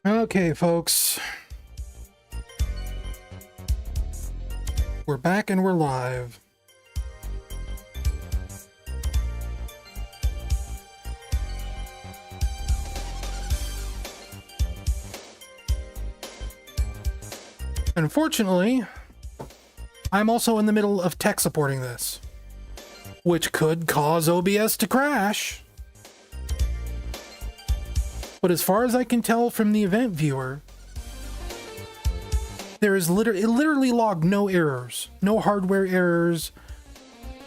Okay, folks. We're back and we're live. Unfortunately, I'm also in the middle of tech supporting this, which could cause OBS to crash. But as far as I can tell from the event viewer, there is it literally logged no errors, no hardware errors.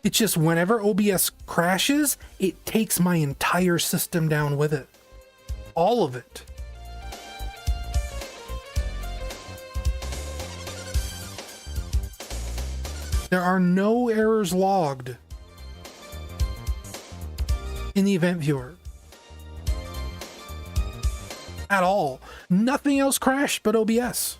It's just whenever OBS crashes, it takes my entire system down with it. All of it. There are no errors logged in the event viewer. At all. Nothing else crashed but OBS.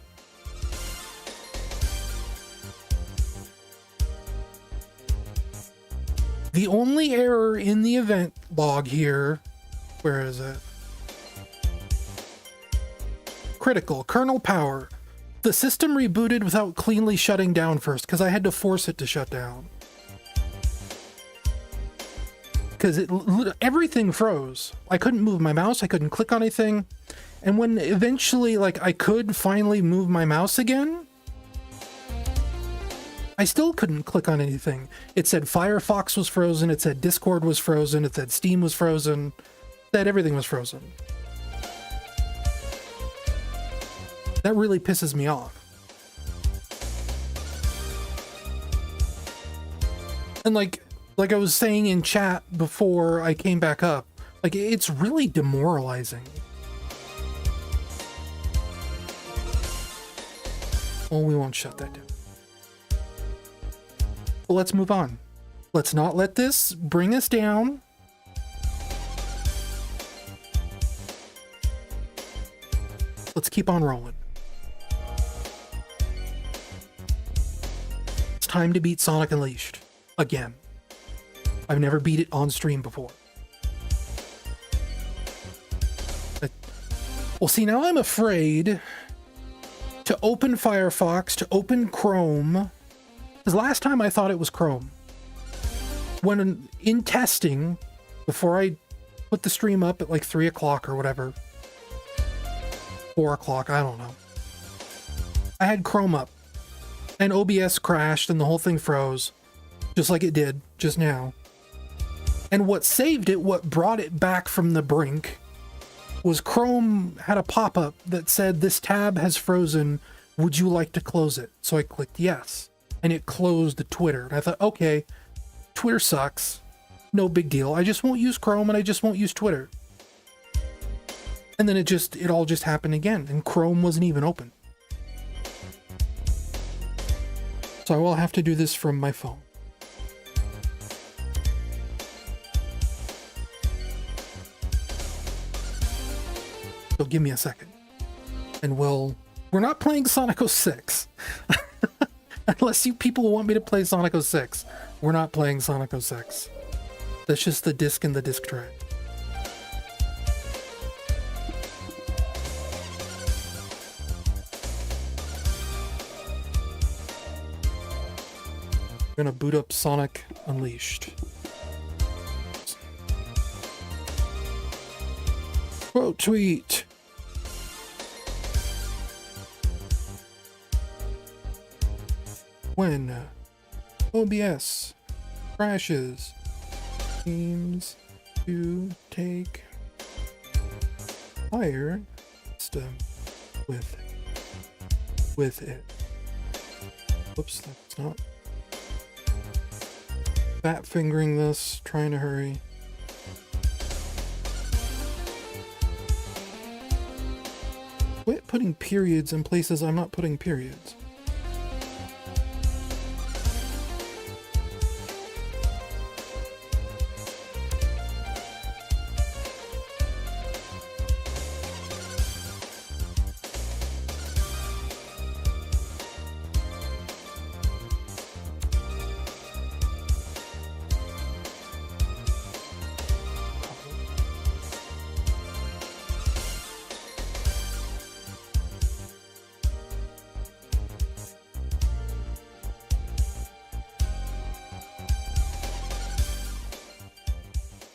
The only error in the event log here, where is it? Critical, kernel power. The system rebooted without cleanly shutting down first, because I had to force it to shut down. Because everything froze. I couldn't move my mouse, I couldn't click on anything. And when eventually, I could finally move my mouse again, I still couldn't click on anything. It said Firefox was frozen, it said Discord was frozen, it said Steam was frozen, it said everything was frozen. That really pisses me off. And like I was saying in chat before I came back up, it's really demoralizing. Well, we won't shut that down. But let's move on. Let's not let this bring us down. Let's keep on rolling. It's time to beat Sonic Unleashed. Again. I've never beat it on stream before. Well, see, now I'm afraid to open Firefox, to open Chrome. Because last time I thought it was Chrome. When in testing, before I put the stream up at 3 o'clock or whatever, 4 o'clock, I don't know, I had Chrome up, and OBS crashed and the whole thing froze, just like it did just now. And what saved it, what brought it back from the brink, was Chrome had a pop-up that said, "This tab has frozen, would you like to close it?" So I clicked yes. And it closed the Twitter. And I thought, okay, Twitter sucks. No big deal. I just won't use Chrome and I just won't use Twitter. And then it all just happened again. And Chrome wasn't even open. So I will have to do this from my phone. So give me a second. And we're not playing Sonic 06. Unless you people want me to play Sonic 06. We're not playing Sonic 06. That's just the disc and the disc tray. I'm gonna boot up Sonic Unleashed. Quote tweet. When OBS crashes, seems to take fire system with it. Whoops, that's not. Fat fingering this, trying to hurry. Quit putting periods in places I'm not putting periods.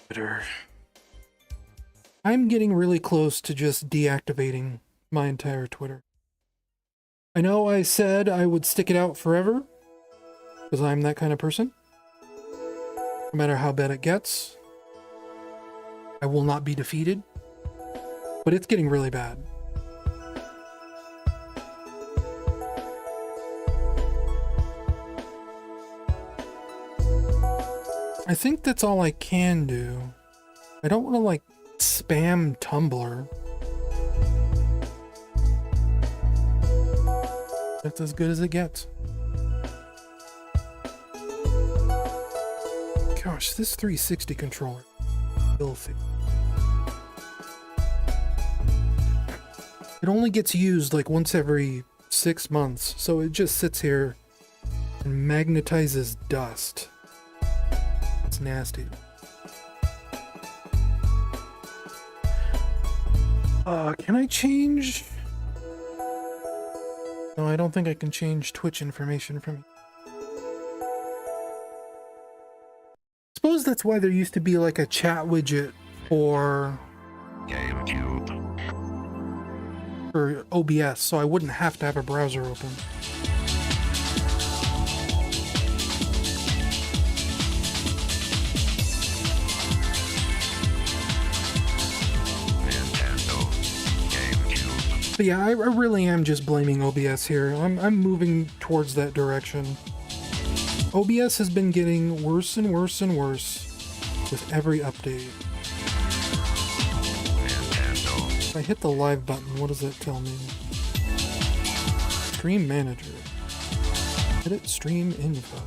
Twitter. I'm getting really close to just deactivating my entire Twitter. I know I said I would stick it out forever, because I'm that kind of person. No matter how bad it gets, I will not be defeated. But it's getting really bad. I think that's all I can do. I don't want to, like, spam Tumblr. That's as good as it gets. Gosh, this 360 controller. Filthy. It only gets used like once every 6 months, so it just sits here and magnetizes dust. It's nasty. Can I change? No, I don't think I can change Twitch information from... Suppose that's why there used to be like a chat widget for OBS, so I wouldn't have to have a browser open. But yeah, I really am just blaming OBS here. I'm moving towards that direction. OBS has been getting worse and worse and worse with every update. If I hit the live button, what does that tell me? Stream manager. Edit stream info.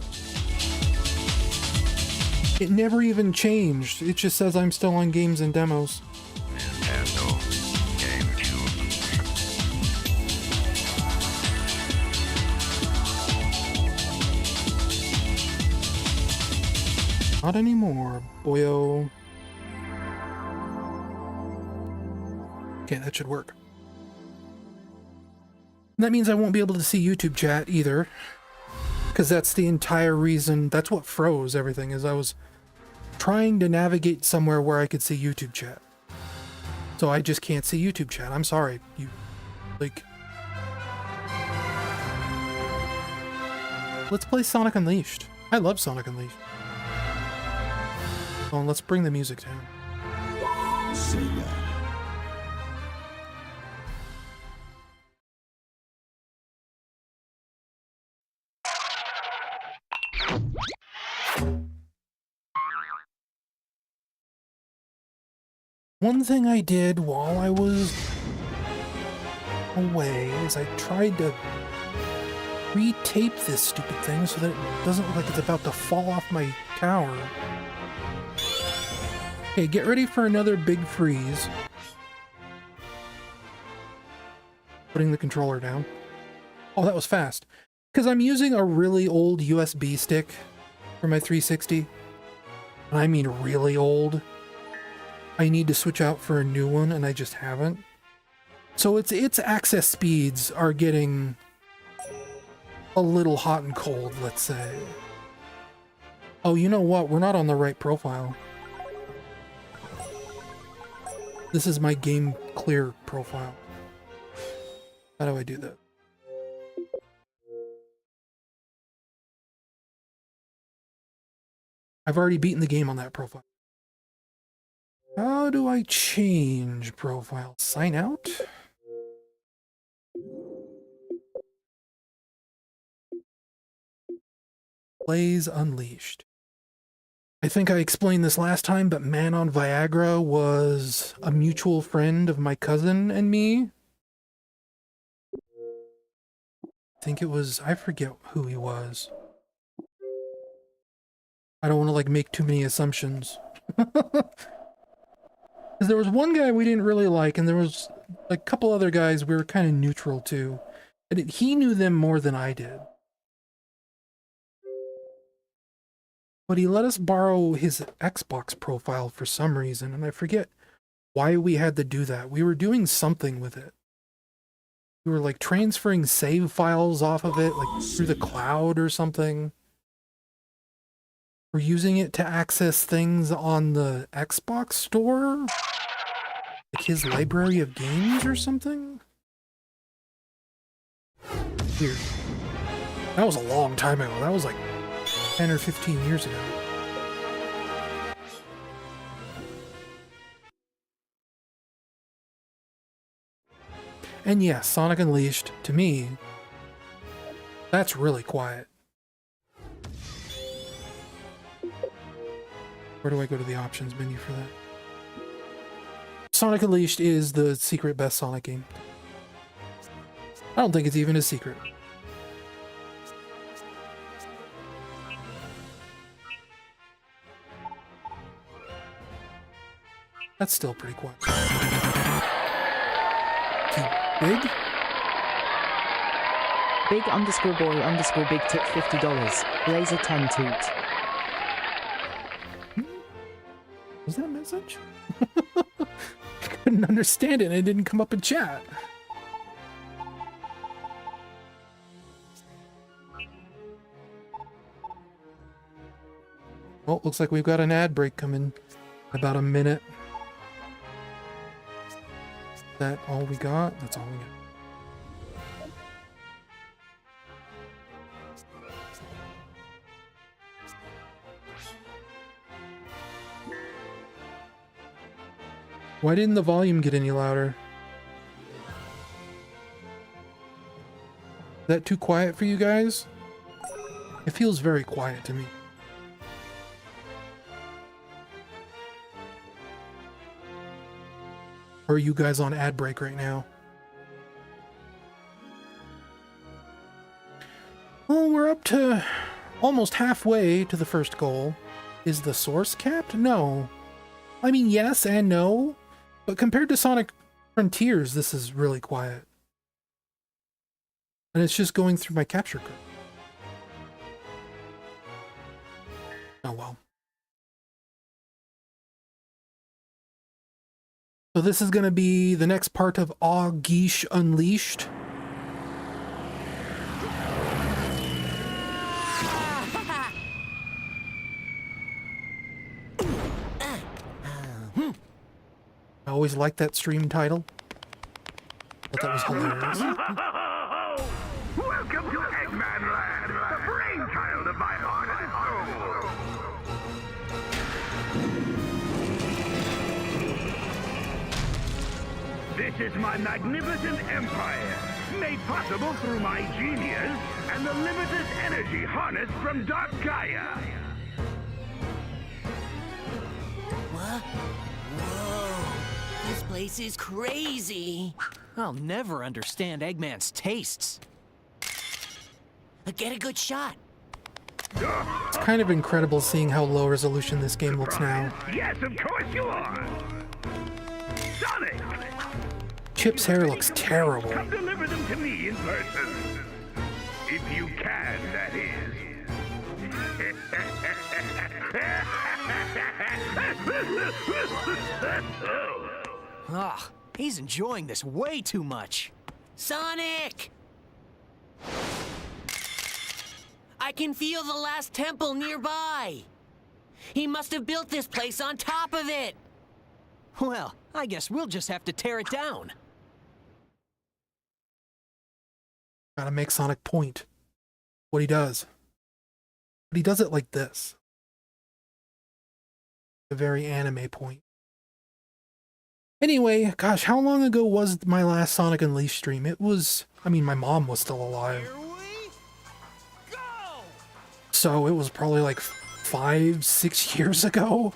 It never even changed. It just says I'm still on games and demos. Not anymore, boyo. Okay, that should work. That means I won't be able to see YouTube chat either, because that's the entire reason. That's what froze everything, is I was trying to navigate somewhere where I could see YouTube chat. So I just can't see YouTube chat. I'm sorry. You, like... Let's play Sonic Unleashed. I love Sonic Unleashed. Oh, let's bring the music down. Sega. One thing I did while I was away is I tried to re-tape this stupid thing so that it doesn't look like it's about to fall off my tower. Okay, get ready for another big freeze. Putting the controller down. Oh, that was fast. Because I'm using a really old USB stick for my 360. And I mean really old. I need to switch out for a new one, and I just haven't. So its access speeds are getting a little hot and cold, let's say. Oh, you know what? We're not on the right profile. This is my game clear profile. How do I do that? I've already beaten the game on that profile. How do I change profile? Sign out? Blaze Unleashed. I think I explained this last time, but Man on Viagra was a mutual friend of my cousin and me. I think it was, I forget who he was. I don't want to like make too many assumptions. Because there was one guy we didn't really like, and there was a couple other guys we were kind of neutral to. And he knew them more than I did. But he let us borrow his Xbox profile for some reason, and I forget why we had to do that. We were doing something with it. We were like transferring save files off of it, like through the cloud or something. We're using it to access things on the Xbox store? Like his library of games or something? Weird. That was a long time ago. That was like 10 or 15 years ago. And yes, Sonic Unleashed, to me, that's really quiet. Where do I go to the options menu for that? Sonic Unleashed is the secret best Sonic game. I don't think it's even a secret. That's still pretty quiet. Too big? Big underscore boy underscore big tip $50. Blaze-a-thon toot. Was that a message? I couldn't understand it and it didn't come up in chat. Well, looks like we've got an ad break coming in about a minute. Is that all we got? That's all we got. Why didn't the volume get any louder? Is that too quiet for you guys? It feels very quiet to me. Or are you guys on ad break right now? Well, we're up to almost halfway to the first goal. Is the source capped? No. I mean, yes and no. But compared to Sonic Frontiers, this is really quiet. And it's just going through my capture card. Oh well. So this is going to be the next part of Geesh Unleashed. I always liked that stream title. Thought that was hilarious. Welcome to Eggman Land, the brainchild of my heart and soul. This is my magnificent empire, made possible through my genius and the limitless energy harnessed from Dark Gaia. What? Whoa, this place is crazy. I'll never understand Eggman's tastes. Get a good shot. It's kind of incredible seeing how low resolution this game looks now. Yes, of course you are. Sonic! Chip's hair looks terrible. Come deliver them to me in person. If you can, that is. Ah, he's enjoying this way too much. Sonic! I can feel the last temple nearby. He must have built this place on top of it. Well, I guess we'll just have to tear it down. Gotta make Sonic point what he does. But he does it like this. A very anime point. Anyway, gosh, how long ago was my last Sonic Unleashed stream? It was, I mean, my mom was still alive. Here we go! So it was probably like 5-6 years ago.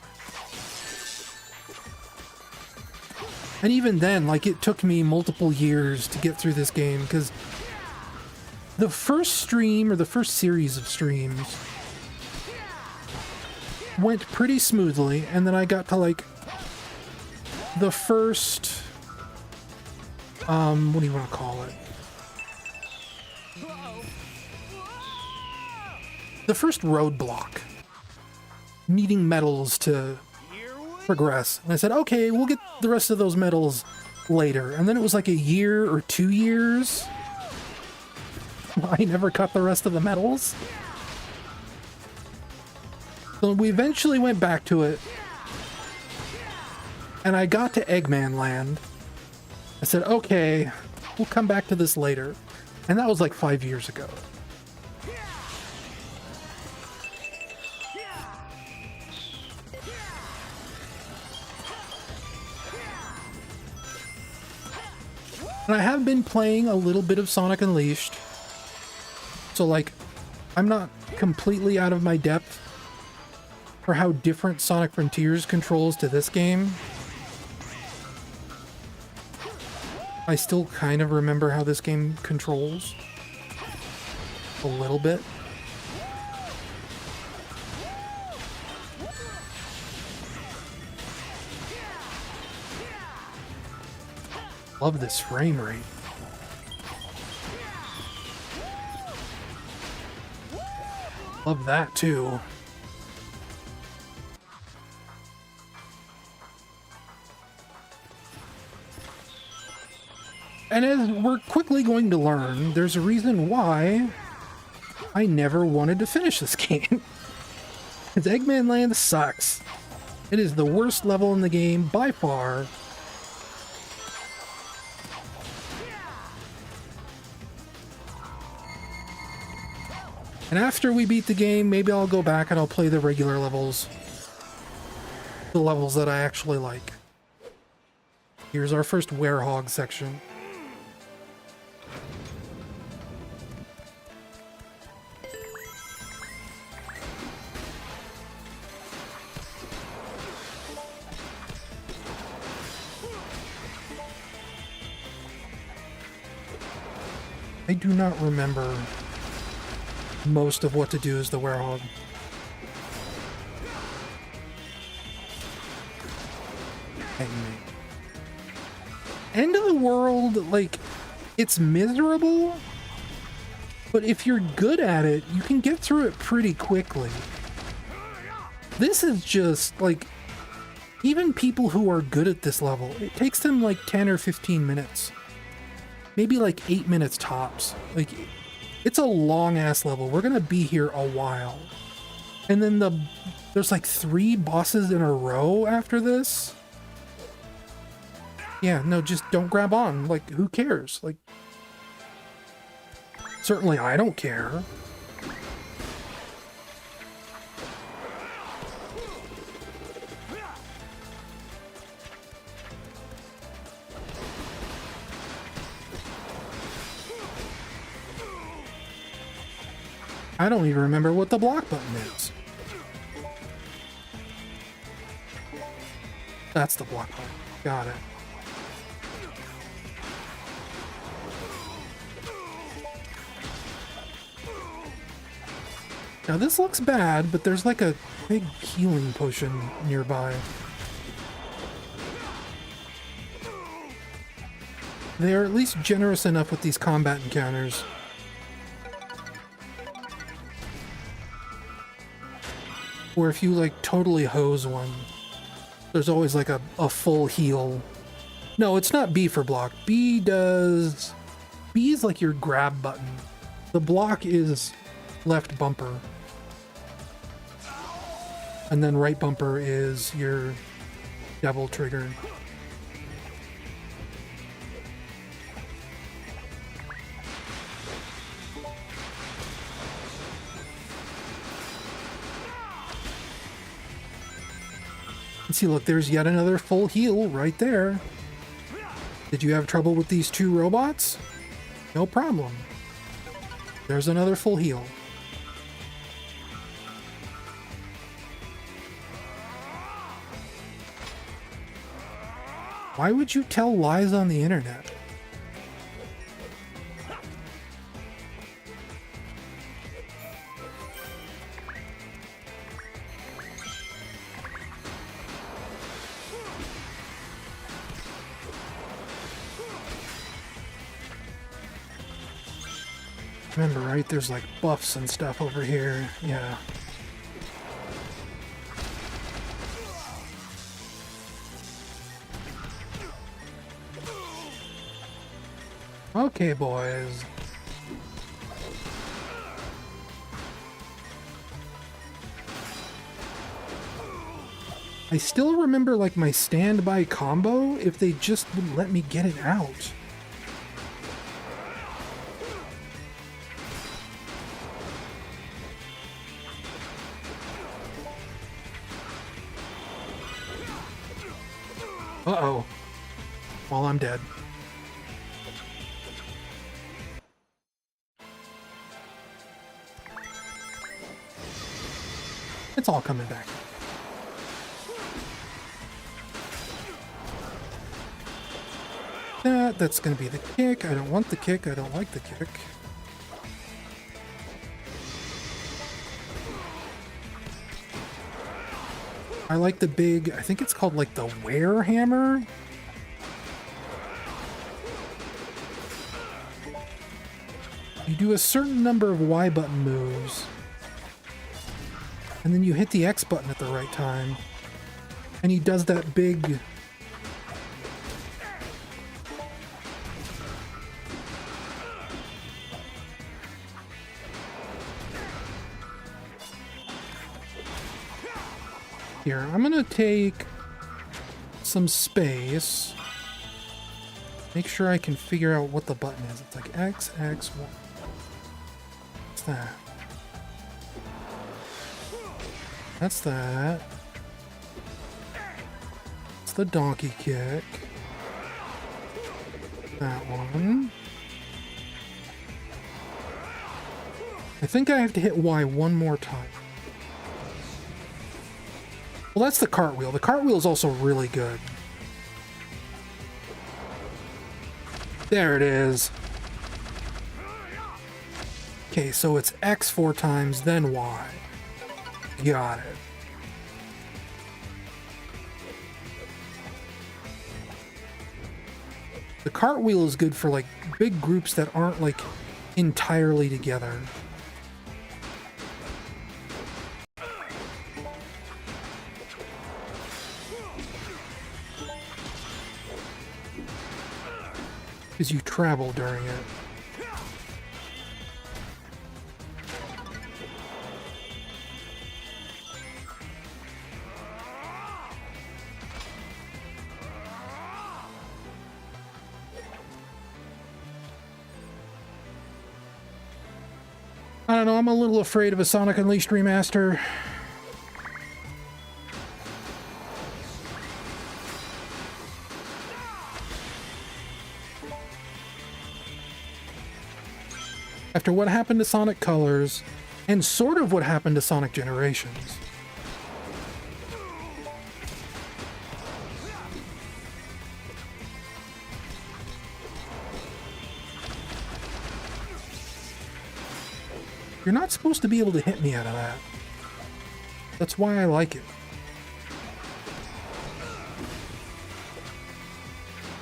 And even then, like, it took me multiple years to get through this game, because the first stream, or the first series of streams, went pretty smoothly, and then I got to, like, the first, what do you want to call it? The first roadblock. Needing medals to progress. And I said, okay, we'll get the rest of those medals later. And then it was like a year or 2 years. I never got the rest of the medals. So we eventually went back to it. And I got to Eggman Land. I said, okay, we'll come back to this later. And that was like 5 years ago. And I have been playing a little bit of Sonic Unleashed. So, like, I'm not completely out of my depth for how different Sonic Frontiers controls to this game. I still kind of remember how this game controls. A little bit. Love this frame rate. Love that too. And as we're quickly going to learn, there's a reason why I never wanted to finish this game. Because Eggman Land sucks. It is the worst level in the game by far. And after we beat the game, maybe I'll go back and I'll play the regular levels. The levels that I actually like. Here's our first Werehog section. I do not remember most of what to do as the Werehog. End of the world, like, it's miserable, but if you're good at it, you can get through it pretty quickly. This is just, like, even people who are good at this level, it takes them like 10 or 15 minutes. Maybe like 8 minutes tops. Like, it's a long-ass level. We're gonna be here a while. And then there's like 3 bosses in a row after this. Yeah, no, just don't grab on. Like, who cares? Like, certainly I don't care. I don't even remember what the block button is. That's the block button. Got it. Now this looks bad, but there's like a big healing potion nearby. They are at least generous enough with these combat encounters. Where if you like totally hose one, there's always like a full heal. No, it's not B for block. B is like your grab button. The block is left bumper. And then right bumper is your devil trigger. And see, look, there's yet another full heal right there. Did you have trouble with these 2 robots? No problem. There's another full heal. Why would you tell lies on the internet? Remember, right? There's like buffs and stuff over here. Yeah. Okay, boys. I still remember, like, my standby combo if they just would let me get it out. Uh-oh. Well, I'm dead. It's all coming back. That's gonna be the kick. I don't want the kick. I don't like the kick. I like the big, I think it's called like the wear hammer. You do a certain number of Y button moves, and then you hit the X button at the right time, and he does that big... Here, I'm gonna take some space. Make sure I can figure out what the button is. It's like X, X, Y. What's that? That's that. It's the donkey kick. That one. I think I have to hit Y one more time. Well, that's the cartwheel. The cartwheel is also really good. There it is. Okay, so it's X 4 times, then Y. Got it. The cartwheel is good for, like, big groups that aren't, like, entirely together. Because you travel during it. I don't know, I'm a little afraid of a Sonic Unleashed remaster. After what happened to Sonic Colors, and sort of what happened to Sonic Generations. You're not supposed to be able to hit me out of that. That's why I like it.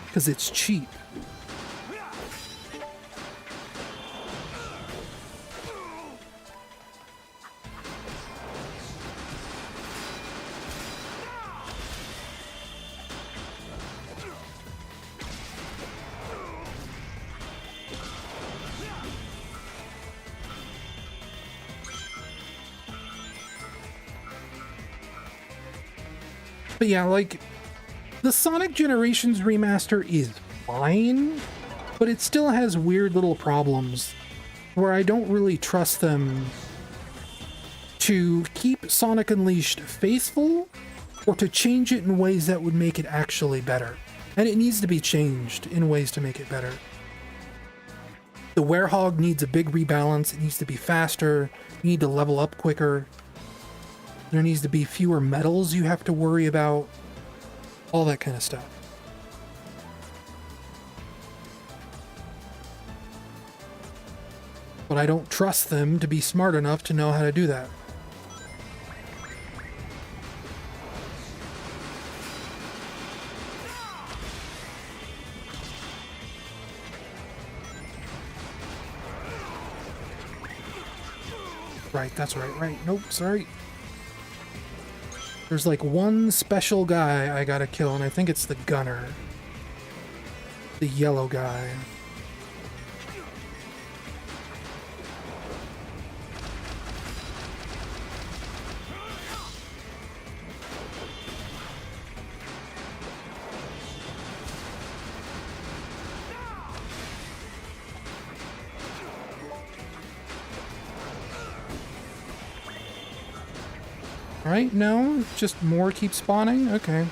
Because it's cheap. But yeah, like, the Sonic Generations remaster is fine, but it still has weird little problems where I don't really trust them to keep Sonic Unleashed faithful or to change it in ways that would make it actually better. And it needs to be changed in ways to make it better. The Werehog needs a big rebalance. It needs to be faster. You need to level up quicker. There needs to be fewer medals you have to worry about. All that kind of stuff. But I don't trust them to be smart enough to know how to do that. Right, that's right. Nope, sorry. There's like one special guy I gotta kill, and I think it's the gunner. The yellow guy. Right? No? Just more keep spawning? Okay.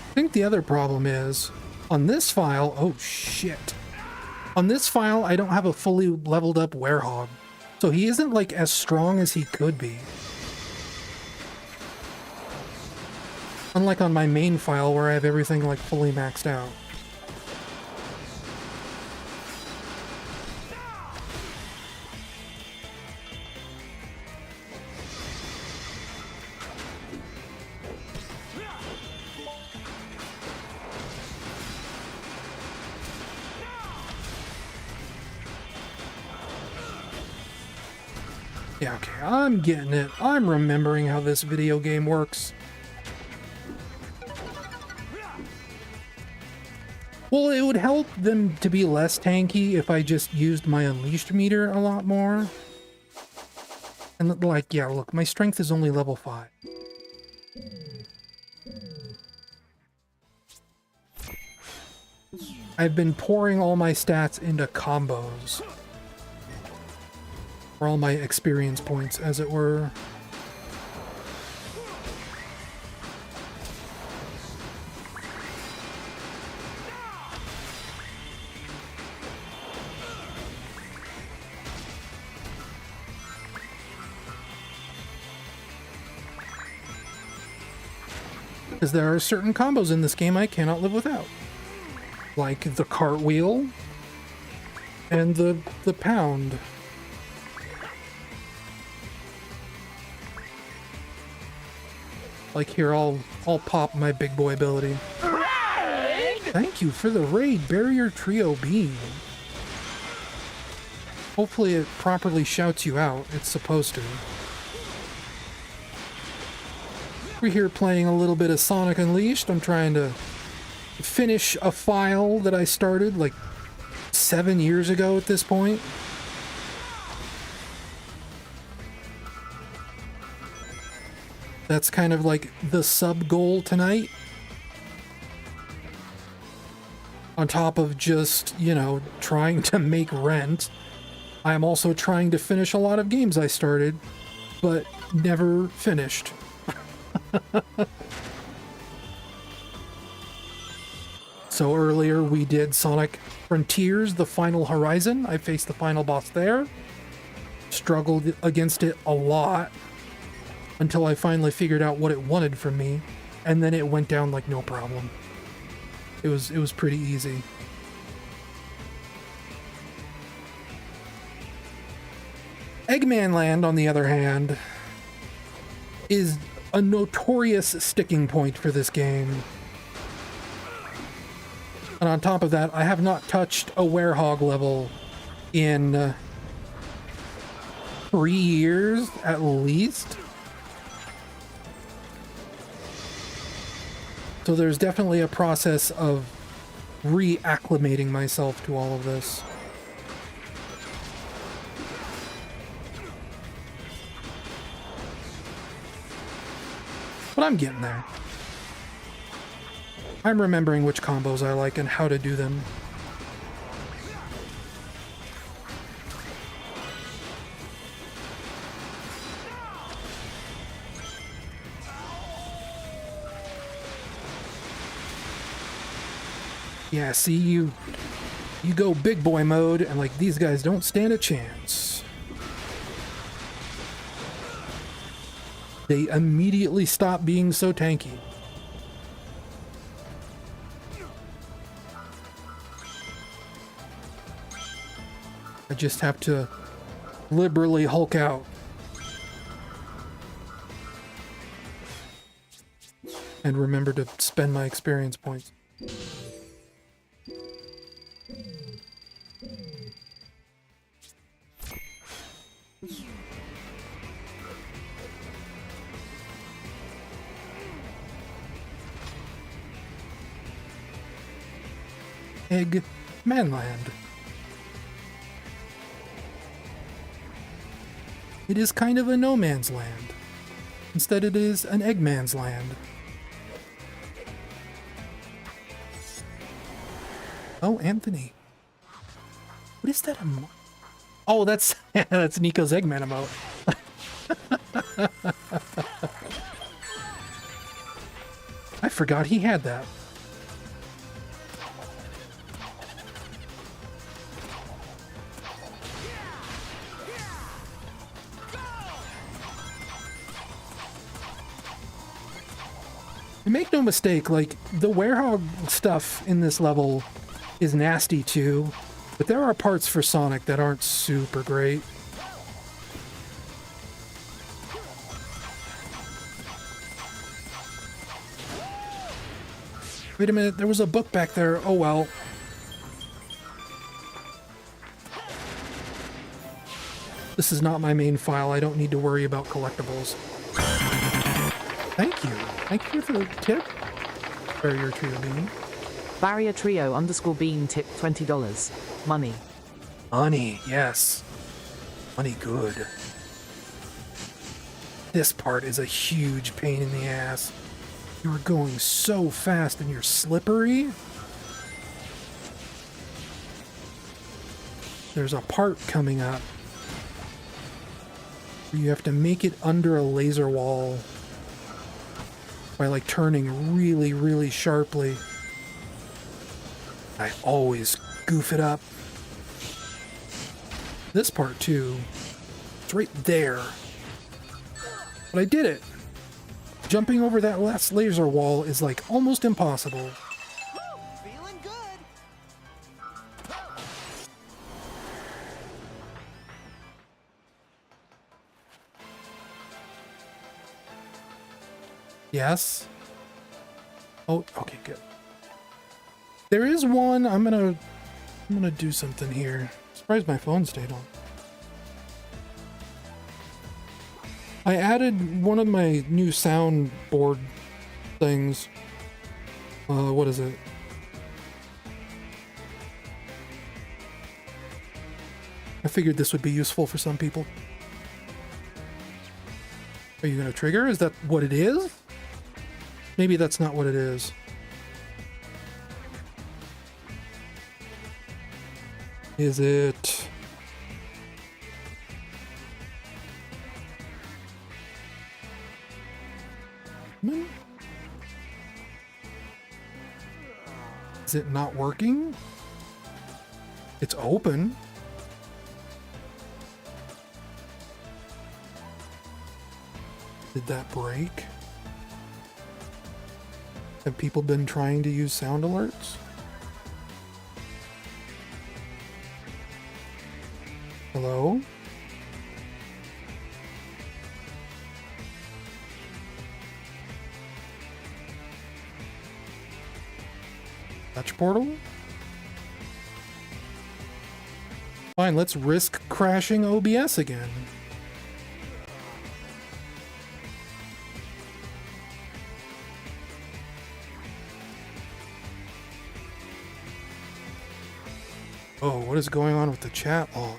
I think the other problem is, on this file, oh shit. On this file, I don't have a fully leveled up werehog. So he isn't like as strong as he could be. Unlike on my main file where I have everything like fully maxed out. Yeah, okay, I'm getting it. I'm remembering how this video game works. Well, it would help them to be less tanky if I just used my unleashed meter a lot more. And like, yeah, look, my strength is only level 5. I've been pouring all my stats into combos. Or all my experience points, as it were. Because there are certain combos in this game I cannot live without. Like the cartwheel and the pound. Like here, I'll pop my big boy ability. Thank you for the raid, Barrier Trio Beam. Hopefully it properly shouts you out. It's supposed to. We're here playing a little bit of Sonic Unleashed. I'm trying to finish a file that I started like 7 years ago at this point. That's kind of like the sub goal tonight. On top of just, you know, trying to make rent, I am also trying to finish a lot of games I started, but never finished. So earlier we did Sonic Frontiers, the Final Horizon. I faced the final boss there. Struggled against it a lot until I finally figured out what it wanted from me, and then it went down like no problem. It was pretty easy. Eggman Land, on the other hand, is a notorious sticking point for this game. And on top of that, I have not touched a werehog level in 3 years at least. So there's definitely a process of reacclimating myself to all of this. But I'm getting there. I'm remembering which combos I like and how to do them. Yeah, see, you go big boy mode, and like these guys don't stand a chance. They immediately stop being so tanky. I just have to liberally Hulk out. And remember to spend my experience points. Egg Manland. It is kind of a no man's land. Instead, it is an Eggman's land. Oh, Anthony. What is that emote? Oh, that's that's Nico's Eggman emote. I forgot he had that. And make no mistake, like, the Werehog stuff in this level is nasty too, but there are parts for Sonic that aren't super great. Wait a minute, there was a book back there. Oh well. This is not my main file. I don't need to worry about collectibles. Thank you. Thank you for the tip. Barrier Trio Bean. Barrier Trio _ Bean tip $20. Money. Money, yes. Money good. This part is a huge pain in the ass. You're going so fast and you're slippery. There's a part coming up where you have to make it under a laser wall by like turning really, really sharply. I always goof it up. This part too, it's right there. But I did it. Jumping over that last laser wall is like almost impossible. Feeling good. Yes. Oh, okay, good. There is one. I'm gonna do something here. Surprised my phone stayed on. I added one of my new soundboard things. What is it? I figured this would be useful for some people. Are you gonna trigger? Is that what it is? Maybe that's not what it is. Is it? Is it not working? It's open. Did that break? Have people been trying to use sound alerts? Hello? Touch portal? Fine, let's risk crashing OBS again. Oh, what is going on with the chat log?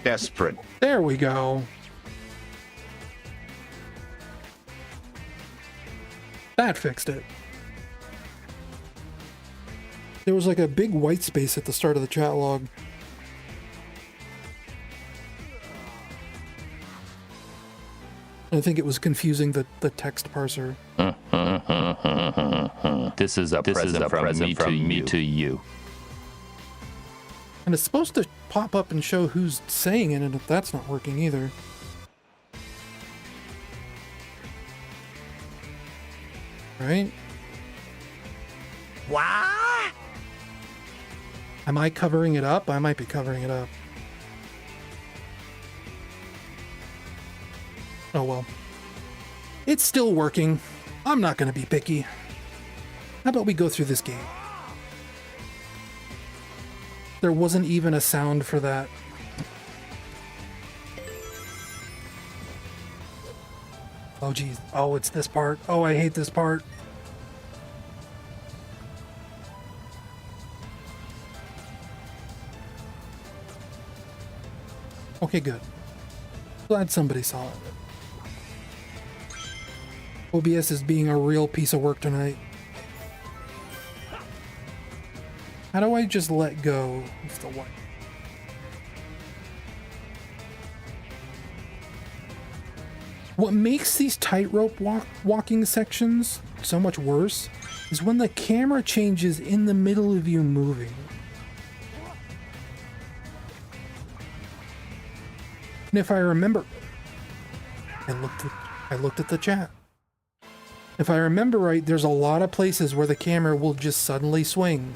Desperate. There we go. That fixed it. There was like a big white space at the start of the chat log. I think it was confusing the text parser. This is a present from me to you. And it's supposed to pop up and show who's saying it, and if that's not working either. Right? What? Am I covering it up? I might be covering it up. Oh well. It's still working. I'm not gonna be picky. How about we go through this game? There wasn't even a sound for that. Oh, geez. Oh, it's this part. Oh, I hate this part. Okay, good. Glad somebody saw it. OBS is being a real piece of work tonight. How do I just let go of the white? What makes these tightrope walking sections so much worse is when the camera changes in the middle of you moving. And if I remember, I looked at the chat. If I remember right, there's a lot of places where the camera will just suddenly swing.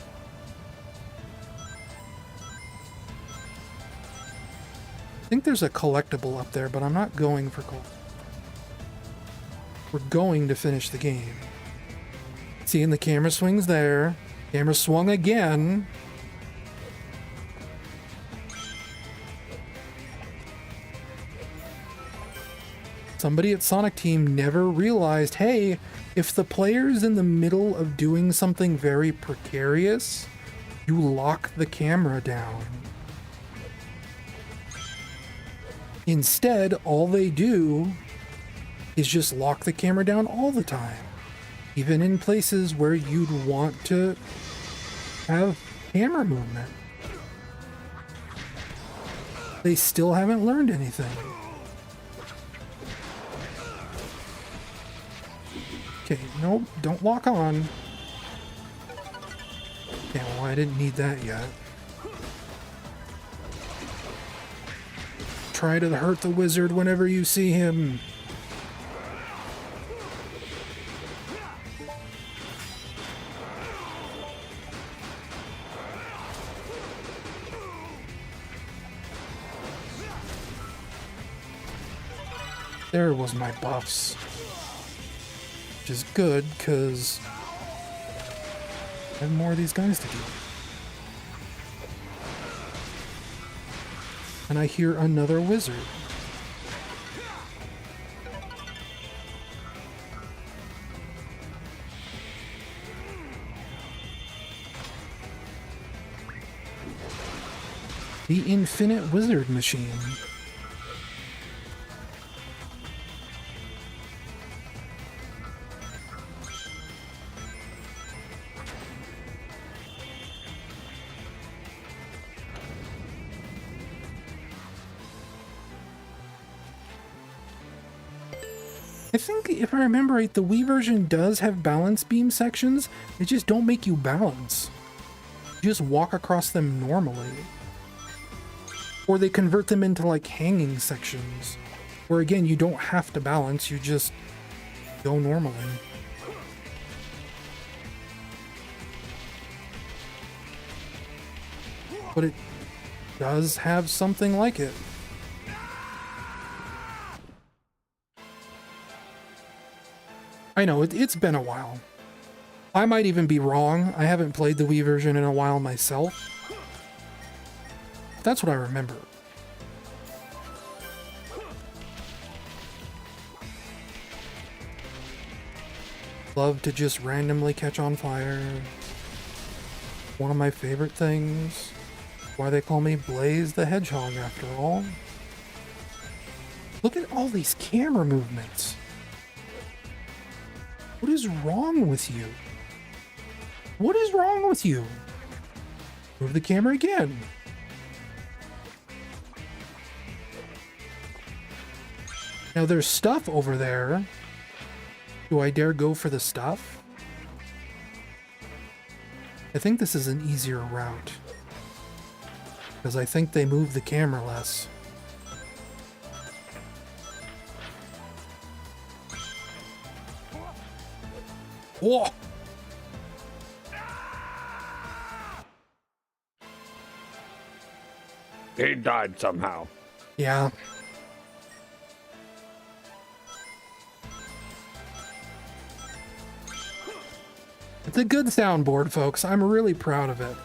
I think there's a collectible up there, but I'm not going for gold. We're going to finish the game. Seeing the camera swings there. Camera swung again. Somebody at Sonic Team never realized, hey, if the player's in the middle of doing something very precarious, you lock the camera down. Instead, all they do is just lock the camera down all the time. Even in places where you'd want to have camera movement. They still haven't learned anything. Okay, nope, don't lock on. Yeah, well, I didn't need that yet. Try to hurt the wizard whenever you see him. There was my buffs. Which is good, because I have more of these guys to do. And I hear another wizard. The Infinite Wizard Machine. I think, if I remember right, the Wii version does have balance beam sections. They just don't make you balance. You just walk across them normally. Or they convert them into, like, hanging sections. Where, again, you don't have to balance, you just go normally. But it does have something like it. I know, it's been a while. I might even be wrong. I haven't played the Wii version in a while myself. That's what I remember. Love to just randomly catch on fire. One of my favorite things. Why they call me Blaze the Hedgehog after all. Look at all these camera movements. What is wrong with you? What is wrong with you? Move the camera again. Now there's stuff over there. Do I dare go for the stuff? I think this is an easier route. Because I think they move the camera less. Whoa! He died somehow. Yeah. It's a good soundboard, folks. I'm really proud of it.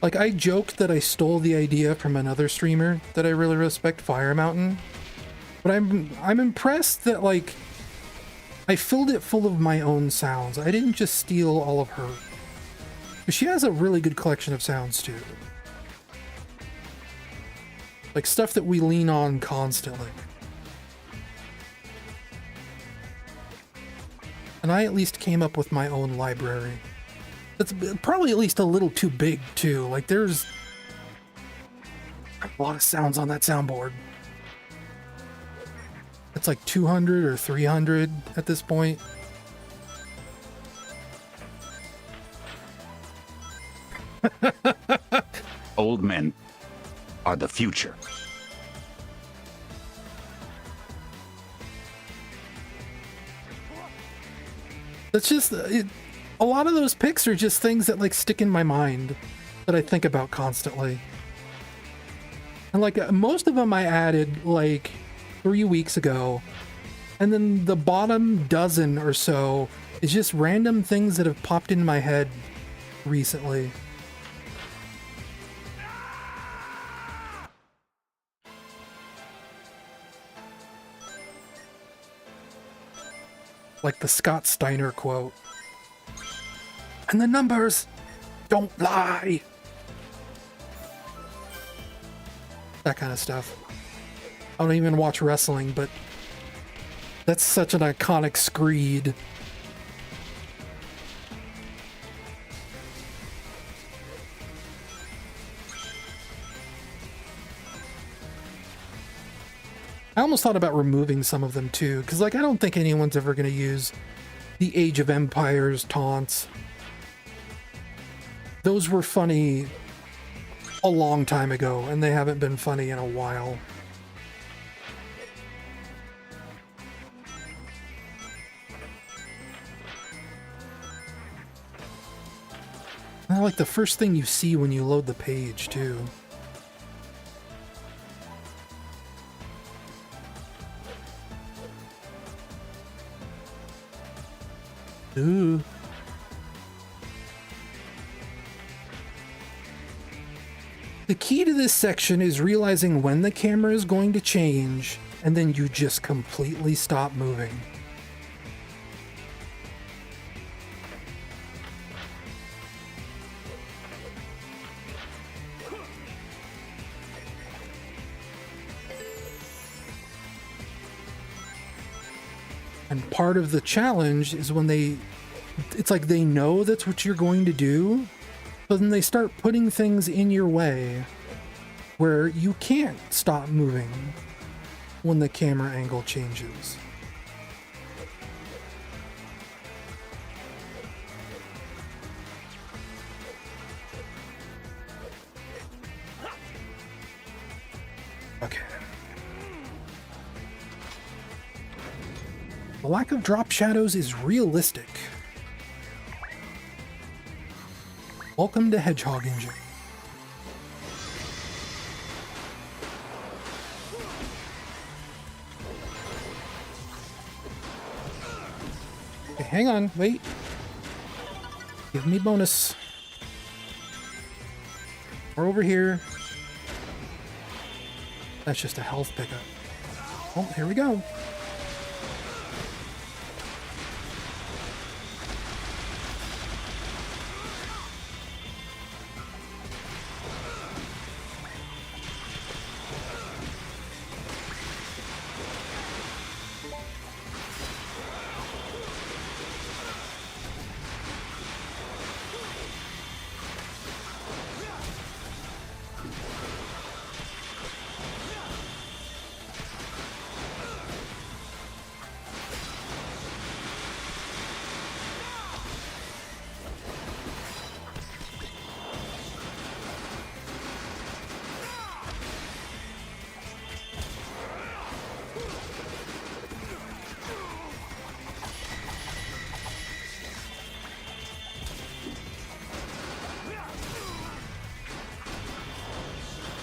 Like, I joked that I stole the idea from another streamer that I really respect, Fire Mountain. But I'm impressed that, like, I filled it full of my own sounds. I didn't just steal all of her. But she has a really good collection of sounds, too. Like, stuff that we lean on constantly. And I at least came up with my own library. That's probably at least a little too big, too. Like, there's a lot of sounds on that soundboard. It's like 200 or 300 at this point. Old men are the future. That's just a lot of those picks are just things that like stick in my mind that I think about constantly. And like most of them I added like 3 weeks ago, and then the bottom dozen or so is just random things that have popped into my head recently. Like the Scott Steiner quote. And the numbers don't lie. That kind of stuff. I don't even watch wrestling, but that's such an iconic screed. I almost thought about removing some of them too, because like I don't think anyone's ever going to use the Age of Empires taunts. Those were funny a long time ago, and they haven't been funny in a while. I like the first thing you see when you load the page, too. Ooh. The key to this section is realizing when the camera is going to change, and then you just completely stop moving. And part of the challenge is when it's like they know that's what you're going to do, but then they start putting things in your way where you can't stop moving when the camera angle changes. Okay. The lack of drop shadows is realistic. Welcome to Hedgehog Engine. Okay, hang on, wait. Give me bonus. We're over here. That's just a health pickup. Oh, here we go.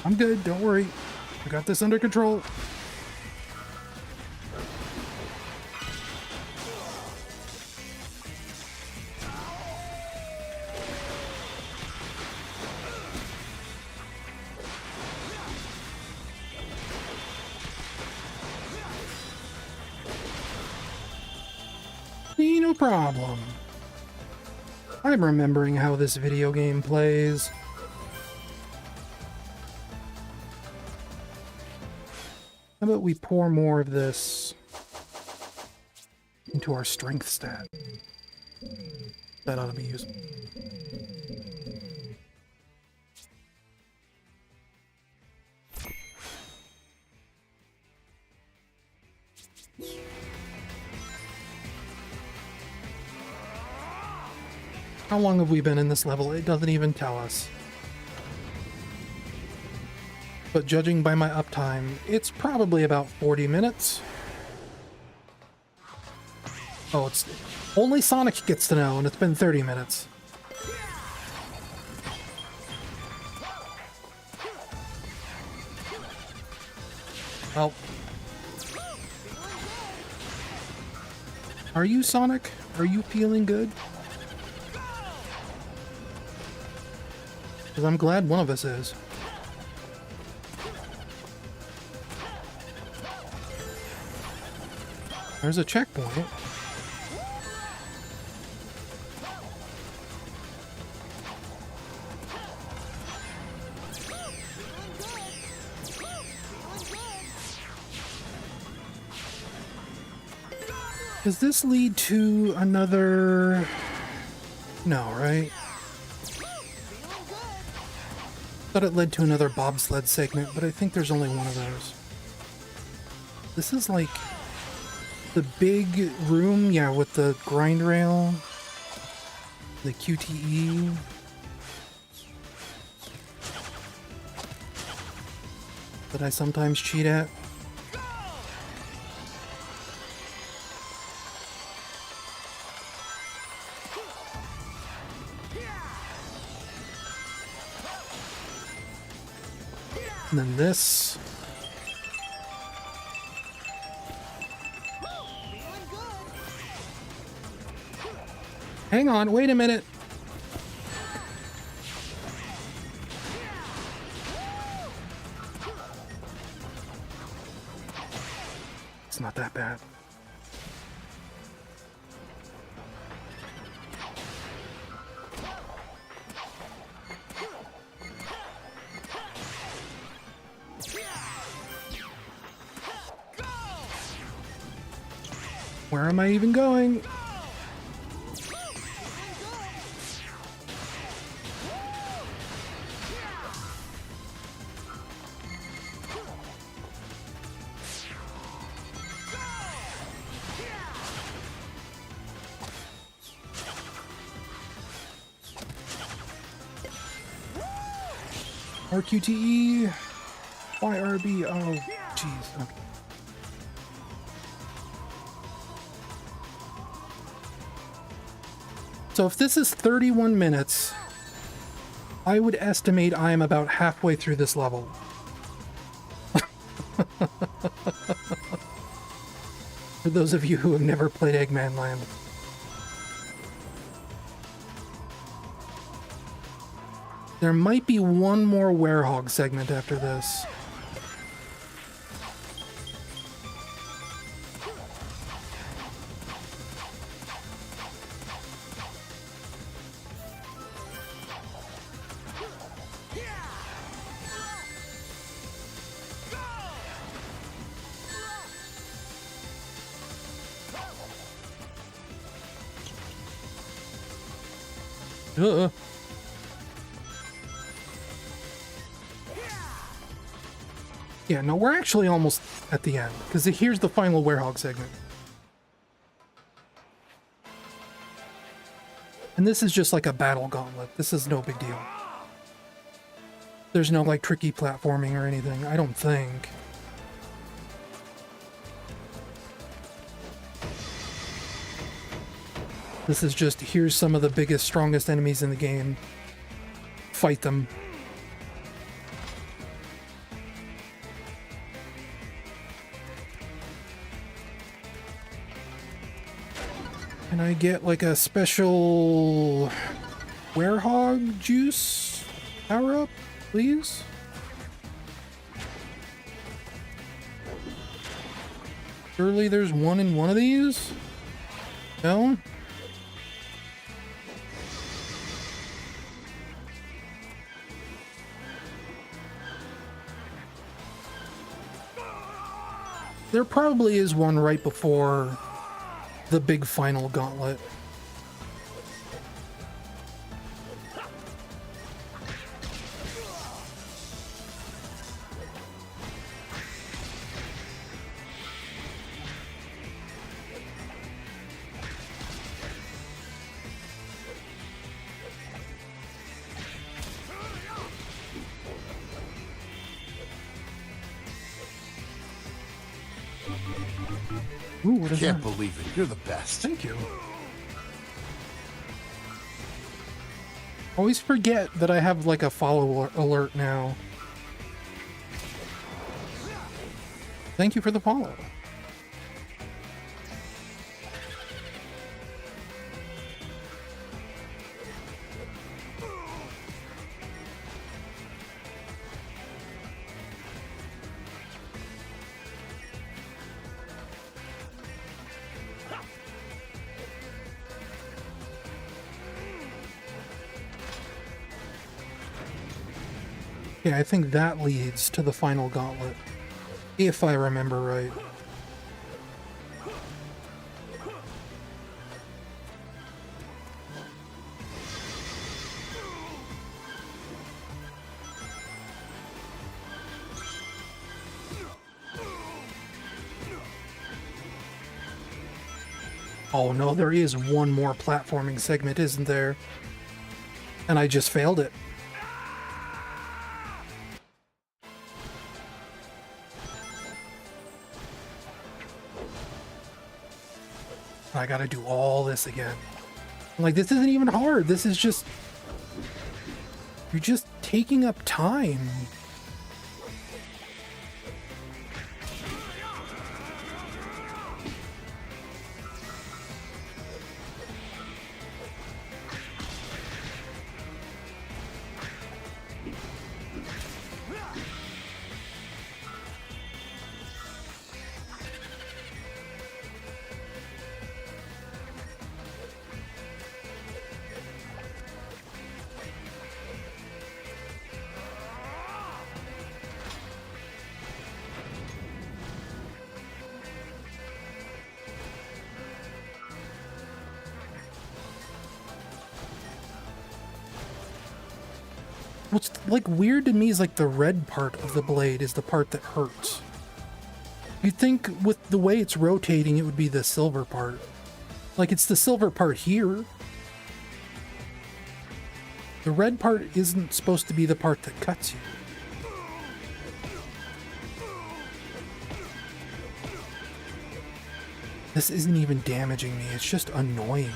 I'm good, don't worry. I got this under control. No problem. I'm remembering how this video game plays. How about we pour more of this into our strength stat? That ought to be useful. How long have we been in this level? It doesn't even tell us. But judging by my uptime, it's probably about 40 minutes. Oh, it's... Only Sonic gets to know, and it's been 30 minutes. Well... Are you, Sonic? Are you feeling good? Because I'm glad one of us is. There's a checkpoint. Does this lead to another... No, right? Thought it led to another bobsled segment, but I think there's only one of those. This is like the big room, yeah, with the grind rail, the QTE. That I sometimes cheat at. And then this. Hang on, wait a minute. It's not that bad. Where am I even going? RQTE, YRB, oh, jeez, okay. So if this is 31 minutes, I would estimate I am about halfway through this level. For those of you who have never played Eggman Land. There might be one more Werehog segment after this. Yeah, no, we're actually almost at the end, because here's the final Werehog segment. And this is just like a battle gauntlet. This is no big deal. There's no, like, tricky platforming or anything, I don't think. This is just, here's some of the biggest, strongest enemies in the game. Fight them. Can I get like a special Werehog juice power up, please? Surely there's one in one of these? No? There probably is one right before the big final gauntlet. Ooh, what is Can't that? believe it. You're the best. Thank you. Always forget that I have like a follow alert now. Thank you for the follow. Yeah, I think that leads to the final gauntlet, if I remember right. Oh no, there is one more platforming segment, isn't there? And I just failed it. I gotta do all this again. Like, this isn't even hard. This is just... You're just taking up time. What's like weird to me is like the red part of the blade is the part that hurts. You'd think with the way it's rotating it would be the silver part. Like, it's the silver part here. The red part isn't supposed to be the part that cuts you. This isn't even damaging me, it's just annoying.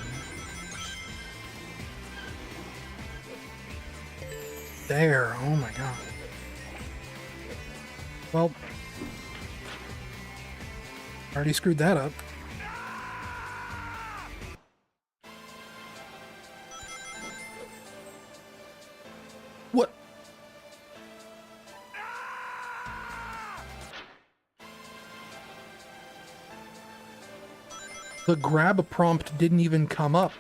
There, oh my god. Well, already screwed that up. What? The grab prompt didn't even come up.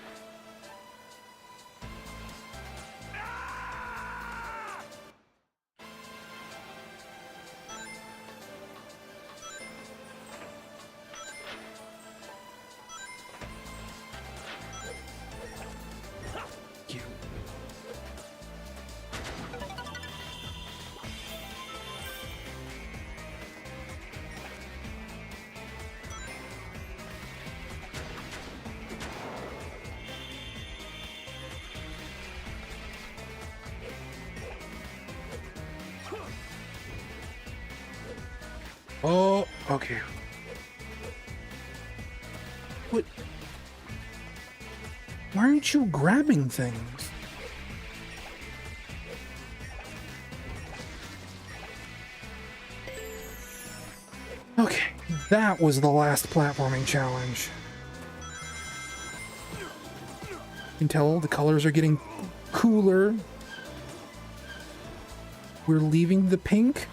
Oh, okay. What? Why aren't you grabbing things? Okay, that was the last platforming challenge. You can tell the colors are getting cooler. We're leaving the pink,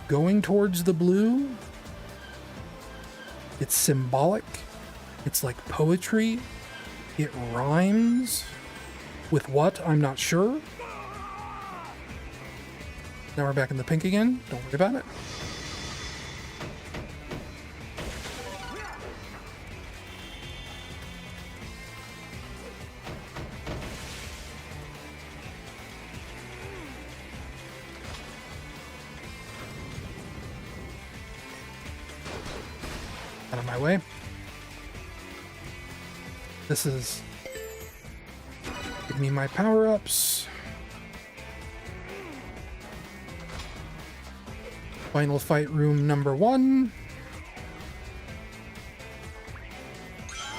going towards the blue. It's symbolic. It's like poetry. It rhymes. With what? I'm not sure. Now we're back in the pink again. Don't worry about it. Out of my way. This is... Give me my power-ups. Final fight room number 1.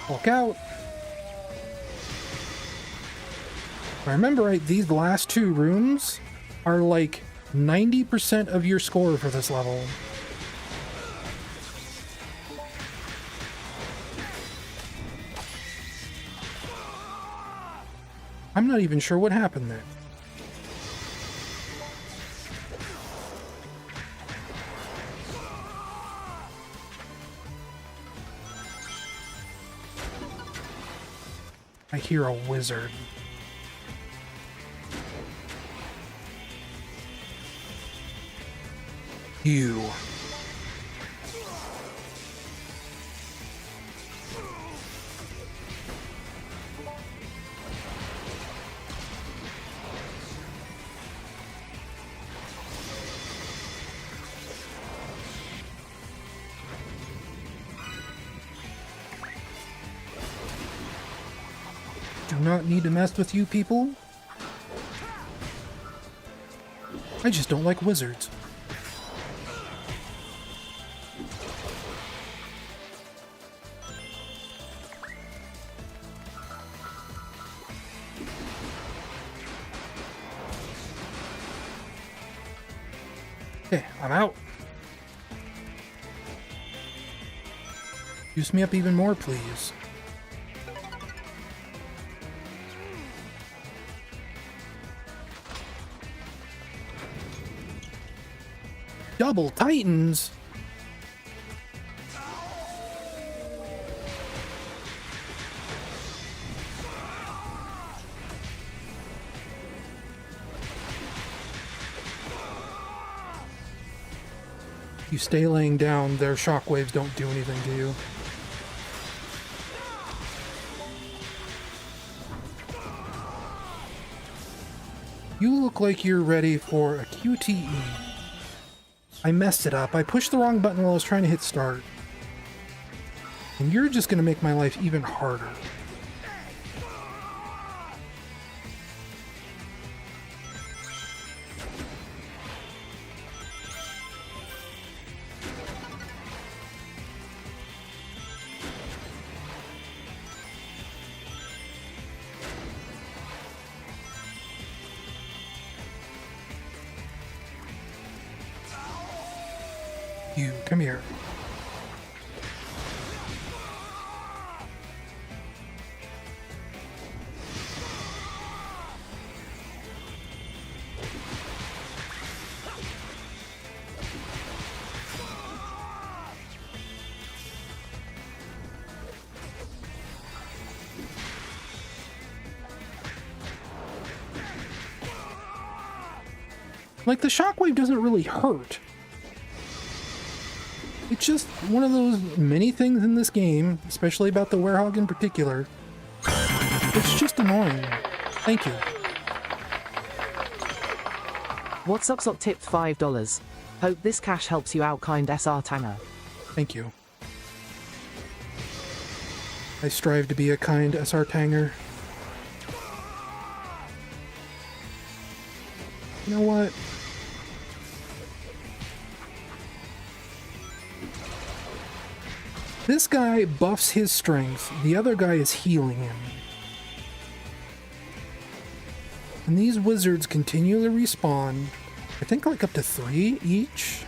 Walk out. If I remember right, these last 2 rooms are like 90% of your score for this level. I'm not even sure what happened there. I hear a wizard. You. Do not need to mess with you people. I just don't like wizards. Okay, I'm out. Juice me up even more, please. Double Titans? You stay laying down, their shockwaves don't do anything to you. You look like you're ready for a QTE. I messed it up. I pushed the wrong button while I was trying to hit start. And you're just going to make my life even harder. You, come here. Like, the shockwave doesn't really hurt. It's just one of those many things in this game, especially about the werehog in particular. It's just annoying. Thank you. What's up, Sock tipped $5. Hope this cash helps you out, kind SR Tanger. Thank you. I strive to be a kind SR Tanger. You know what? This guy buffs his strength, the other guy is healing him. And these wizards continually respawn, I think like up to 3 each.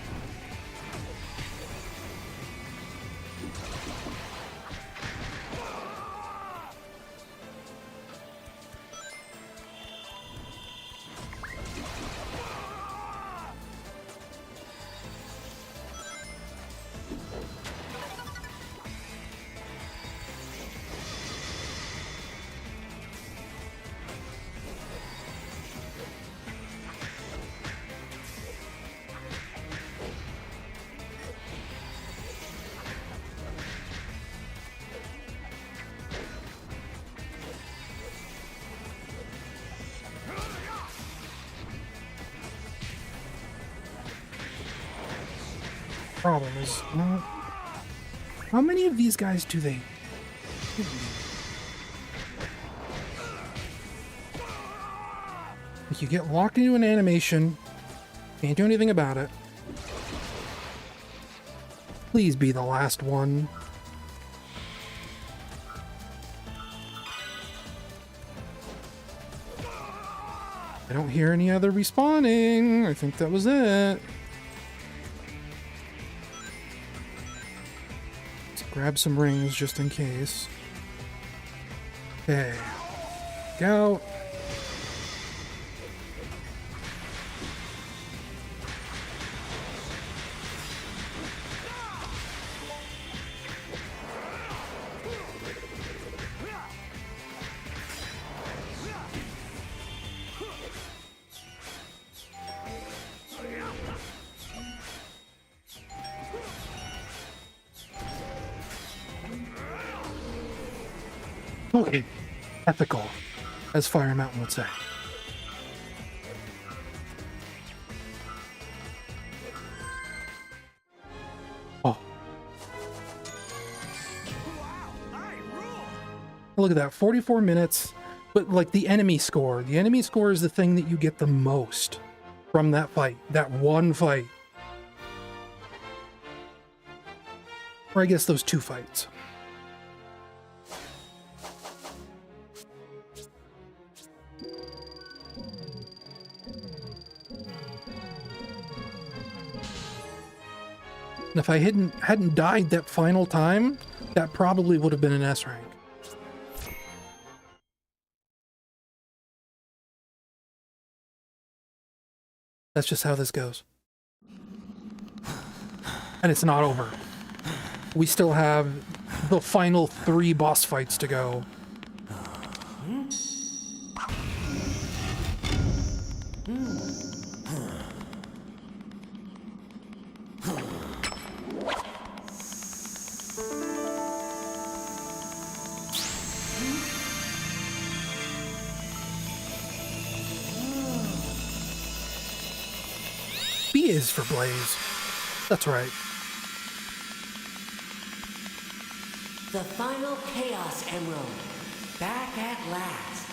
problem is, how many of these guys do they? Like, you get locked into an animation, can't do anything about it. Please be the last one. I don't hear any other respawning. I think that was it. Let's grab some rings just in case. Okay. Go. Okay. Ethical, as Fire Mountain would say. Oh. Look at that, 44 minutes. But like the enemy score. The enemy score is the thing that you get the most from that fight. That one fight. Or I guess those two fights. And if I hadn't died that final time, that probably would have been an S rank. That's just how this goes. And it's not over. We still have the final 3 boss fights to go. B is for Blaze. That's right. The final Chaos Emerald. Back at last.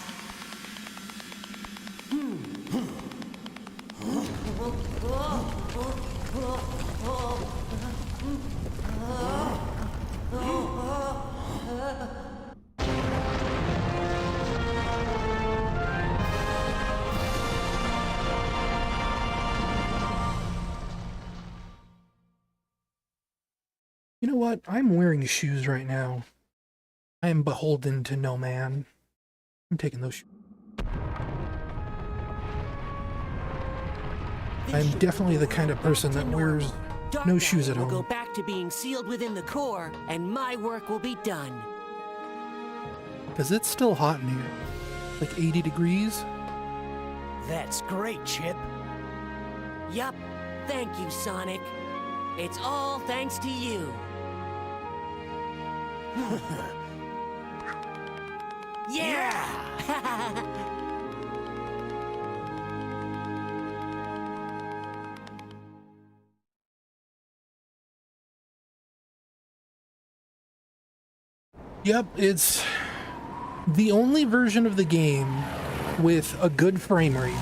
You know what? I'm wearing shoes right now. I am beholden to no man. I'm taking those shoes. I'm definitely the kind of person that wears no shoes at We'll home. go back to being sealed within the core, and my work will be done. Because it's still hot in here. Like 80 degrees. That's great, Chip. Yup. Thank you, Sonic. It's all thanks to you. Yeah! Yep, it's the only version of the game with a good frame rate,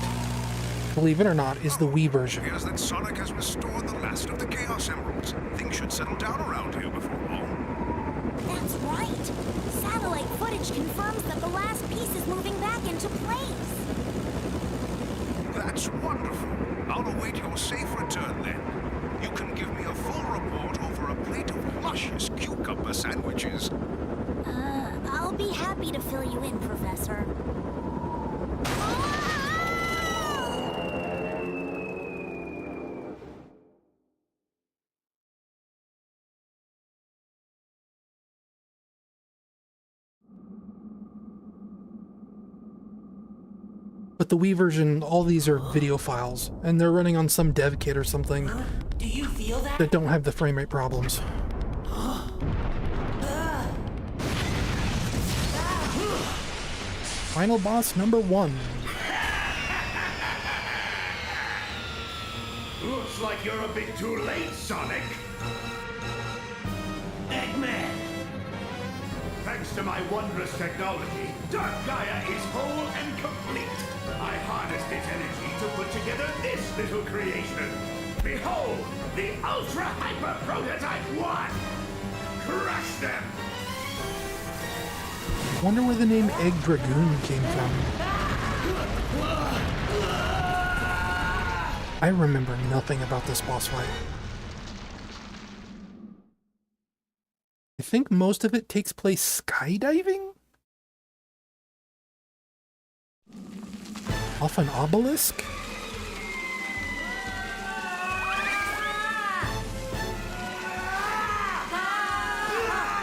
believe it or not, is the Wii version. It appears that Sonic has restored the last of the Chaos Emeralds. Things should settle down around here before long. That's right. Satellite footage confirms that the last piece is moving back into place. That's wonderful. I'll await your safe return then. You can give me a full report over a plate of luscious cucumber sandwiches. I'll be happy to fill you in, Professor. But the Wii version, all these are video files, and they're running on some dev kit or something Do you feel that? that don't have the frame rate problems. Final boss number 1. Looks like you're a bit too late, Sonic. Eggman! Thanks to my wondrous technology, Dark Gaia is whole and complete. I harnessed its energy to put together this little creation. Behold, the Ultra Hyper Prototype 1! Crush them! Wonder where the name Egg Dragoon came from. I remember nothing about this boss fight. I think most of it takes place skydiving? Off an obelisk?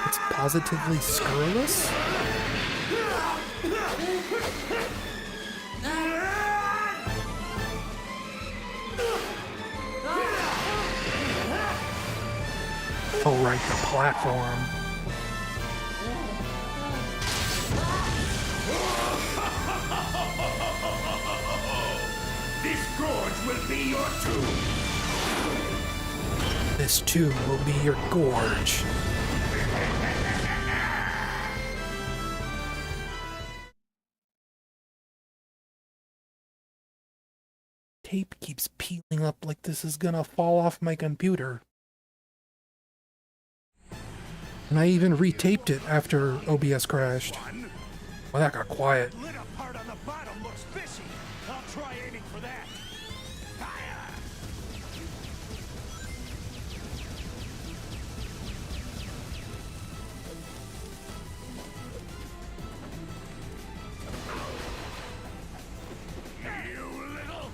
It's positively scurrilous? Oh right, the platform. This gorge will be your tomb! This too will be your gorge. Tape keeps peeling up like this is gonna fall off my computer. And I even retaped it after OBS crashed. Well, that got quiet. Lit up part on the bottom looks fishy. I'll try aiming for that. Fire! You little...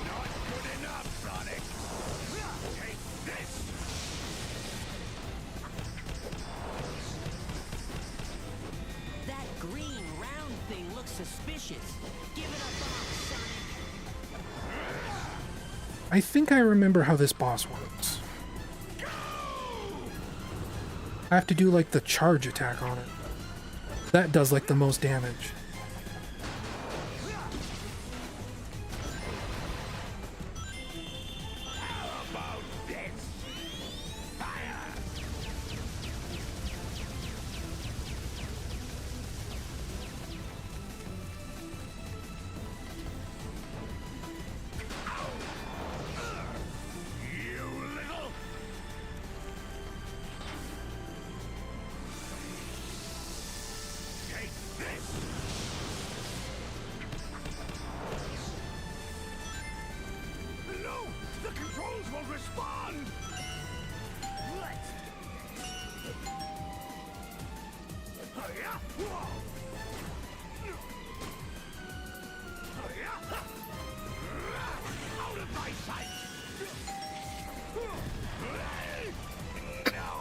Not good enough, Sonic. Take this! That green round thing looks suspicious. Give it a box, Sonic. I think I remember how this boss works. I have to do like the charge attack on it. That does like the most damage. How about this? Fire! You little... Take this! No! The controls won't respond! Let's... Hi-ya! Whoa! Hi-ya! Out of my sight! No!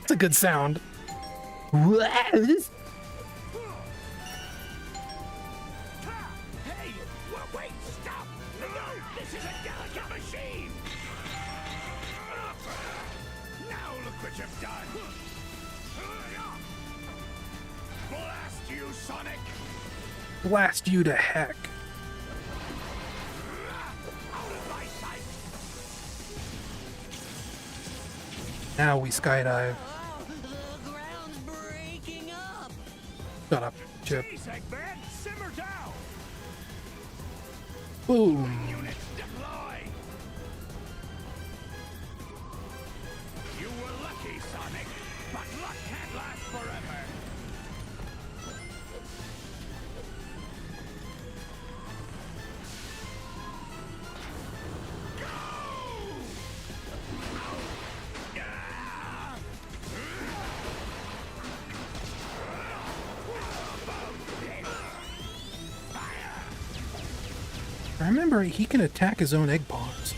It's a good sound. Hey! Wait! Stop! No! This is a delicate machine! Now look what you've done! Blast you, Sonic! Blast you to heck. Out of my sight! Now we skydive. Oh, the ground's breaking up. Shut up, Chip. Jeez, Eggman! Simmer down! Boom. Units deploy! You were lucky, Sonic, but luck can't last forever! I remember he can attack his own egg bombs.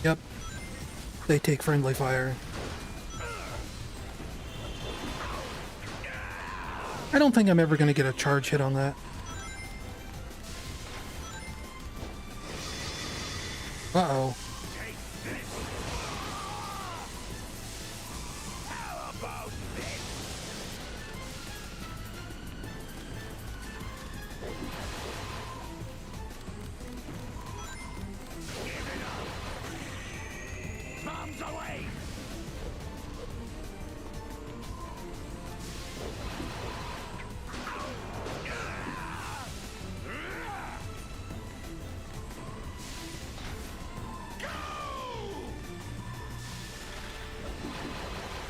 Yep. They take friendly fire. I don't think I'm ever going to get a charge hit on that. Uh-oh. How about this?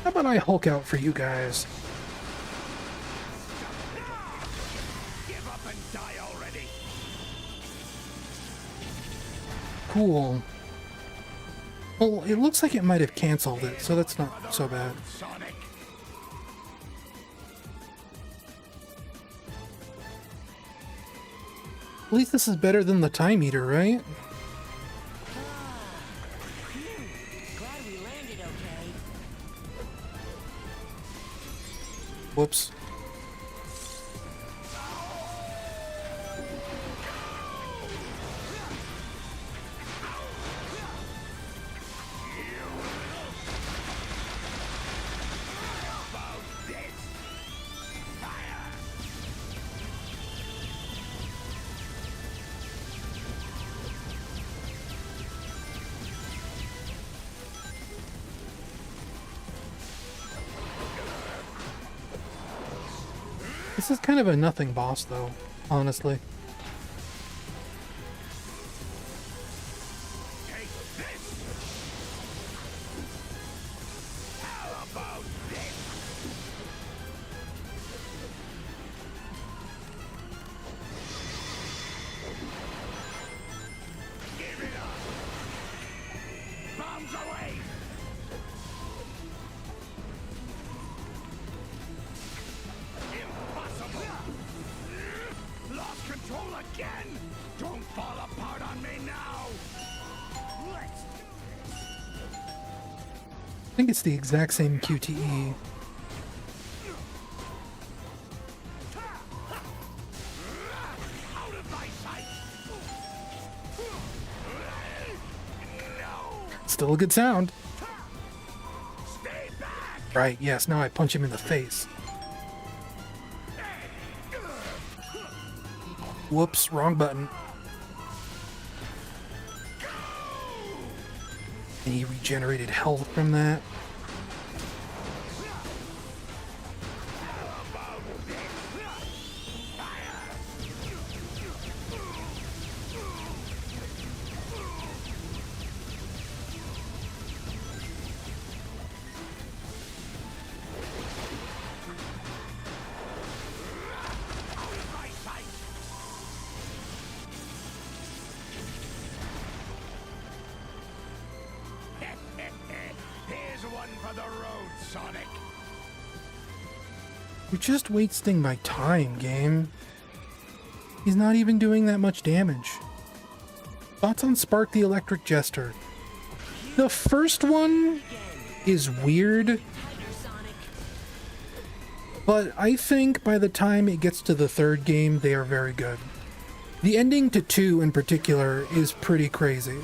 How about I Hulk out for you guys? Give up and die already. Cool. Well, it looks like it might have canceled it, so that's not so bad. Sonic. At least this is better than the Time Eater, right? Glad we landed okay. Whoops. This is kind of a nothing boss, though, honestly. Take this. How about this? Give it up. Bombs away. Lost control again! Don't fall apart on me now! Let's do this! I think it's the exact same QTE. Out of my sight! No! Still a good sound. Stay back! Right, yes, now I punch him in the face. Whoops, wrong button. And he regenerated health from that. Here's one for the road, Sonic! You're just wasting my time, game. He's not even doing that much damage. Thoughts on Spark the Electric Jester? The first one is weird, but I think by the time it gets to the third game, they are very good. The ending to 2 in particular is pretty crazy.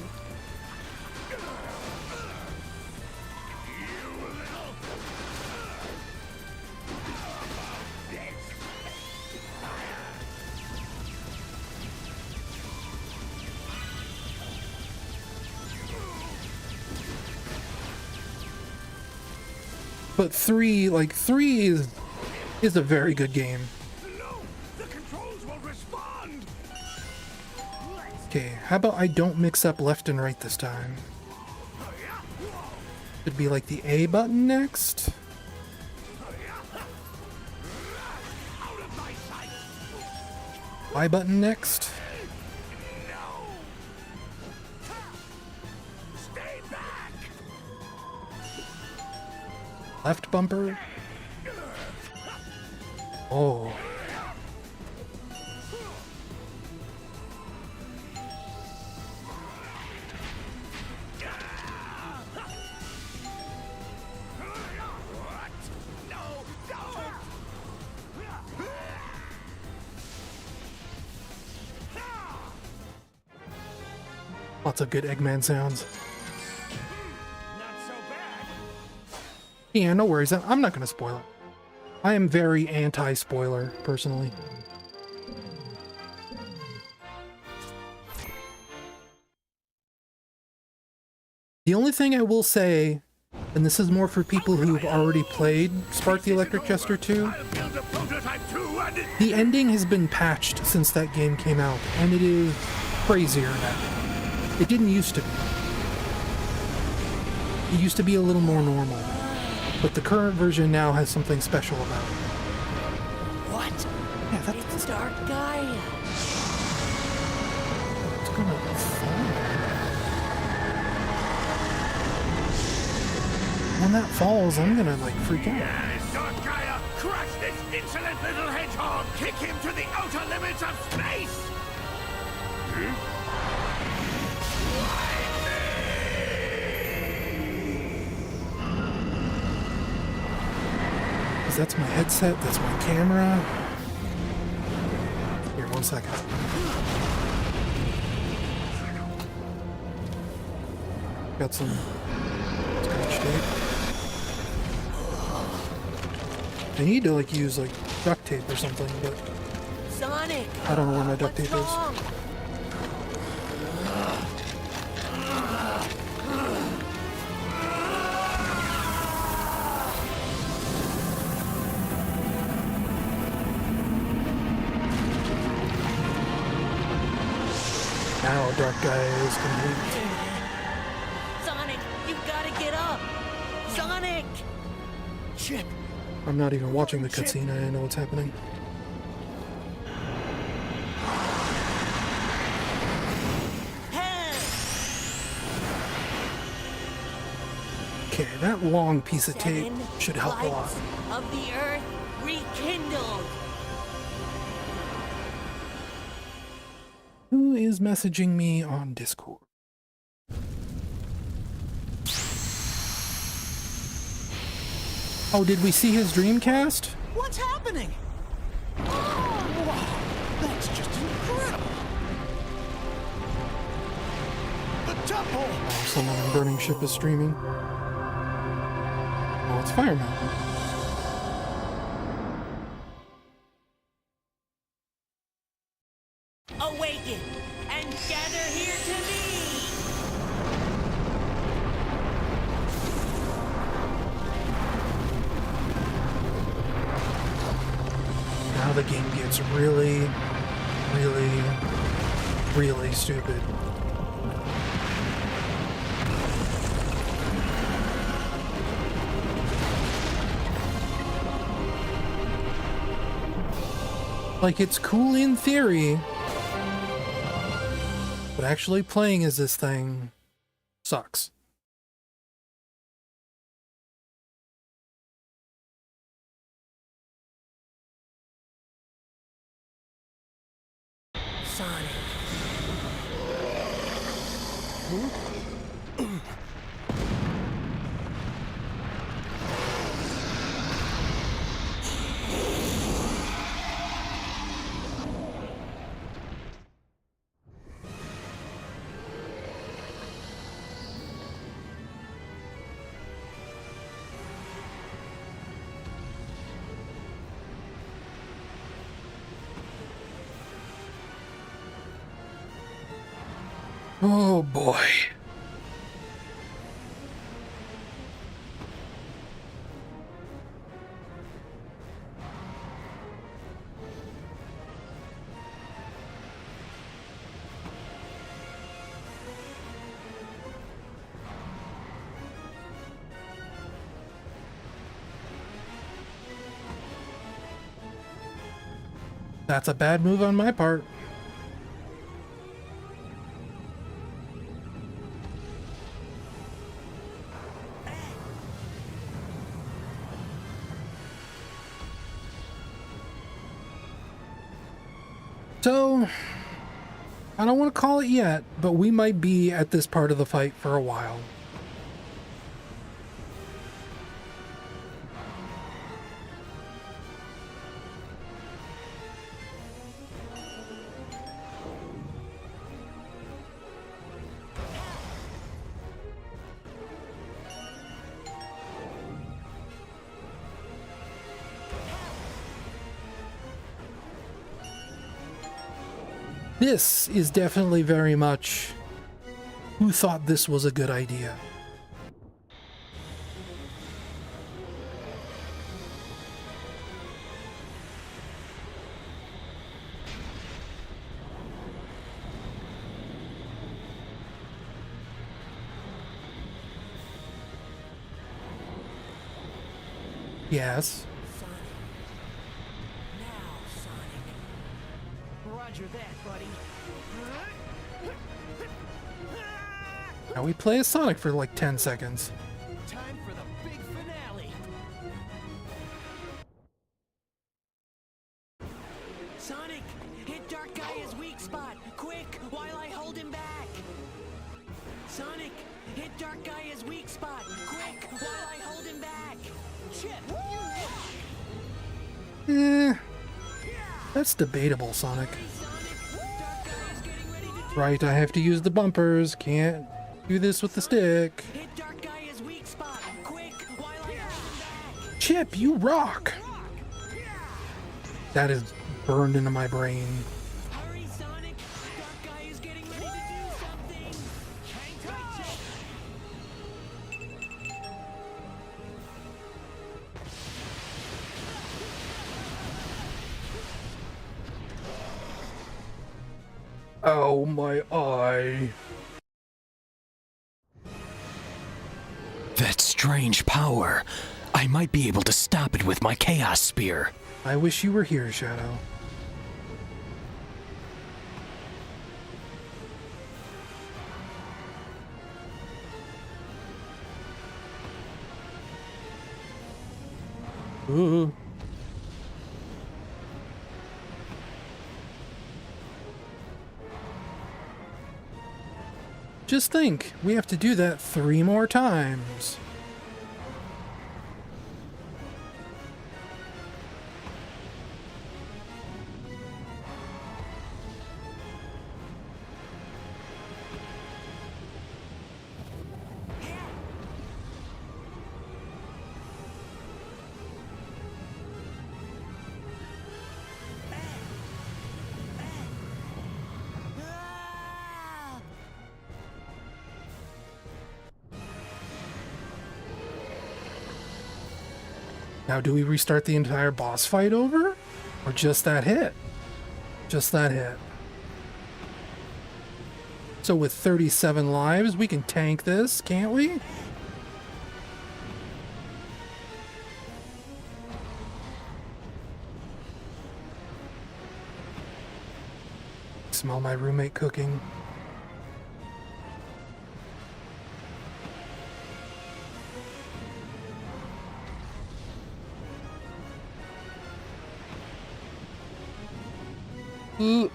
But 3 is a very good game. No! The controls will respond! Okay, how about I don't mix up left and right this time? Should be like the A button next? Out of my sight! Y button next? No! Stay back! Left bumper? Oh. What? No! Don't! Lots of good Eggman sounds. Not so bad! Yeah, no worries. I'm not going to spoil it. I am very anti-spoiler, personally. The only thing I will say, and this is more for people who've already played Spark the Electric Jester 2, I'll build a prototype too, and the ending has been patched since that game came out, and it is crazier now. It didn't used to be. It used to be a little more normal. But the current version now has something special about it. What? Yeah, that's It's Dark Gaia. it's gonna fall. When that falls, I'm gonna like freak out. Yes, Dark Gaia, crush this insolent little hedgehog! Kick him to the outer limits of space! Because that's my headset, that's my camera. Here, 1 second. Got some scotch tape. I need to like use like duct tape or something, but Sonic. I don't know where my duct tape What's is. wrong? Now Dark Gaia is complete. Sonic, you've got to get up. Sonic. Chip, I'm not even watching the cutscene, I know what's happening. Hey. Okay, that long piece of tape 7 should help a lot. lights of the earth rekindled. Who is messaging me on Discord? Oh, did we see his Dreamcast? what's happening? Oh, wow, that's just incredible. The temple. Oh, someone in Burning Ship is streaming. Oh, it's Fire Mountain. Awaken and gather here to me. Now the game gets really, really, really stupid. Like, it's cool in theory, but actually playing as this thing sucks. Sonic. Oh boy. That's a bad move on my part. So, I don't want to call it yet, but we might be at this part of the fight for a while. This is definitely very much who thought this was a good idea. Yes. Sonic. Now, Sonic. Roger that, buddy. Now we play as Sonic for like 10 seconds. Time for the big finale. Sonic, hit Dark Gaia's weak spot. Quick, while I hold him back. Sonic, hit Dark Gaia's weak spot. Quick, while I hold him back. Chip, That's debatable, Sonic. Sonic, Dark Gaia's getting ready to Right, I have to use the bumpers. Can't do this with the stick. hit Dark Gaia's weak spot. Quick, while I hold him back. Chip, you rock! That is burned into my brain. Hurry, Sonic. Dark Gaia's getting ready to do something. Hang tight, Chip. Oh, my eye. that strange power. I might be able to stop it with my Chaos Spear. I wish you were here, Shadow. Ooh. Just think, we have to do that 3 more times. Ah! Now, do we restart the entire boss fight over? Or just that hit? Just that hit. So with 37 lives, we can tank this, can't we? Smell my roommate cooking. Ooh.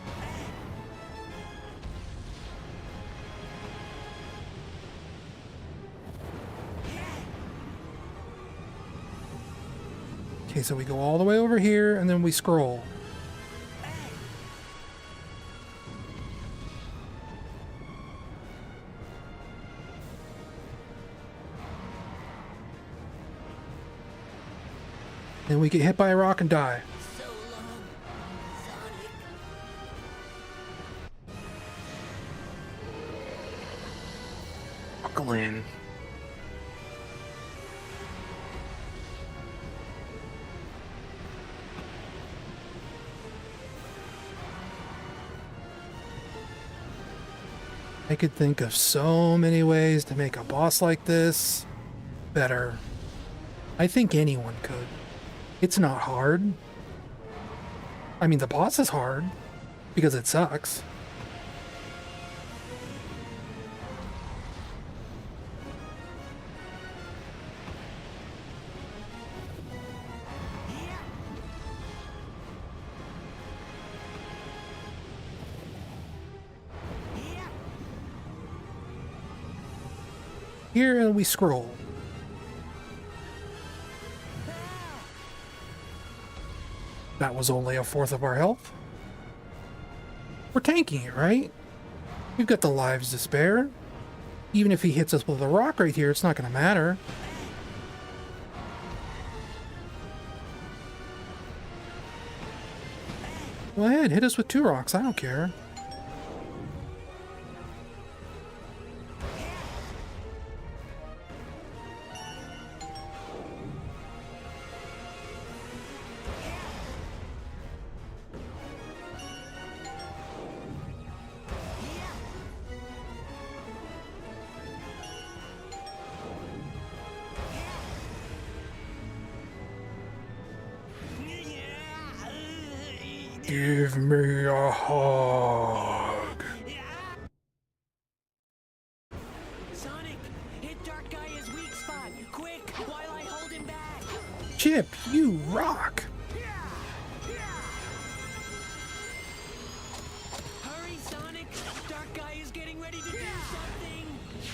Okay, so we go all the way over here and then we scroll. Then we get hit by a rock and die. So long, Sonic. Buckle in. I could think of so many ways to make a boss like this better. I think anyone could. It's not hard. I mean, the boss is hard because it sucks. Here we scroll. That was only 1/4 of our health. We're tanking it, right? We've got the lives to spare. Even if he hits us with a rock right here, it's not going to matter. Go ahead, hit us with 2 rocks. I don't care. Give me a hug. Sonic, hit Dark Gaia's weak spot. Quick, while I hold him back. Chip, you rock. Hurry, Sonic. Dark Gaia's getting ready to do something.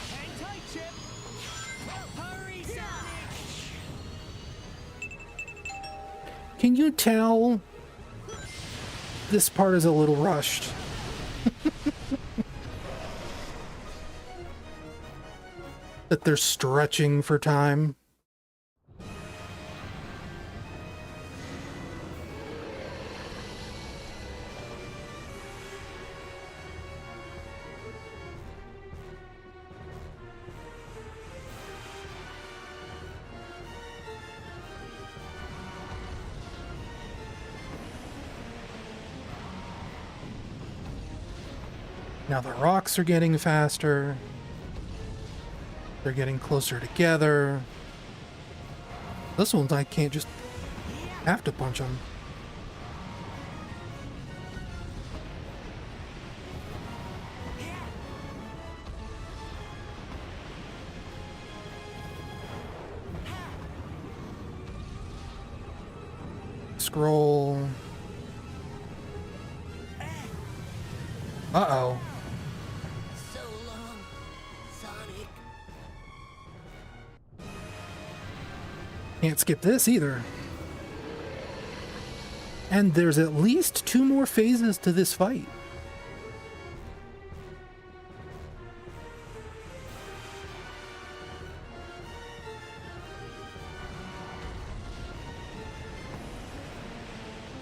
Hang tight, Chip. Hurry, Sonic. Can you tell this part is a little rushed? That they're stretching for time. Now the rocks are getting faster. They're getting closer together. This one's I can't just have to punch them. Scroll. Uh-oh. So long, Sonic. Can't skip this either. And there's at least 2 more phases to this fight.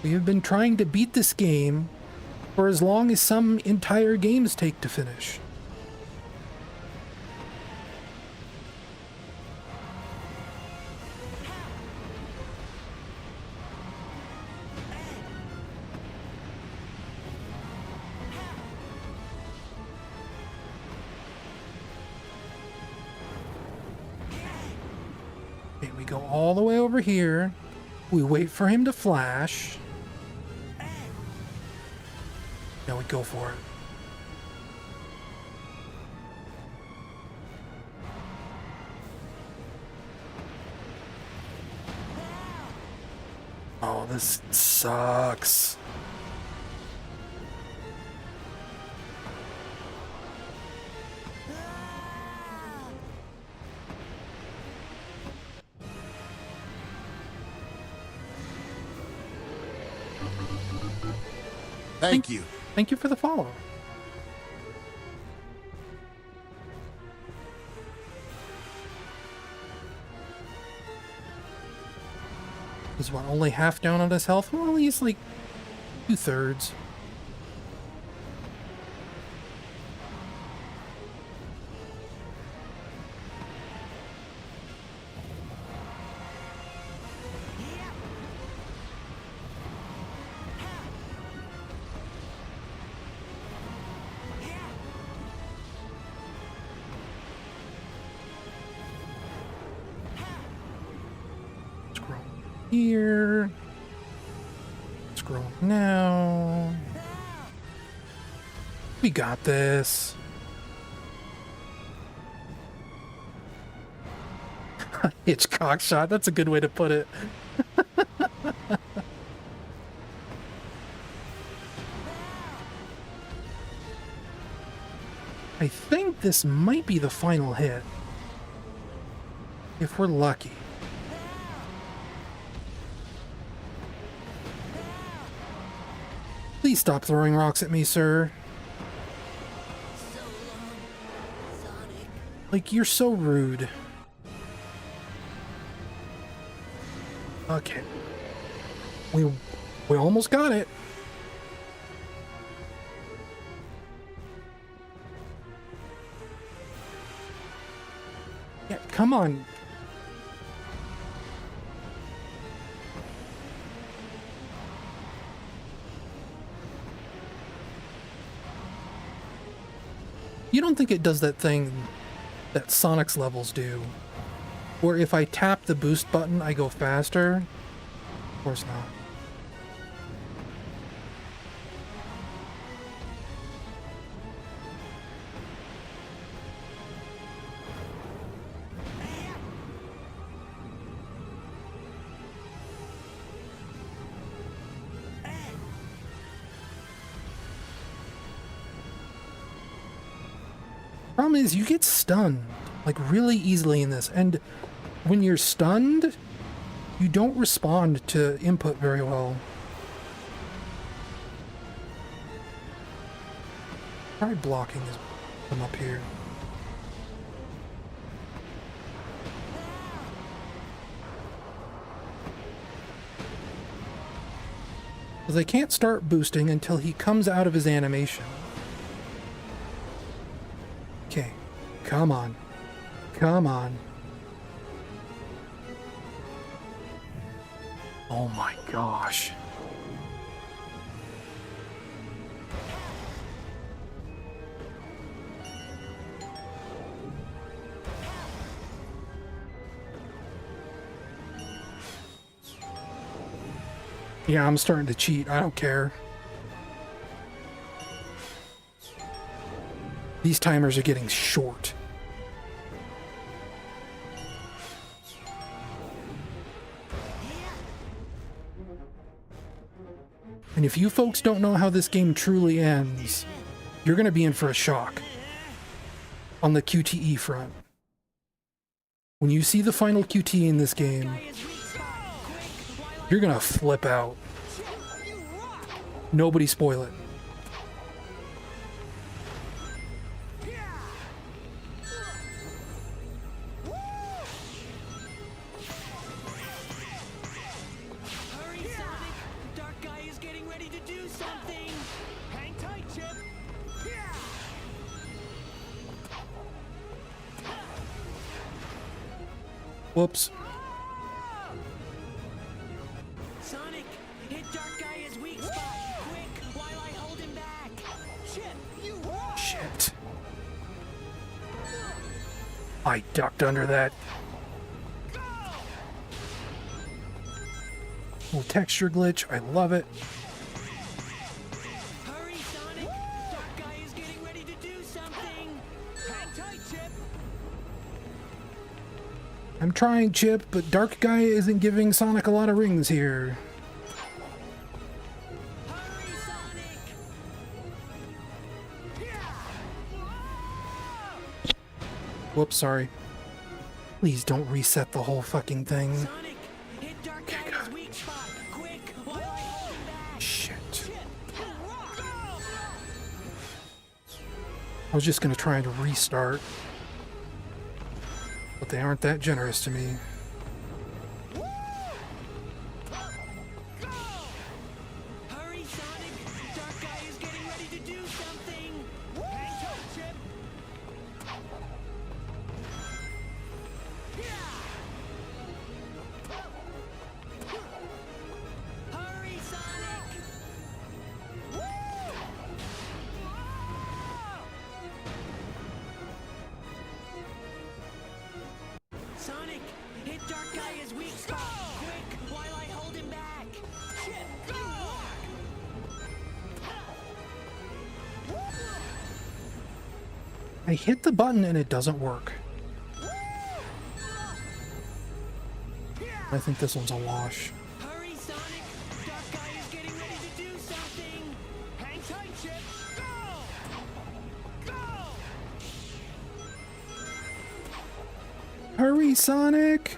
We have been trying to beat this game for as long as some entire games take to finish. Okay, we go all the way over here. We wait for him to flash. Now we go for it. Oh, this sucks. Thank you. Thank you for the follow. He's what, only half down on his health? Well, he's like 2/3. Here. Scroll now. We got this. Hitchcock shot. That's a good way to put it. I think this might be the final hit. If we're lucky. Please stop throwing rocks at me, sir. So long, Sonic. Like, you're so rude. Okay. We almost got it. Yeah, come on. You don't think it does that thing that Sonic's levels do, where if I tap the boost button, I go faster? Of course not. Problem is, you get stunned, like, really easily in this, and when you're stunned, you don't respond to input very well. Try blocking this from up here. Because I can't start boosting until he comes out of his animation. Okay, come on. Come on. Oh my gosh. Yeah, I'm starting to cheat. I don't care. These timers are getting short. And if you folks don't know how this game truly ends, you're going to be in for a shock on the QTE front. When you see the final QT in this game, you're going to flip out. Nobody spoil it. Whoops. Sonic, hit Dark Gaia's weak spot. Quick, while I hold him back. Chip, you rock. Shit. I ducked under that. Little texture glitch. I love it. Hurry, Sonic. Dark Gaia's getting ready to do something. Hang tight, Chip. I'm trying, Chip, but Dark Gaia isn't giving Sonic a lot of rings here. Hurry, Sonic. Whoops, sorry. Please don't reset the whole fucking thing. Sonic, hit Dark Gaia's weak spot. Quick, while I hold him back. Shit. Chip, you rock. I was just gonna try to restart. But they aren't that generous to me. Hurry, Sonic. Dark Gaia's getting ready to do something. Hang tight, Chip. Hurry, Sonic. Sonic, hit Dark Gaia's weak spot. Quick, while I hold him back. Chip, you rock. I hit the button and it doesn't work. I think this one's a wash. Hurry, Sonic. Dark Gaia's getting ready to do something. Hang tight, Chip. Go! Go! Hurry, Sonic!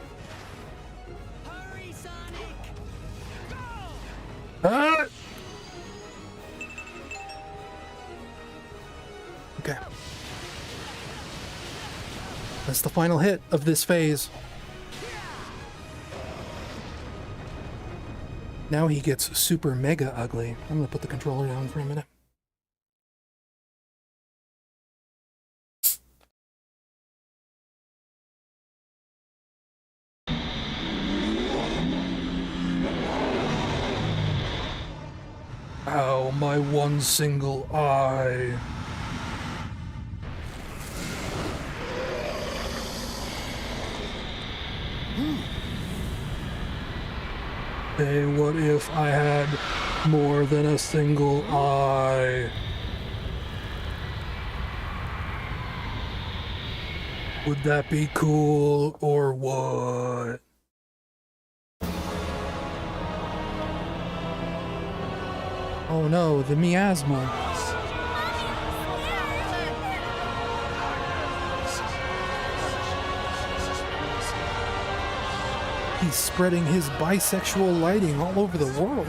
Hurry, Sonic. Go! Ah! Okay. That's the final hit of this phase. Now he gets super mega ugly. I'm gonna put the controller down for a minute. Ow, my one single eye. Hey, what if I had more than a single eye? Would that be cool or what? Oh no, the miasma. He's spreading his bisexual lighting all over the world.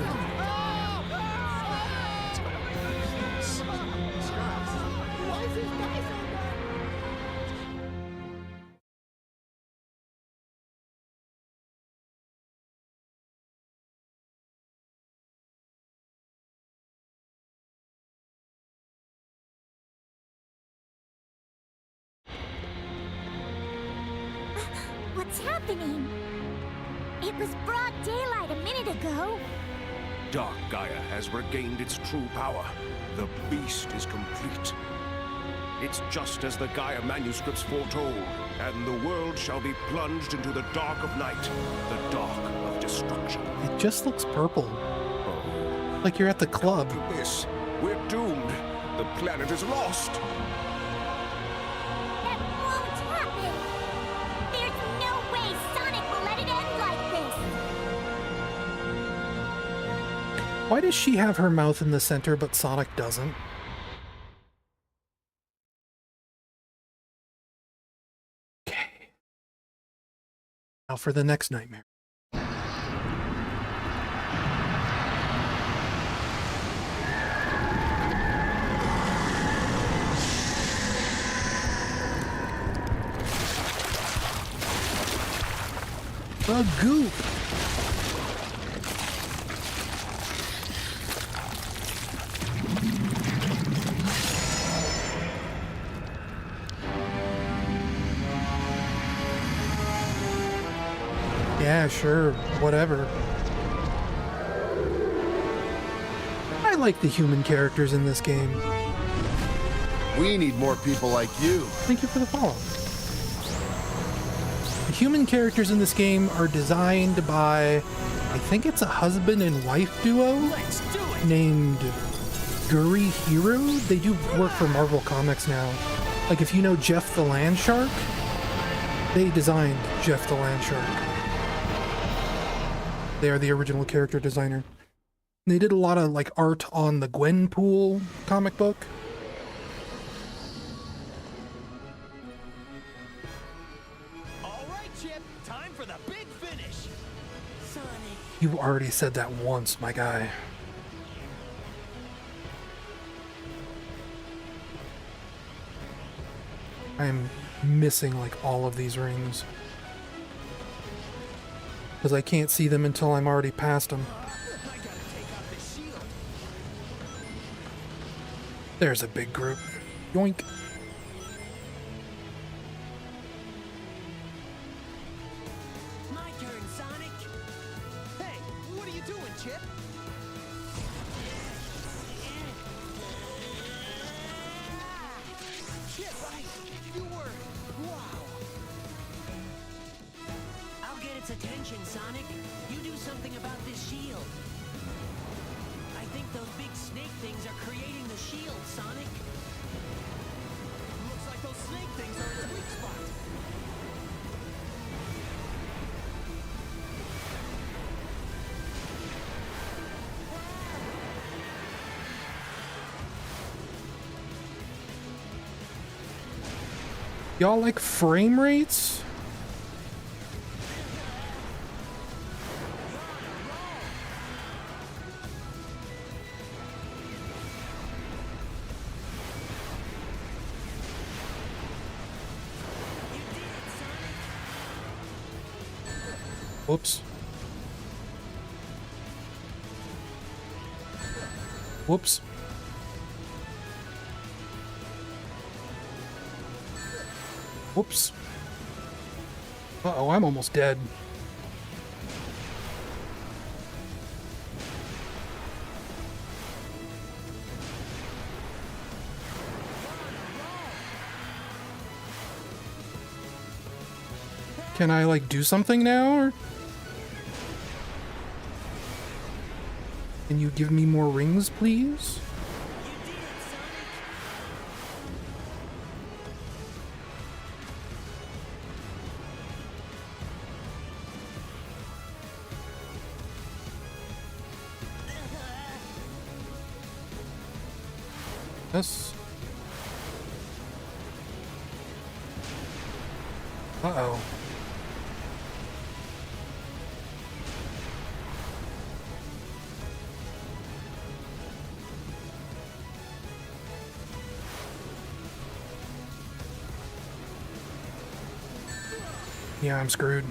What's happening? It was broad daylight a minute ago. Dark Gaia has regained its true power. The beast is complete. It's just as the Gaia manuscripts foretold, and the world shall be plunged into the dark of night, the dark of destruction. It just looks purple. Oh, Like you're at the club. to this. We're doomed. The planet is lost. That won't happen. There's no way Sonic will let it end like this. Why does she have her mouth in the center but Sonic doesn't? Okay. Now for the next nightmare. A goop. Yeah, sure, whatever. I like the human characters in this game. We need more people like you. Thank you for the follow. The human characters in this game are designed by, I think it's a husband and wife duo named Guri Hero. They do work for Marvel Comics now. Like if you know Jeff the Land Shark, they designed Jeff the Land Shark. They are the original character designer. They did a lot of like art on the Gwenpool comic book. All right, Chip. Time for the big finish. Sonic. You already said that once, my guy. I'm missing like all of these rings. Because I can't see them until I'm already past them. I gotta take out this shield. There's a big group. Yoink. My turn, Sonic. Hey, what are you doing, Chip? Chip, you were... Wow. I'll get its attention, Sonic. You do something about this shield. I think those big snake things are creating the shield, Sonic. Looks like those snake things are its weak spot. Y'all like frame rates? Whoops. Whoops. Whoops. Uh-oh, I'm almost dead. Can I, like, do something now, or? Can you give me more rings, please? Yes. Uh-oh. Yeah, I'm screwed.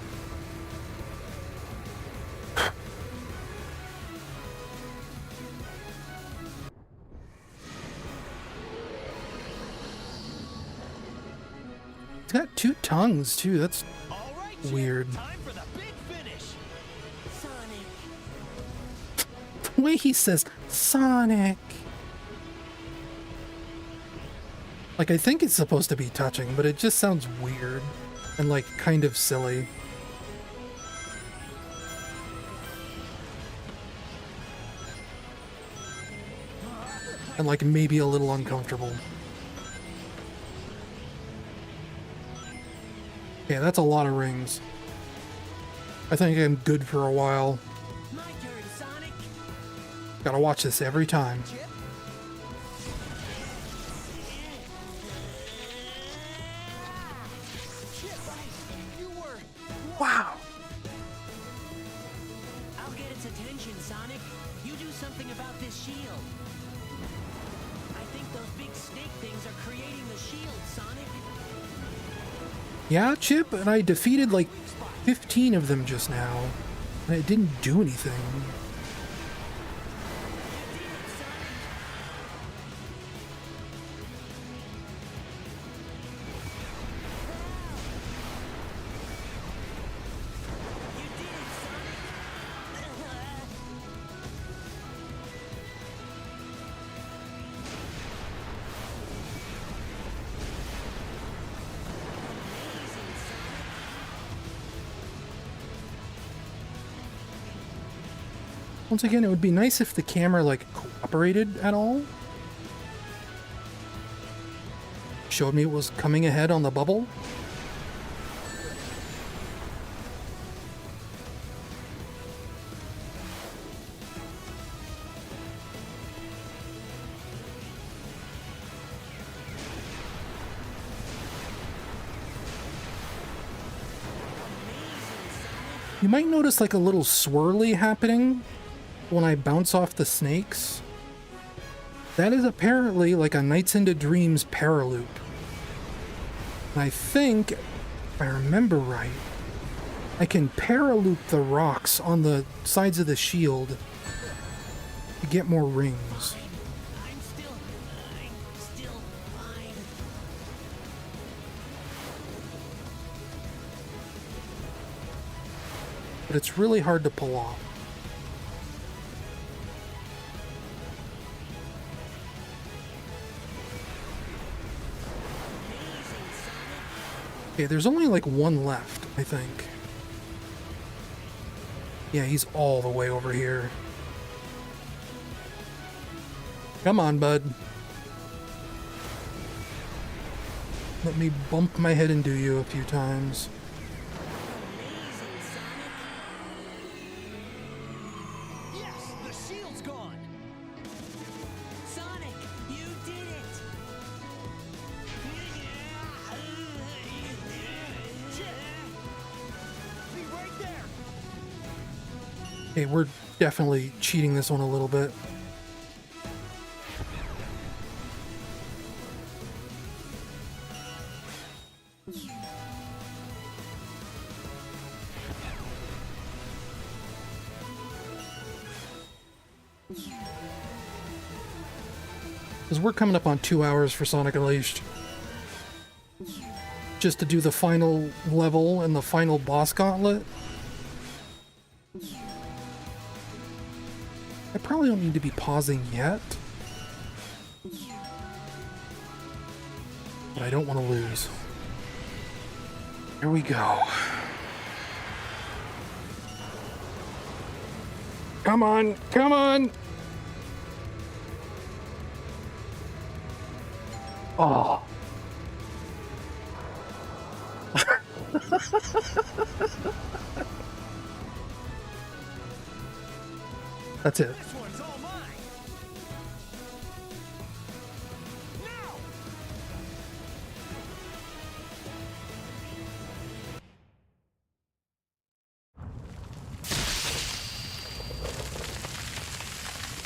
It's got two tongues, too. That's weird. Time for the big finish. Sonic. The way he says, Sonic. Like, I think it's supposed to be touching, but it just sounds weird and, like, kind of silly. And, like, maybe a little uncomfortable. Yeah, that's a lot of rings. I think I'm good for a while. My turn, Sonic. Gotta watch this every time. Wow. I'll get its attention, Sonic. You do something about this shield. I think those big snake things are creating the shield, Sonic. Yeah, Chip, and I defeated like 15 of them just now, and it didn't do anything. Once again, it would be nice if the camera, like, cooperated at all. Showed me it was coming ahead on the bubble. You might notice, like, a little swirly happening when I bounce off the snakes. That is apparently like a Nights into Dreams paraloop. And I think, if I remember right, I can paraloop the rocks on the sides of the shield to get more rings. I'm still fine. But it's really hard to pull off. Okay, there's only like one left, I think. Yeah, he's all the way over here. Come on, bud. Let me bump my head into you a few times. Yes, the shield's gone. Sonic, you did it. Be right there. Okay, we're definitely cheating this one a little bit. Because we're coming up on 2 hours for Sonic Unleashed. Just to do the final level and the final boss gauntlet. I probably don't need to be pausing yet. But I don't want to lose. Here we go. Come on, come on! Oh. That's it. This one's all mine. Now.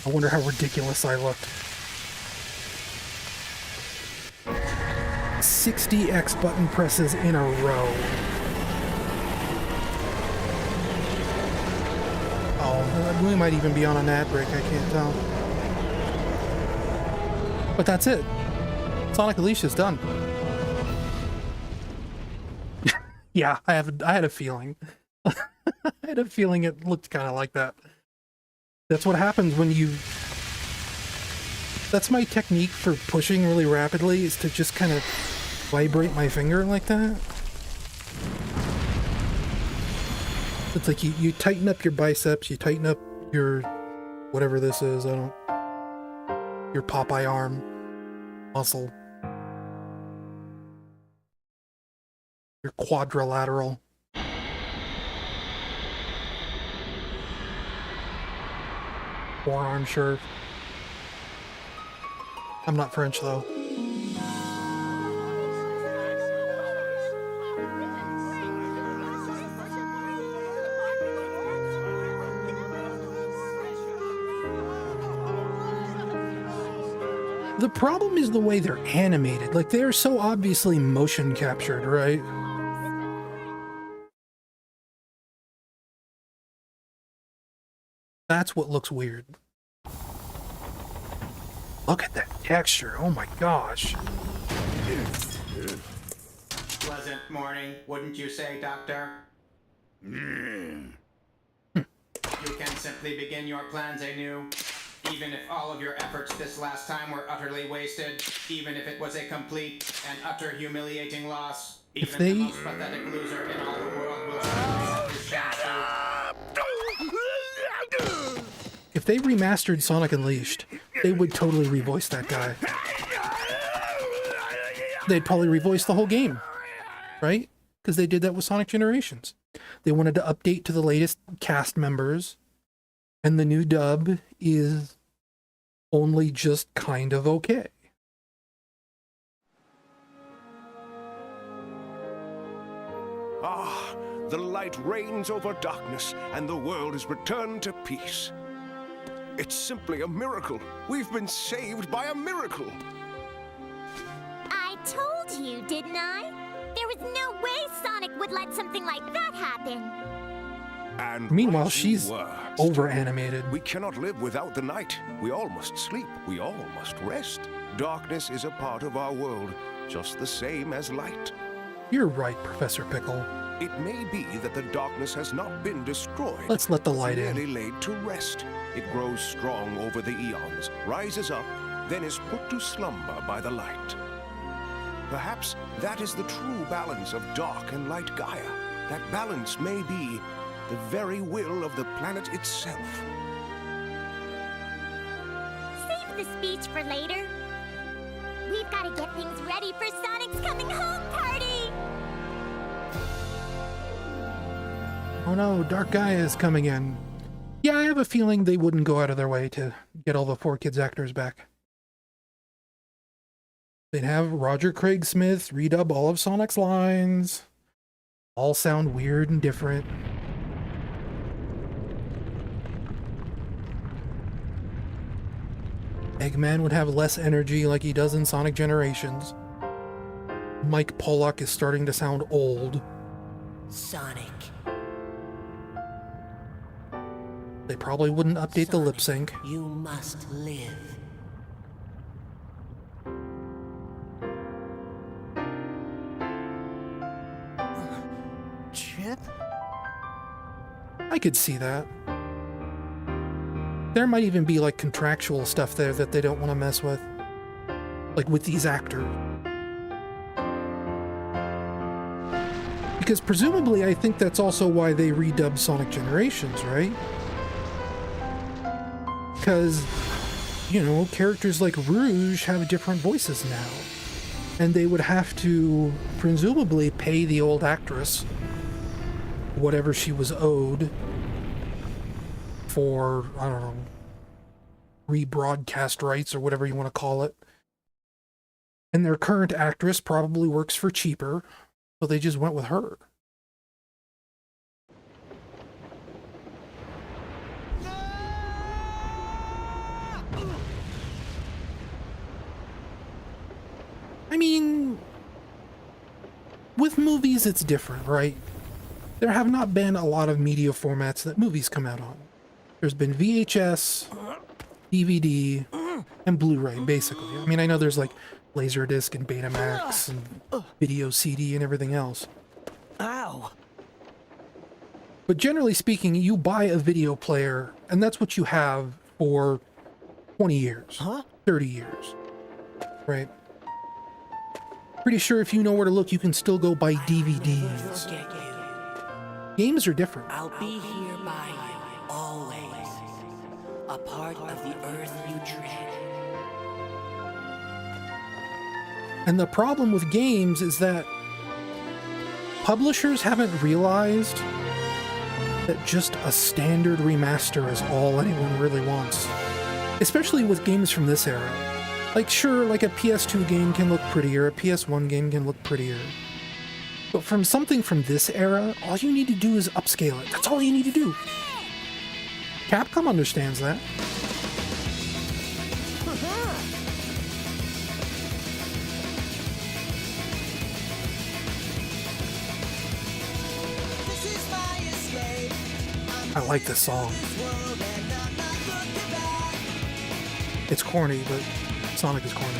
I wonder how ridiculous I looked. 60 X button presses in a row. Oh, we might even be on an ad break, I can't tell. But that's it. Sonic Unleashed is done. Yeah, I had a feeling. I had a feeling it looked kind of like that. That's what happens when you... That's my technique for pushing really rapidly, is to just kind of vibrate my finger like that. It's like you tighten up your biceps, you tighten up your... whatever this is, your Popeye arm muscle. Your quadrilateral. Forearm, sure. I'm not French, though. The problem is the way they're animated. Like, they're so obviously motion captured, right? That's what looks weird. Look at that texture. Oh my gosh. Pleasant morning, wouldn't you say, Doctor? You can simply begin your plans anew. Even if all of your efforts this last time were utterly wasted, even if it was a complete and utter humiliating loss, even the most pathetic loser in all the world will surely his chance to... If they remastered Sonic Unleashed, they would totally revoice that guy. They'd probably revoice the whole game, right? Because they did that with Sonic Generations. They wanted to update to the latest cast members, and the new dub is only just kind of okay. Ah, the light reigns over darkness, and the world is returned to peace. It's simply a miracle. We've been saved by a miracle. I told you, didn't I? There was no way Sonic would let something like that happen. And meanwhile, she's over-animated. We cannot live without the night. We all must sleep. We all must rest. Darkness is a part of our world, just the same as light. You're right, Professor Pickle. It may be that the darkness has not been destroyed. Let's let the light in. Merely laid to rest. It grows strong over the eons, rises up, then is put to slumber by the light. Perhaps that is the true balance of dark and light Gaia. That balance may be the very will of the planet itself. Save the speech for later. We've got to get things ready for Sonic's coming home party! Oh no, Dark Gaia is coming in. Yeah, I have a feeling they wouldn't go out of their way to get all the 4Kids actors back. They'd have Roger Craig Smith redub all of Sonic's lines. All sound weird and different. Eggman would have less energy like he does in Sonic Generations. Mike Pollock is starting to sound old. Sonic. They probably wouldn't update the lip sync. You must live. Chip? I could see that. There might even be like contractual stuff there that they don't want to mess with. Like with these actors. Because presumably I think that's also why they redubbed Sonic Generations, right? Because, you know, characters like Rouge have different voices now. And they would have to, presumably, pay the old actress whatever she was owed for, I don't know, rebroadcast rights or whatever you want to call it. And their current actress probably works for cheaper, so they just went with her. I mean, with movies, it's different, right? There have not been a lot of media formats that movies come out on. There's been VHS, DVD, and Blu-ray, basically. I mean, I know there's like Laserdisc and Betamax and video CD and everything else. Ow! But generally speaking, you buy a video player, and that's what you have for 20 years, 30 years, right? Pretty sure if you know where to look, you can still go buy DVDs. Forget you. Games are different. I'll be here by you, always. A part of the earth you tread. And the problem with games is that publishers haven't realized that just a standard remaster is all anyone really wants. Especially with games from this era. Like, sure, like a PS2 game can look prettier, a PS1 game can look prettier. But from something from this era, all you need to do is upscale it. That's all you need to do. Capcom understands that. I like this song. It's corny, but Sonic is corny.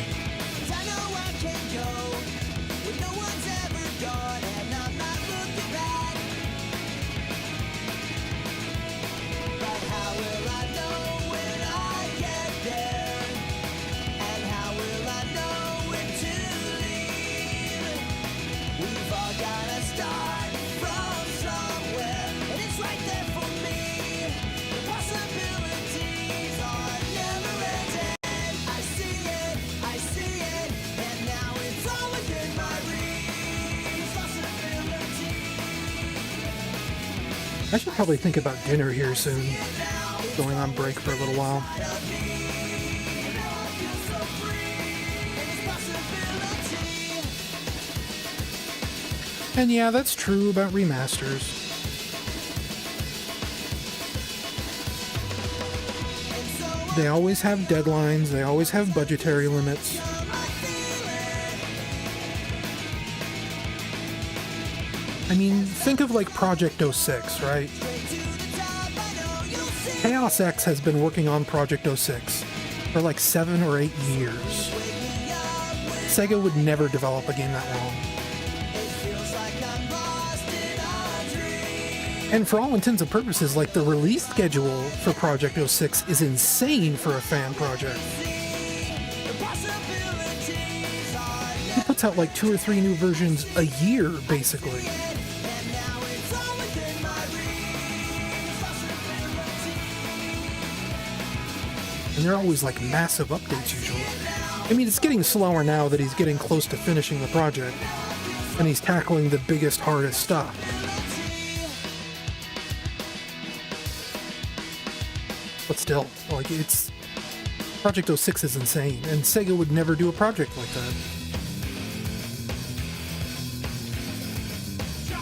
I should probably think about dinner here soon. Going on break for a little while. And yeah, that's true about remasters. They always have deadlines, they always have budgetary limits. I mean, think of like Project 06, right? Chaos X has been working on Project 06 for like 7 or 8 years. Sega would never develop a game that long. And for all intents and purposes, like the release schedule for Project 06 is insane for a fan project. He puts out like 2 or 3 new versions a year, basically. And they're always like massive updates usually. I mean, it's getting slower now that he's getting close to finishing the project. And he's tackling the biggest, hardest stuff. But still, like, it's... Project 06 is insane, and Sega would never do a project like that.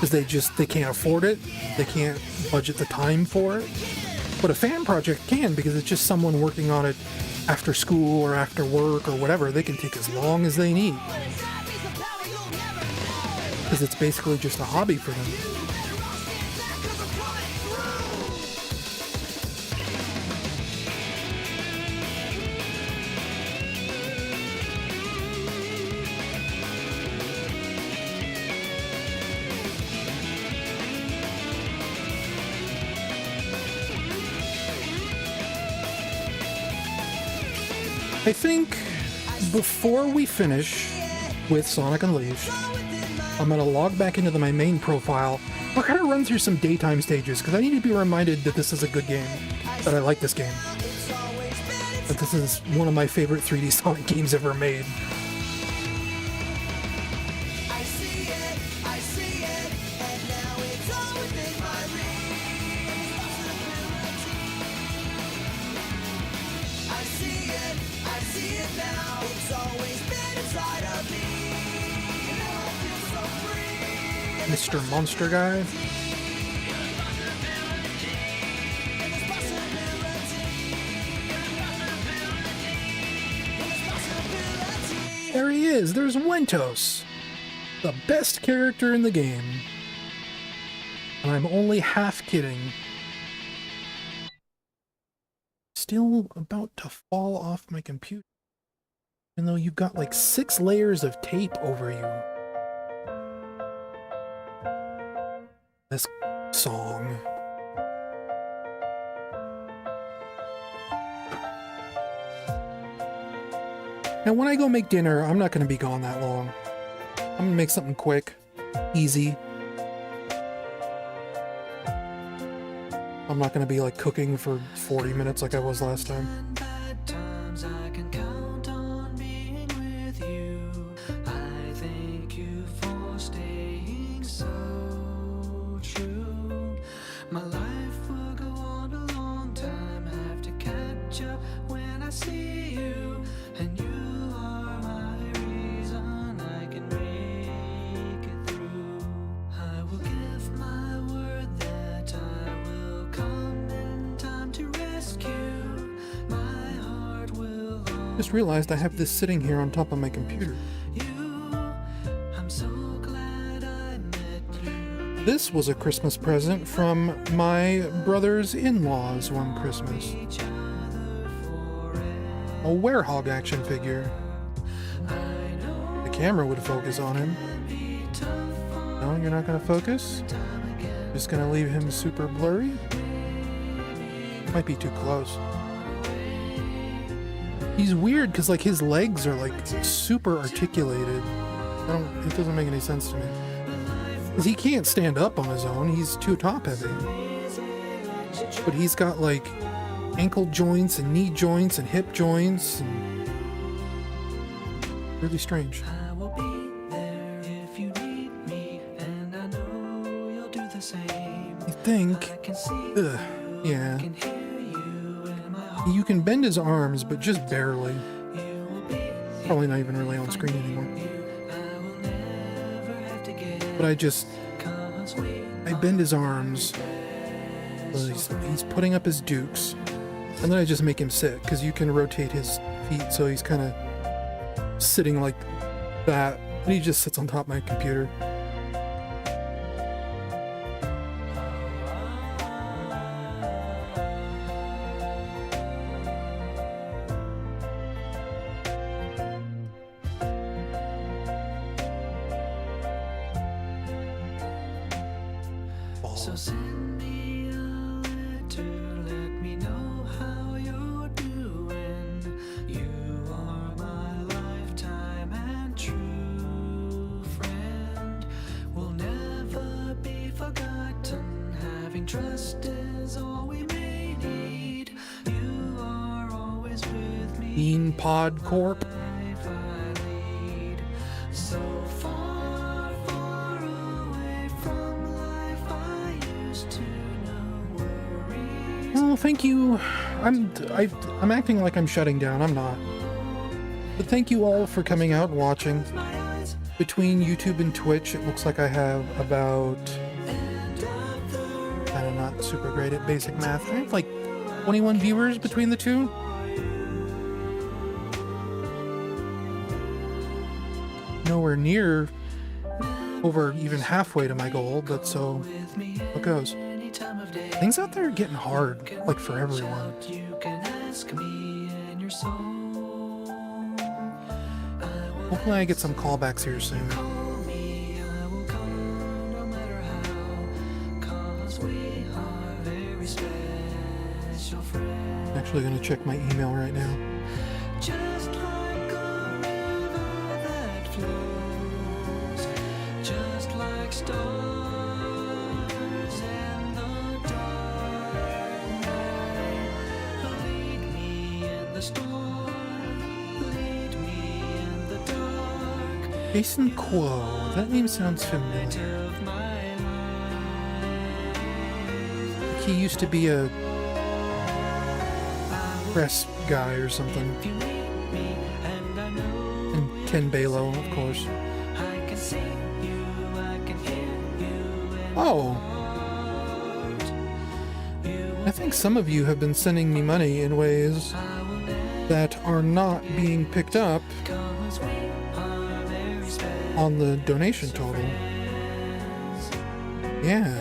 Because they can't afford it, they can't budget the time for it. But a fan project can, because it's just someone working on it after school or after work or whatever. They can take as long as they need. Because it's basically just a hobby for them. I think before we finish with Sonic Unleashed, I'm going to log back into my main profile. I'll kind of run through some daytime stages, because I need to be reminded that this is a good game, that I like this game. That this is one of my favorite 3D Sonic games ever made. Mr. Monster Guy. There he is, there's Wentos, the best character in the game. And I'm only half kidding. still about to fall off my computer. Even though you've got like 6 layers of tape over you. This song. Now when I go make dinner, I'm not going to be gone that long. I'm going to make something quick, easy. I'm not going to be like cooking for 40 minutes like I was last time. Just realized I have this sitting here on top of my computer. This was a Christmas present from my brother's in-laws one Christmas. A werehog action figure. The camera would focus on him. No, you're not gonna focus? Just gonna leave him super blurry? Might be too close. He's weird because like his legs are like super articulated. It doesn't make any sense to me. Because he can't stand up on his own. He's too top heavy. But he's got like ankle joints and knee joints and hip joints. And really strange. You think? Ugh, yeah. You can bend his arms, but just barely. Probably not even really on screen anymore. But I bend his arms. So he's putting up his dukes. And then I just make him sit, because you can rotate his feet so he's kind of sitting like that. And he just sits on top of my computer. So send me a letter, let me know how you're doing. You are my lifetime and true friend. Will never be forgotten. Having trust is all we may need. You are always with me. Bean Pod Corp. So far, far away from life I used to know. Well, thank you. I'm acting like I'm shutting down. I'm not. But thank you all for coming out and watching. Between YouTube and Twitch, it looks like I have about... I'm not super great at basic math. I have like 21 viewers between the two. Nowhere near over even halfway to my goal, but so it goes. Things out there are getting hard, like for everyone. Hopefully I get some callbacks here soon. I'm actually going to check my email right now. Just like a river that flows, just like stars in the dark night. Lead me in the storm, lead me in the dark. Jason Quo, that name sounds familiar. He used to be a press guy or something. And Ken Balo, of course. Oh! I think some of you have been sending me money in ways that are not being picked up on the donation total. Yeah.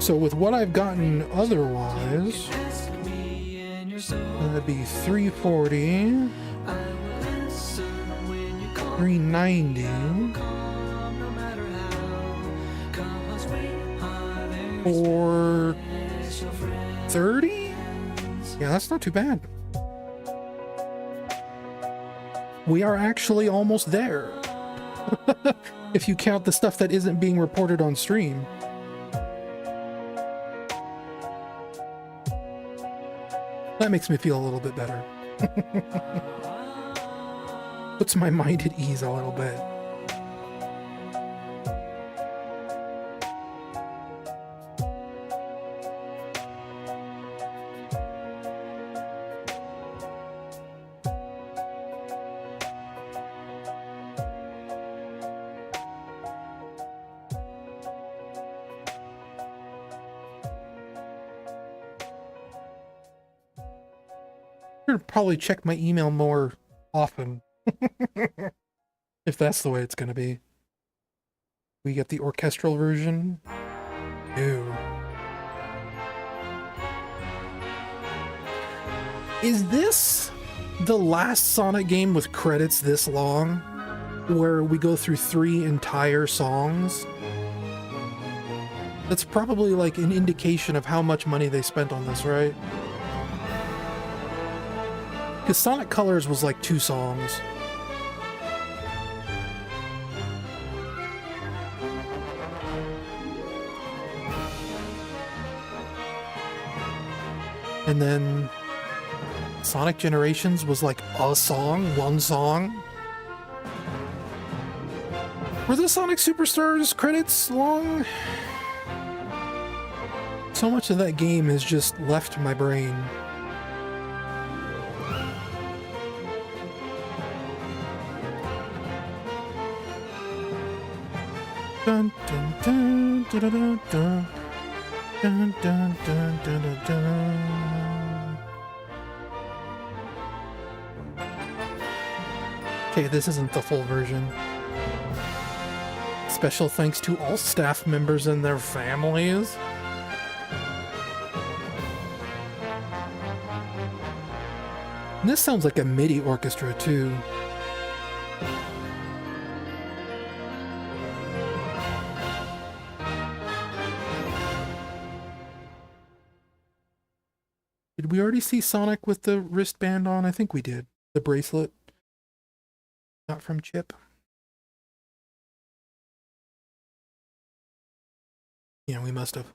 So with what I've gotten otherwise, that'd be 340, 390, or 30? Yeah, that's not too bad. We are actually almost there. If you count the stuff that isn't being reported on stream. That makes me feel a little bit better. Puts my mind at ease a little bit. Probably check my email more often. If that's the way it's gonna be. We get the orchestral version. Ew. Is this the last Sonic game with credits this long? Where we go through 3 entire songs? That's probably like an indication of how much money they spent on this, right? Because Sonic Colors was like 2 songs. And then Sonic Generations was like a song, 1 song. Were the Sonic Superstars credits long? So much of that game has just left my brain. Dun dun dun dun dun dun dun dun dun dun dun. Okay, this isn't the full version. Special thanks to all staff members and their families. And this sounds like a MIDI orchestra too. Did we already see Sonic with the wristband on? I think we did. The bracelet. Not from Chip. Yeah, we must have.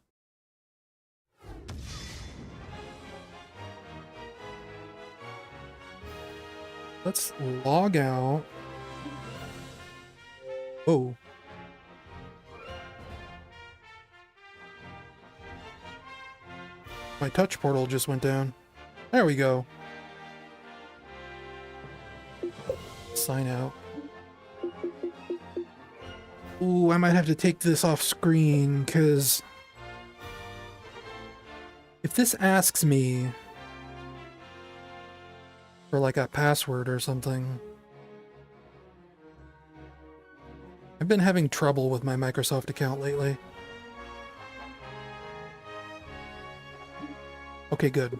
Let's log out. Oh. My touch portal just went down. There we go. Sign out. Ooh, I might have to take this off screen, because if this asks me for like a password or something, I've been having trouble with my Microsoft account lately. Okay, good.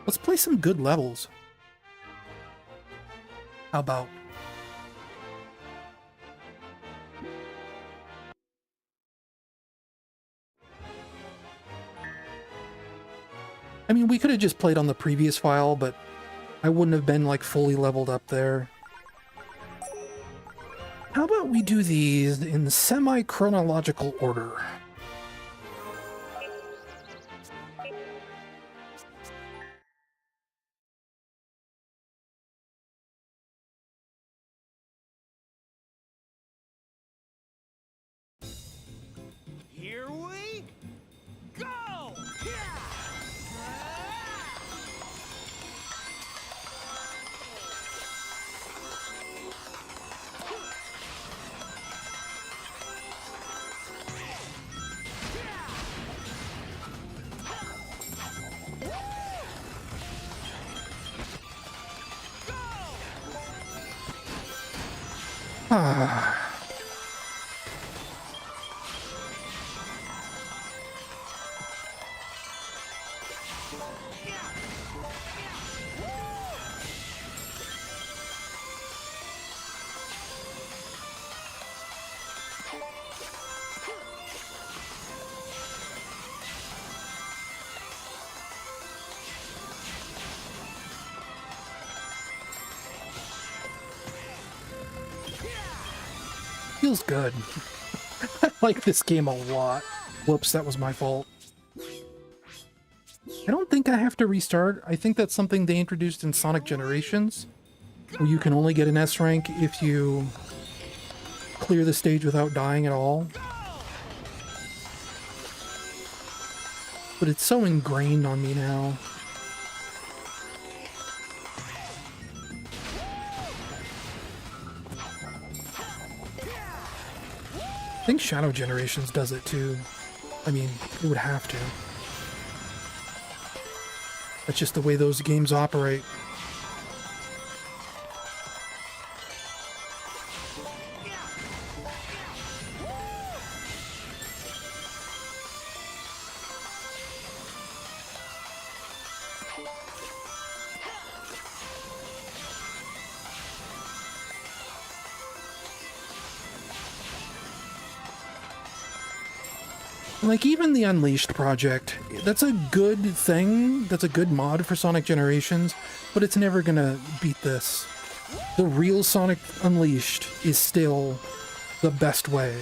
Let's play some good levels. How about? I mean, we could have just played on the previous file, but I wouldn't have been like fully leveled up there. How about we do these in semi-chronological order? Here we go! feels good. I like this game a lot. Whoops, that was my fault. I don't think I have to restart. I think that's something they introduced in Sonic Generations, where you can only get an S rank if you clear the stage without dying at all. But it's so ingrained on me now. I think Shadow Generations does it too. I mean, it would have to. That's just the way those games operate. Like, even the Unleashed project, that's a good thing, that's a good mod for Sonic Generations, but it's never gonna beat this. The real Sonic Unleashed is still the best way,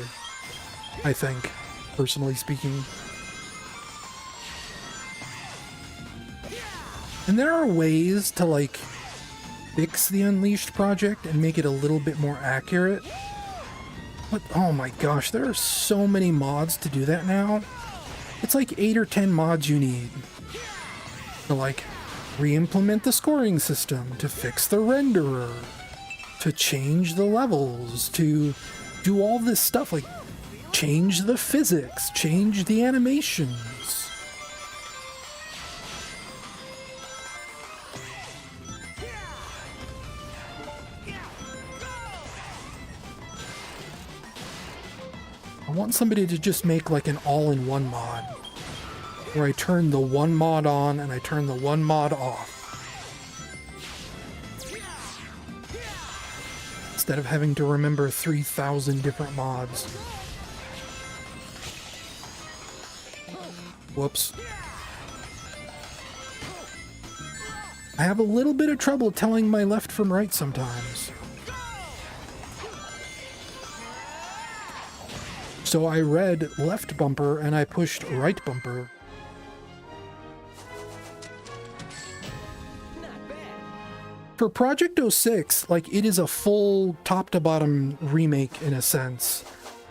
I think, personally speaking. And there are ways to, like, fix the Unleashed project and make it a little bit more accurate. But, oh my gosh, there are so many mods to do that now. It's like 8 or 10 mods you need. To, like, re-implement the scoring system, to fix the renderer, to change the levels, to do all this stuff, like, change the physics, change the animations. I want somebody to just make like an all-in-one mod, where I turn the one mod on and I turn the one mod off. Instead of having to remember 3,000 different mods. Whoops. I have a little bit of trouble telling my left from right sometimes. So I read left bumper and I pushed right bumper. For Project 06, like, it is a full top to bottom remake in a sense.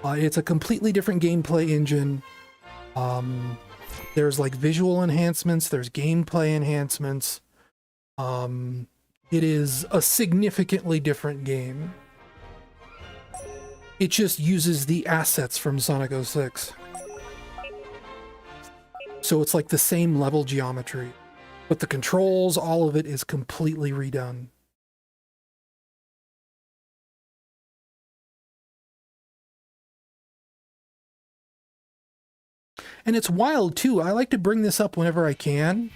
It's a completely different gameplay engine. There's like visual enhancements, there's gameplay enhancements. It is a significantly different game. It just uses the assets from Sonic 06. So it's like the same level geometry. But the controls, all of it is completely redone. And it's wild too. I like to bring this up whenever I can.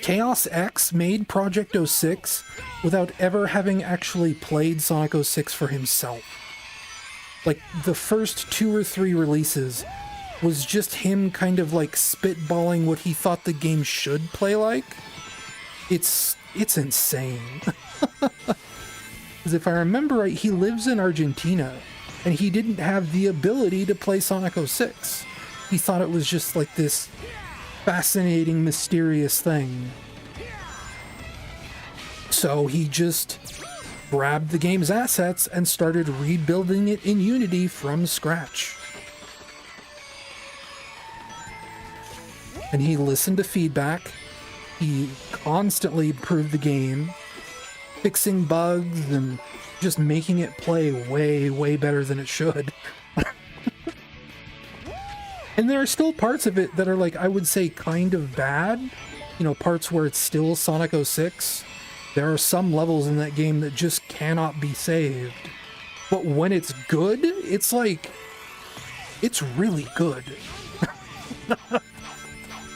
Chaos X made Project 06 without ever having actually played Sonic 06 for himself. Like, the first 2 or 3 releases was just him kind of like spitballing what he thought the game should play like. It's insane. Because if I remember right, he lives in Argentina, and he didn't have the ability to play Sonic 06. He thought it was just like this fascinating, mysterious thing. So he just grabbed the game's assets and started rebuilding it in Unity from scratch. And he listened to feedback. He constantly improved the game, fixing bugs and just making it play way, way better than it should. And there are still parts of it that are, like, I would say kind of bad. You know, parts where it's still Sonic 06. There are some levels in that game that just cannot be saved. But when it's good, it's like, it's really good.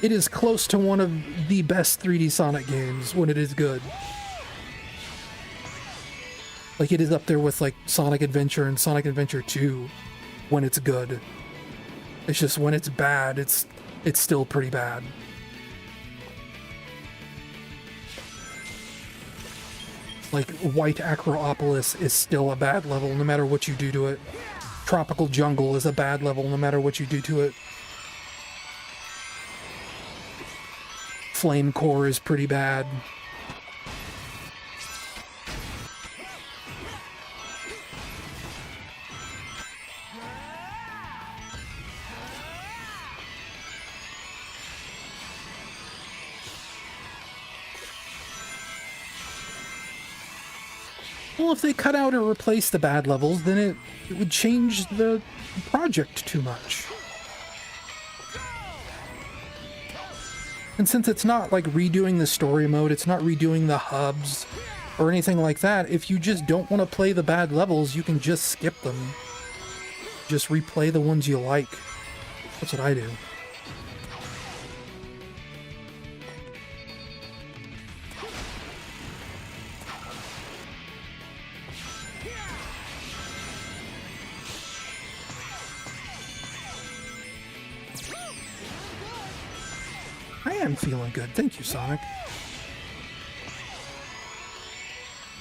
It is close to one of the best 3D Sonic games when it is good. Like, it is up there with, like, Sonic Adventure and Sonic Adventure 2 when it's good. It's just when it's bad, it's still pretty bad. Like, White Acropolis is still a bad level no matter what you do to it. Tropical Jungle is a bad level no matter what you do to it. Flame Core is pretty bad. Well, if they cut out or replace the bad levels, then it would change the project too much. And since it's not like redoing the story mode, it's not redoing the hubs or anything like that, if you just don't want to play the bad levels, you can just skip them. Just replay the ones you like. That's what I do. I'm feeling good. Thank you, Sonic.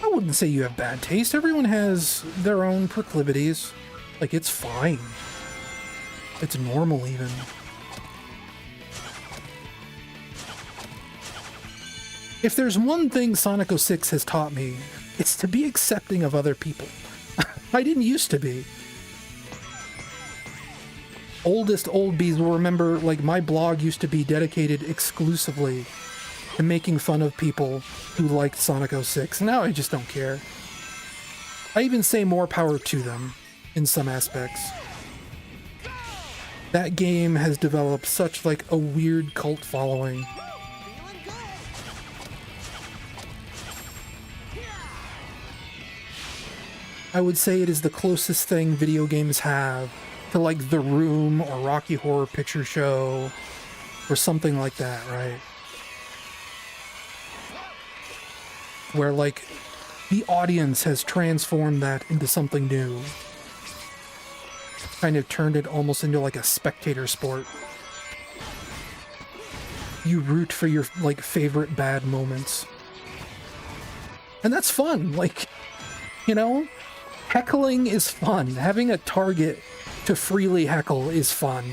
I wouldn't say you have bad taste. Everyone has their own proclivities. Like, it's fine. It's normal, even. If there's one thing Sonic 06 has taught me, it's to be accepting of other people. I didn't used to be. Oldest old bees will remember, like, my blog used to be dedicated exclusively to making fun of people who liked Sonic 06. Now I just don't care. I even say more power to them in some aspects. That game has developed such, like, a weird cult following. I would say it is the closest thing video games have to, like, The Room or Rocky Horror Picture Show or something like that, right? Where, like, the audience has transformed that into something new. Kind of turned it almost into, like, a spectator sport. You root for your, like, favorite bad moments. And that's fun. Like, you know, heckling is fun. Having a target to freely heckle is fun.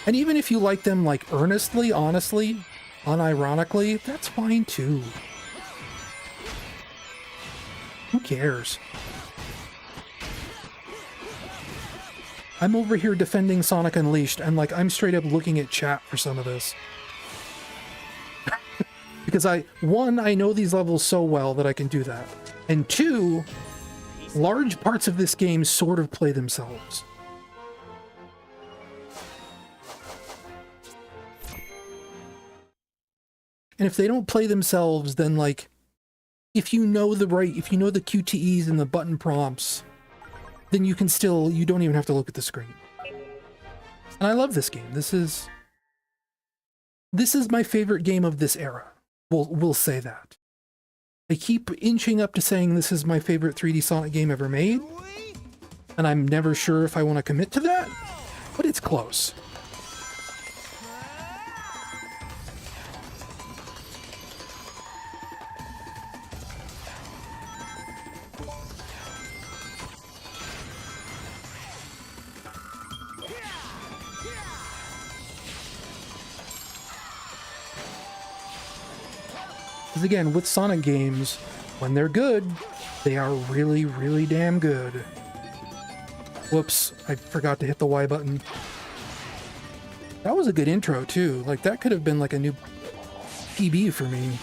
And even if you like them, like, earnestly, honestly, unironically, that's fine too. Who cares? I'm over here defending Sonic Unleashed, and, like, I'm straight up looking at chat for some of this. Because one, I know these levels so well that I can do that. And two, large parts of this game sort of play themselves. And if they don't play themselves, then, like, if you know the QTEs and the button prompts, then you don't even have to look at the screen. And I love this game. This is my favorite game of this era. We'll say that. I keep inching up to saying this is my favorite 3D Sonic game ever made, and I'm never sure if I want to commit to that, but it's close. Because again, with Sonic games, when they're good, they are really, really damn good. Whoops, I forgot to hit the Y button. That was a good intro too. Like, that could have been like a new PB for me.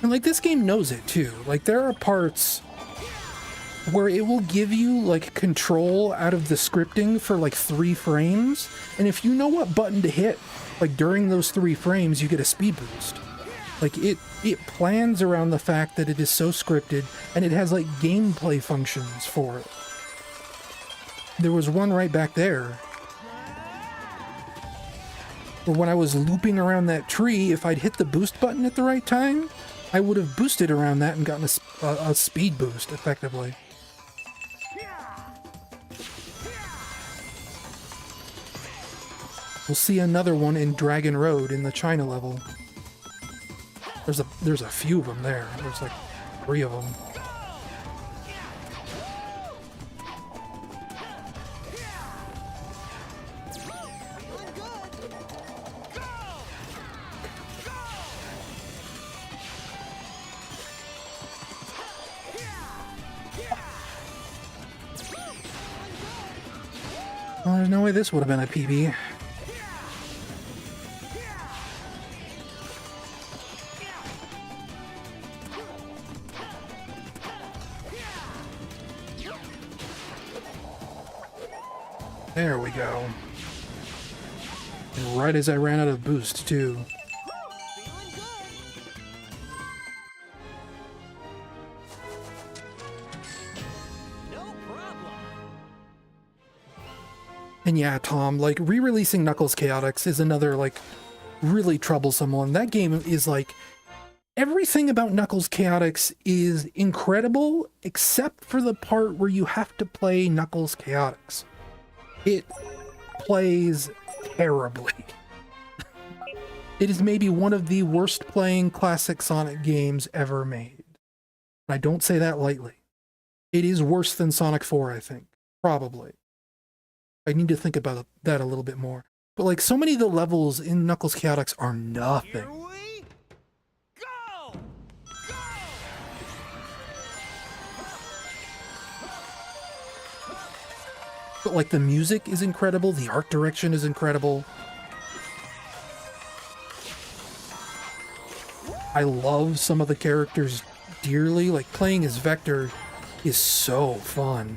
And, like, this game knows it too. Like, there are parts where it will give you, like, control out of the scripting for, like, 3 frames. And if you know what button to hit, like, during those 3 frames, you get a speed boost. Like, it plans around the fact that it is so scripted, and it has, like, gameplay functions for it. there was one right back there. Or when I was looping around that tree, if I'd hit the boost button at the right time, I would have boosted around that and gotten a speed boost, effectively. We'll see another one in Dragon Road in the China level. There's a few of them there. There's like 3 of them. Well, there's no way this would have been a PB. There we go. And right as I ran out of boost, too. And yeah, Tom, like, re-releasing Knuckles Chaotix is another, like, really troublesome one. That game is, like, everything about Knuckles Chaotix is incredible, except for the part where you have to play Knuckles Chaotix. It plays terribly. It is maybe one of the worst playing classic Sonic games ever made. I don't say that lightly. It is worse than Sonic 4, I think. Probably. I need to think about that a little bit more. But like, so many of the levels in Knuckles Chaotix are nothing. But like, the music is incredible, the art direction is incredible. I love some of the characters dearly. Like, playing as Vector is so fun.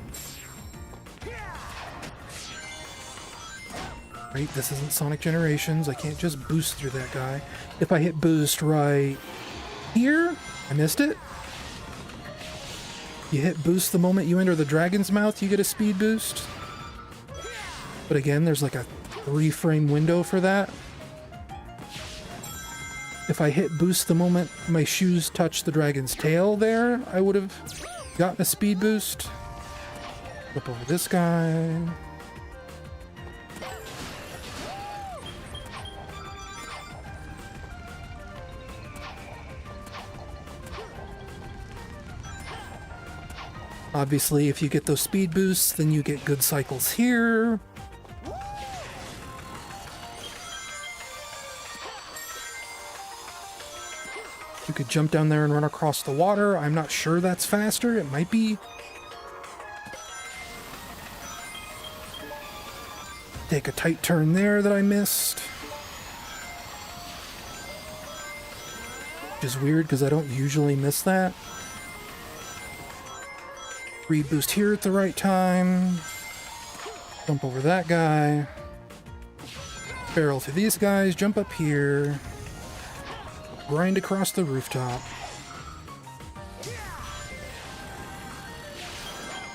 Right, this isn't Sonic Generations. I can't just boost through that guy. If I hit boost right here, I missed it. You hit boost the moment you enter the dragon's mouth, you get a speed boost. But again, there's like a 3-frame window for that. If I hit boost the moment my shoes touch the dragon's tail there, I would have gotten a speed boost. Flip over this guy. Obviously, if you get those speed boosts, then you get good cycles here. You could jump down there and run across the water. I'm not sure that's faster. It might be. Take a tight turn there that I missed. Which is weird because I don't usually miss that. Speed boost here at the right time. Jump over that guy. Barrel through these guys. Jump up here. Grind across the rooftop.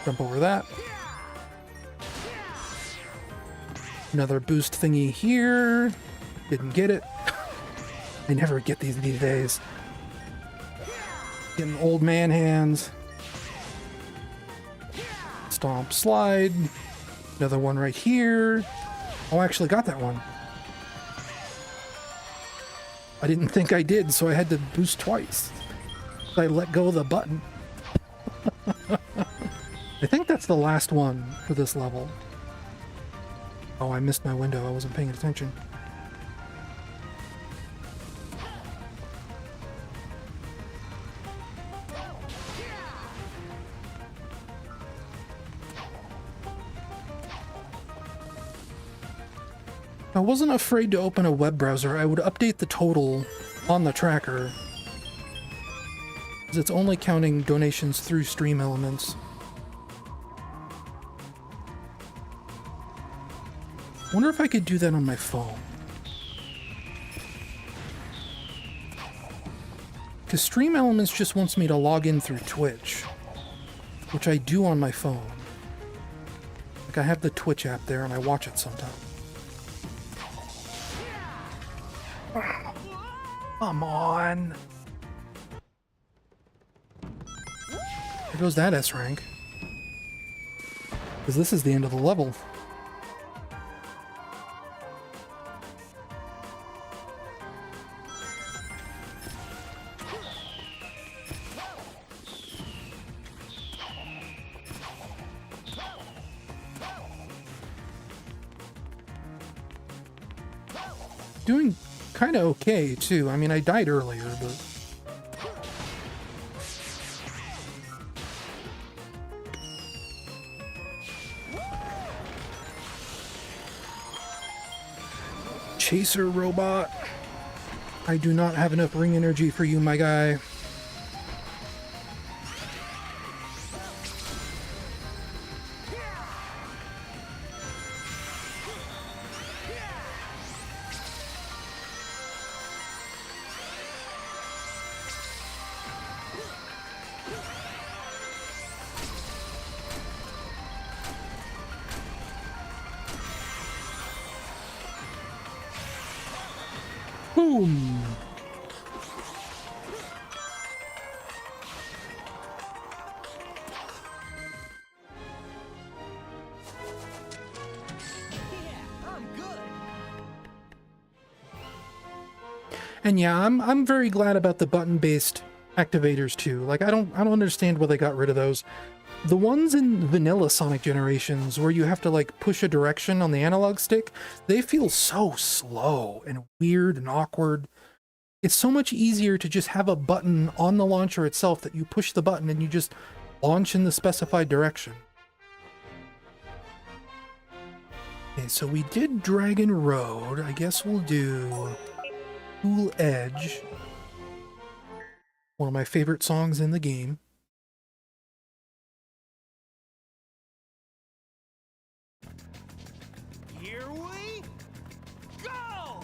Jump over that. Another boost thingy here. Didn't get it. I never get these days. Getting old man hands. Stomp, slide. Another one right here. Oh, I actually got that one. I didn't think I did, so I had to boost twice. I let go of the button. I think that's the last one for this level. Oh, I missed my window. I wasn't paying attention. I wasn't afraid to open a web browser. I would update the total on the tracker, because it's only counting donations through Stream Elements. Wonder if I could do that on my phone. Because Stream Elements just wants me to log in through Twitch, which I do on my phone. Like, I have the Twitch app there and I watch it sometimes. Come on. There goes that S rank. Because this is the end of the level. Doing kind of okay too. I mean, I died earlier, but Chaser robot. I do not have enough ring energy for you, my guy. Boom! And yeah, I'm very glad about the button-based activators too. Like I don't understand why they got rid of those. The ones in vanilla Sonic Generations where you have to like push a direction on the analog stick, they feel so slow and weird and awkward. It's so much easier to just have a button on the launcher itself that you push the button and you just launch in the specified direction. Okay, so we did Dragon Road. I guess we'll do Cool Edge. One of my favorite songs in the game. Here we go!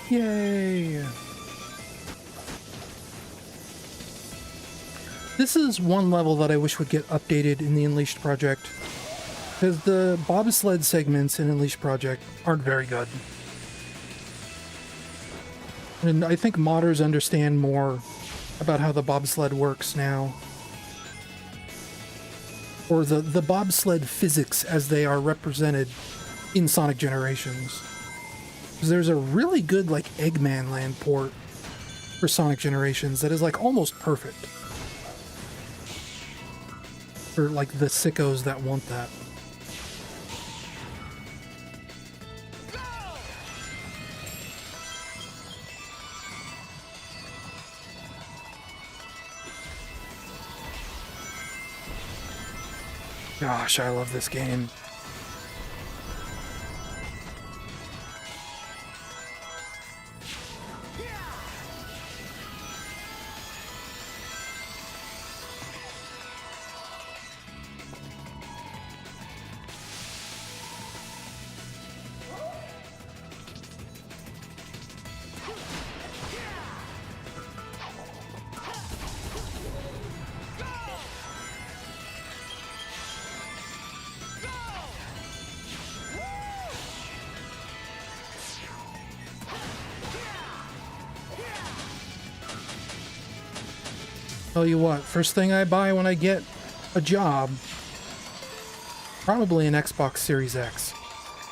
Yay! This is one level that I wish would get updated in the Unleashed project, because the bobsled segments in Unleashed project aren't very good. And I think modders understand more about how the bobsled works now. Or the bobsled physics as they are represented in Sonic Generations. Because there's a really good, like, Eggman Land port for Sonic Generations that is, like, almost perfect. For, like, the sickos that want that. Gosh, I love this game. Tell you what, first thing I buy when I get a job, probably an Xbox Series X,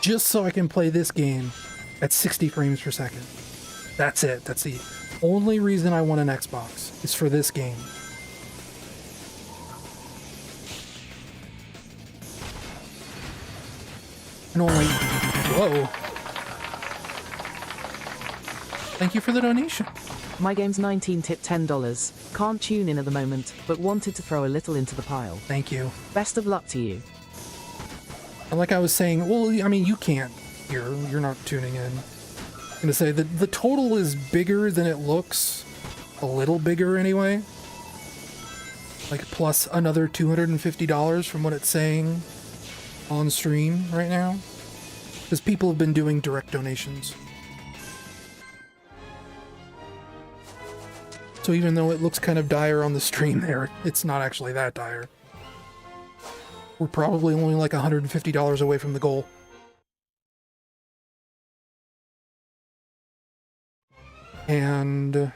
just so I can play this game at 60 frames per second. That's it. That's the Only reason I want an Xbox is for this game. And only... Whoa. Thank you for the donation. My game's 19 tip $10. Can't tune in at the moment, but wanted to throw a little into the pile. Thank you. Best of luck to you. And like I was saying, well, I mean, you can't hear. You're not tuning in. I'm gonna say that the total is bigger than it looks. A little bigger anyway. Like plus another $250 from what it's saying on stream right now. Because people have been doing direct donations. So even though it looks kind of dire on the stream there, it's not actually that dire. We're probably only like $150 away from the goal. And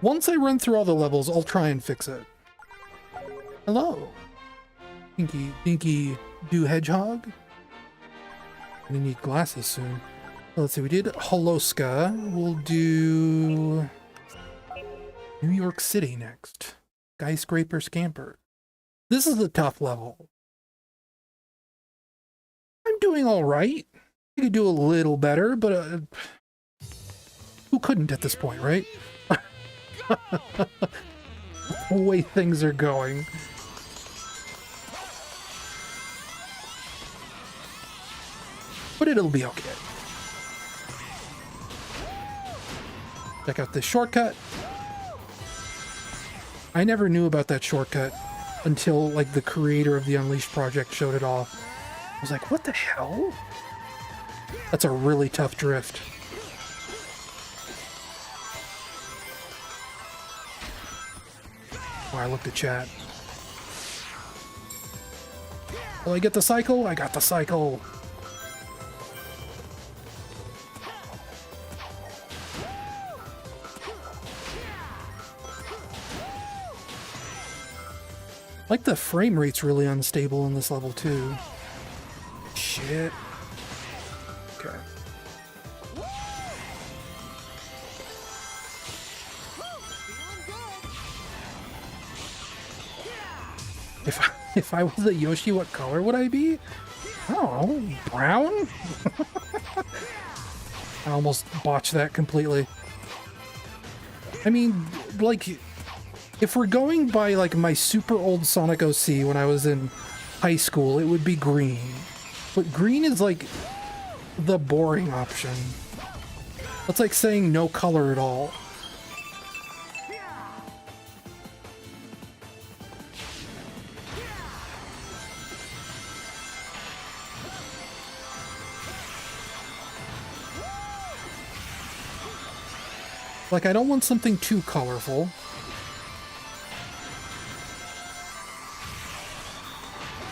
once I run through all the levels, I'll try and fix it. Hello. Dinky Do Hedgehog. Gonna need glasses soon. Let's see, we did Holoska. We'll do New York City next. Skyscraper Scamper. This is a tough level. I'm doing all right. I could do a little better, but who couldn't at this point, right? The way things are going. But it'll be okay. Check out this shortcut. I never knew about that shortcut until, like, the creator of the Unleashed project showed it off. I was like, what the hell? That's a really tough drift. Oh, I looked at chat. Will I get the cycle? I got the cycle. Like the frame rate's really unstable in this level too. Shit. Okay. If I was a Yoshi, what color would I be? I don't know. Brown? I almost botched that completely. I mean, like, if we're going by, like, my super old Sonic OC when I was in high school, it would be green. But green is, like, the boring option. That's like saying no color at all. Like, I don't want something too colorful.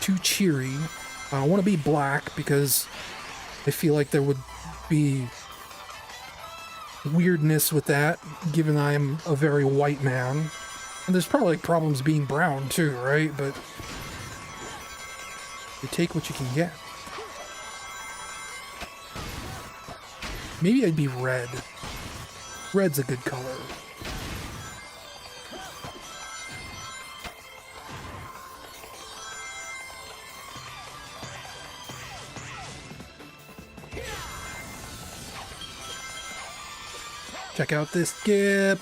Too cheery. I don't want to be black because I feel like there would be weirdness with that, given I'm a very white man. And there's probably problems being brown too, right? But you take what you can get. Maybe I'd be red. Red's a good color. Check out this skip.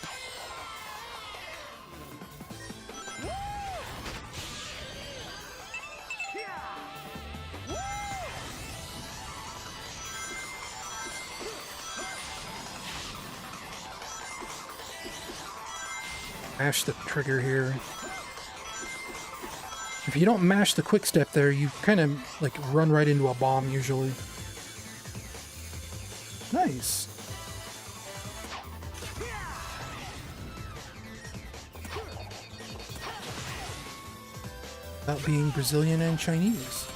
Mash the trigger here. If you don't mash the quick step there, you kind of like run right into a bomb usually. Nice. About being Brazilian and Chinese.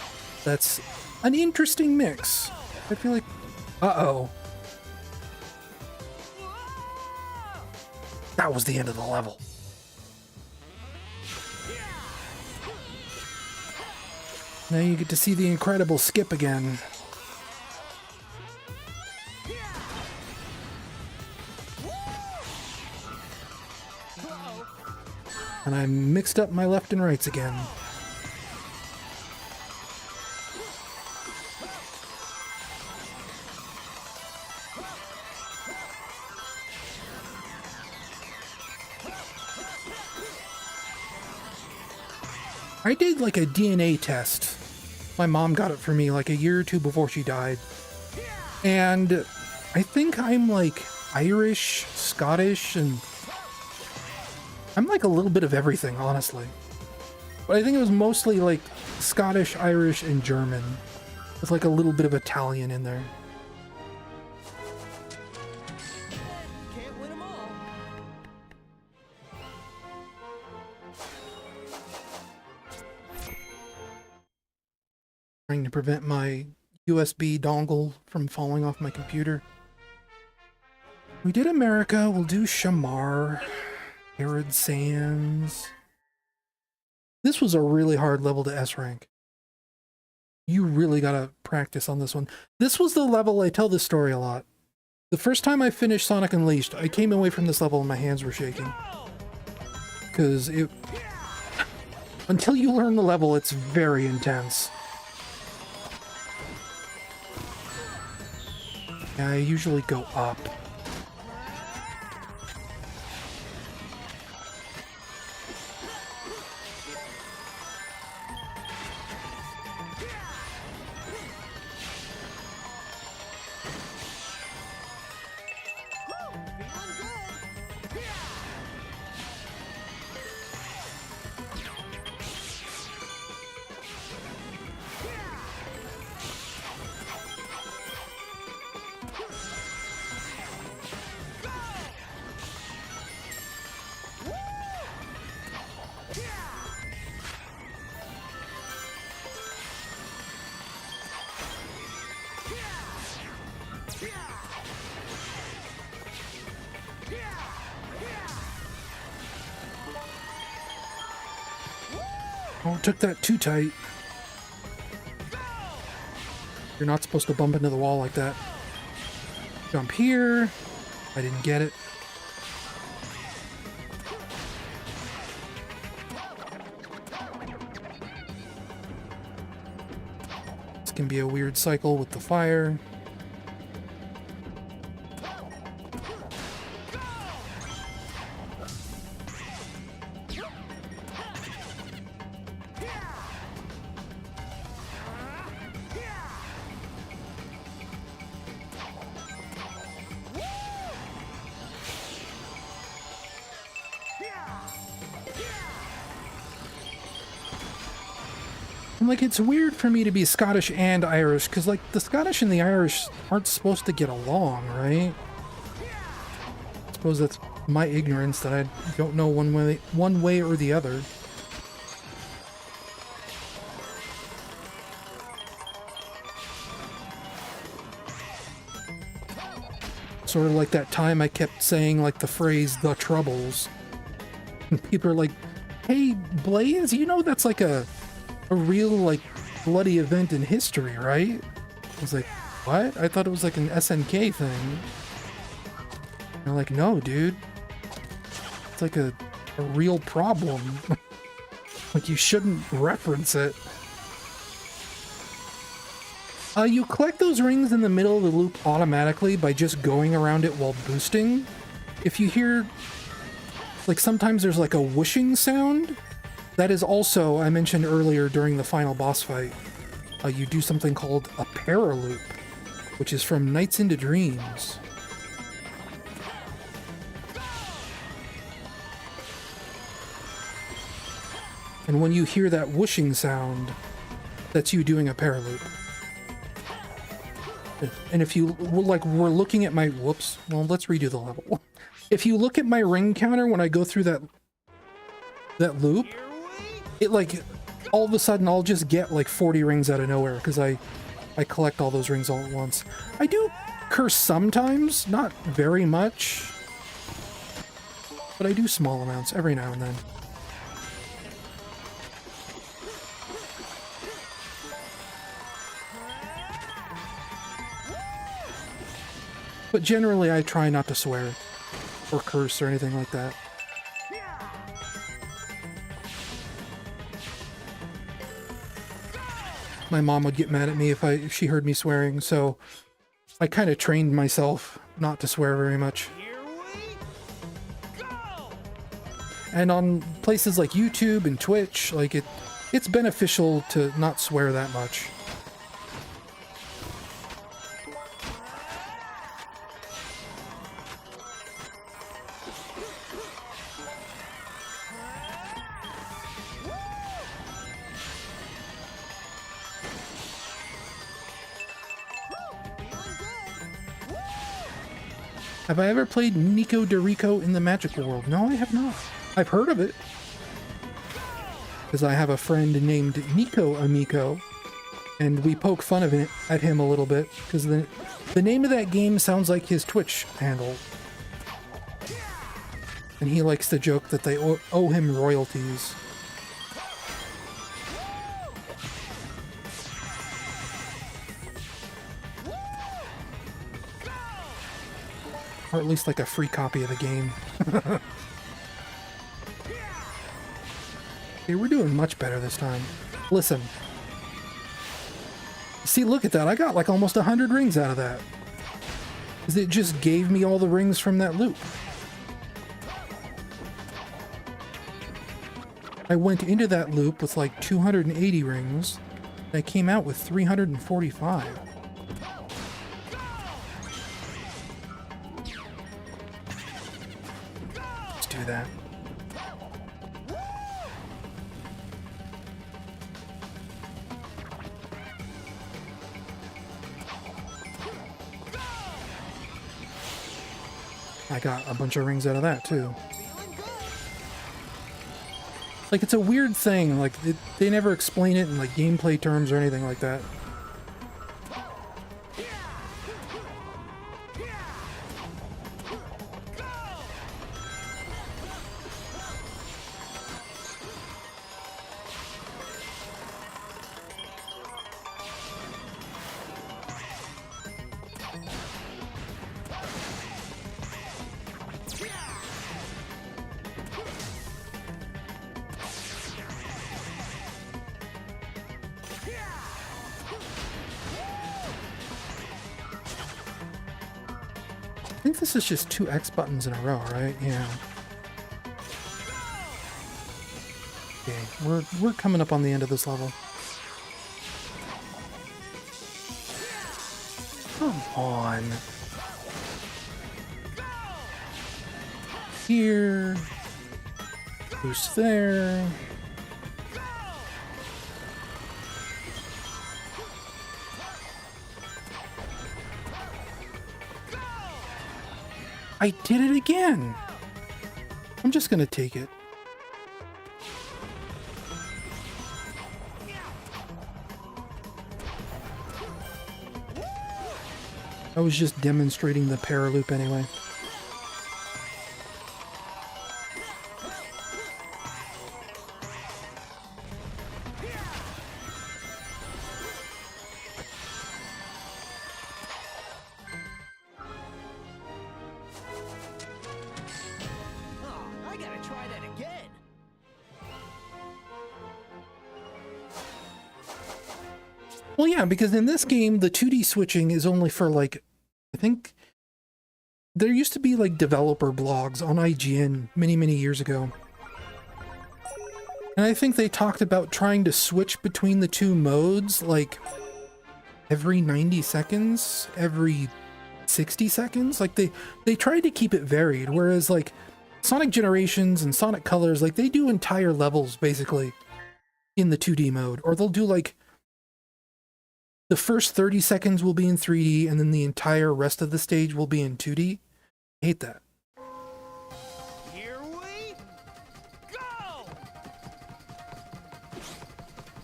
That's an interesting mix. I feel like... Uh-oh. That was the end of the level. Now you get to see the incredible skip again. And I mixed up my left and rights again. I did like a DNA test. My mom got it for me like a year or two before she died. And I think I'm like Irish, Scottish, and I'm like a little bit of everything, honestly. But I think it was mostly like Scottish, Irish, and German, with like a little bit of Italian in there. Can't win 'em all. Trying to prevent my USB dongle from falling off my computer. We did America, we'll do Shamar, Arid Sands. This was a really hard level to S rank. You really gotta practice on this one. This was the level, I tell this story a lot. The first time I finished Sonic Unleashed, I came away from this level and my hands were shaking. Because it... until you learn the level, it's very intense. Yeah, I usually go up. Oh, took that too tight. You're not supposed to bump into the wall like that. Jump here. I didn't get it. This can be a weird cycle with the fire. Like, it's weird for me to be Scottish and Irish, because, like, the Scottish and the Irish aren't supposed to get along, right? I suppose that's my ignorance that I don't know one way or the other. Sort of like that time I kept saying, like, the phrase, "the Troubles." And people are like, "Hey, Blaze, you know that's like a real, like, bloody event in history, right?" I was like, what? I thought it was like an SNK thing. And they're like, no, dude. It's like a real problem. Like, you shouldn't reference it. You collect those rings in the middle of the loop automatically by just going around it while boosting. If you hear, like, sometimes there's like a whooshing sound. That is also, I mentioned earlier during the final boss fight, you do something called a paraloop, which is from Nights into Dreams. And when you hear that whooshing sound, that's you doing a paraloop. And if you, like, we're looking at my, whoops, well, let's redo the level. If you look at my ring counter when I go through that loop, it, like, all of a sudden I'll just get like 40 rings out of nowhere because I collect all those rings all at once. I do curse sometimes, not very much, but I do small amounts every now and then. But generally I try not to swear or curse or anything like that. my mom would get mad at me if she heard me swearing, so I kind of trained myself not to swear very much. And on places like YouTube and Twitch, like it's beneficial to not swear that much. Have I ever played Nico DeRico in the Magical World? No, I have not. I've heard of it. Because I have a friend named Nico Amico, and we poke fun of it at him a little bit, because the name of that game sounds like his Twitch handle. And he likes to joke that they owe him royalties. Or at least like a free copy of the game. Okay, we're doing much better this time. Listen. See, look at that. I got like almost 100 rings out of that. Because it just gave me all the rings from that loop. I went into that loop with like 280 rings. And I came out with 345. Do that. I got a bunch of rings out of that too. Like, it's a weird thing, like they never explain it in like gameplay terms or anything like that. I think this is just 2 X buttons in a row, right? Yeah. Okay, we're coming up on the end of this level. Come on. Here. Boost there. I did it again! I'm just gonna take it. I was just demonstrating the para loop anyway. Well, yeah, because in this game, the 2D switching is only for, like, I think there used to be, like, developer blogs on IGN many, many years ago. And I think they talked about trying to switch between the 2 modes, like, every 90 seconds, every 60 seconds. Like, they tried to keep it varied, whereas, like, Sonic Generations and Sonic Colors, like, they do entire levels, basically, in the 2D mode. Or they'll do, like, the first 30 seconds will be in 3D, and then the entire rest of the stage will be in 2D. I hate that. Here we go!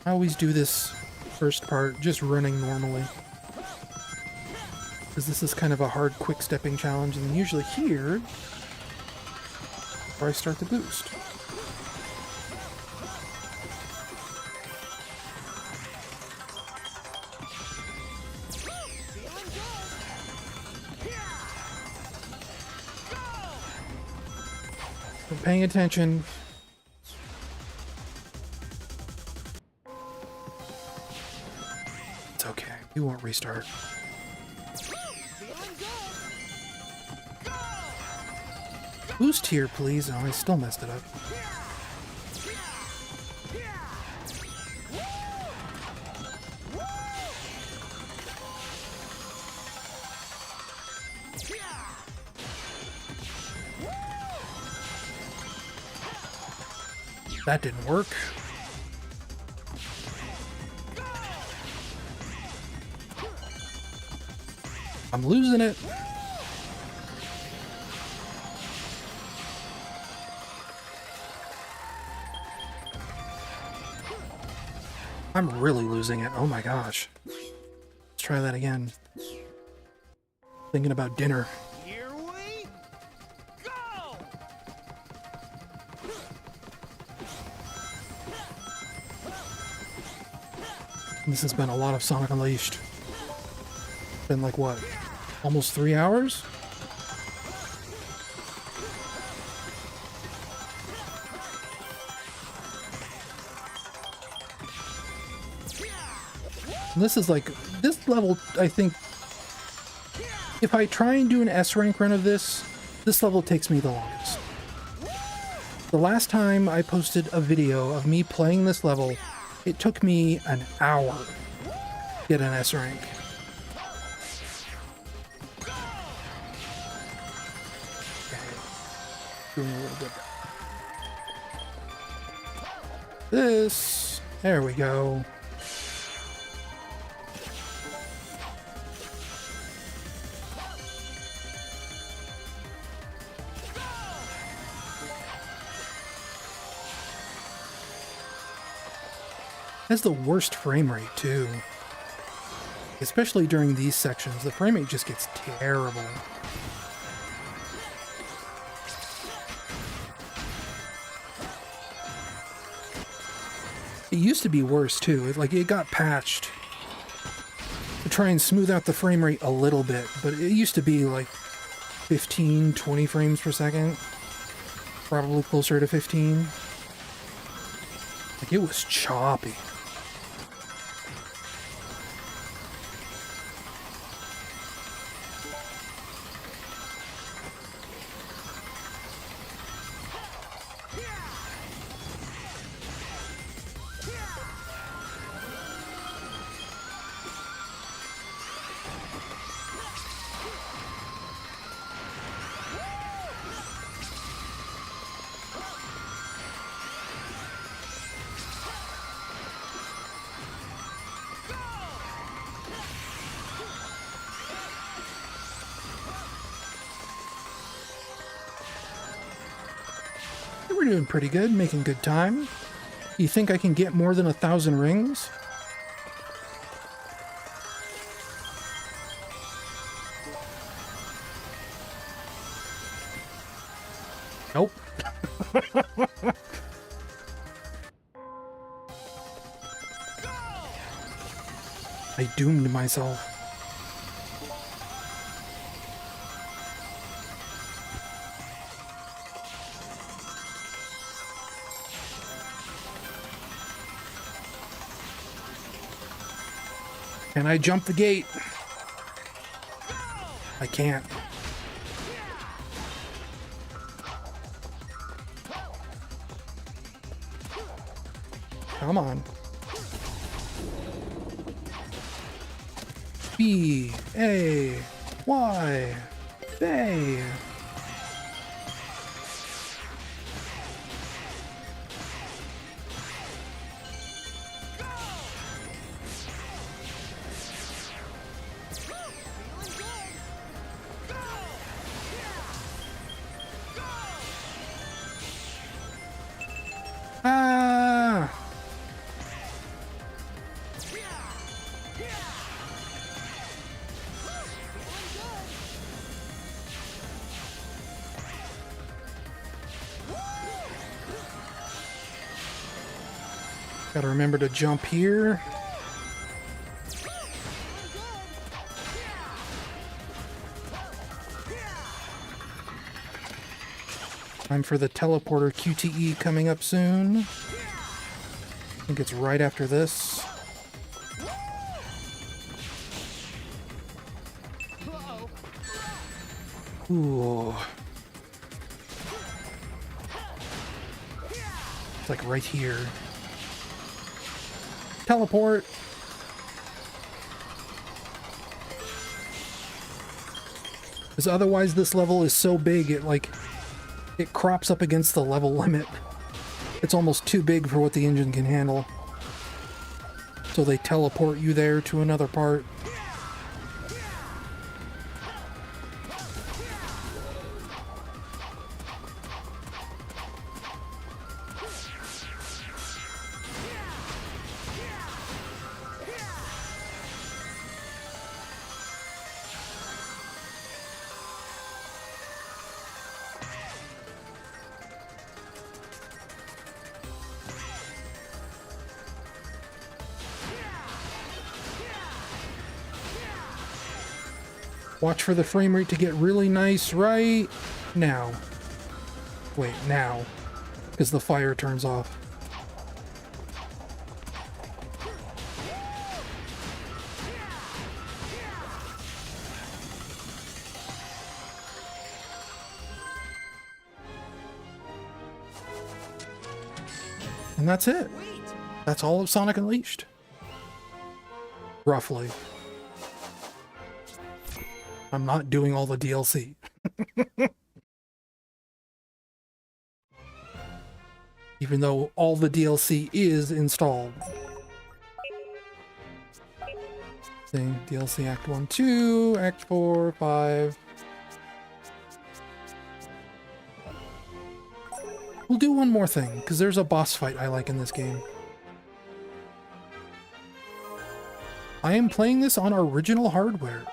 I always do this first part just running normally, because this is kind of a hard quick stepping challenge, and then usually here where I start the boost. I'm paying attention. You won't restart. Boost here, please. Oh, I still messed it up. That didn't work. I'm losing it. I'm really losing it. Oh my gosh. Let's try that again. Thinking about dinner. Here we go! This has been a lot of Sonic Unleashed. Been like what? Almost 3 hours? This is like, this level, I think, if I try and do an S rank run of this level takes me the longest. The last time I posted a video of me playing this level, it took me an hour to get an S rank. Doing a little bit. This, there we go. Has the worst frame rate too. Especially during these sections, the frame rate just gets terrible. It used to be worse too. It got patched to try and smooth out the frame rate a little bit, but it used to be like 15, 20 frames per second. Probably closer to 15. Like, it was choppy. We're doing pretty good, making good time. You think I can get more than 1,000 rings? Nope. I doomed myself. Can I jump the gate? I can't. Come on. B, A, Y, A. Ah! Gotta remember to jump here. Time for the teleporter QTE coming up soon. I think it's right after this. Ooh. It's like right here. Teleport. Because otherwise this level is so big, it crops up against the level limit. It's almost too big for what the engine can handle. So they teleport you there to another part. Watch for the frame rate to get really nice right now. Wait, now. Because the fire turns off. And that's it. That's all of Sonic Unleashed. Roughly. I'm not doing all the DLC. Even though all the DLC is installed. See, DLC Act 1, 2, Act 4, 5. We'll do one more thing, because there's a boss fight I like in this game. I am playing this on original hardware.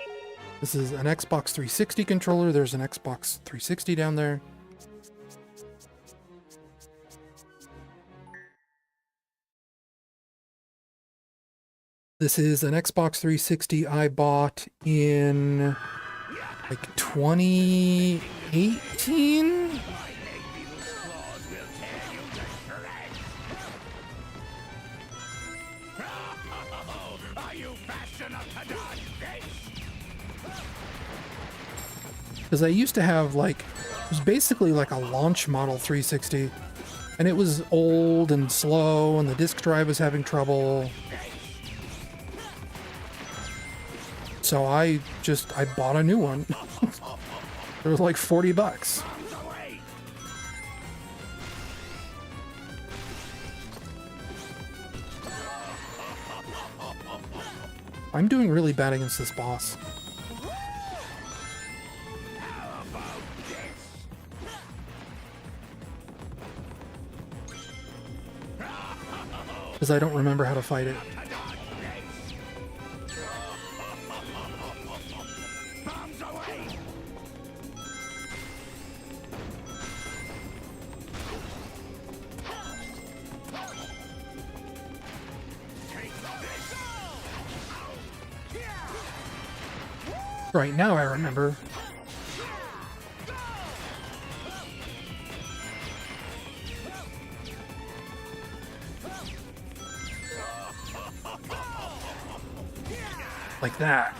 This is an Xbox 360 controller. There's an Xbox 360 down there. This is an Xbox 360 I bought in like 2018? Because I used to have like, it was basically like a launch model 360, and it was old and slow, and the disk drive was having trouble. So I bought a new one. It was like 40 bucks. I'm doing really bad against this boss. Because I don't remember how to fight it. Right, now I remember. Like that.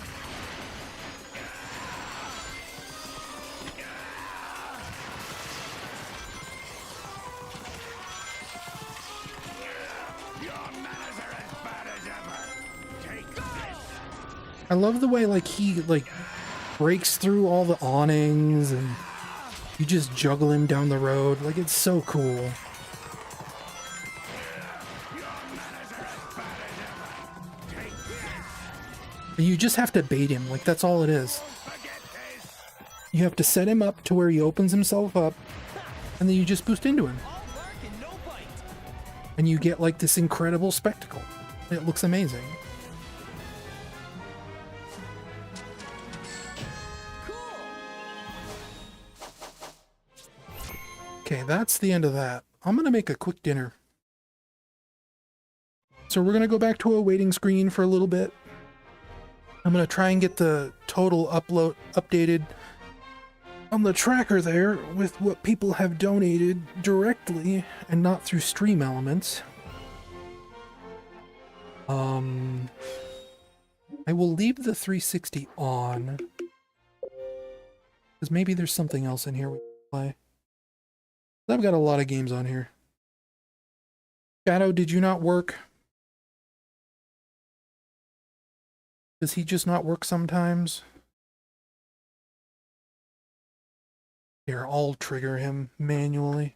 I love the way like he breaks through all the awnings and you just juggle him down the road. Like, it's so cool. You just have to bait him, like that's all it is. You have to set him up to where he opens himself up, and then you just boost into him. And you get like this incredible spectacle. It looks amazing. Okay, that's the end of that. I'm gonna make a quick dinner. So we're gonna go back to a waiting screen for a little bit. I'm going to try and get the total upload updated on the tracker there with what people have donated directly and not through Stream Elements. I will leave the 360 on Because maybe there's something else in here we can play. I've got a lot of games on here. Shadow, did you not work? Does he just not work sometimes? Here, I'll trigger him manually.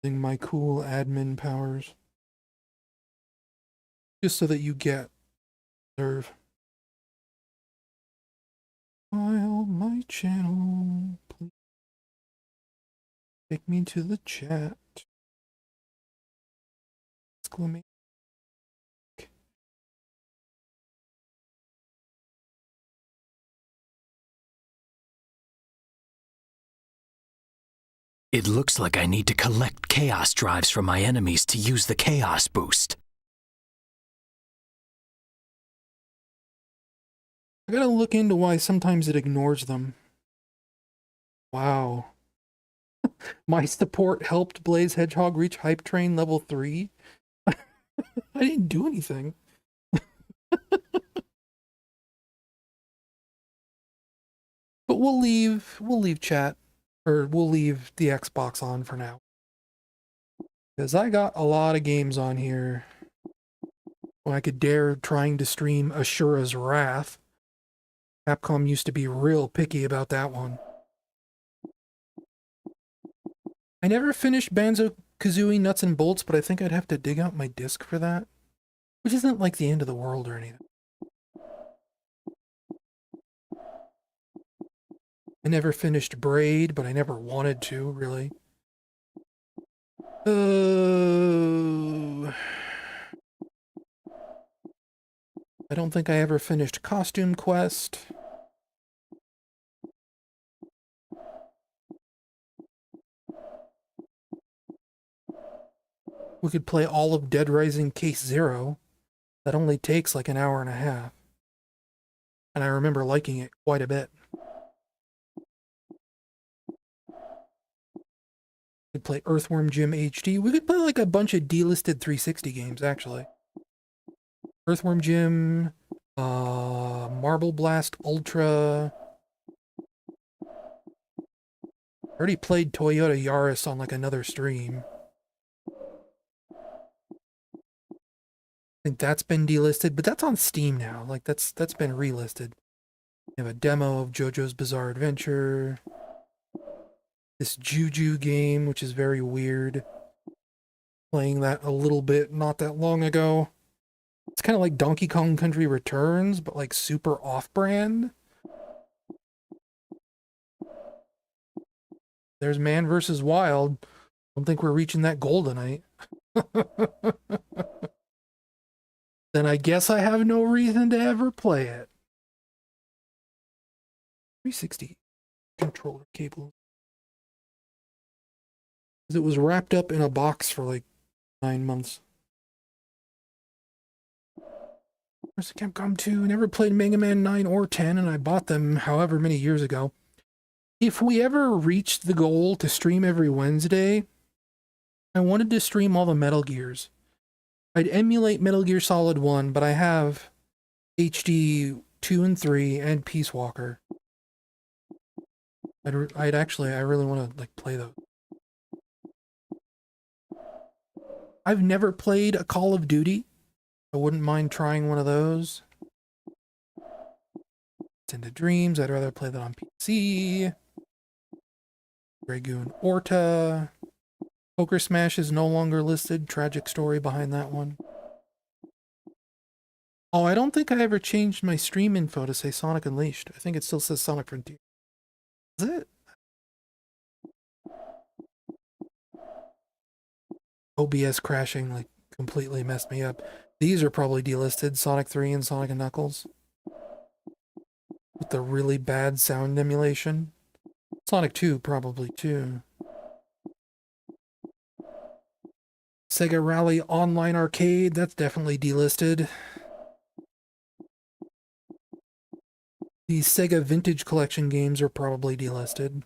Using my cool admin powers. Just so that you get serve. File my channel, please. Take me to the chat. Exclamation. It looks like I need to collect chaos drives from my enemies to use the chaos boost. I gotta look into why sometimes it ignores them. Wow. My support helped Blaze Hedgehog reach Hype Train level 3. I didn't do anything. But we'll leave chat, or we'll leave the Xbox on for now. Because I got a lot of games on here. When I could dare trying to stream Ashura's Wrath. Capcom used to be real picky about that one. I never finished Banjo-Kazooie Nuts and Bolts, but I think I'd have to dig out my disc for that. Which isn't like the end of the world or anything. I never finished Braid, but I never wanted to, really. I don't think I ever finished Costume Quest. We could play all of Dead Rising Case Zero. That only takes like an hour and a half. And I remember liking it quite a bit. We could play Earthworm Jim HD. We could play like a bunch of delisted 360 games, actually. Earthworm Jim, Marble Blast Ultra. I already played Toyota Yaris on like another stream. I think that's been delisted, but that's on Steam now. Like that's been relisted. You have a demo of JoJo's Bizarre Adventure. This Juju game, which is very weird. Playing that a little bit not that long ago. It's kind of like Donkey Kong Country Returns, but like super off-brand. There's Man vs. Wild. I don't think we're reaching that goal tonight. Then I guess I have no reason to ever play it. 360 controller cable. It was wrapped up in a box for like 9 months. Where's the Capcom 2? Never played Mega Man 9 or 10, and I bought them however many years ago. If we ever reached the goal to stream every Wednesday, I wanted to stream all the Metal Gears. I'd emulate Metal Gear Solid 1, but I have HD 2 and 3 and Peace Walker. I really want to like play those. I've never played a Call of Duty. I wouldn't mind trying one of those. It's Into Dreams. I'd rather play that on PC. Dragoon Orta. Poker Smash is no longer listed. Tragic story behind that one. Oh, I don't think I ever changed my stream info to say Sonic Unleashed. I think it still says Sonic Frontier. Is it? OBS crashing like completely messed me up. These are probably delisted. Sonic 3 and Sonic and Knuckles. With the really bad sound emulation. Sonic 2 probably too. Sega Rally Online Arcade, that's definitely delisted. These Sega Vintage Collection games are probably delisted.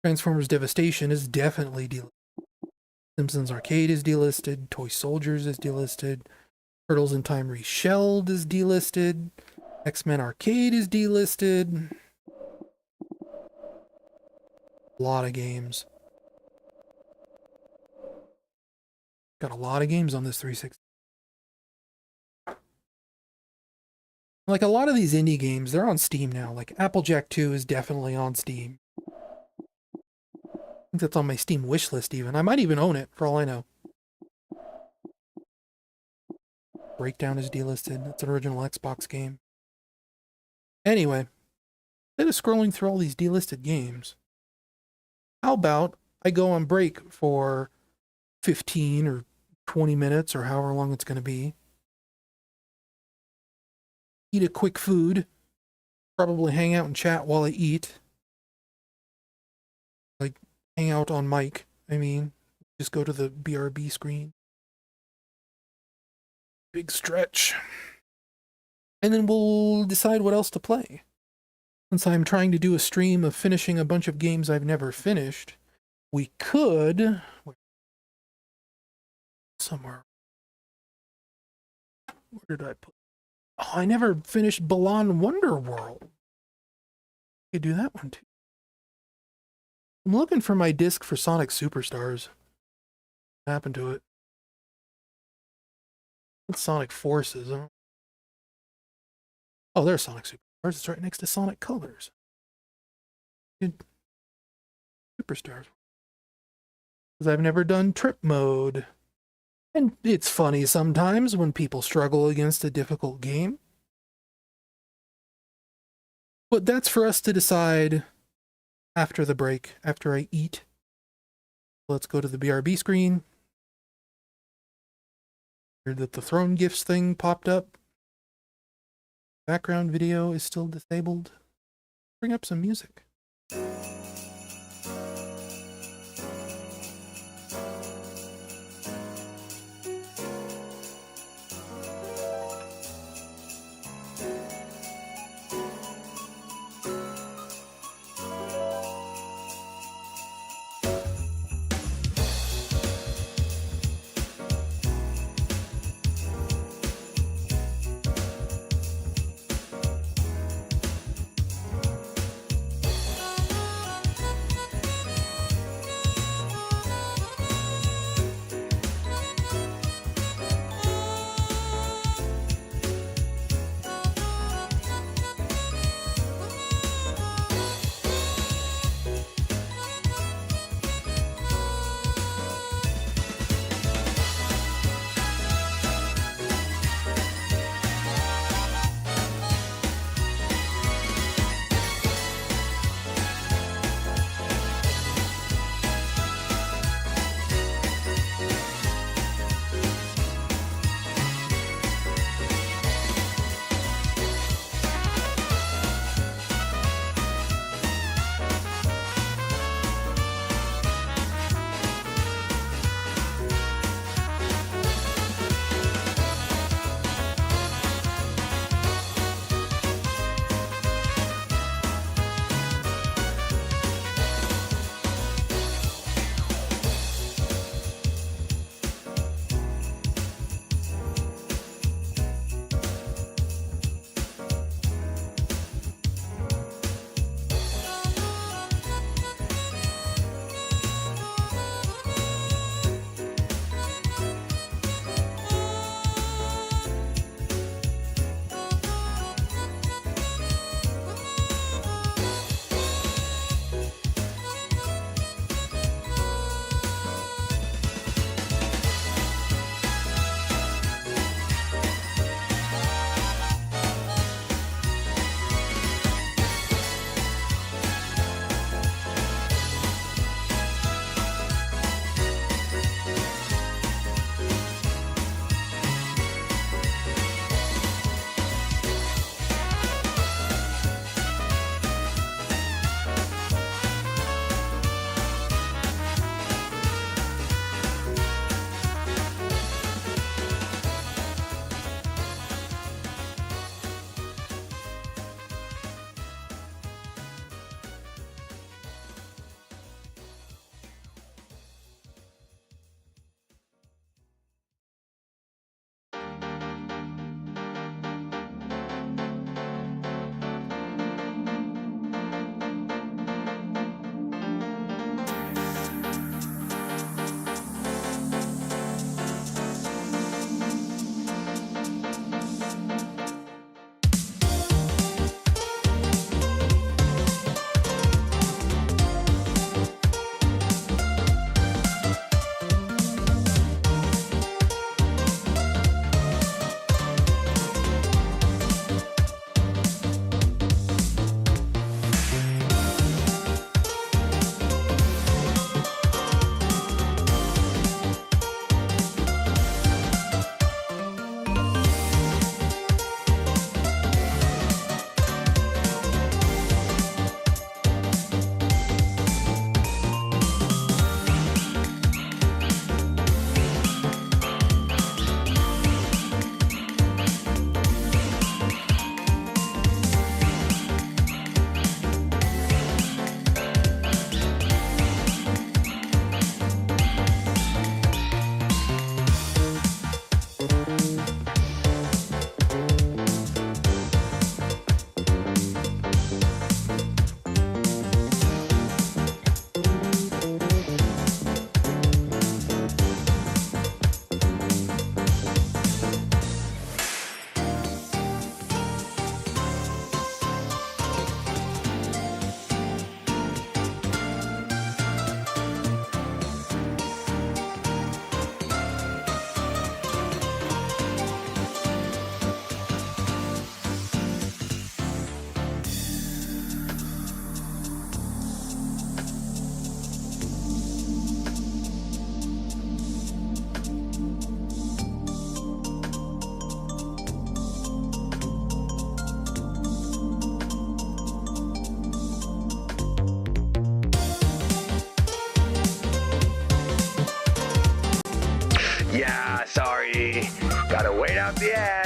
Transformers Devastation is definitely delisted. Simpsons Arcade is delisted. Toy Soldiers is delisted. Turtles in Time Reshelled is delisted. X-Men Arcade is delisted. A lot of games. Got a lot of games on this 360. Like a lot of these indie games, they're on Steam now. Like Applejack 2 is definitely on Steam. I think that's on my Steam wish list even. I might even own it for all I know. Breakdown is delisted. It's an original Xbox game. Anyway, instead of scrolling through all these delisted games, how about I go on break for 15 or 20 minutes or however long it's going to be. Eat a quick food. Probably hang out and chat while I eat. Like, hang out on mic, I mean. Just go to the BRB screen. Big stretch. And then we'll decide what else to play. Since I'm trying to do a stream of finishing a bunch of games I've never finished, we could... Somewhere. Where did I put... Oh, I never finished Balan Wonderworld. I could do that one too. I'm looking for my disc for Sonic Superstars. What happened to it? It's Sonic Forces, huh? Oh, there's Sonic Superstars. It's right next to Sonic Colors. Good. Superstars. Because I've never done trip mode. And it's funny sometimes when people struggle against a difficult game. But that's for us to decide after the break, after I eat. Let's go to the BRB screen. Heard that the Throne Gifts thing popped up. Background video is still disabled. Bring up some music. Sorry. Gotta wait out the ad.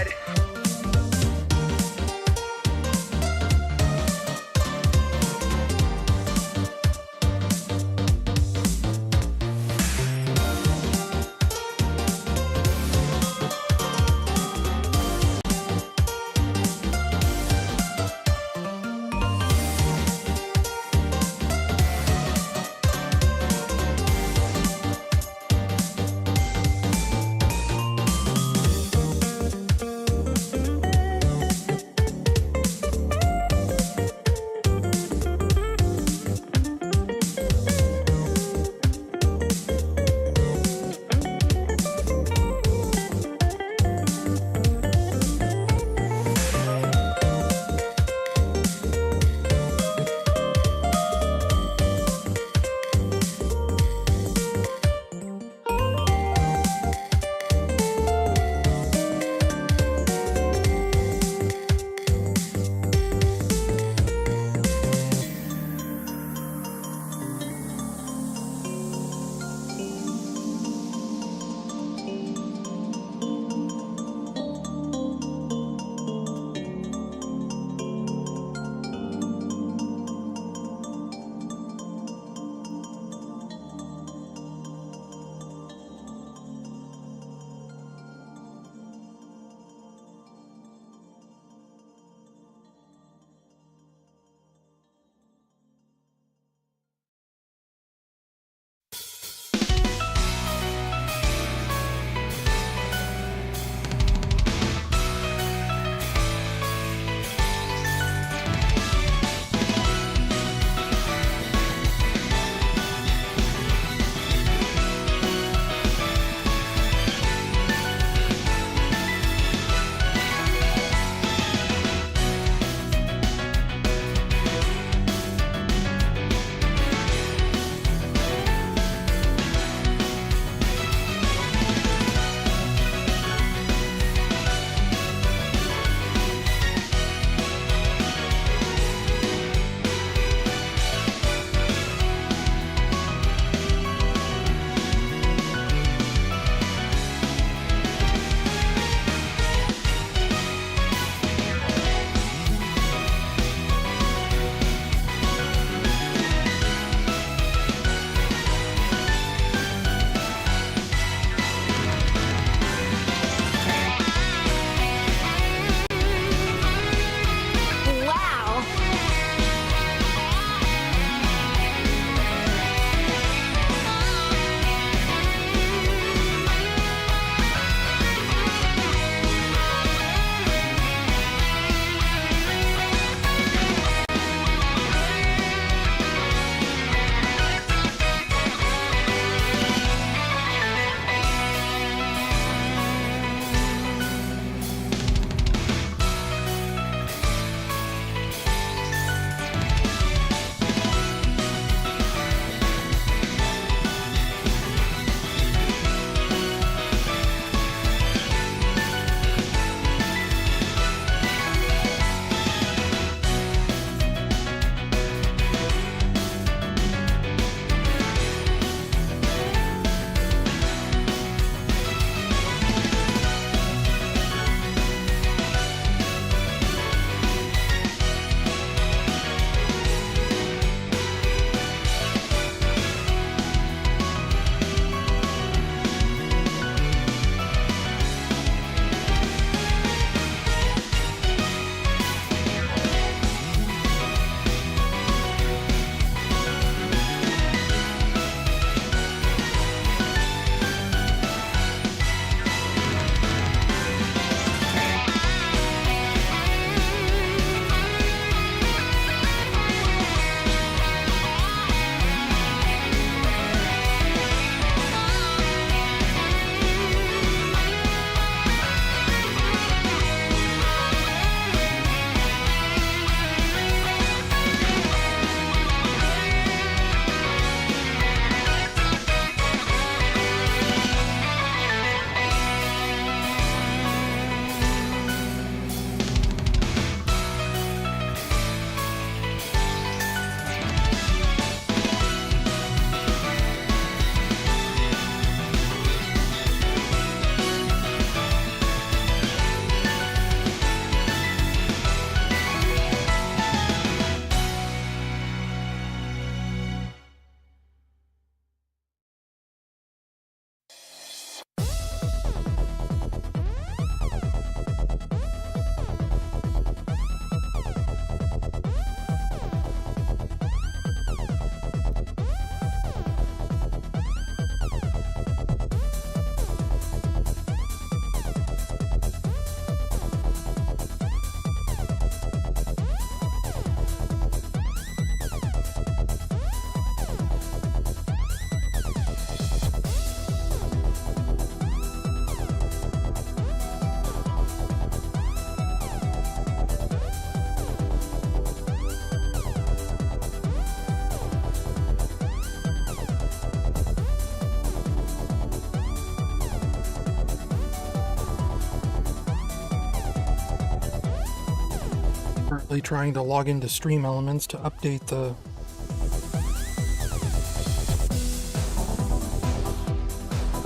desperately trying to log into Stream Elements to update the...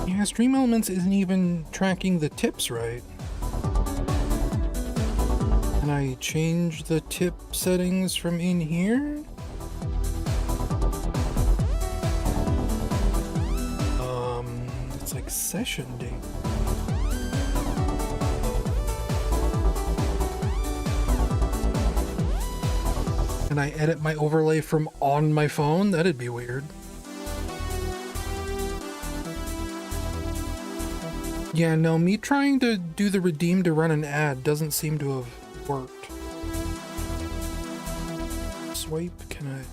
Yeah, Stream Elements isn't even tracking the tips right. Can I change the tip settings from in here? It's like session date. Can I edit my overlay from on my phone? That'd be weird. Yeah, no, me trying to do the redeem to run an ad doesn't seem to have worked. Swipe, can I...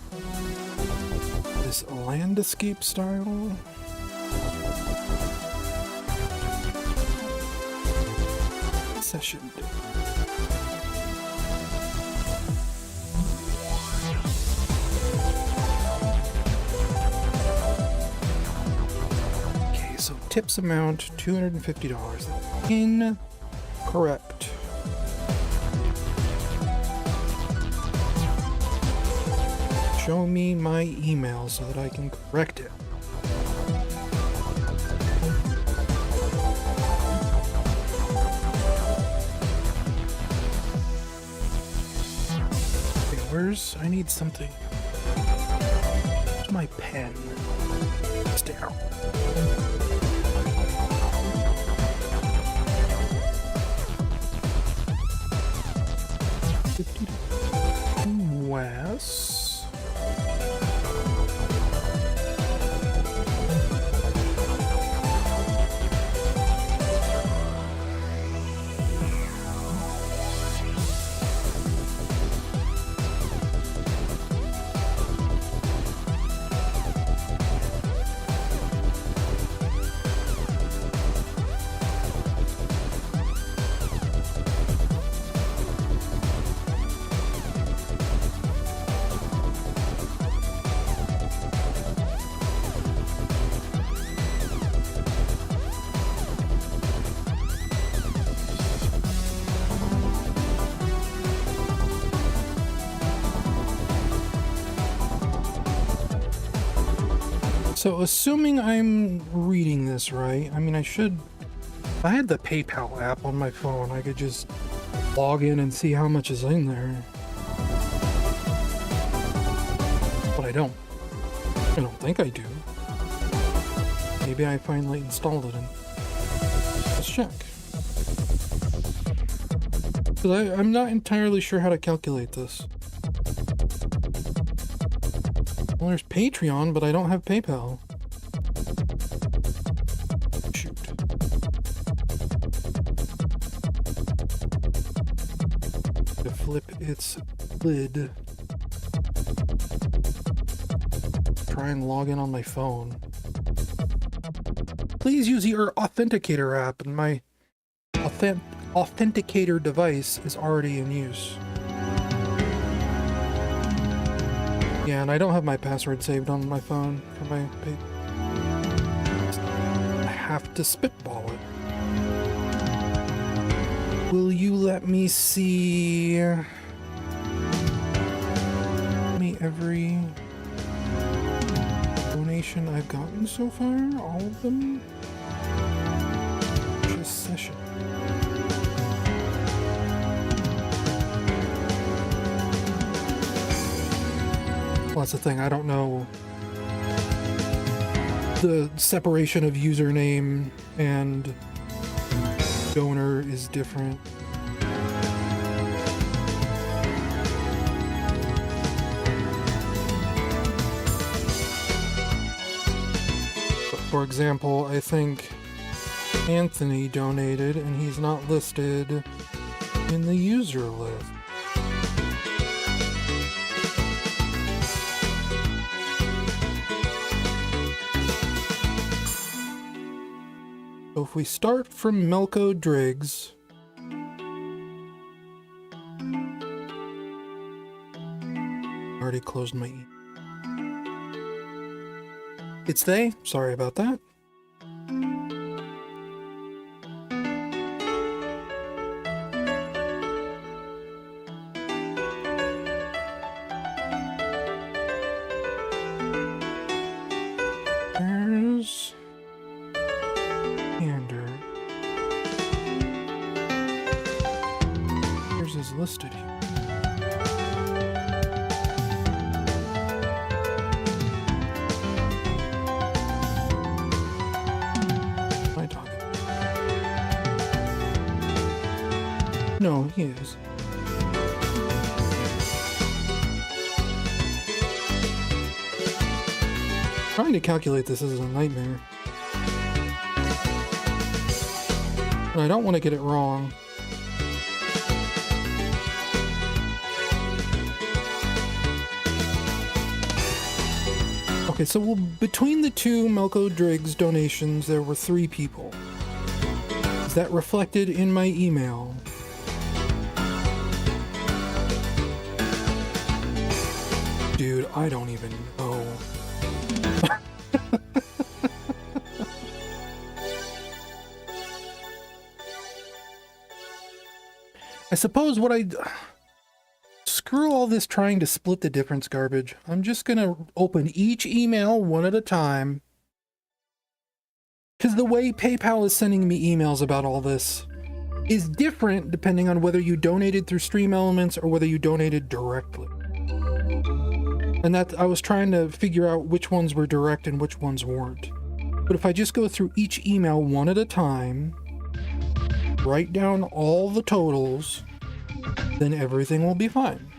This landscape style? Session. Okay, so tips amount $250. Incorrect. Show me my email so that I can correct it. I need something. Where's my pen? It's down. West. So assuming I'm reading this right, I mean I should, if I had the PayPal app on my phone, I could just log in and see how much is in there. But I don't. I don't think I do. Maybe I finally installed it and let's check. Because I'm not entirely sure how to calculate this. Well, there's Patreon, but I don't have PayPal. Shoot. To flip its lid. Try and log in on my phone. Please use your Authenticator app, and my Authenticator device is already in use. Yeah, and I don't have my password saved on my phone for my pay. I have to spitball it. Will you let me see every donation I've gotten so far? All of them? Just session. Well, that's the thing, I don't know. The separation of username and donor is different. But for example, I think Anthony donated and he's not listed in the user list. So if we start from Melko Driggs, already closed my email. It's they. Sorry about that. No, he is. Trying to calculate this is a nightmare. And I don't want to get it wrong. Okay, so between the two Melko Driggs donations, there were 3 people. Is that reflected in my email? Dude, I don't even know. I suppose screw all this trying to split the difference garbage. I'm just gonna open each email one at a time. Because the way PayPal is sending me emails about all this is different depending on whether you donated through Stream Elements or whether you donated directly. And that I was trying to figure out which ones were direct and which ones weren't. But if I just go through each email one at a time, write down all the totals, then everything will be fine.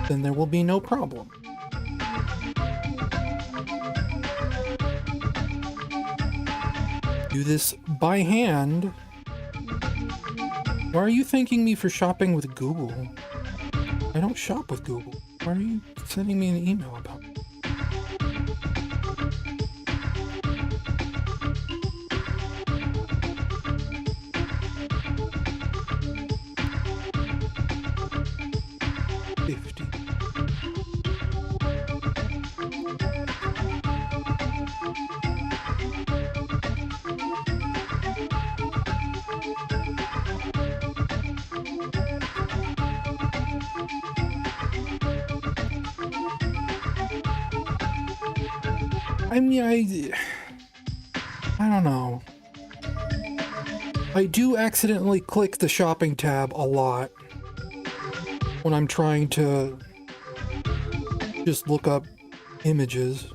Then there will be no problem. Do this by hand. Why are you thanking me for shopping with Google? I don't shop with Google. Why are you sending me an email about it? I don't know. I do accidentally click the shopping tab a lot when I'm trying to just look up images.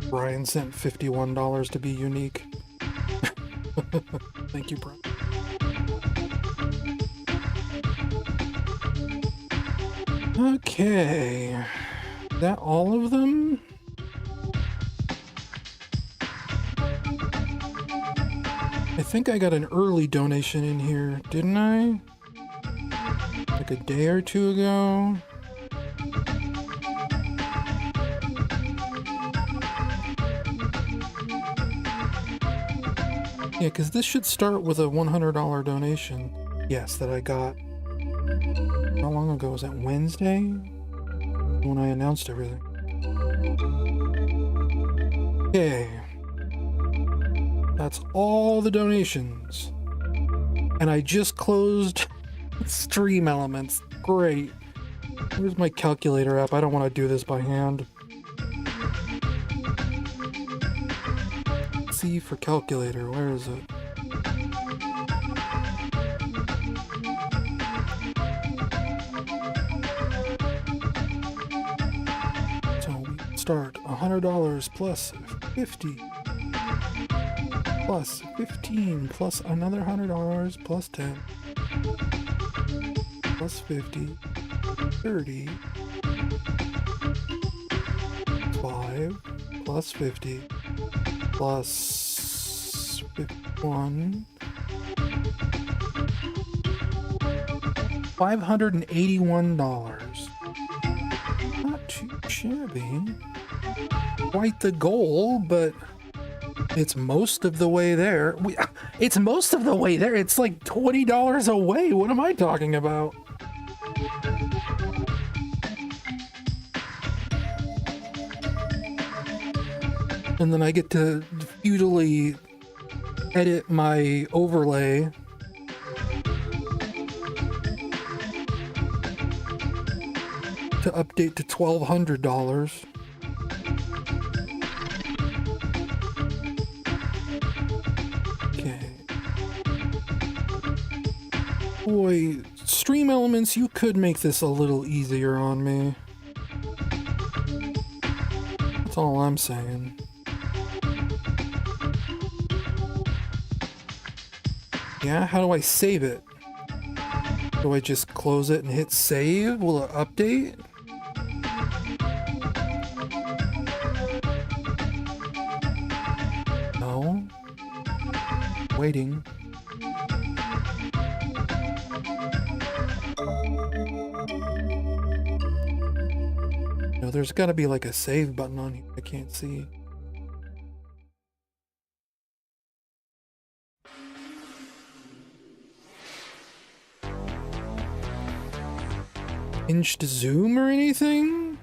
Brian sent $51 to be unique. Thank you, Brian. Okay, that all of them? I think I got an early donation in here, didn't I? Like a day or two ago? Yeah, because this should start with a $100 donation. Yes, that I got. How long ago was that? Wednesday? When I announced everything. Okay. That's all the donations. And I just closed Stream Elements. Great. Where's my calculator app? I don't want to do this by hand. C for calculator. Where is it? Start $100 plus 50 plus 15 plus another $100 plus 10 plus 50 30 5 plus 50 plus 51 $581. Not too shabby. Quite the goal, but it's most of the way there. It's most of the way there. It's like $20 away. What am I talking about? And then I get to futilely edit my overlay to update to $1,200. Boy, Stream Elements, you could make this a little easier on me. That's all I'm saying. Yeah, how do I save it? Do I just close it and hit save? Will it update? No. Waiting. No, there's gotta be like a save button on here I can't see. Inched zoom or anything?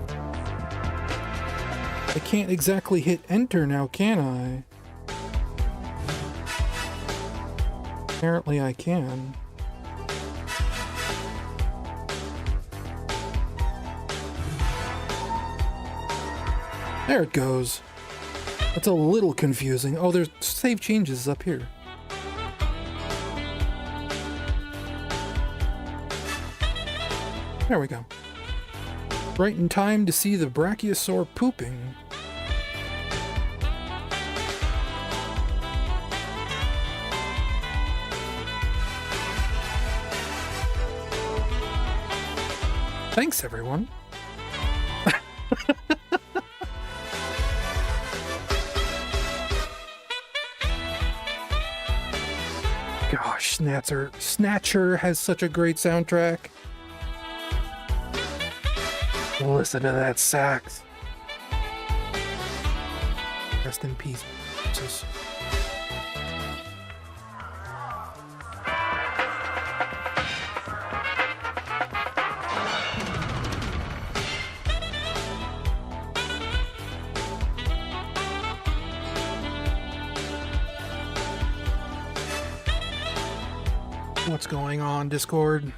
I can't exactly hit enter now, can I? Apparently I can. There it goes. That's a little confusing. Oh, there's save changes up here. There we go. Right in time to see the brachiosaur pooping. Thanks, everyone. Gosh, Snatcher has such a great soundtrack. Listen to that sax. Rest in peace. Jesus. What's going on, Discord?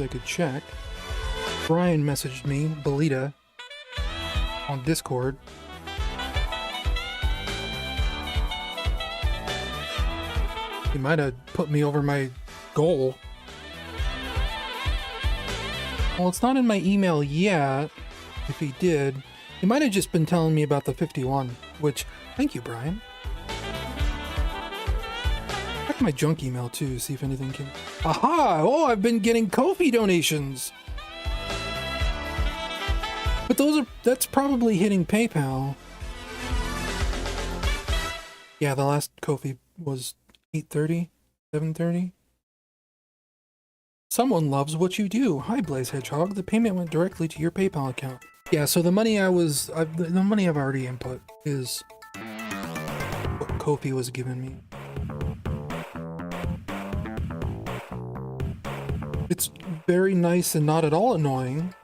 I could check. Brian messaged me, Belita, on Discord. He might have put me over my goal. Well, it's not in my email yet. If he did, he might have just been telling me about the 51, which, thank you, Brian. Check my junk email too, see if anything can... Aha! Oh, I've been getting Ko-fi donations! But that's probably hitting PayPal. Yeah, the last Ko-fi was 8:30, 7:30. Someone loves what you do. Hi, Blaze Hedgehog. The payment went directly to your PayPal account. Yeah, so the money the money I've already input is what Ko-fi was giving me. It's very nice and not at all annoying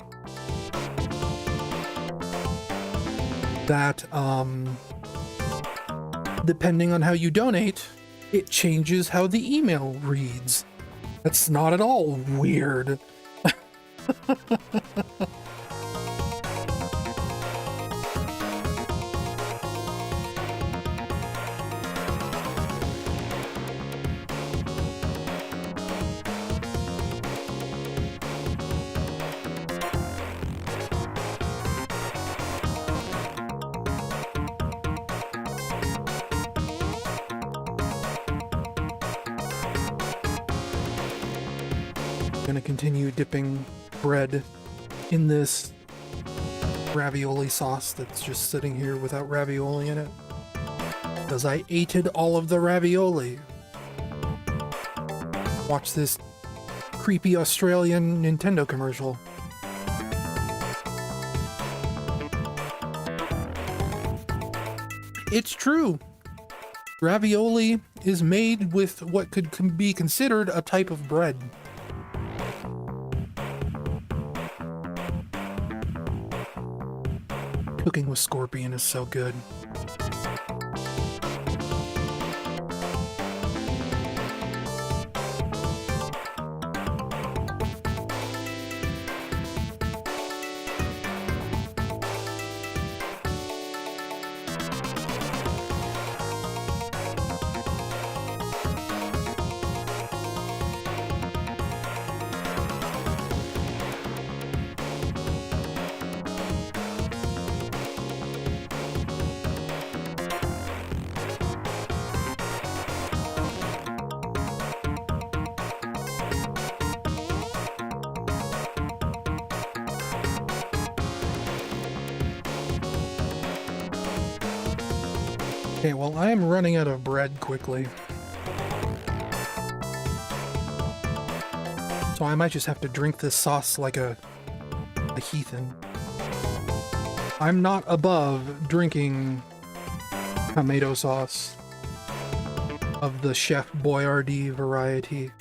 that, depending on how you donate, it changes how the email reads. That's not at all weird. Gonna continue dipping bread in this ravioli sauce that's just sitting here without ravioli in it. Because I ated all of the ravioli. Watch this creepy Australian Nintendo commercial. It's true. Ravioli is made with what could be considered a type of bread. Cooking with Scorpion is so good. Okay, well, I am running out of bread quickly. So I might just have to drink this sauce like a heathen. I'm not above drinking tomato sauce of the Chef Boyardee variety.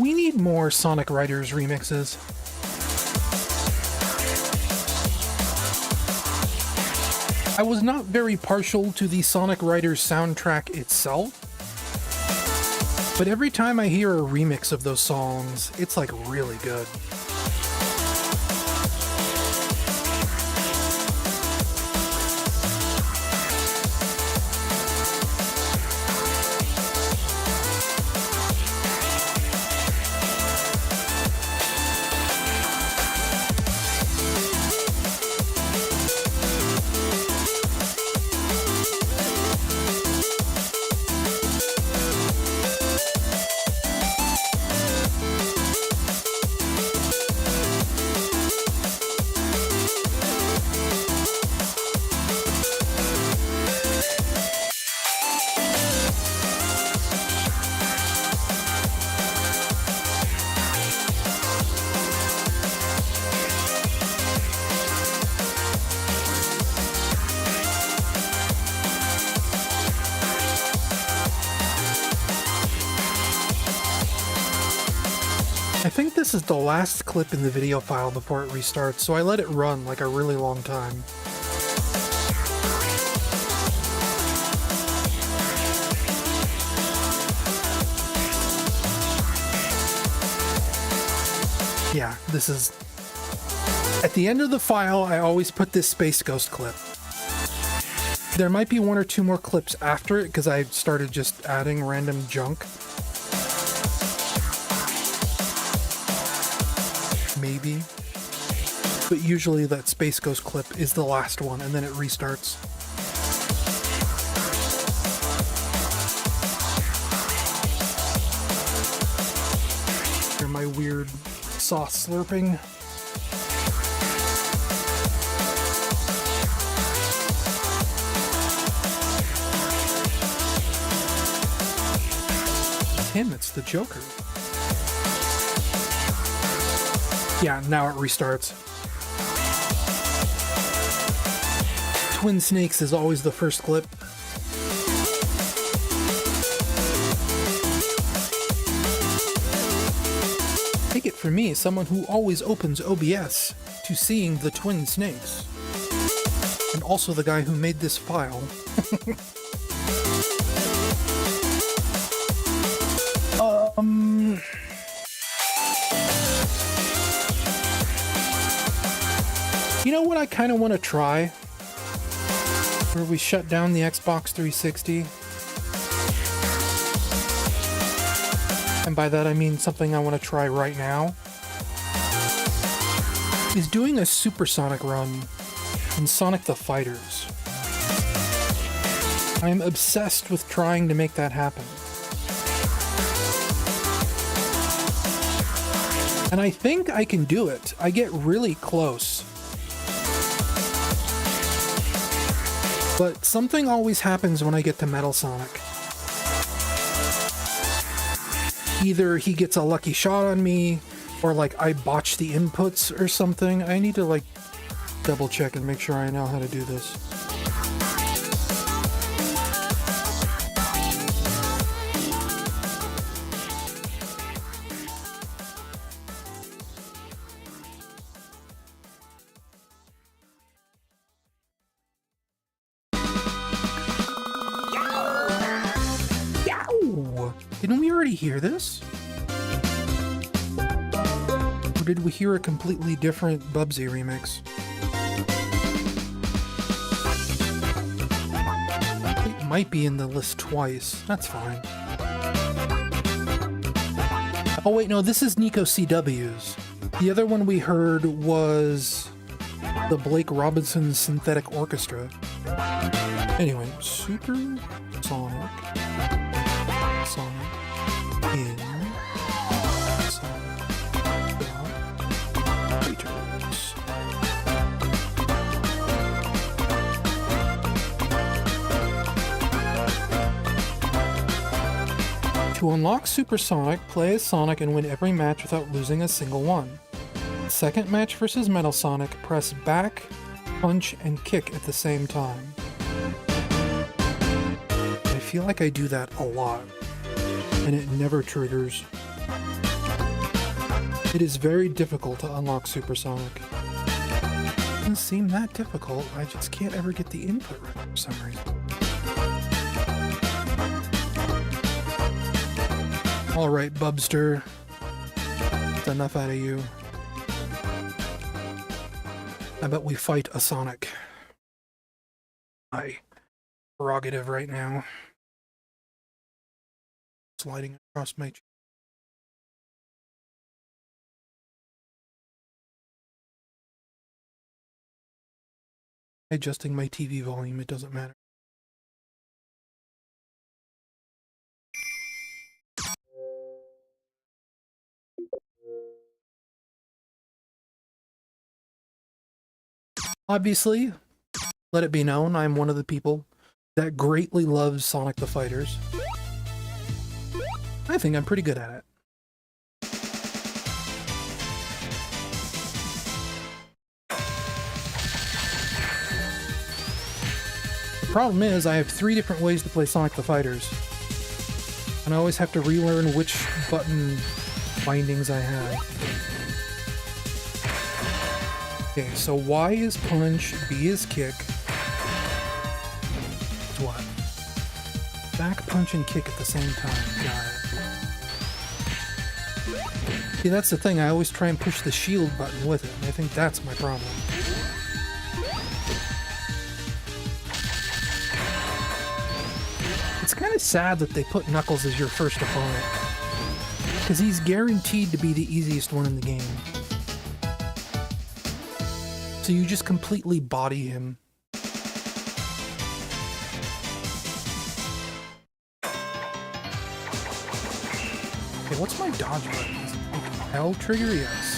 We need more Sonic Riders remixes. I was not very partial to the Sonic Riders soundtrack itself, but every time I hear a remix of those songs, it's like really good. I think this is the last clip in the video file before it restarts, so I let it run like a really long time. Yeah, this is... At the end of the file, I always put this Space Ghost clip. There might be one or two more clips after it, because I started just adding random junk. Maybe. But usually that Space Ghost clip is the last one, and then it restarts. Hear my weird sauce slurping. Him, it's the Joker. Yeah, now it restarts. Twin Snakes is always the first clip. Take it from me, someone who always opens OBS to seeing the Twin Snakes. And also the guy who made this file. You know what I kind of want to try? Where we shut down the Xbox 360. And by that I mean something I want to try right now. Is doing a supersonic run in Sonic the Fighters. I'm obsessed with trying to make that happen. And I think I can do it. I get really close. But something always happens when I get to Metal Sonic. Either he gets a lucky shot on me, or like I botch the inputs or something. I need to like double check and make sure I know how to do this. Didn't we already hear this? Or did we hear a completely different Bubsy remix? It might be in the list twice. That's fine. Oh wait, no, this is Nico CW's. The other one we heard was the Blake Robinson Synthetic Orchestra. Anyway, Super Sonic. Sonic in Sonic Fighters. To unlock Super Sonic, play as Sonic and win every match without losing a single one. Second match versus Metal Sonic, press back, punch, and kick at the same time. I feel like I do that a lot, and it never triggers. It is very difficult to unlock Super Sonic. It doesn't seem that difficult, I just can't ever get the input right for some reason. Alright, Bubster. That's enough out of you. I bet we fight a Sonic. My prerogative right now. Sliding across my... Adjusting my TV volume, it doesn't matter. Obviously, let it be known, I'm one of the people that greatly loves Sonic the Fighters. I think I'm pretty good at it. The problem is, I have 3 different ways to play Sonic the Fighters. And I always have to relearn which button bindings I have. Okay, so Y is punch, B is kick. It's what? Back, punch, and kick at the same time. Got it. See, that's the thing, I always try and push the shield button with it, and I think that's my problem. It's kind of sad that they put Knuckles as your first opponent, because he's guaranteed to be the easiest one in the game. So you just completely body him. Okay, what's my dodge button? L trigger, yes.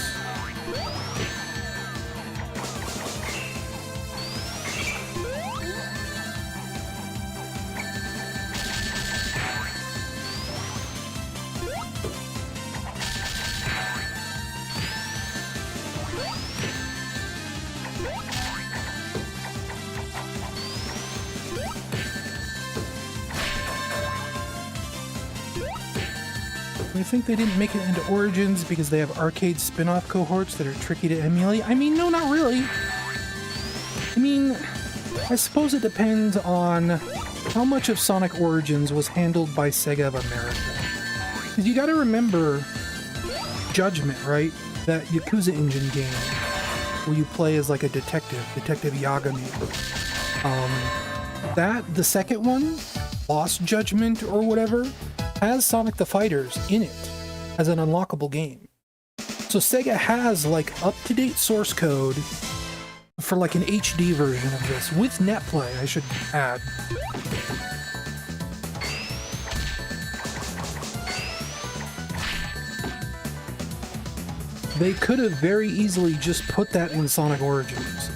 I think they didn't make it into Origins because they have arcade spin-off cohorts that are tricky to emulate. I mean, no, not really. I mean, I suppose it depends on how much of Sonic Origins was handled by Sega of America. Because you gotta remember Judgment, right? That Yakuza Engine game. where you play as like a detective, Detective Yagami. The second one, Lost Judgment or whatever, has Sonic the Fighters in it as an unlockable game. So Sega has like up-to-date source code for like an HD version of this with netplay, I should add. They could have very easily just put that in Sonic Origins.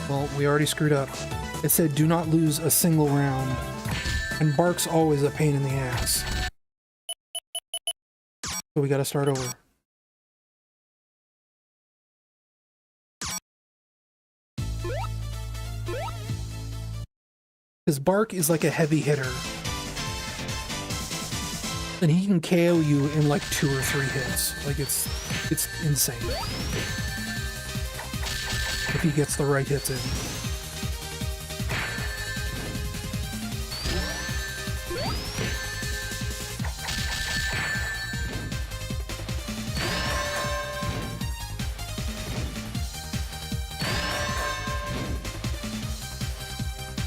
Well, we already screwed up. It said do not lose a single round, and Bark's always a pain in the ass. So we gotta start over. Because Bark is like a heavy hitter. And he can KO you in like 2 or 3 hits. Like it's insane. If he gets the right hits in.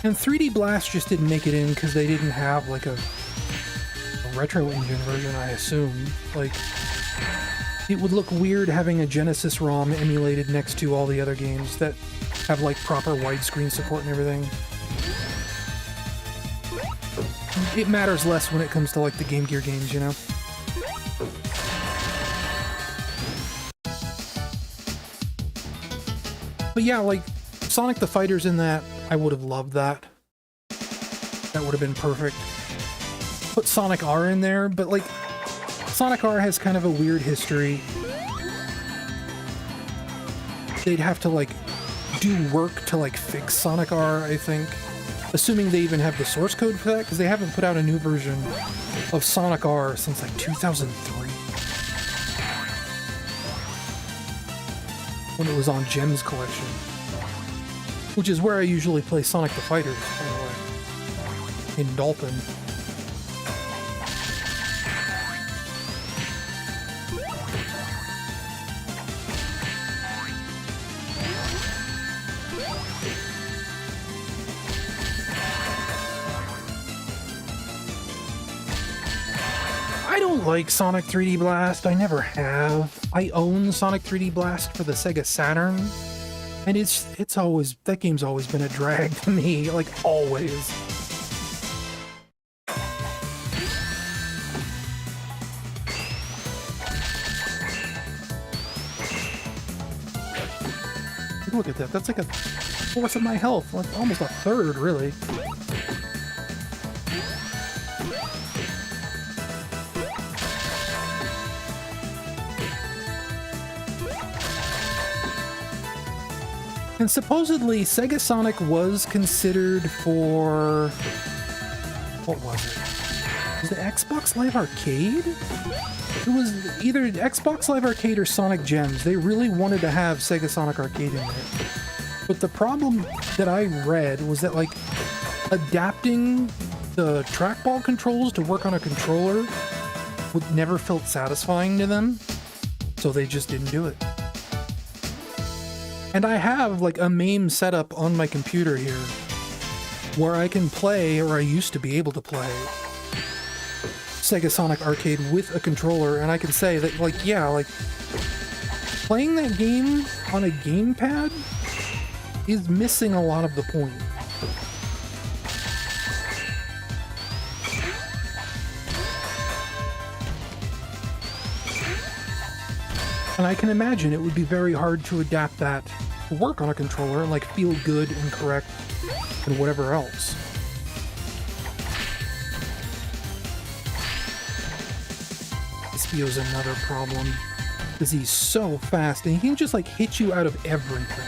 And 3D Blast just didn't make it in because they didn't have like a retro engine version, I assume. Like, it would look weird having a Genesis ROM emulated next to all the other games that have like proper widescreen support and everything. It matters less when it comes to like the Game Gear games, you know? But yeah, like, Sonic the Fighters in that, I would have loved that. That would have been perfect. Put Sonic R in there, but like, Sonic R has kind of a weird history. They'd have to like do work to like fix Sonic R, I think. Assuming they even have the source code for that, because they haven't put out a new version of Sonic R since like 2003. When it was on Gems Collection. Which is where I usually play Sonic the Fighters, by the way. In Dalton. I don't like Sonic 3D Blast. I never have. I own Sonic 3D Blast for the Sega Saturn. And it's always, that game's always been a drag to me, like always. Look at that, that's like a fourth of my health, like almost a third, really. And supposedly, Sega Sonic was considered for... what was it? Was it Xbox Live Arcade? It was either Xbox Live Arcade or Sonic Gems. They really wanted to have Sega Sonic Arcade in there. But the problem that I read was that, like, adapting the trackball controls to work on a controller would never felt satisfying to them. So they just didn't do it. And I have, like, a MAME setup on my computer here where I can play, or I used to be able to play, Sega Sonic Arcade with a controller, and I can say that, like, yeah, like, playing that game on a gamepad is missing a lot of the point. And I can imagine it would be very hard to adapt that to work on a controller and like feel good and correct and whatever else. Espio's another problem because he's so fast and he can just like hit you out of everything.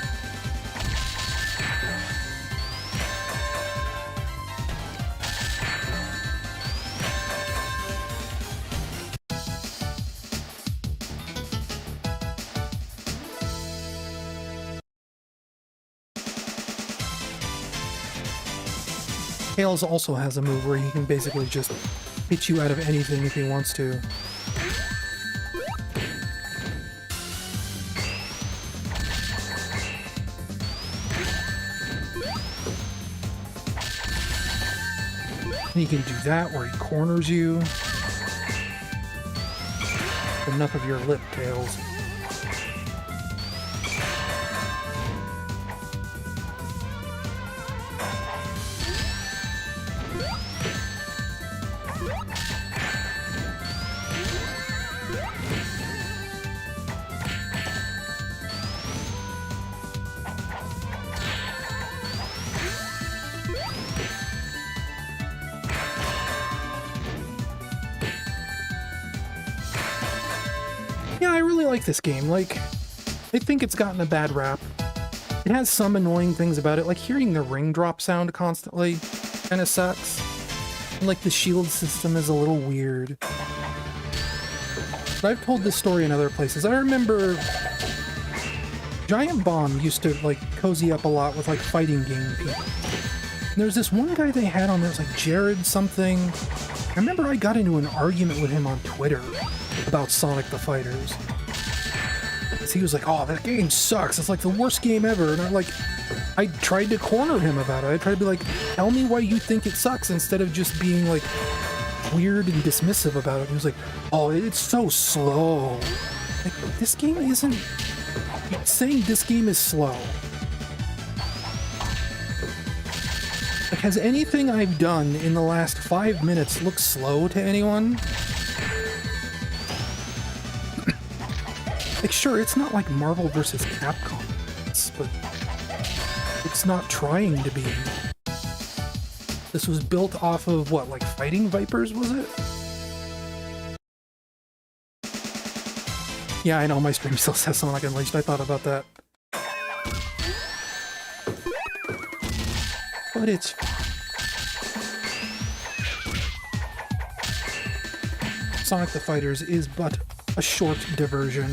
Tails also has a move where he can basically just hit you out of anything if he wants to. And he can do that where he corners you. Enough of your lip tails. Yeah, I really like this game. Like, I think it's gotten a bad rap. It has some annoying things about it, like hearing the ring drop sound constantly kind of sucks. And, like, the shield system is a little weird. But I've told this story in other places. I remember Giant Bomb used to, like, cozy up a lot with, like, fighting game people. And there's this one guy they had on there, it was like Jared something. I remember I got into an argument with him on Twitter about Sonic the Fighters. He was like, oh, that game sucks. It's like the worst game ever. And I tried to corner him about it. I tried to be like, tell me why you think it sucks instead of just being like weird and dismissive about it. He was like, oh, it's so slow. Like, this game isn't... saying this game is slow. Like, has anything I've done in the last 5 minutes looked slow to anyone? Like, sure, it's not like Marvel vs. Capcom, but it's not trying to be. This was built off of, what, like Fighting Vipers, was it? Yeah, I know, my stream still says Sonic Unleashed. I thought about that. But it's... Sonic the Fighters is but a short diversion.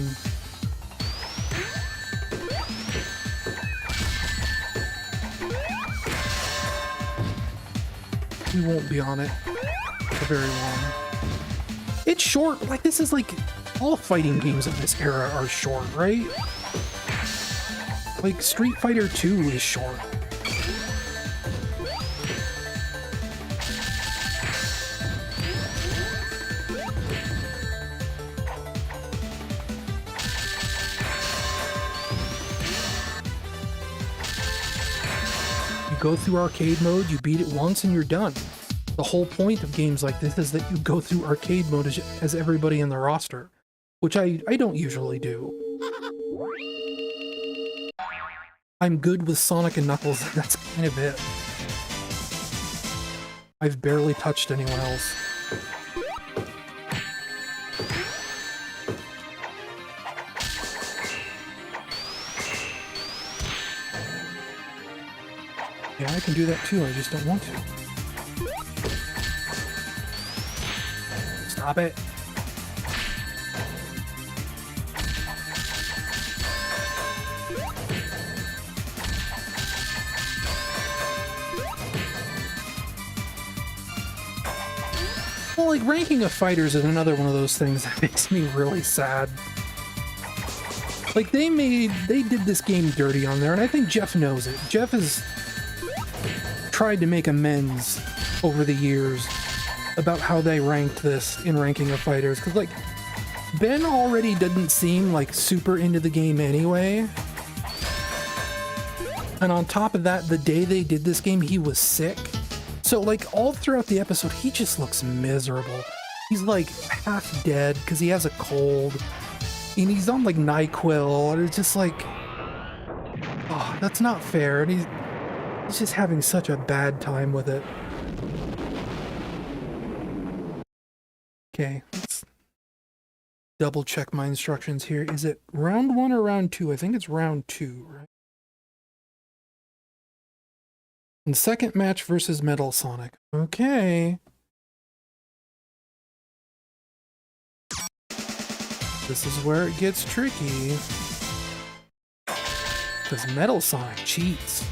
We won't be on it for very long. It's short. Like, this is like... all fighting games of this era are short, right? Like, Street Fighter 2 is short. You go through arcade mode, you beat it once, and you're done. The whole point of games like this is that you go through arcade mode as everybody in the roster, which I don't usually do. I'm good with Sonic and Knuckles, and that's kind of it. I've barely touched anyone else. Yeah, I can do that too, I just don't want to. Stop it. Well, like, ranking of fighters is another one of those things that makes me really sad. Like, they did this game dirty on there, and I think Jeff knows it. Jeff has tried to make amends over the years about how they ranked this in ranking of fighters, because, like, Ben already didn't seem, like, super into the game anyway. And on top of that, the day they did this game, he was sick. So, like, all throughout the episode, he just looks miserable. He's, like, half dead because he has a cold. And he's on, like, NyQuil. And it's just like... oh, that's not fair. And he's just having such a bad time with it. Okay, let's double check my instructions here. Is it round 1 or round 2? I think it's round 2, right? And second match versus Metal Sonic. Okay. This is where it gets tricky. Because Metal Sonic cheats.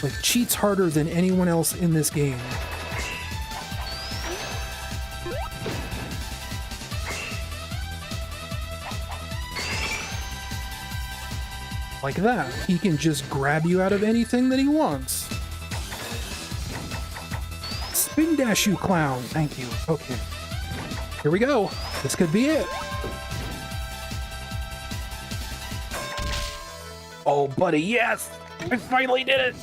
Like, cheats harder than anyone else in this game. Like that. He can just grab you out of anything that he wants. Spin dash, you clown. Thank you. Okay. Here we go. This could be it. Oh, buddy, yes! I finally did it!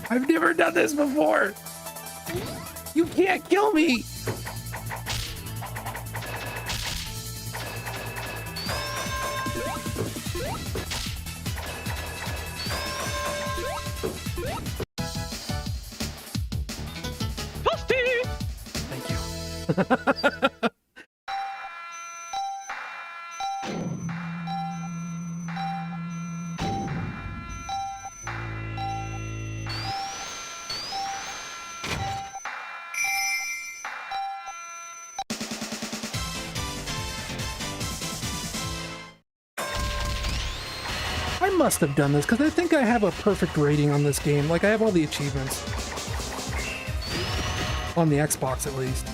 I've never done this before! You can't kill me! Thank you. I must have done this because I think I have a perfect rating on this game. Like, I have all the achievements. On the Xbox, at least.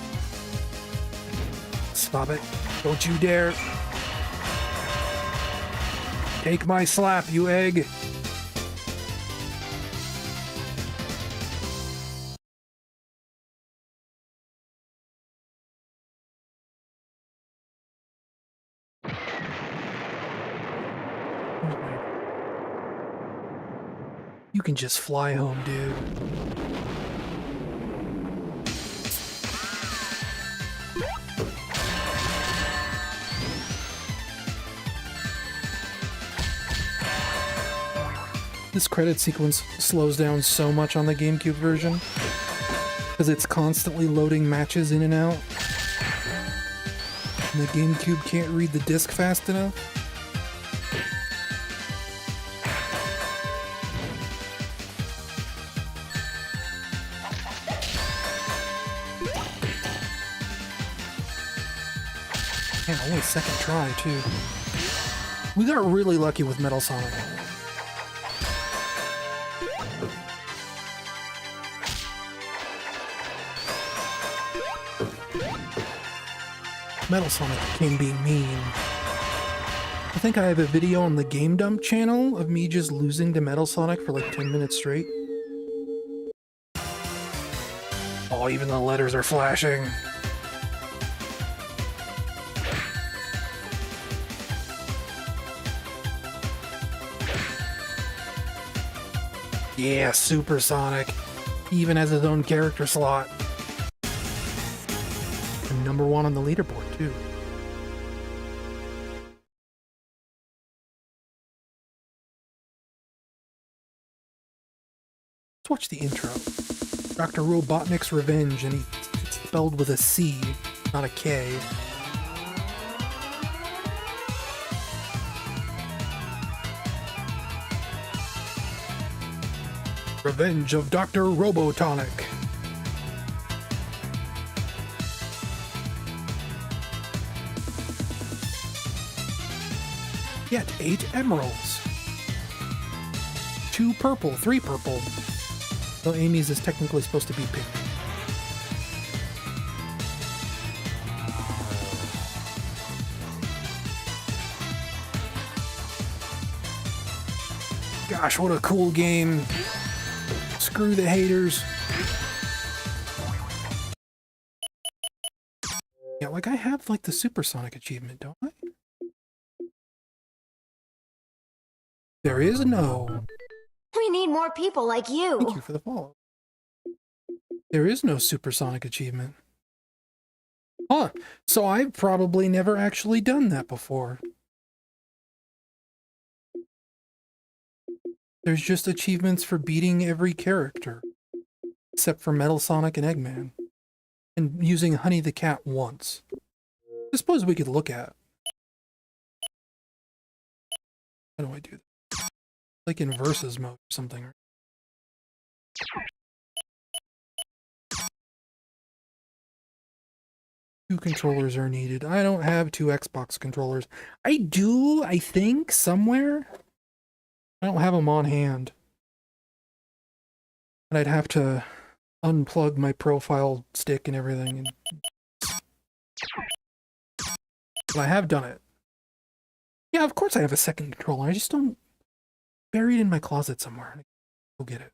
Stop it. Don't you dare. Take my slap, you egg. You can just fly home, dude. This credit sequence slows down so much on the GameCube version because it's constantly loading matches in and out. And the GameCube can't read the disc fast enough. Man, only second try, too. We got really lucky with Metal Sonic. Metal Sonic can be mean. I think I have a video on the Game Dump channel of me just losing to Metal Sonic for like 10 minutes straight. Oh, even the letters are flashing. Yeah, Super Sonic. He even has his own character slot. And #1 on the leaderboard, too. Let's watch the intro. Dr. Robotnik's Revenge, and it's spelled with a C, not a K. Revenge of Dr. Robotonic. Get 8 emeralds. 2 purple, 3 purple. Though Amy's is technically supposed to be pink. Gosh, what a cool game. Screw the haters. Yeah, like I have like the Supersonic achievement, don't I? There is no. We need more people like you. Thank you for the follow. There is no Supersonic achievement. Huh. So I've probably never actually done that before. There's just achievements for beating every character. Except for Metal Sonic and Eggman. And using Honey the Cat once. I suppose we could look at. How do I do that? Like in versus mode or something. 2 controllers are needed. I don't have 2 Xbox controllers. I do, I think, somewhere. I don't have them on hand. And I'd have to unplug my profile stick and everything. But I have done it. Yeah, of course I have a second controller. I just don't buried in my closet somewhere. Go get it.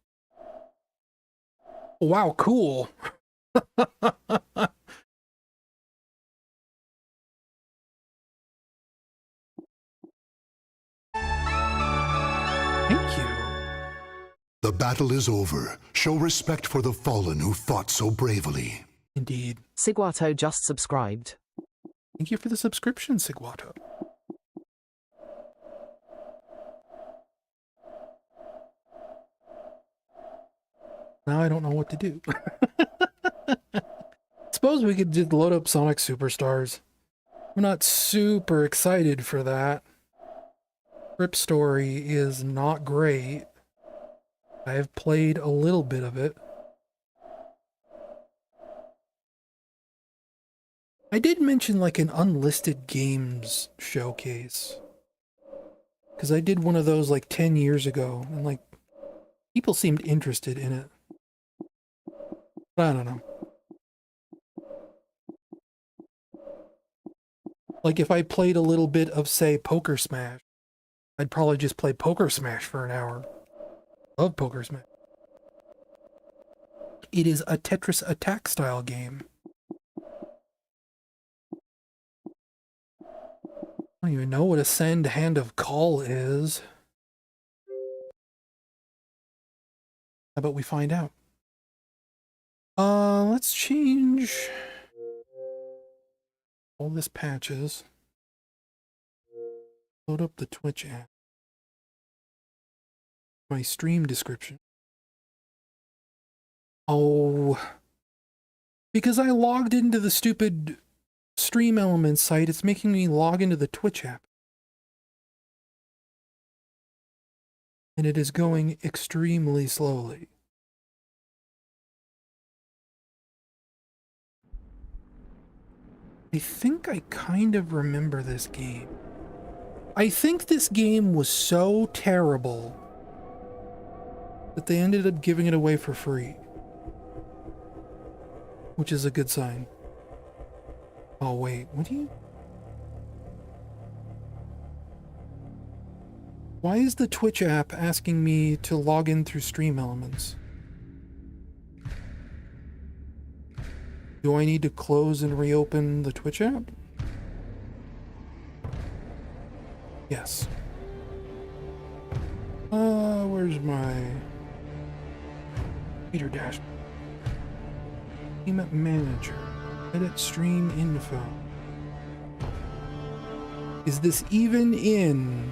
Wow, cool. Thank you. The battle is over. Show respect for the fallen who fought so bravely. Indeed. Siguato just subscribed. Thank you for the subscription, Siguato. Now I don't know what to do. Suppose we could just load up Sonic Superstars. I'm not super excited for that. Rip Story is not great. I have played a little bit of it. I did mention like an unlisted games showcase. Because I did one of those like 10 years ago, and like people seemed interested in it. But I don't know. Like if I played a little bit of, say, Poker Smash, I'd probably just play Poker Smash for an hour. Love Poker Smash. It is a Tetris attack style game. I don't even know what Ascend Hand of Call is. How about we find out? Let's change all this patches. Load up the Twitch app. My stream description. Oh, because I logged into the stupid Stream Elements site, it's making me log into the Twitch app. And it is going extremely slowly. I think I kind of remember this game. I think this game was so terrible that they ended up giving it away for free. Which is a good sign. Oh wait, what do you... Why is the Twitch app asking me to log in through Stream Elements? Do I need to close and reopen the Twitch app? Yes. Where's my Peter Dash? Team Manager. Edit stream info. Is this even in?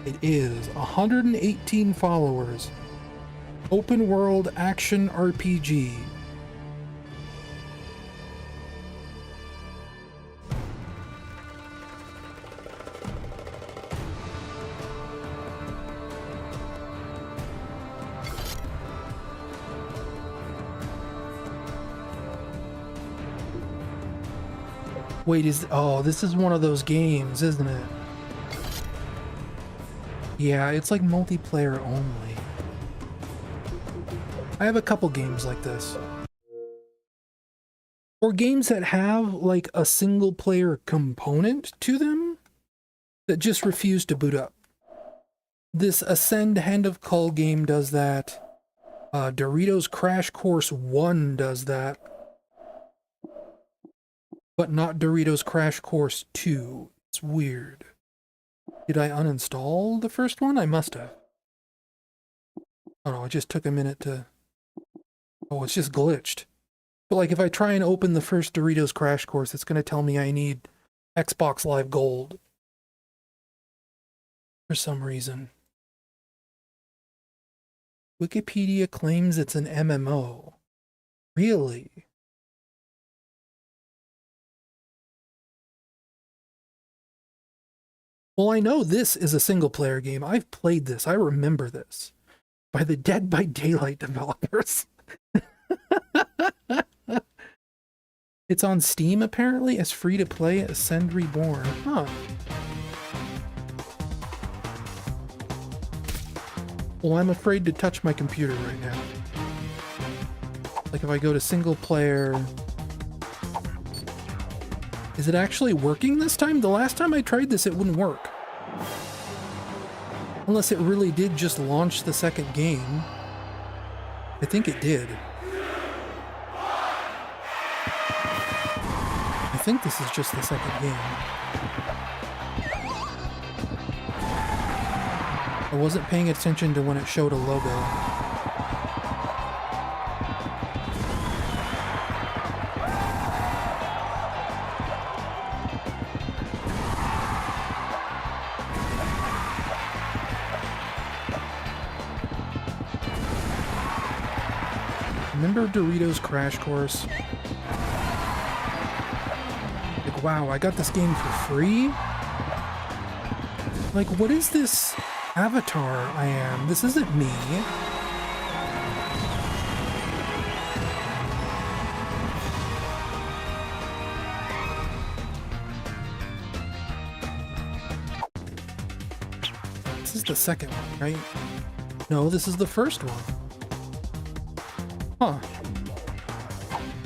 It is 118 followers. Open world action RPG. Wait, this is one of those games, isn't it? Yeah, it's like multiplayer only. I have a couple games like this. Or games that have like a single player component to them that just refuse to boot up. This Ascend Hand of Cull game does that. Doritos Crash Course 1 does that. But not Doritos Crash Course 2. It's weird. Did I uninstall the first one? I must have. Oh no, it just took a minute to... Oh, it's just glitched. But like if I try and open the first Doritos Crash Course, it's going to tell me I need Xbox Live Gold. For some reason. Wikipedia claims it's an MMO. Really? Well, I know this is a single-player game. I've played this. I remember this. By the Dead by Daylight developers. It's on Steam, apparently, as free-to-play Ascend Reborn. Huh. Well, I'm afraid to touch my computer right now. Like, if I go to single-player... Is it actually working this time? The last time I tried this, it wouldn't work. Unless it really did just launch the second game. I think it did. I think this is just the second game. I wasn't paying attention to when it showed a logo. Remember Doritos Crash Course? Like, wow, I got this game for free? Like, what is this avatar I am? This isn't me. This is the second one, right? No, this is the first one. Huh.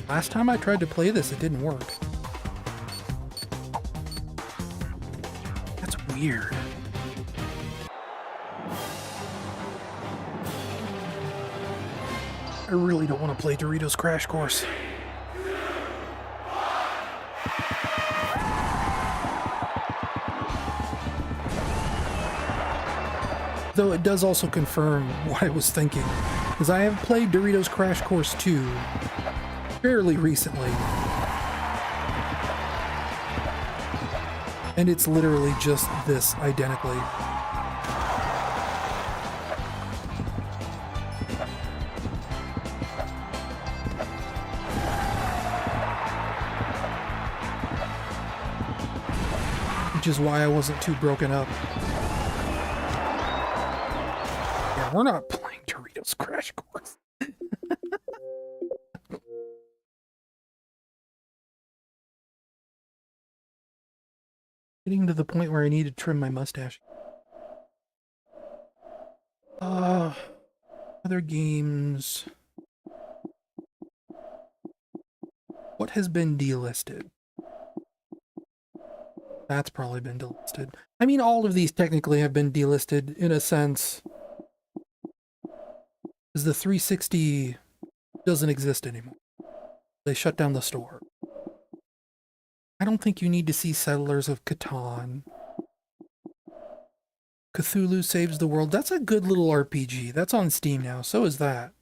Last time I tried to play this, it didn't work. That's weird. I really don't want to play Doritos Crash Course. Though it does also confirm what I was thinking, because I have played Doritos Crash Course 2 fairly recently. And it's literally just this identically. Which is why I wasn't too broken up. Yeah, we're not playing Doritos Crash Course. Getting to the point where I need to trim my mustache. Other games. What has been delisted? That's probably been delisted. I mean, all of these technically have been delisted in a sense. Because the 360 doesn't exist anymore. They shut down the store. I don't think you need to see Settlers of Catan. Cthulhu Saves the World. That's a good little RPG. That's on Steam now. So is that.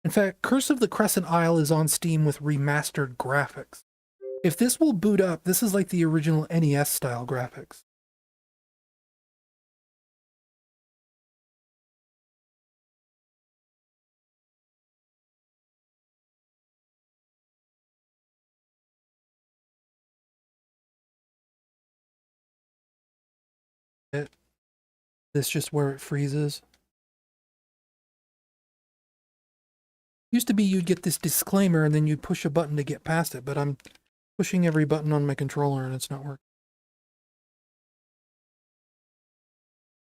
In fact, Curse of the Crescent Isle is on Steam with remastered graphics. If this will boot up, this is like the original NES style graphics. This just where it freezes. Used to be you'd get this disclaimer and then you'd push a button to get past it, but I'm pushing every button on my controller and it's not working.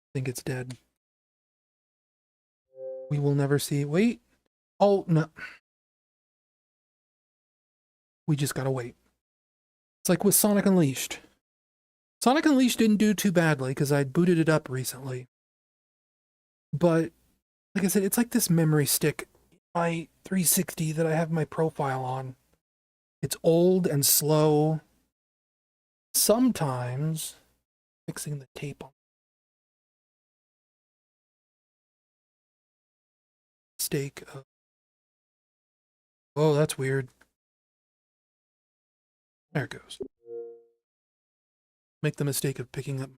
I think it's dead. We will never see. Wait. Oh, no. We just gotta wait. It's like with Sonic Unleashed. Sonic Unleashed didn't do too badly because I booted it up recently. But, like I said, it's like this memory stick in my 360 that I have my profile on. It's old and slow. Sometimes, fixing the tape on. Mistake of... Oh, that's weird. There it goes. Make the mistake of picking up.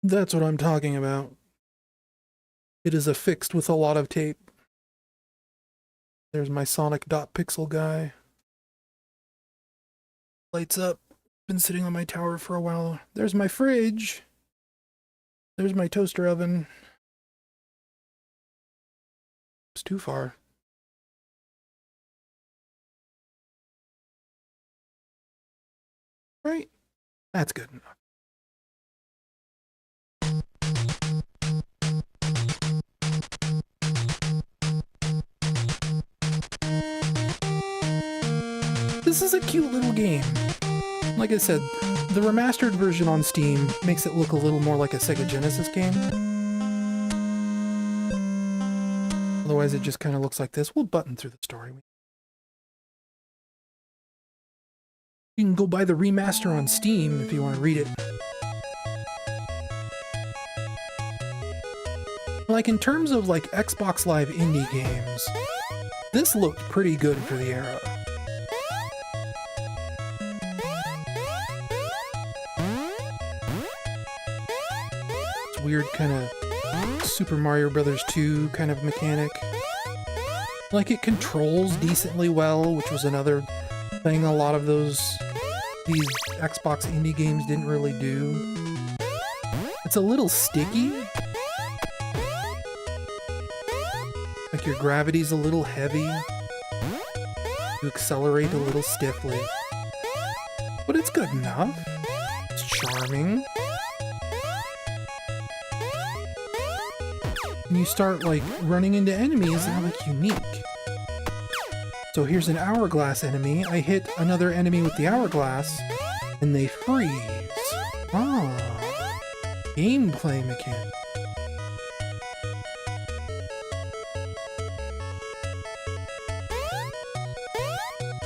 That's what I'm talking about. It is affixed with a lot of tape. There's my Sonic.pixel guy. Lights up. Been sitting on my tower for a while. There's my fridge. There's my toaster oven. It's too far. Right? That's good enough. This is a cute little game. Like I said, the remastered version on Steam makes it look a little more like a Sega Genesis game. Otherwise, it just kind of looks like this. We'll button through the story. You can go buy the remaster on Steam if you want to read it. Like, in terms of, like, Xbox Live indie games, this looked pretty good for the era. It's weird kind of Super Mario Brothers 2 kind of mechanic. Like, it controls decently well, which was another thing a lot of these Xbox indie games didn't really do. It's a little sticky. Like, your gravity's a little heavy. You accelerate a little stiffly. But it's good enough. It's charming. And you start, like, running into enemies that are, like, unique. So here's an hourglass enemy. I hit another enemy with the hourglass, and they freeze. Ah. Gameplay mechanic.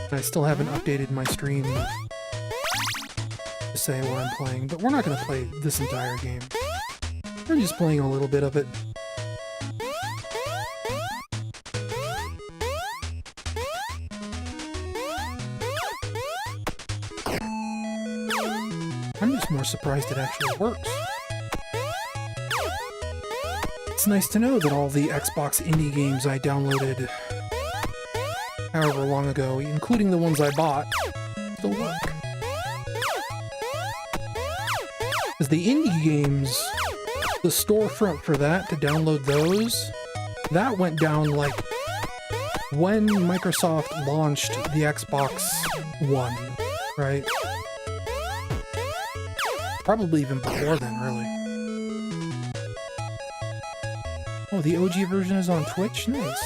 I still haven't updated my stream to say what I'm playing, but we're not going to play this entire game. I'm just playing a little bit of it. I'm just more surprised it actually works. It's nice to know that all the Xbox indie games I downloaded however long ago, including the ones I bought, still work. Because the indie games, the storefront for that, to download those, that went down like when Microsoft launched the Xbox One, right? Probably even before then, really. Oh, the OG version is on Twitch? Nice.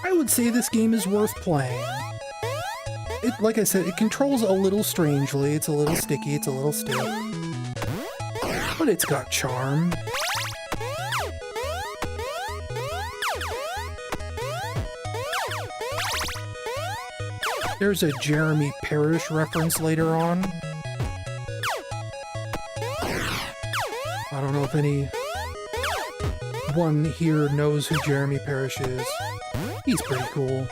I would say this game is worth playing. It, like I said, it controls a little strangely, it's a little sticky, it's a little stiff. But it's got charm. There's a Jeremy Parrish reference later on. I don't know if anyone here knows who Jeremy Parrish is. He's pretty cool.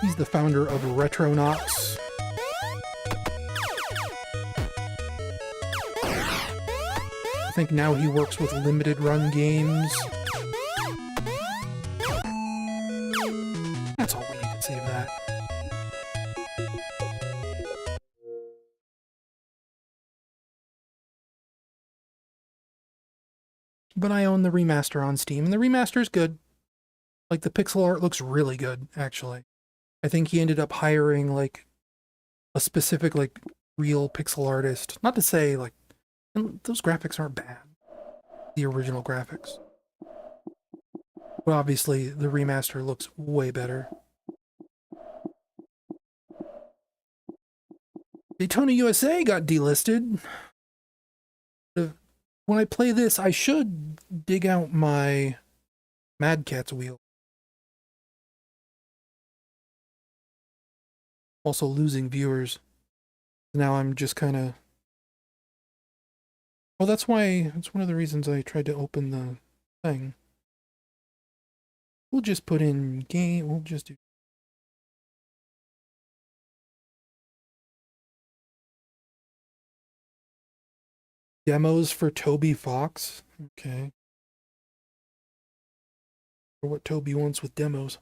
He's the founder of Retronauts. I think now he works with Limited Run Games. That's all we need to say of that. But I own the remaster on Steam, and the remaster's good. Like, the pixel art looks really good, actually. I think he ended up hiring, like, a specific, like, real pixel artist. Not to say, like, and those graphics aren't bad. The original graphics. But obviously, the remaster looks way better. Daytona USA got delisted. When I play this, I should dig out my Mad Catz wheel. Also losing viewers. Now I'm just kind of... Well, that's why... That's one of the reasons I tried to open the thing. We'll just put in game... We'll just do... Demos for Toby Fox. Okay. For what Toby wants with demos.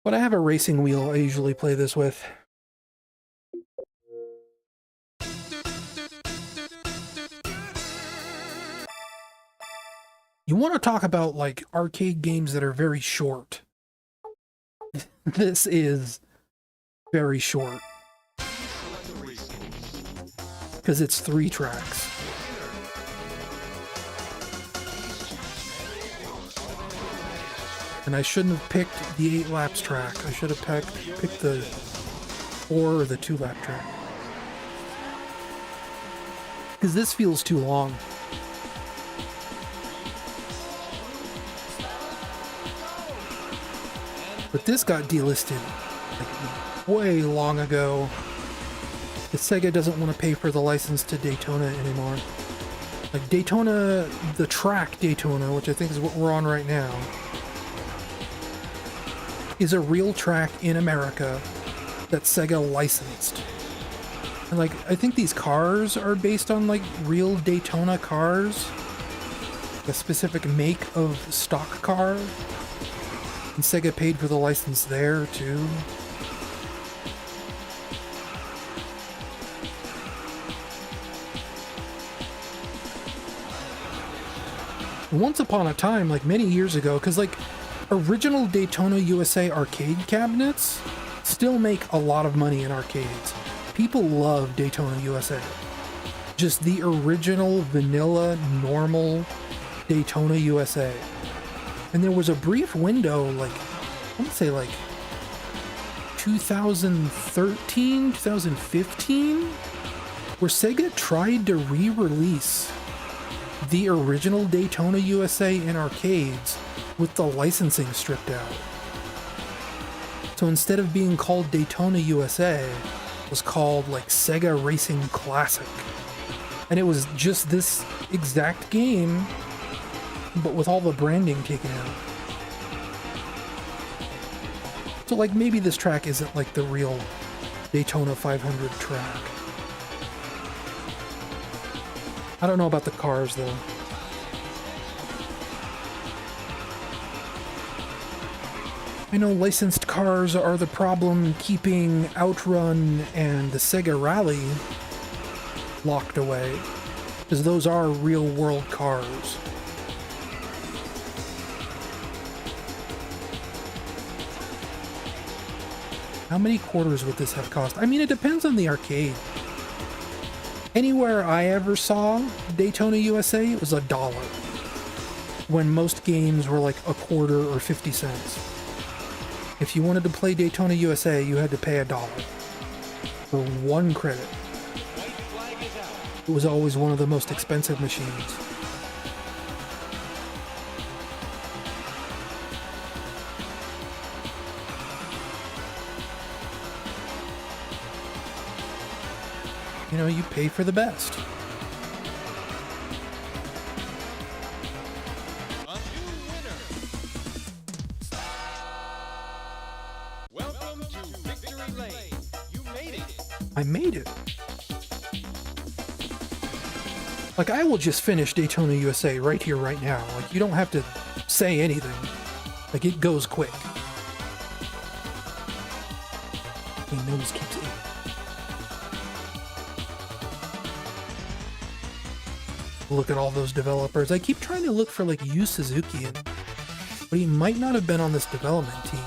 But I have a racing wheel I usually play this with. You want to talk about, like, arcade games that are very short. This is very short. because it's 3 tracks. And I shouldn't have picked the 8 laps track. I should have picked the 4 or the 2 lap track. Because this feels too long. But this got delisted like way long ago. The Sega doesn't want to pay for the license to Daytona anymore. Like Daytona, the track Daytona, which I think is what we're on right now, is a real track in America that Sega licensed. And like, I think these cars are based on like real Daytona cars, a specific make of stock car. And Sega paid for the license there too. Once upon a time, like many years ago, because like original Daytona USA arcade cabinets still make a lot of money in arcades. People love Daytona USA. Just the original vanilla normal Daytona USA. And there was a brief window, like, I want to say like 2013, 2015, where Sega tried to re-release the original Daytona USA in arcades with the licensing stripped out. So instead of being called Daytona USA, it was called like Sega Racing Classic. And it was just this exact game, but with all the branding taken out. So like maybe this track isn't like the real Daytona 500 track. I don't know about the cars though. I know licensed cars are the problem keeping Outrun and the Sega Rally locked away, because those are real world cars. How many quarters would this have cost? I mean, it depends on the arcade. Anywhere I ever saw Daytona USA, it was $1, when most games were like a quarter or 50 cents. If you wanted to play Daytona USA, you had to pay $1 for 1 credit. It was always one of the most expensive machines. You know, you pay for the best. Welcome to Victory Lane. You made it. I made it. Like, I will just finish Daytona USA right here, right now. Like, you don't have to say anything. Like, it goes quick. My nose keeps itching. Look at all those developers. I keep trying to look for like Yu Suzuki, but he might not have been on this development team.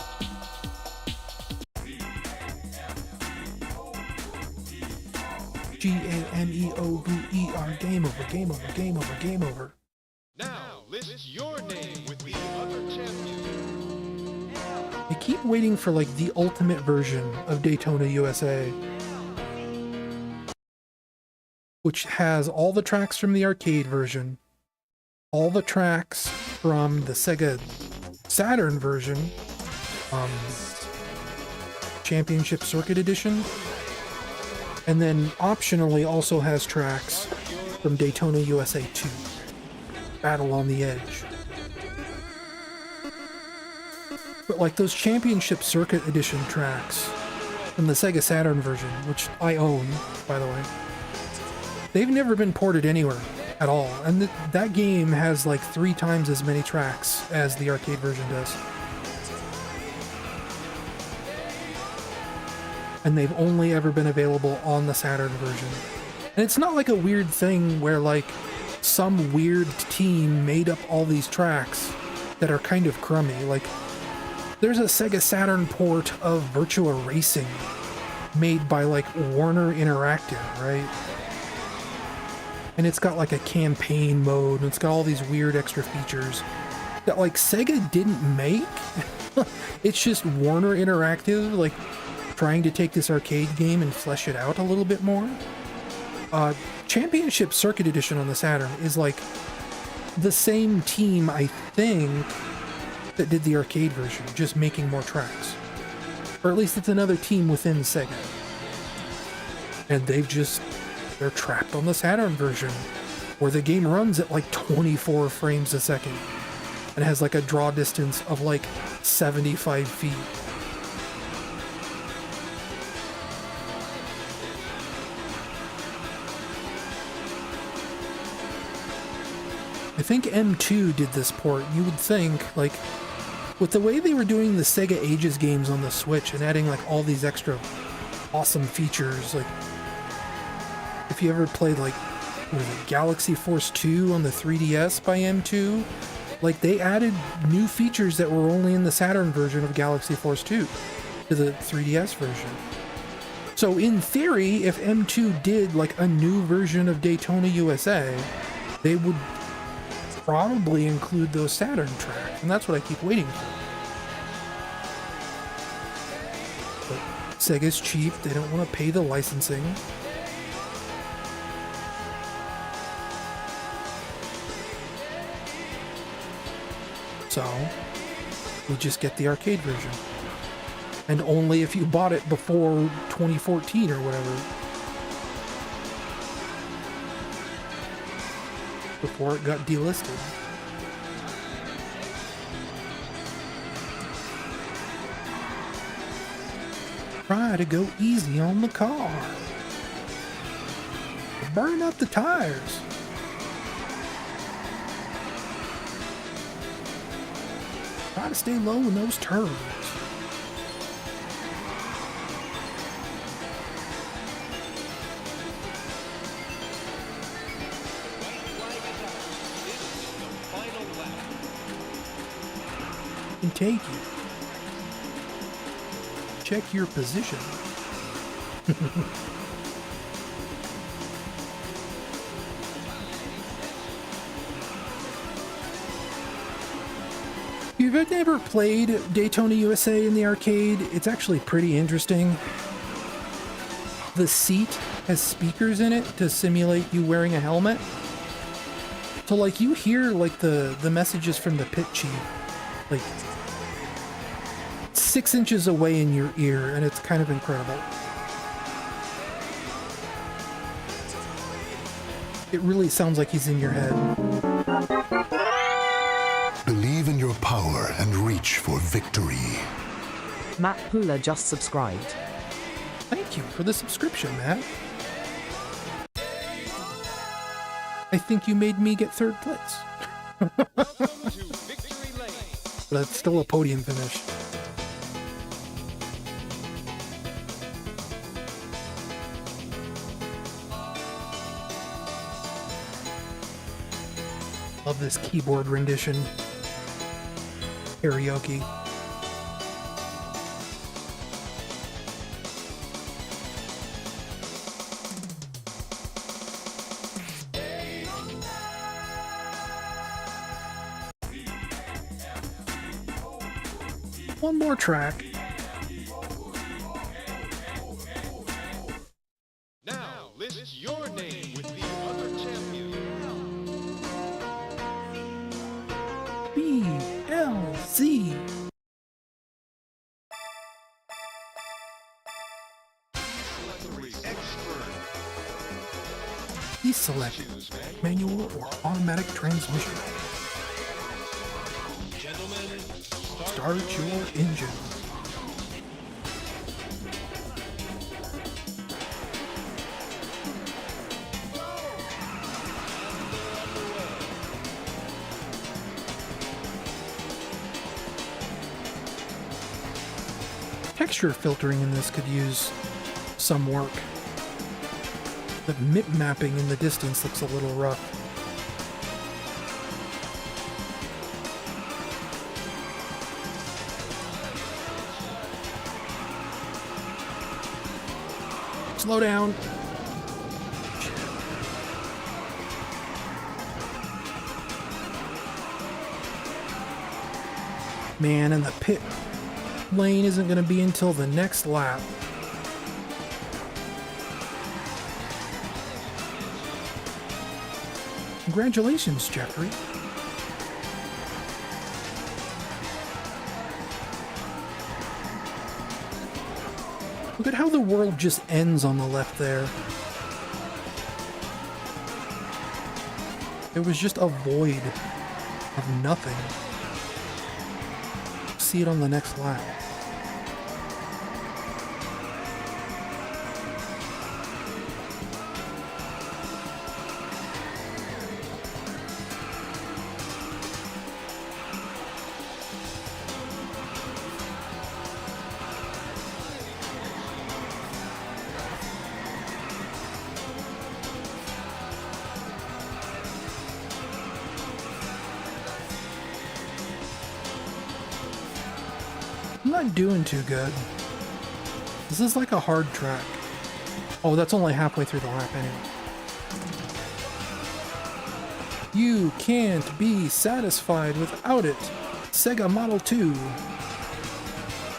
GAMEOVER. Game over, game over, game over, game over. Now list your name with the other champions. I keep waiting for like the ultimate version of Daytona USA, which has all the tracks from the arcade version, all the tracks from the Sega Saturn version, Championship Circuit Edition, and then optionally also has tracks from Daytona USA 2, Battle on the Edge. But like those Championship Circuit Edition tracks from the Sega Saturn version, which I own, by the way, they've never been ported anywhere at all. And that game has like 3 times as many tracks as the arcade version does. And they've only ever been available on the Saturn version. And it's not like a weird thing where like some weird team made up all these tracks that are kind of crummy. Like, there's a Sega Saturn port of Virtua Racing made by like Warner Interactive, right? And it's got like a campaign mode, and it's got all these weird extra features that like Sega didn't make. It's just Warner Interactive, like, trying to take this arcade game and flesh it out a little bit more. Championship Circuit Edition on the Saturn is like the same team, I think, that did the arcade version, just making more tracks. Or at least it's another team within Sega. And they're trapped on the Saturn version, where the game runs at like 24 frames a second and has like a draw distance of like 75 feet. I think M2 did this port. You would think, like, with the way they were doing the Sega Ages games on the Switch and adding like all these extra awesome features, like if you ever played like, what was it, Galaxy Force 2 on the 3DS by M2, like they added new features that were only in the Saturn version of Galaxy Force 2 to the 3DS version. So in theory, if M2 did like a new version of Daytona USA, they would probably include those Saturn tracks, and that's what I keep waiting for. But Sega's cheap, they don't want to pay the licensing. So, we just get the arcade version. And only if you bought it before 2014 or whatever. Before it got delisted. Try to go easy on the car. Burn up the tires. Try to stay low in those turns. Can take you. Check your position. If you've never played Daytona USA in the arcade, it's actually pretty interesting. The seat has speakers in it to simulate you wearing a helmet. So like you hear like the messages from the pit chief like 6 inches away in your ear, and it's kind of incredible. It really sounds like he's in your head. Believe in your power and reach for victory. Matt Pooler just subscribed. Thank you for the subscription, Matt. I think you made me get third place. But it's still a podium finish. Love this keyboard rendition. Karaoke. One more track. Now, list your name with the other champion. BLZ. Please select manual or automatic transmission. Start your engine. Texture filtering in this could use some work. The mip mapping in the distance looks a little rough. Slow down. man, and the pit lane isn't going to be until the next lap. Congratulations, Jeffrey. Look at how the world just ends on the left there. It was just a void of nothing. See it on the next lap. I'm not doing too good. This is like a hard track. Oh, that's only halfway through the lap anyway. You can't be satisfied without it. Sega Model 2.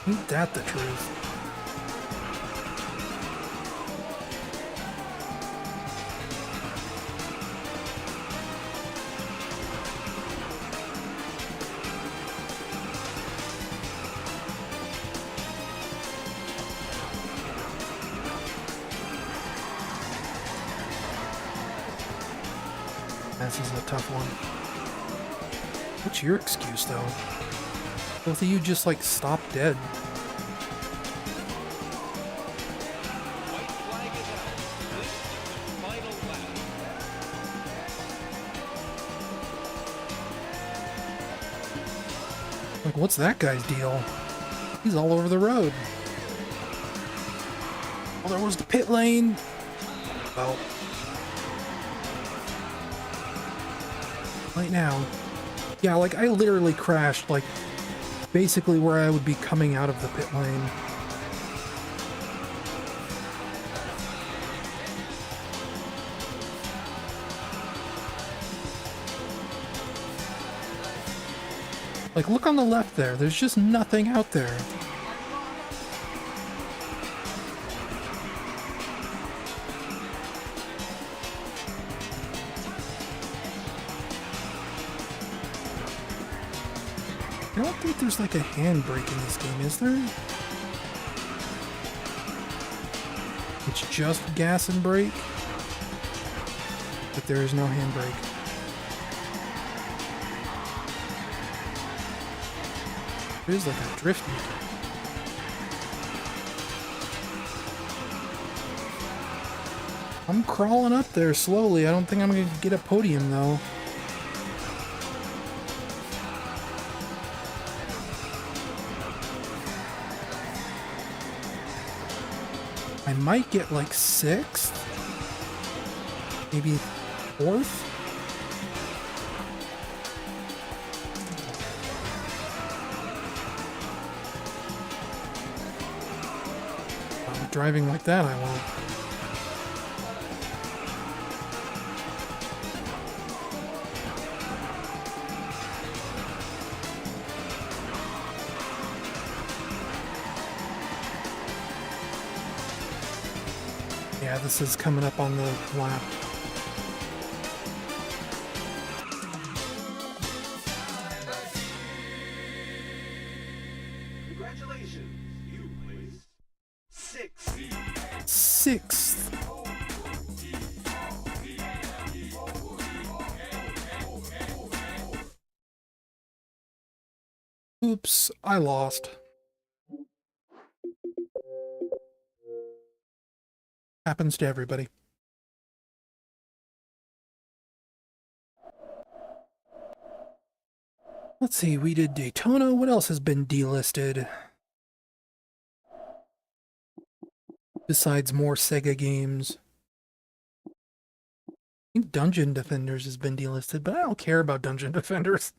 Ain't that the truth? This is a tough one. What's your excuse, though? Both of you just, like, stop dead. Like, what's that guy's deal? He's all over the road. Well, there was the pit lane. Well, right now. Yeah, like, I literally crashed, like, basically where I would be coming out of the pit lane. Like, look on the left there. There's just nothing out there. I don't think there's like a handbrake in this game, is there? It's just gas and brake, but there is no handbrake. It is like a drift meter. I'm crawling up there slowly. I don't think I'm going to get a podium though. I might get like 6th, maybe 4th. I'm driving like that, I won't. Yeah, this is coming up on the lap. Congratulations, you placed 6th. 6th. Oops, I lost. Happens to everybody. Let's see, we did Daytona. What else has been delisted? Besides more Sega games. I think Dungeon Defenders has been delisted, but I don't care about Dungeon Defenders.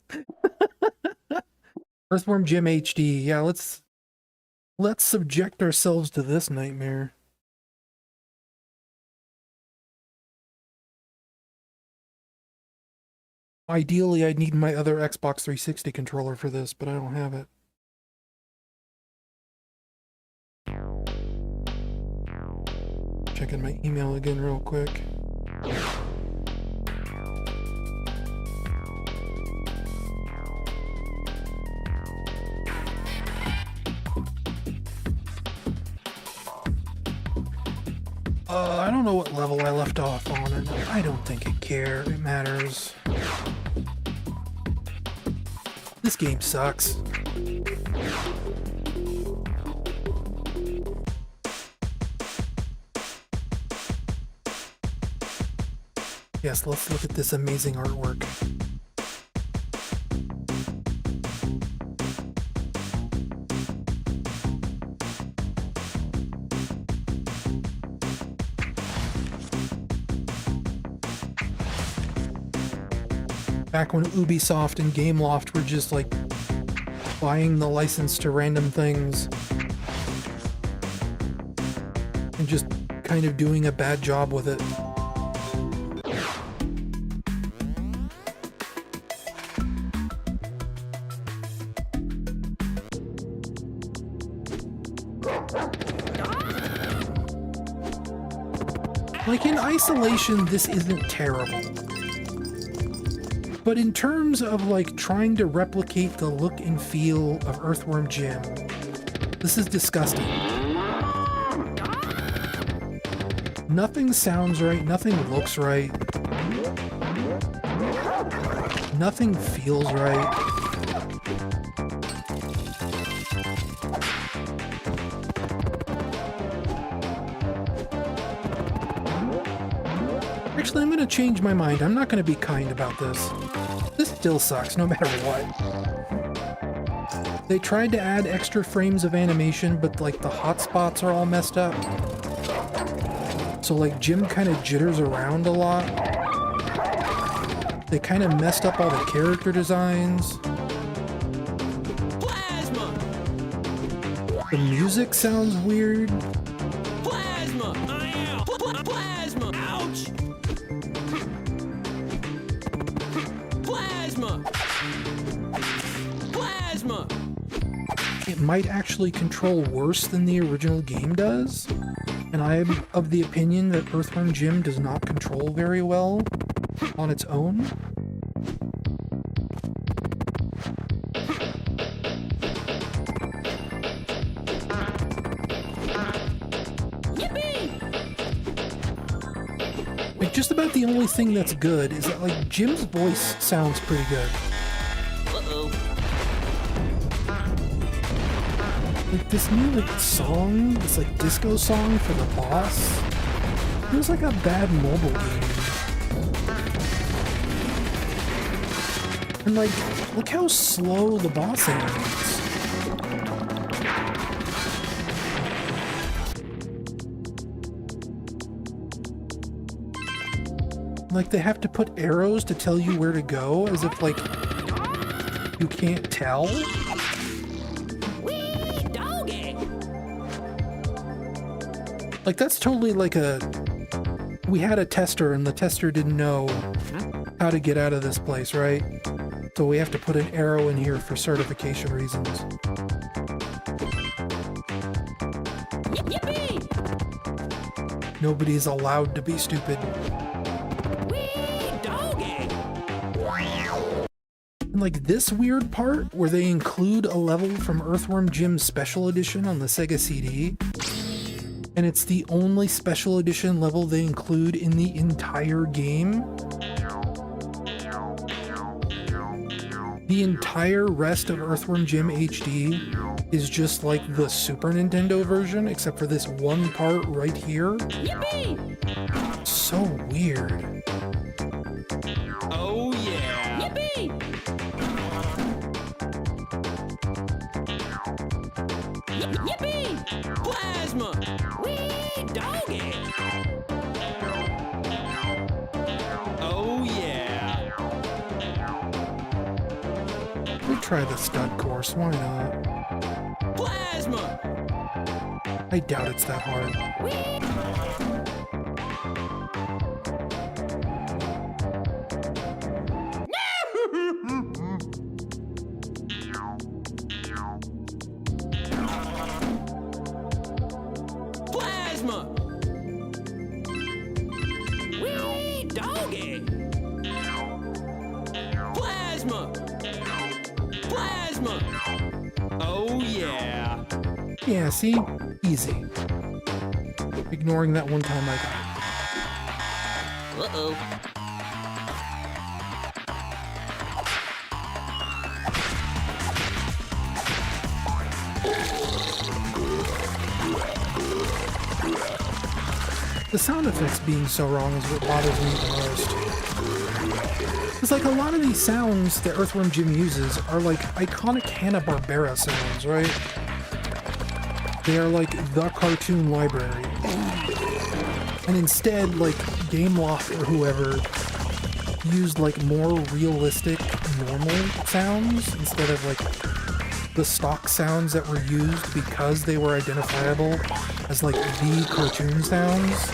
Earthworm Jim HD. Yeah, let's subject ourselves to this nightmare. Ideally, I'd need my other Xbox 360 controller for this, but I don't have it. Checking my email again real quick. I don't know what level I left off on, and I don't think it matters. This game sucks. Yes, let's look at this amazing artwork. Back when Ubisoft and Gameloft were just like buying the license to random things and just kind of doing a bad job with it. Like in isolation, this isn't terrible. But in terms of like trying to replicate the look and feel of Earthworm Jim, this is disgusting. Nothing sounds right, nothing looks right. Nothing feels right. Actually, I'm going to change my mind. I'm not going to be kind about this. This still sucks, no matter what. They tried to add extra frames of animation, but like the hotspots are all messed up. So like Jim kind of jitters around a lot. They kind of messed up all the character designs. Plasma! The music sounds weird. Plasma! Plasma! Ouch! Plasma! Plasma! It might actually control worse than the original game does, and I'm of the opinion that Earthworm Jim does not control very well on its own. Like, just about the only thing that's good is that, like, Jim's voice sounds pretty good. Like, this new, like, song, this, like, disco song for the boss, feels like a bad mobile game. And, like, look how slow the boss animates. Like, they have to put arrows to tell you where to go, as if, like, you can't tell. Like, that's totally like we had a tester, and the tester didn't know how to get out of this place, right? So we have to put an arrow in here for certification reasons. Nobody's allowed to be stupid. And like this weird part where they include a level from Earthworm Jim Special Edition on the Sega CD, and it's the only Special Edition level they include in the entire game. The entire rest of Earthworm Jim HD is just like the Super Nintendo version, except for this one part right here. Yippee! So weird. Oh yeah! Yippee! Yippee! Plasma! Wee doggy! Oh yeah! We try the stud course, why not? Plasma! I doubt it's that hard. Plasma! doggy. Plasma. Plasma. Oh yeah. Yeah, see? Easy. Ignoring that one time I got it. Uh-oh. The sound effects being so wrong is what bothers me the most. It's like a lot of these sounds that Earthworm Jim uses are like iconic Hanna-Barbera sounds, right? They are like the cartoon library. And instead, like, Gameloft or whoever used like more realistic, normal sounds instead of like the stock sounds that were used because they were identifiable as like the cartoon sounds.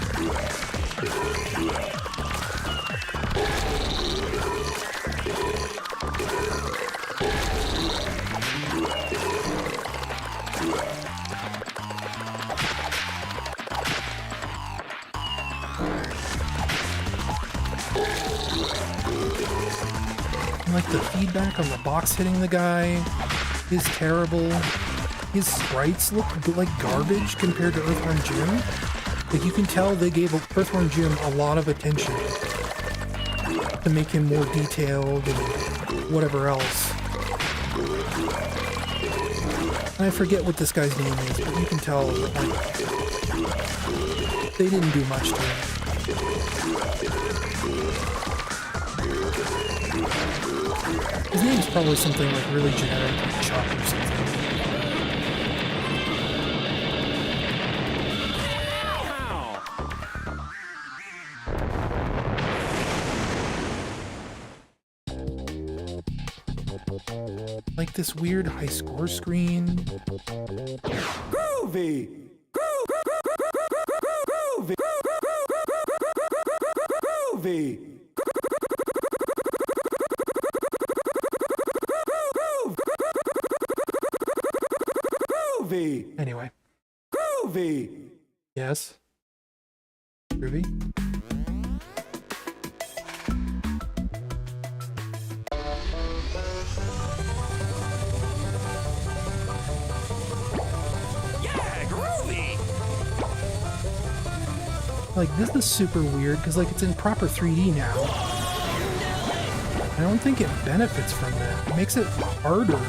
Like the feedback on the box hitting the guy is terrible. His sprites look like garbage compared to Earthworm Jim. Like you can tell they gave Earthworm Jim a lot of attention to make him more detailed and whatever else. And I forget what this guy's name is, but you can tell that, like, they didn't do much to him. His name's probably something like really generic, like Chuck or something. Like this weird high score screen. Groovy. Groovy. Groovy. Groovy. Anyway. Groovy. Yes. Groovy. Yeah, groovy. Like this is super weird because like it's in proper 3D now. I don't think it benefits from that. It makes it harder.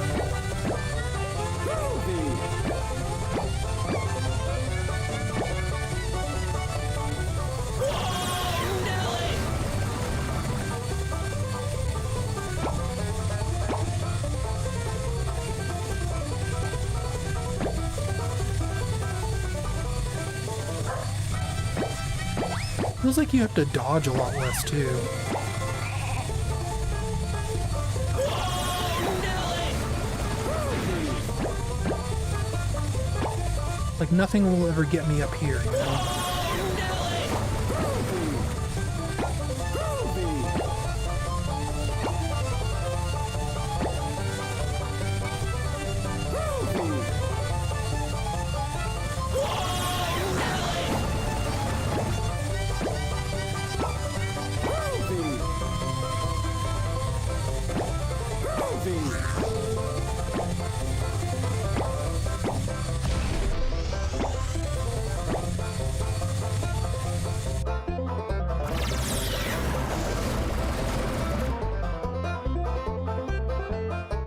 Feels like you have to dodge a lot less too. Like nothing will ever get me up here, you know?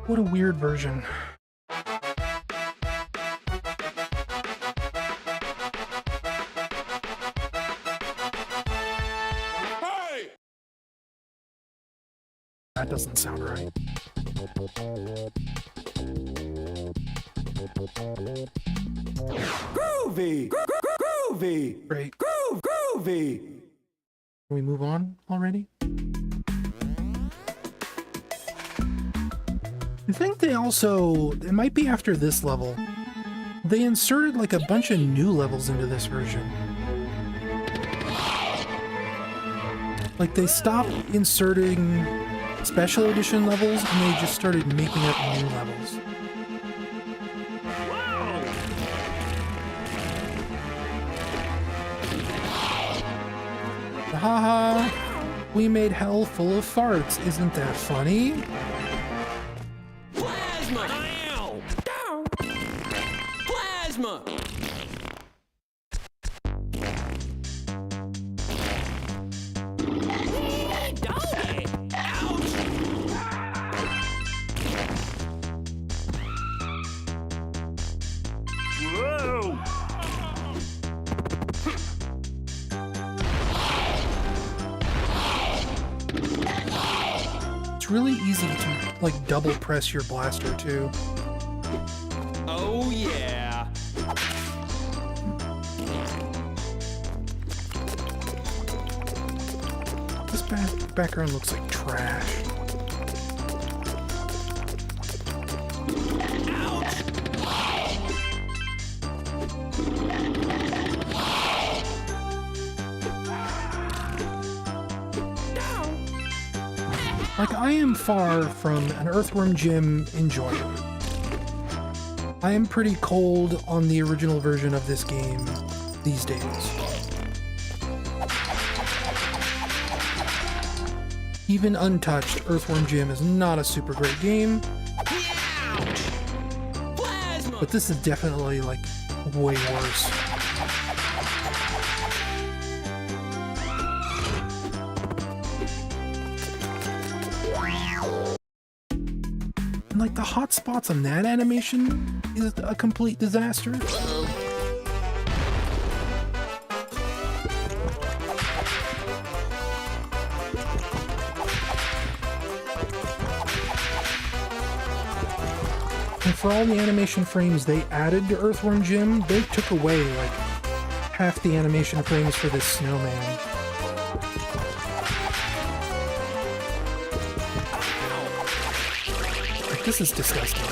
What a weird version. Hey! That doesn't sound right. Groovy. Groovy. Great. Groovy. Can we move on already? I think they also, it might be after this level, they inserted like a bunch of new levels into this version. Like they stopped inserting special edition levels and they just started making up new levels. Haha! We made hell full of farts. Isn't that funny? Plasma! Ow! Plasma! Doggy! Ouch! Whoa! It's really easy to like double press your blaster too. Oh yeah! This background looks like trash. Like, I am far from an Earthworm Jim enjoyer. I am pretty cold on the original version of this game these days. Even untouched, Earthworm Jim is not a super great game. But this is definitely, like, way worse. And, like, the hot spots on that animation is a complete disaster. And for all the animation frames they added to Earthworm Jim, they took away, like, half the animation frames for this snowman. Like, this is disgusting.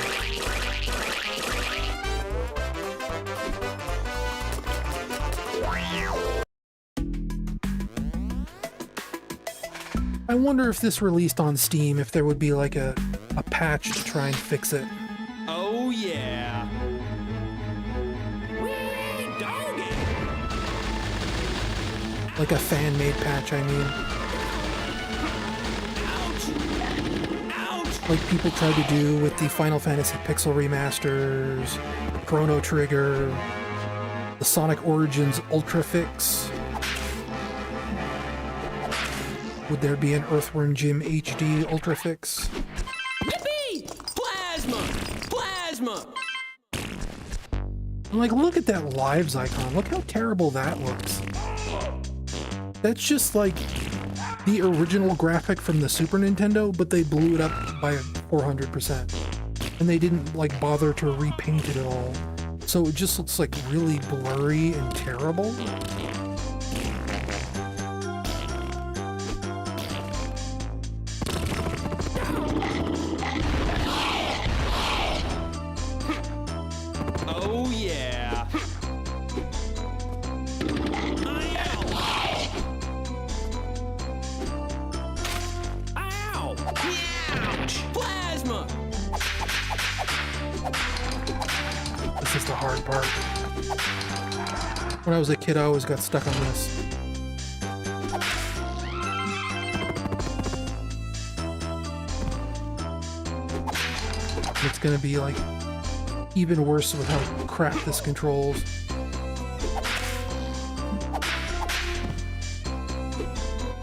I wonder if this released on Steam, if there would be like a patch to try and fix it. Oh yeah! Wee doggy! Like a fan-made patch, I mean. Like people tried to do with the Final Fantasy Pixel remasters, Chrono Trigger, the Sonic Origins Ultra Fix. Would there be an Earthworm Jim HD Ultra Fix? Yippee! Plasma! Plasma! And like, look at that lives icon. Look how terrible that looks. That's just like the original graphic from the Super Nintendo, but they blew it up by 400%. And they didn't like bother to repaint it at all. So it just looks like really blurry and terrible. Oh yeah! Ow! Ouch! Plasma! This is the hard part. When I was a kid, I always got stuck on this. It's gonna be like even worse with how crap this controls.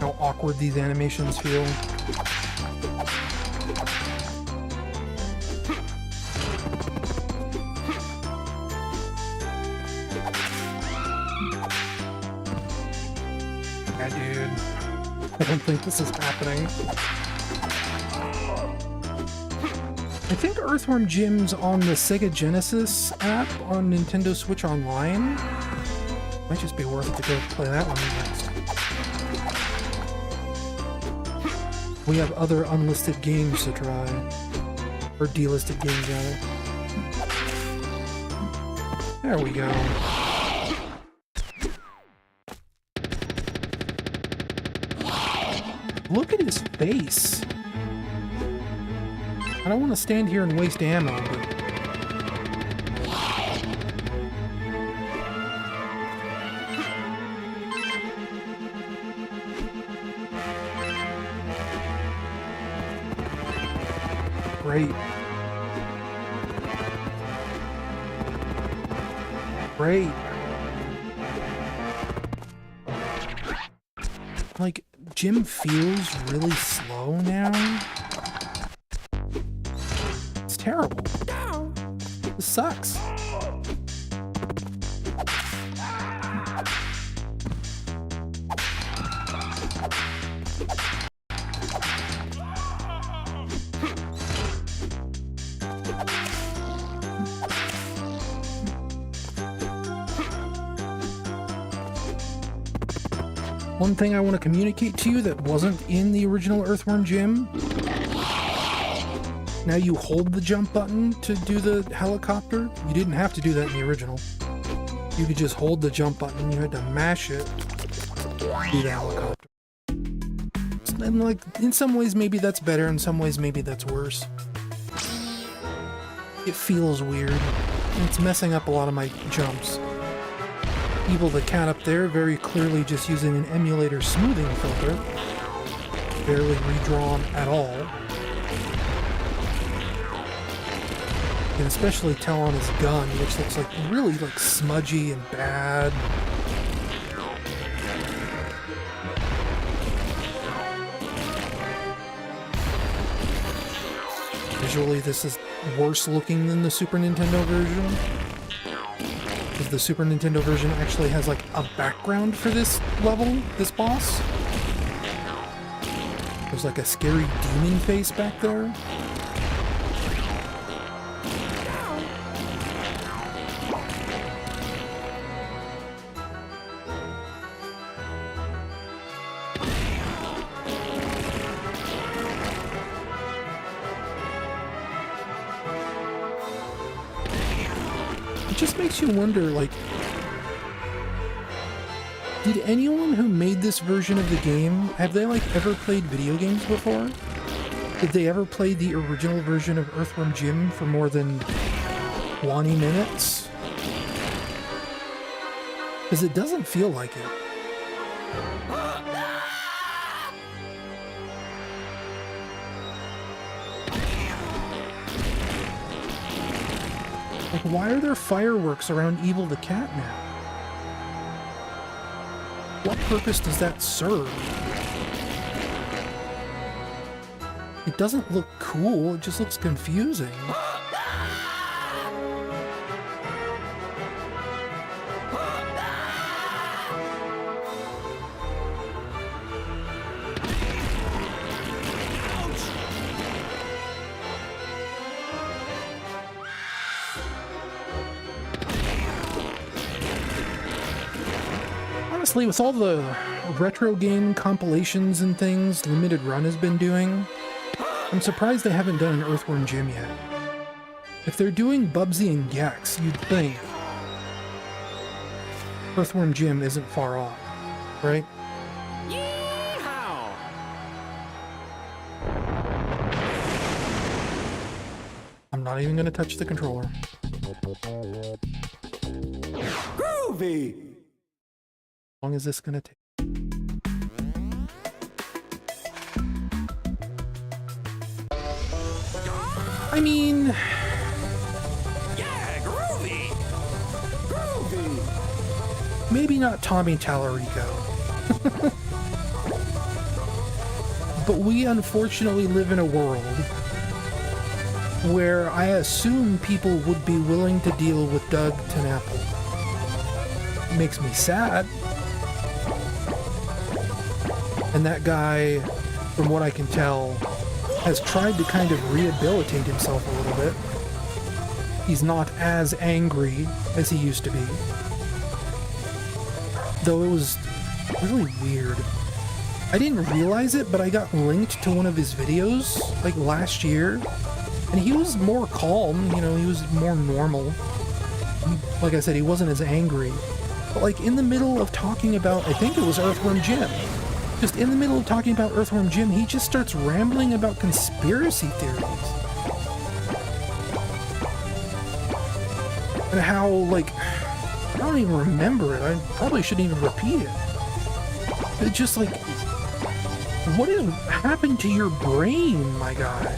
How awkward these animations feel. Yeah, dude. I don't think this is happening. I think Earthworm Jim's on the Sega Genesis app on Nintendo Switch Online. Might just be worth it to go play that one next. We have other unlisted games to try. Or delisted games, rather. There we go. Look at his face. I don't want to stand here and waste ammo, but... Great. Great. Like, Jim feels really slow now. It's terrible. This sucks. One thing I want to communicate to you that wasn't in the original Earthworm Jim. Now you hold the jump button to do the helicopter. You didn't have to do that in the original. You could just hold the jump button. You had to mash it to do the helicopter. And like, in some ways maybe that's better, in some ways maybe that's worse. It feels weird. It's messing up a lot of my jumps. Evil the Cat up there, very clearly just using an emulator smoothing filter. Barely redrawn at all. You can especially tell on his gun, which looks like really like smudgy and bad. Visually, this is worse looking than the Super Nintendo version. Because the Super Nintendo version actually has like a background for this level, this boss. There's like a scary demon face back there. Just makes you wonder, like, did anyone who made this version of the game, have they, like, ever played video games before? Did they ever play the original version of Earthworm Jim for more than 20 minutes? Because it doesn't feel like it. Like, why are there fireworks around Evil the Cat now? What purpose does that serve? It doesn't look cool, it just looks confusing. Honestly, with all the retro game compilations and things Limited Run has been doing, I'm surprised they haven't done an Earthworm Jim yet. If they're doing Bubsy and Gex, you'd think Earthworm Jim isn't far off, right? Yeehaw! I'm not even going to touch the controller. Groovy! How long is this going to take? I mean... Yeah, groovy! Groovy! Maybe not Tommy Tallarico. But we unfortunately live in a world where I assume people would be willing to deal with Doug TenNapel. It makes me sad. And that guy, from what I can tell, has tried to kind of rehabilitate himself a little bit. He's not as angry as he used to be. Though it was really weird. I didn't realize it, but I got linked to one of his videos, like last year, and he was more calm, you know, he was more normal. Like I said, he wasn't as angry. But like in the middle of talking about, I think it was Earthworm Jim, just in the middle of talking about Earthworm Jim, he just starts rambling about conspiracy theories. And how, like, I don't even remember it. I probably shouldn't even repeat it. It's just like, what has happened to your brain, my guy?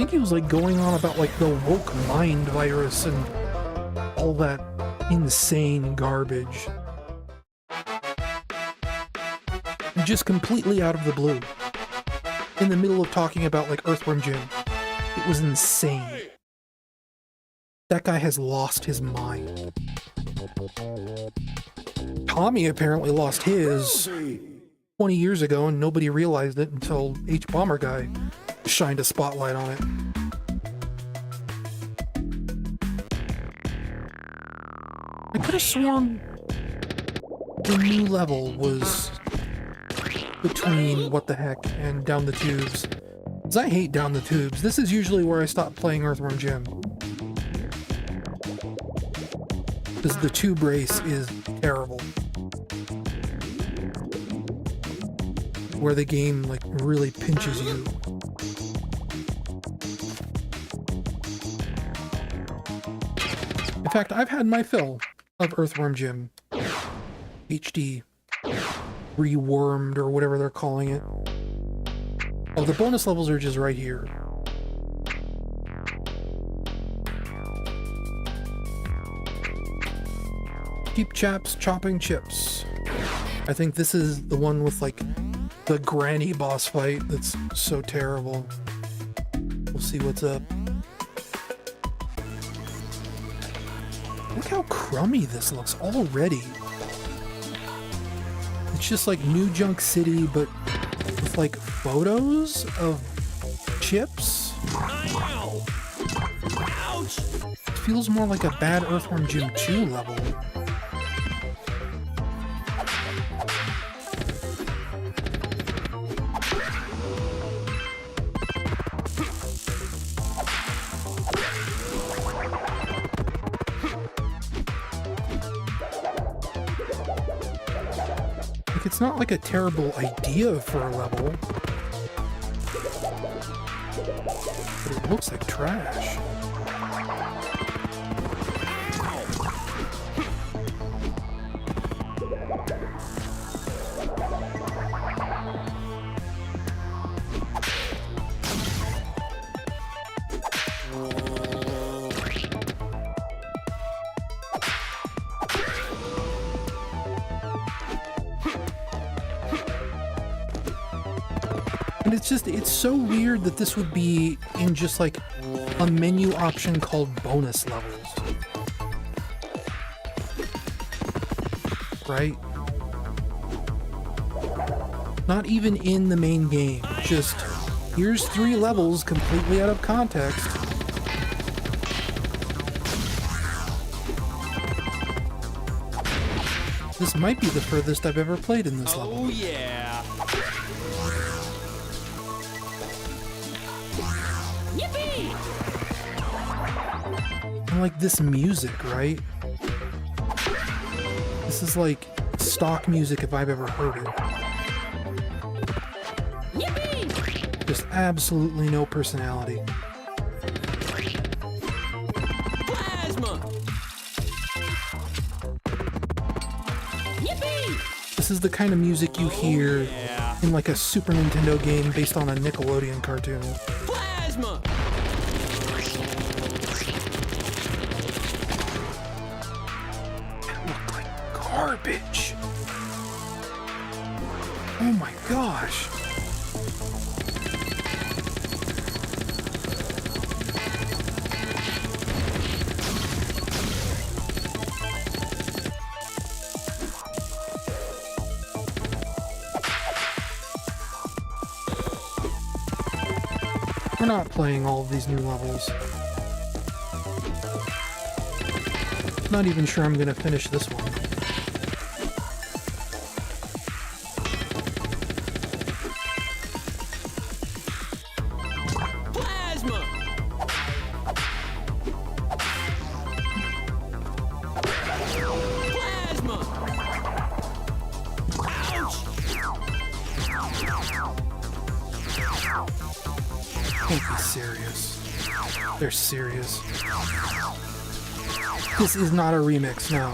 think he was like going on about like the woke mind virus and all that insane garbage. Just completely out of the blue. In the middle of talking about like Earthworm Jim. It was insane. That guy has lost his mind. Tommy apparently lost his 20 years ago and nobody realized it until H-Bomber Guy shined a spotlight on it. I could have sworn the new level was between What the Heck and Down the Tubes. Because I hate Down the Tubes. This is usually where I stop playing Earthworm Jim. Because the tube race is terrible. Where the game like really pinches you. In fact, I've had my fill of Earthworm Jim HD rewormed or whatever they're calling it. Oh, the bonus levels are just right here. Cheap chaps chopping chips. I think this is the one with like the granny boss fight that's so terrible. We'll see what's up. Look how crummy this looks already. It's just like New Junk City, but with like photos of chips. Ow! Ouch! It feels more like a bad Earthworm Jim 2 level. It's not like a terrible idea for a level, but it looks like trash. And it's so weird that this would be in just like a menu option called bonus levels. Right? Not even in the main game. Just, here's 3 levels completely out of context. This might be the furthest I've ever played in this level. Oh yeah! And like this music, right? This is like stock music if I've ever heard it. Yippee! Just absolutely no personality. Plasma! Yippee! This is the kind of music you hear in like a Super Nintendo game based on a Nickelodeon cartoon. Plasma! Garbage. Oh my gosh. We're not playing all of these new levels. Not even sure I'm gonna finish this one. They're serious. This is not a remix, no.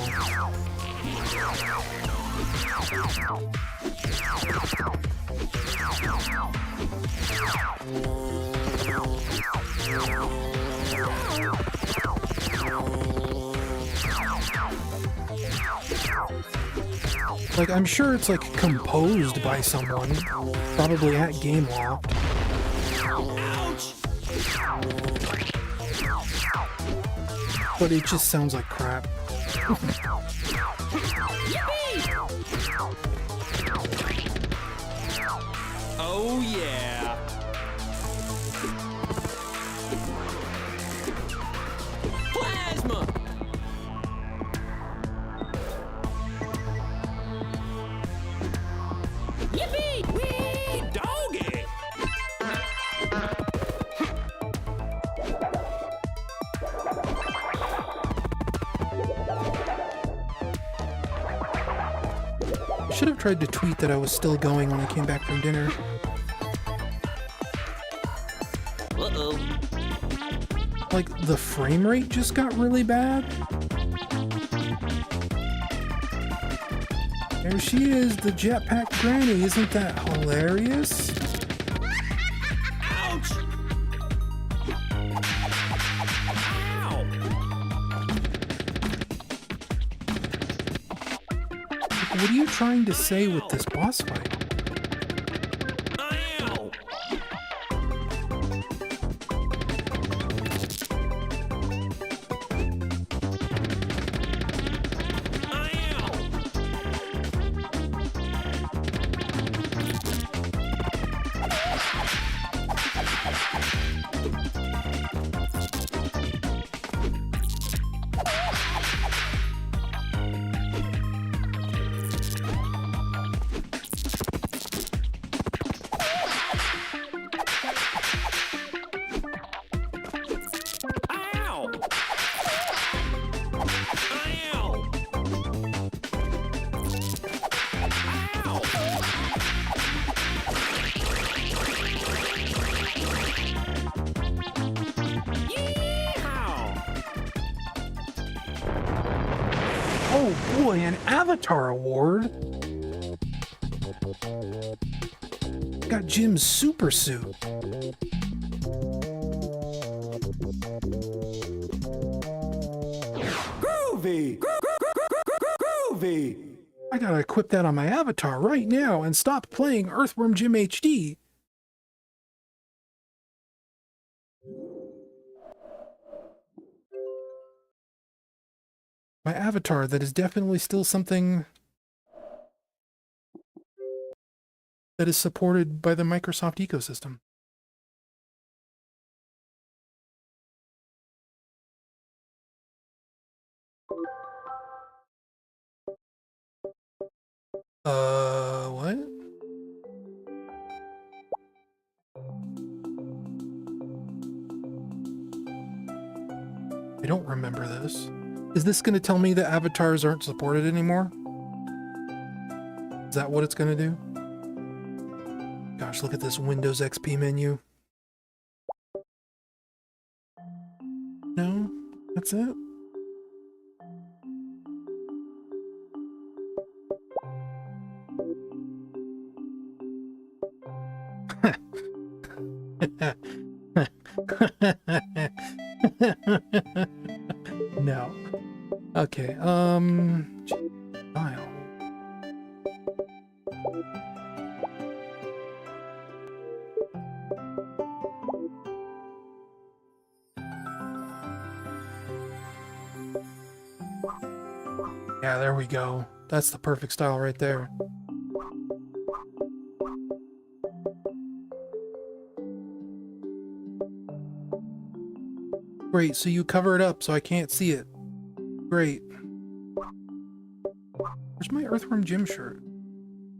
Like, I'm sure it's like composed by someone, probably at GameLoft. But it just sounds like crap. Oh yeah. Plasma. Yippee! Wee! Doggy! I should have tried to tweet that I was still going when I came back from dinner. Uh-oh. Like, the frame rate just got really bad. There she is, the jetpack granny. Isn't that hilarious? Ouch! Ow! What are you trying to say with this boss fight? Ow! Ow! Ow! Oh boy, an Avatar Award! Got Jim's super suit. Groovy! Groovy! I gotta equip that on my avatar right now and stop playing Earthworm Jim HD. My avatar that is definitely still something that is supported by the Microsoft ecosystem. What? I don't remember this. Is this going to tell me that avatars aren't supported anymore? Is that what it's going to do? Gosh, look at this Windows XP menu. No? That's it? No. Okay, file. Yeah, there we go. That's the perfect style right there. Great, so you cover it up so I can't see it. Great. Where's my Earthworm Jim shirt?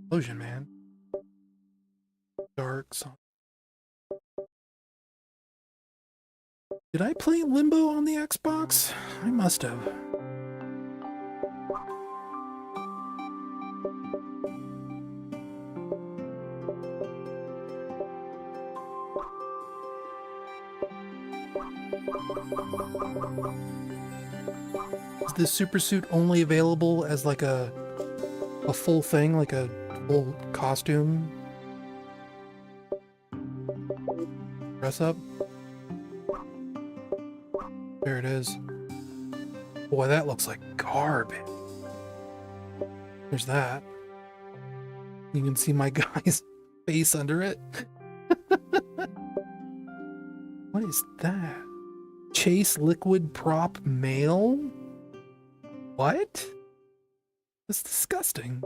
Explosion, man. Dark song. Did I play Limbo on the Xbox? I must have. Is this super suit only available as like a full thing, like a full costume? Dress up? There it is. Boy, that looks like garbage. There's that. You can see my guy's face under it. What is that? Chase liquid prop mail? What? That's disgusting.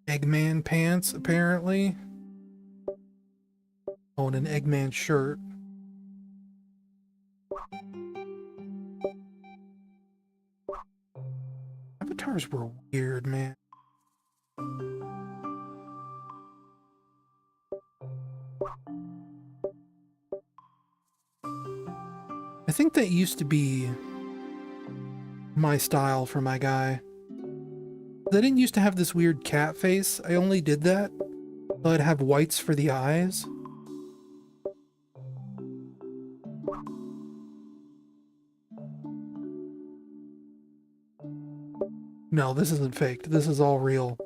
Eggman pants, apparently. Oh, and an Eggman shirt. Avatars were weird, man. I think that used to be my style for my guy. I didn't used to have this weird cat face. I only did that so I'd have whites for the eyes. No, this isn't faked. This is all real.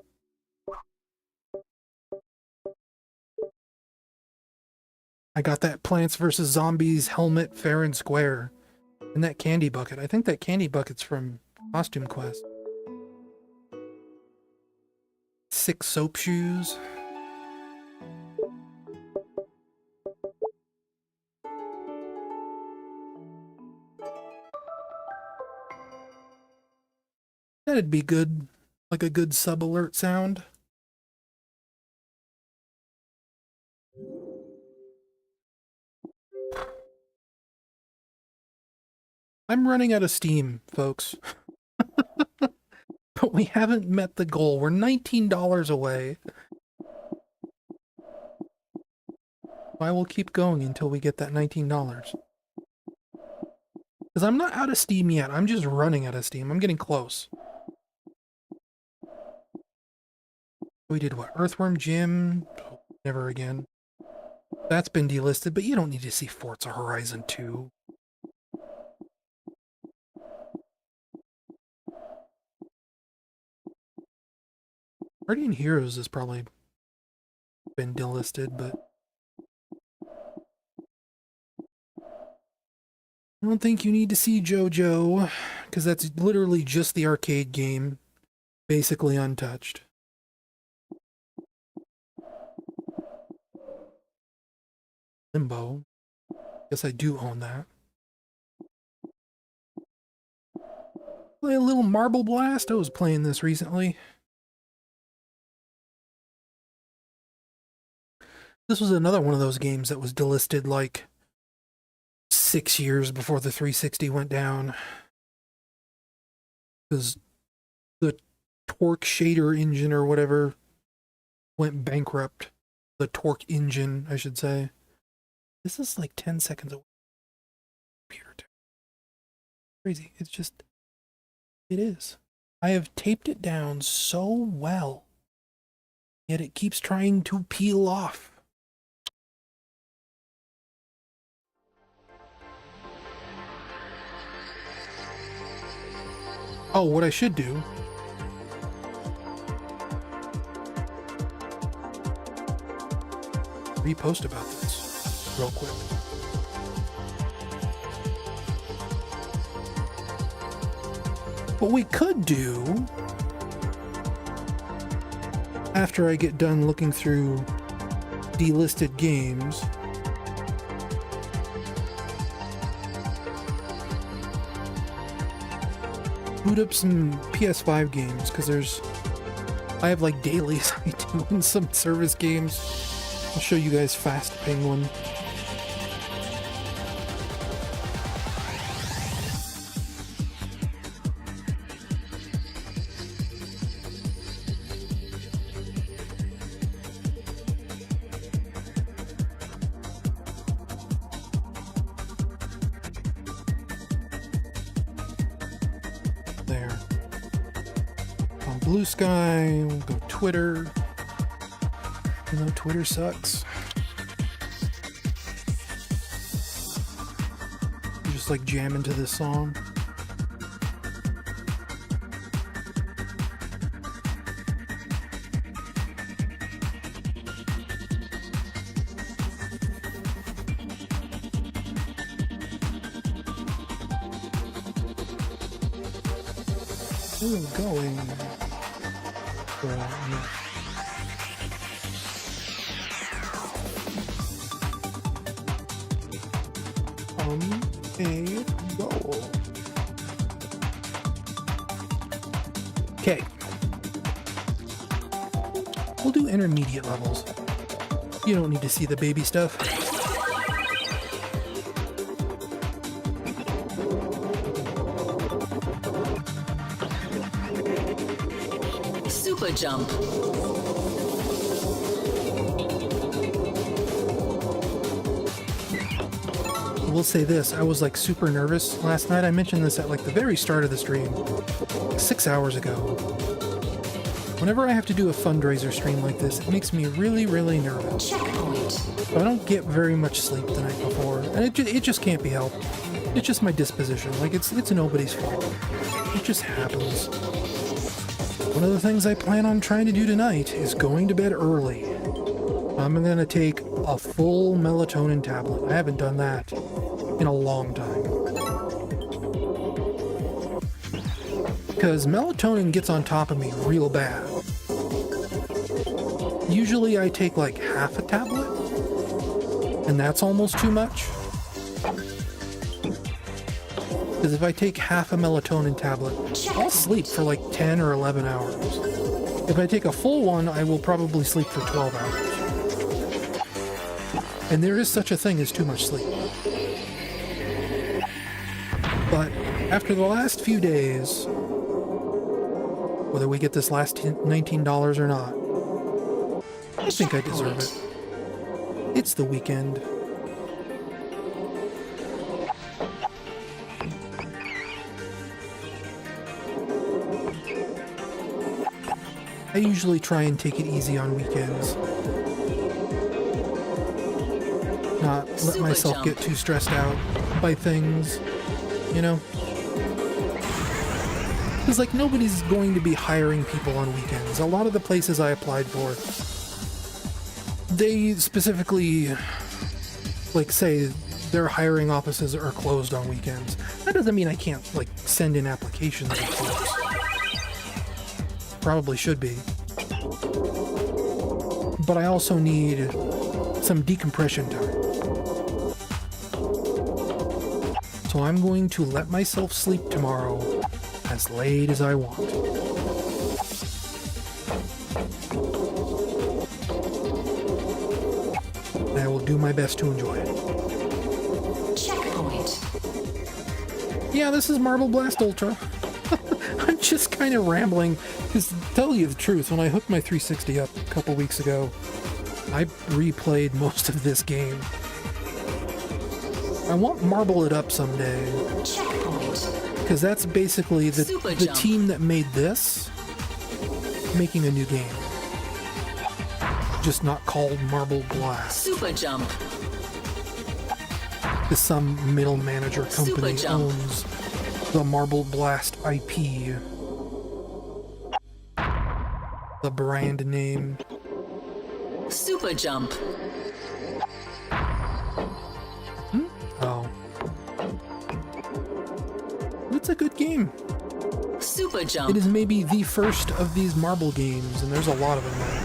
I got that Plants vs. Zombies helmet fair and square. And that candy bucket. I think that candy bucket's from Costume Quest. 6 soap shoes. That'd be good. Like a good sub alert sound. I'm running out of steam, folks. But we haven't met the goal. We're $19 away. I will keep going until we get that $19. Because I'm not out of steam yet. I'm just running out of steam. I'm getting close. We did what? Earthworm Jim? Never again. That's been delisted, but you don't need to see Forza Horizon 2. Guardian Heroes has probably been delisted, but I don't think you need to see JoJo, because that's literally just the arcade game, basically untouched. Limbo. Guess I do own that. Play a little Marble Blast. I was playing this recently. This was another one of those games that was delisted like 6 years before the 360 went down. Because the Torque Shader engine or whatever went bankrupt. The Torque engine, I should say. This is like 10 seconds away. Crazy. It's just, it is. I have taped it down so well, yet it keeps trying to peel off. Oh, what I should do repost about this real quick. What we could do after I get done looking through delisted games, boot up some PS5 games, because I have like dailies I do in some service games. I'll show you guys Fast Penguin. There. On Blue Sky, we'll go Twitter. You know, Twitter sucks. You just like jam into this song. Oh, going. Well, no. A goal. Okay. We'll do intermediate levels. You don't need to see the baby stuff. Super jump. I will say this, I was like super nervous last night. I mentioned this at like the very start of the stream, 6 hours ago. Whenever I have to do a fundraiser stream like this, it makes me really, really nervous. Checkpoint. So I don't get very much sleep the night before, and it just can't be helped. It's just my disposition. Like, it's nobody's fault. It just happens. One of the things I plan on trying to do tonight is going to bed early. I'm gonna take a full melatonin tablet. I haven't done that in a long time. Because melatonin gets on top of me real bad. Usually I take like half a tablet, and that's almost too much. Because if I take half a melatonin tablet, I'll sleep for like 10 or 11 hours. If I take a full one, I will probably sleep for 12 hours. And there is such a thing as too much sleep. But after the last few days, whether we get this last $19 or not, I think I deserve it. It's the weekend. I usually try and take it easy on weekends. Not let myself get too stressed out by things, you know? Because, like, nobody's going to be hiring people on weekends. A lot of the places I applied for, they specifically, like, say their hiring offices are closed on weekends. That doesn't mean I can't, like, send in applications, of course. Probably should be. But I also need some decompression time. So I'm going to let myself sleep tomorrow as late as I want. And I will do my best to enjoy it. Checkpoint. Yeah, this is Marble Blast Ultra. I'm just kind of rambling, because to tell you the truth, when I hooked my 360 up a couple weeks ago, I replayed most of this game. I want Marble It Up someday. Checkpoint. Because that's basically the team that made this making a new game. Just not called Marble Blast. Super jump. Because some middle manager company owns the Marble Blast IP. The brand name. Super jump. Oh. It's a good game. Super jump. It is maybe the first of these marble games, and there's a lot of them now.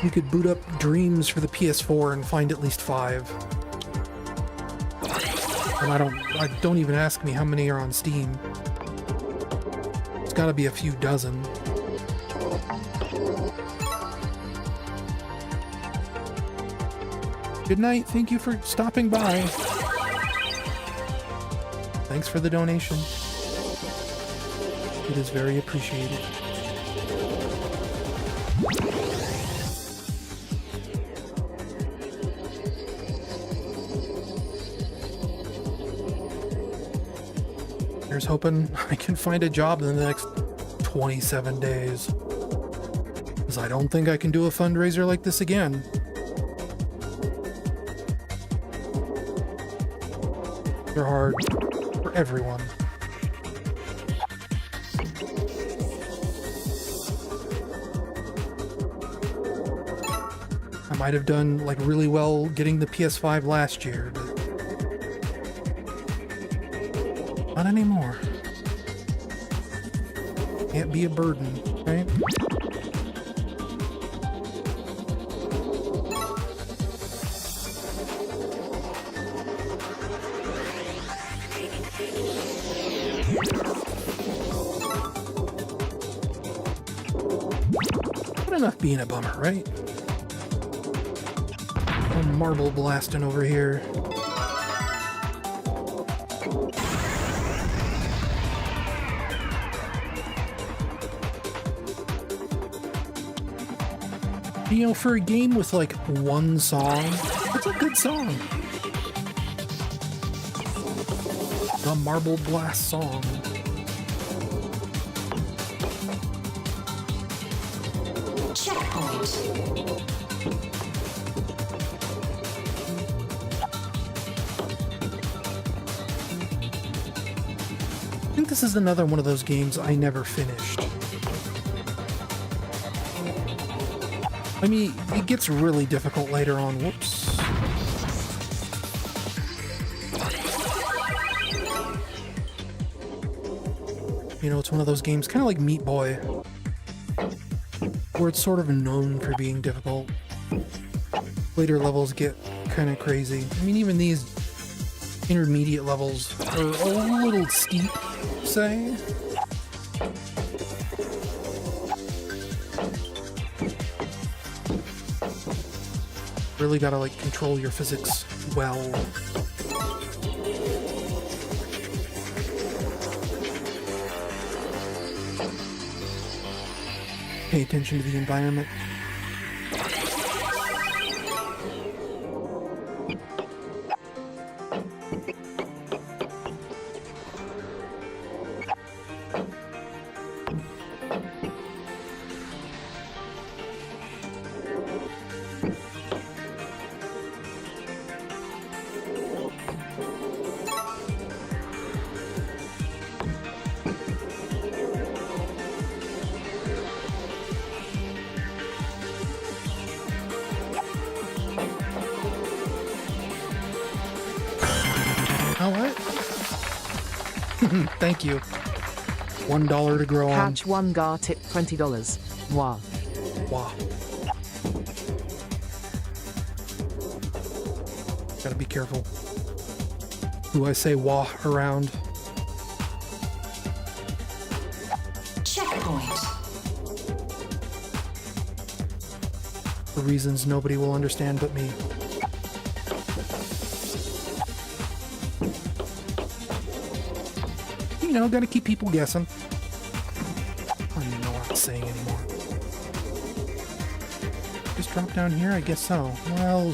You could boot up Dreams for the PS4 and find at least 5. And don't even ask me how many are on Steam. It's gotta be a few dozen. Good night, thank you for stopping by. Thanks for the donation. It is very appreciated. Here's hoping I can find a job in the next 27 days. Because I don't think I can do a fundraiser like this again. They're hard for everyone. I might have done like really well getting the PS5 last year, but not anymore. Can't be a burden, right? Good enough being a bummer, right? I'm marble blasting over here. You know, for a game with like one song, it's a good song. The Marble Blast song. Checkpoint. I think this is another one of those games I never finished. I mean, it gets really difficult later on. Whoops. You know, it's one of those games, kind of like Meat Boy, where it's sort of known for being difficult. Later levels get kind of crazy. I mean, even these intermediate levels are a little steep, say. Really gotta like control your physics well. Pay attention to the environment. Thank you. $1 to grow on. Catch one gar tip $20. Wow. Wow. Gotta be careful who I say wah around. Checkpoint. For reasons nobody will understand but me. You know, gotta keep people guessing. I don't even know what I'm saying anymore. Just drop down here? I guess so. Well,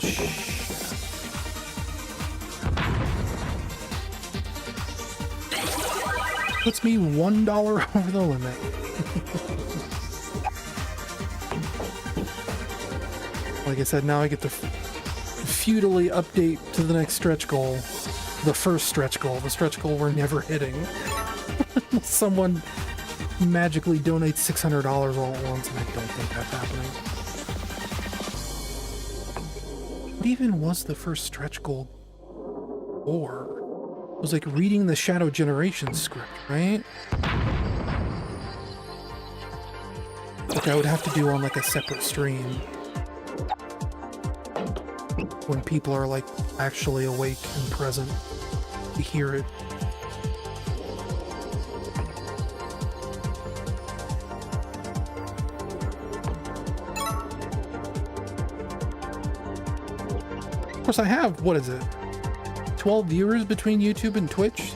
puts me $1 over the limit. Like I said, now I get to futilely update to the next stretch goal. The first stretch goal. The stretch goal we're never hitting. Someone magically donates $600 all at once, and I don't think that's happening. What even was the first stretch goal for? It was like reading the Shadow Generation script, right? Like I would have to do on like a separate stream. When people are like actually awake and present to hear it. Of course I have, what is it? 12 viewers between YouTube and Twitch?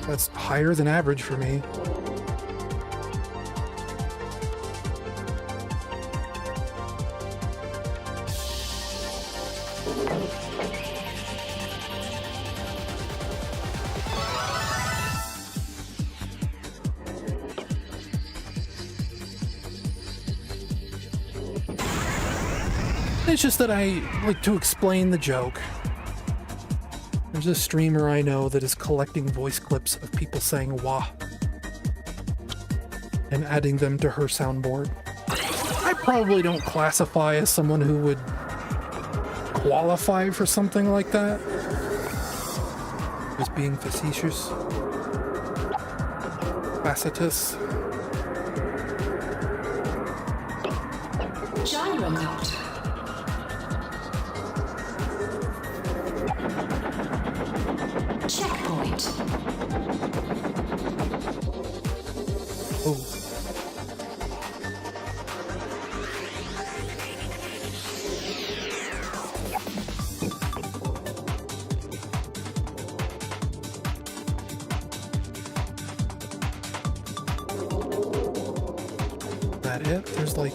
That's higher than average for me. It's just that I like to explain the joke. There's a streamer I know that is collecting voice clips of people saying wah and adding them to her soundboard. I probably don't classify as someone who would qualify for something like that. Just being facetious. Facetus. Gyrocopter. Checkpoint. Oh. That it? There's like...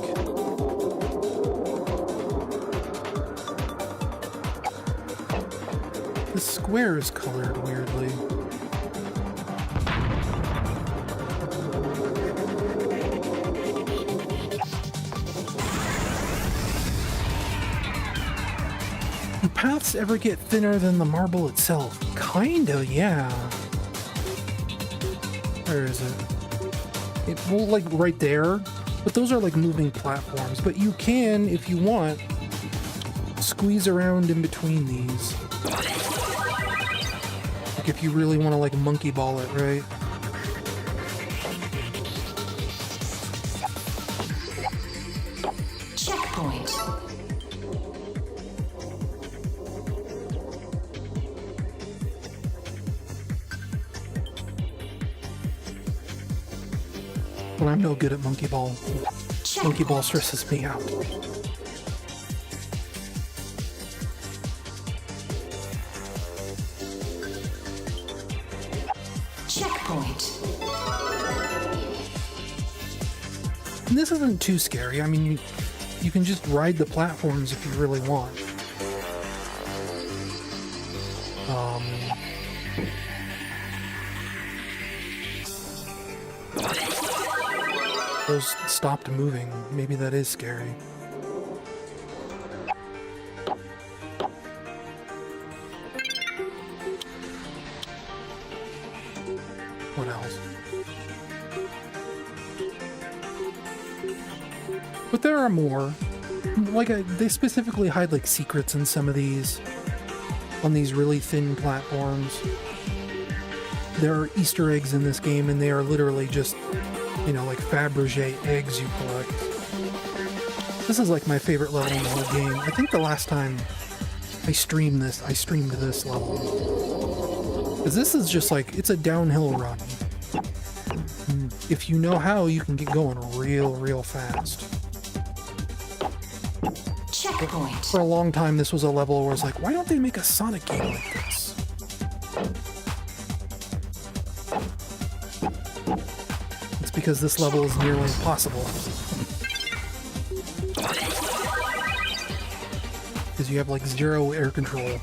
The square is colored weirdly. Do paths ever get thinner than the marble itself? Kinda, yeah. Where is it? Well, like right there. But those are like moving platforms. But you can, if you want, squeeze around in between these. Like if you really want to like monkey ball it, right? Checkpoint. But I'm no good at monkey ball. Monkey ball stresses me out. Checkpoint. And this isn't too scary. I mean, you can just ride the platforms if you really want. Those stopped moving. Maybe that is scary. What else? But there are more. Like, they specifically hide, like, secrets in some of these. On these really thin platforms. There are Easter eggs in this game, and they are literally just, you know, like Fabergé eggs you collect. This is, like, my favorite level in the whole game. I think the last time I streamed this level. Because this is just, like, it's a downhill run. And if you know how, you can get going real fast. Checkpoint. For a long time, this was a level where I was like, why don't they make a Sonic game like this? It's because this level is nearly impossible. Because you have like zero air control.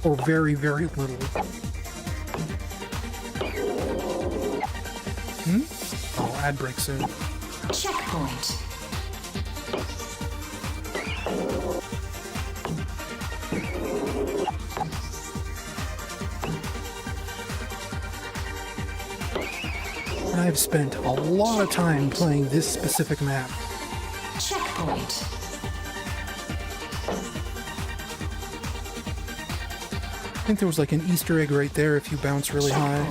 Or very little. Oh, ad break soon. Checkpoint. I've spent a lot of time playing this specific map. Checkpoint. I think there was like an Easter egg right there if you bounce really high.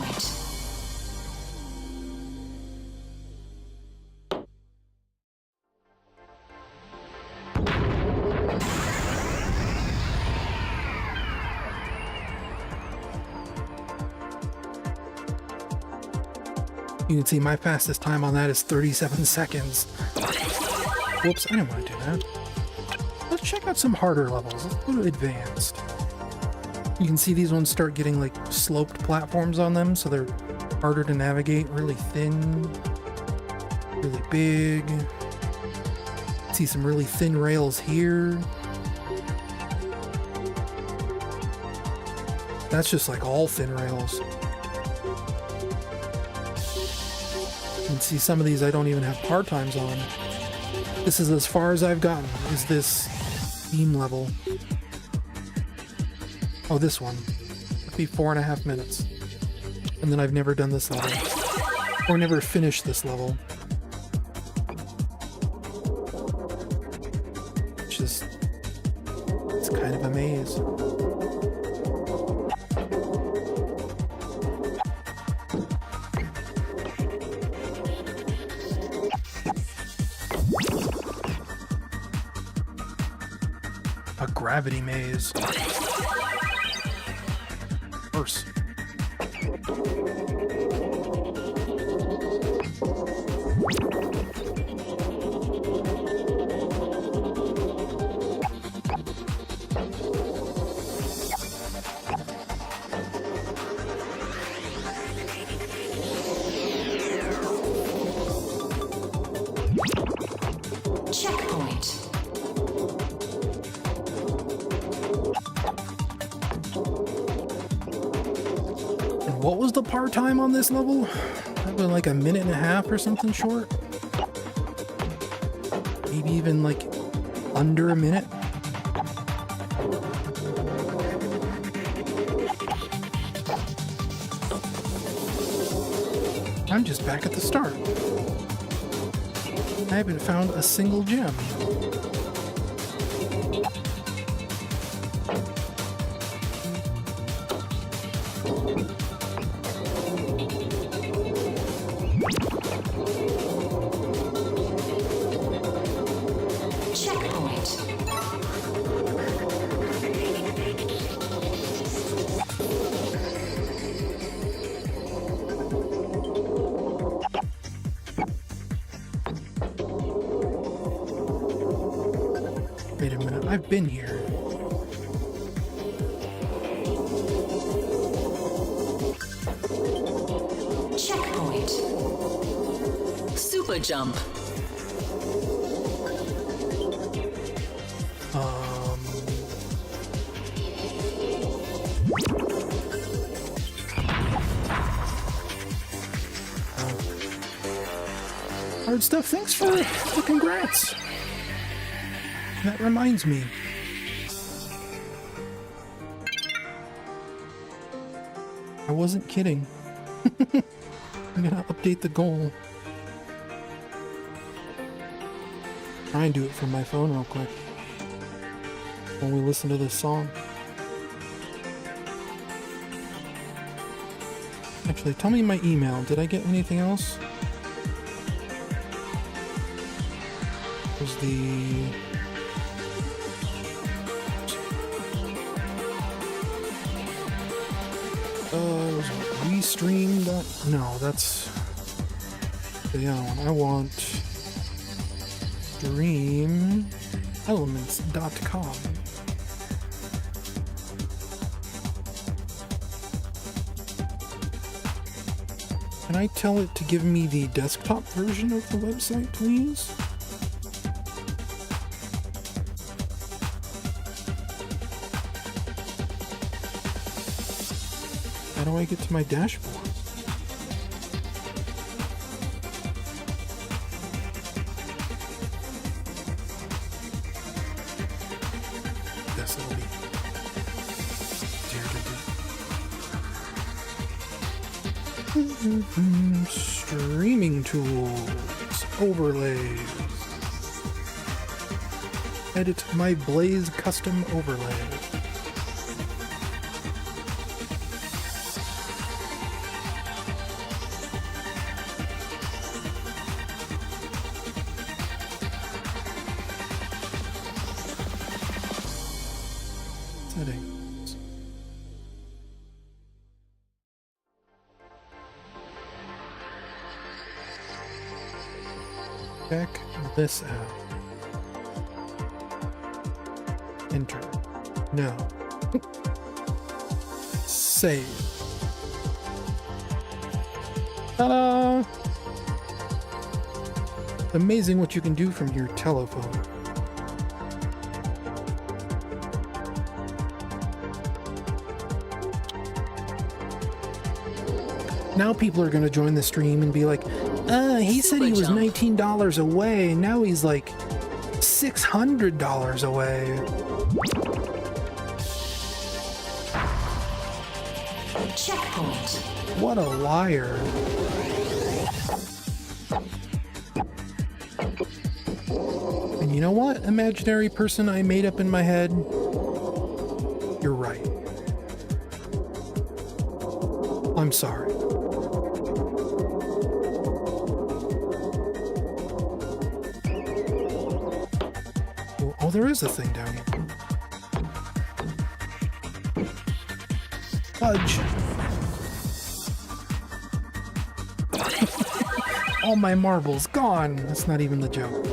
You can see my fastest time on that is 37 seconds. Whoops, I didn't want to do that. Let's check out some harder levels. Let's go to advanced. You can see these ones start getting like sloped platforms on them, so they're harder to navigate, really thin, really big. See some really thin rails here. That's just like all thin rails. You can see some of these I don't even have hard times on. This is as far as I've gotten, is this beam level. Oh, this one. It'll be 4.5 minutes. And then I've never done this level. Or never finished this level. It's kind of a maze. A gravity maze. Worse. Checkpoint. And what was the par time on this level? Probably like a minute and a half or something short. Maybe even like under a minute. I'm just back at the start. I haven't found a single gem. Checkpoint. Wait a minute, I've been here. Checkpoint. Super jump. Hard stuff, thanks for the congrats. That reminds me. I wasn't kidding. I'm gonna update the goal. Try and do it from my phone real quick. When we listen to this song. Actually, tell me my email. Did I get anything else? Was the... was it restream that? No, that's the other one. I want streamelements.com. Can I tell it to give me the desktop version of the website, please? How do I get to my dashboard? Guess it'll be streaming tools, overlays. Edit my Blaze custom overlay. Settings. Check this out. Enter. No. Save. Ta-da! It's amazing what you can do from your telephone. Now people are going to join the stream and be like, he said he was $19 away, and now he's like $600 away. Checkpoint. What a liar. And you know what, imaginary person I made up in my head? You're right. I'm sorry. Oh, there is a thing down here. Fudge. All my marbles gone. That's not even the joke.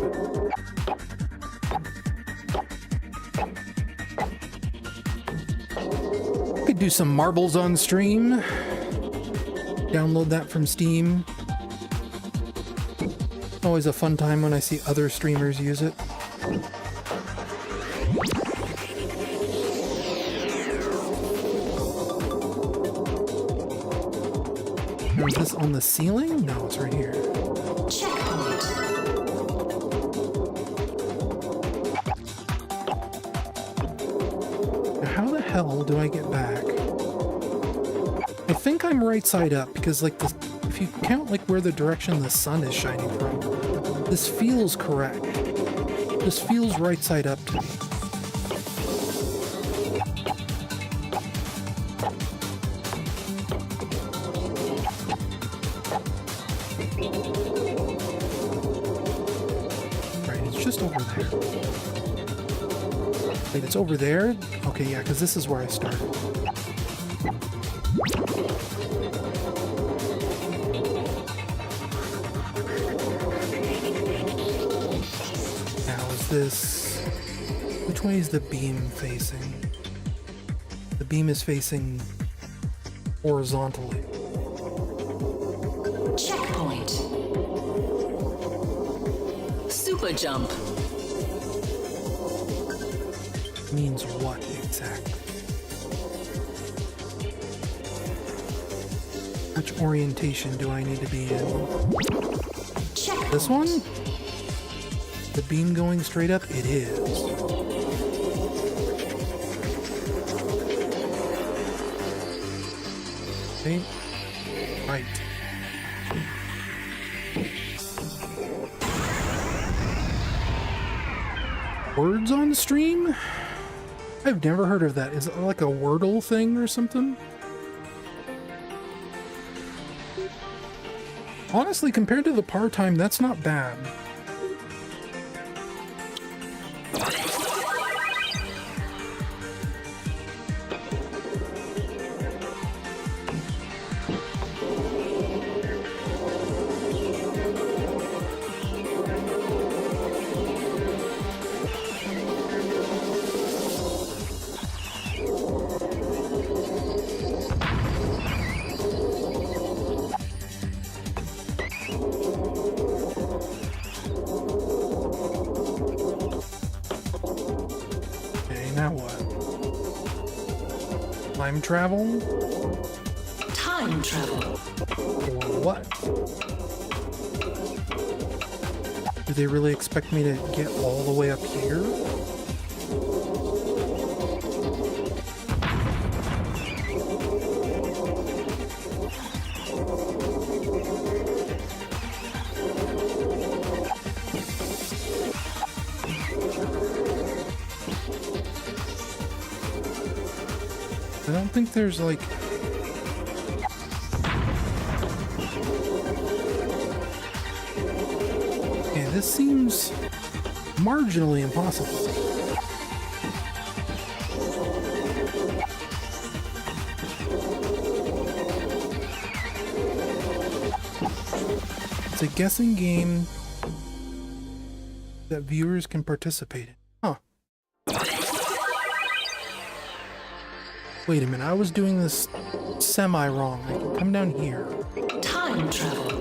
Could do some marbles on stream. Download that from Steam. Always a fun time when I see other streamers use it. Is this on the ceiling? No, it's right here. Checkpoint. Now, how the hell do I get back? I think I'm right side up because, like, if you count like where the direction the sun is shining from, this feels correct. This feels right side up to me. Over there. Wait, it's over there? Okay, yeah, because this is where I started. Now, is this... Which way is the beam facing? The beam is facing horizontally. Checkpoint. Super jump. Means what exactly? Which orientation do I need to be in? Checkpoint. This one? The beam going straight up? It is. Okay. Right. Words on stream? I've never heard of that. Is it like a Wordle thing or something? Honestly, compared to the part-time, that's not bad. Time travel? Time travel. Or what? Do they really expect me to get all the way up here? I don't think there's like... Yeah, this seems marginally impossible. It's a guessing game that viewers can participate in. Huh. Wait a minute, I was doing this semi-wrong. I can come down here. Time travel.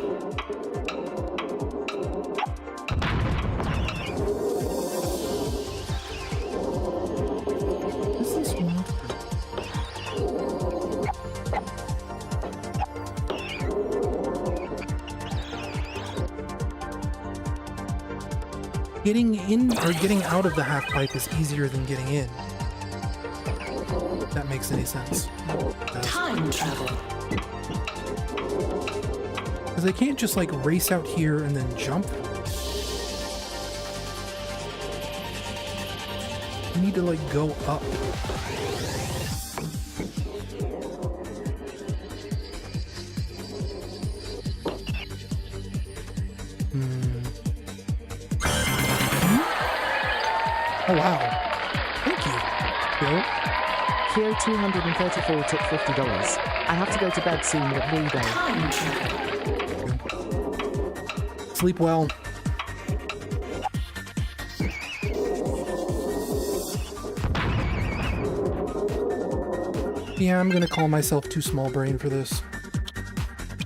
Is this one? Getting in or getting out of the half pipe is easier than getting in. If that makes any sense. Time travel. Because I can't just like race out here and then jump. I need to like go up. Oh wow. Thank you, Bill. Theo 234 tip $50. I have to go to bed soon, but here you go. Time travel. Sleep well. Yeah, I'm gonna call myself too small brain for this.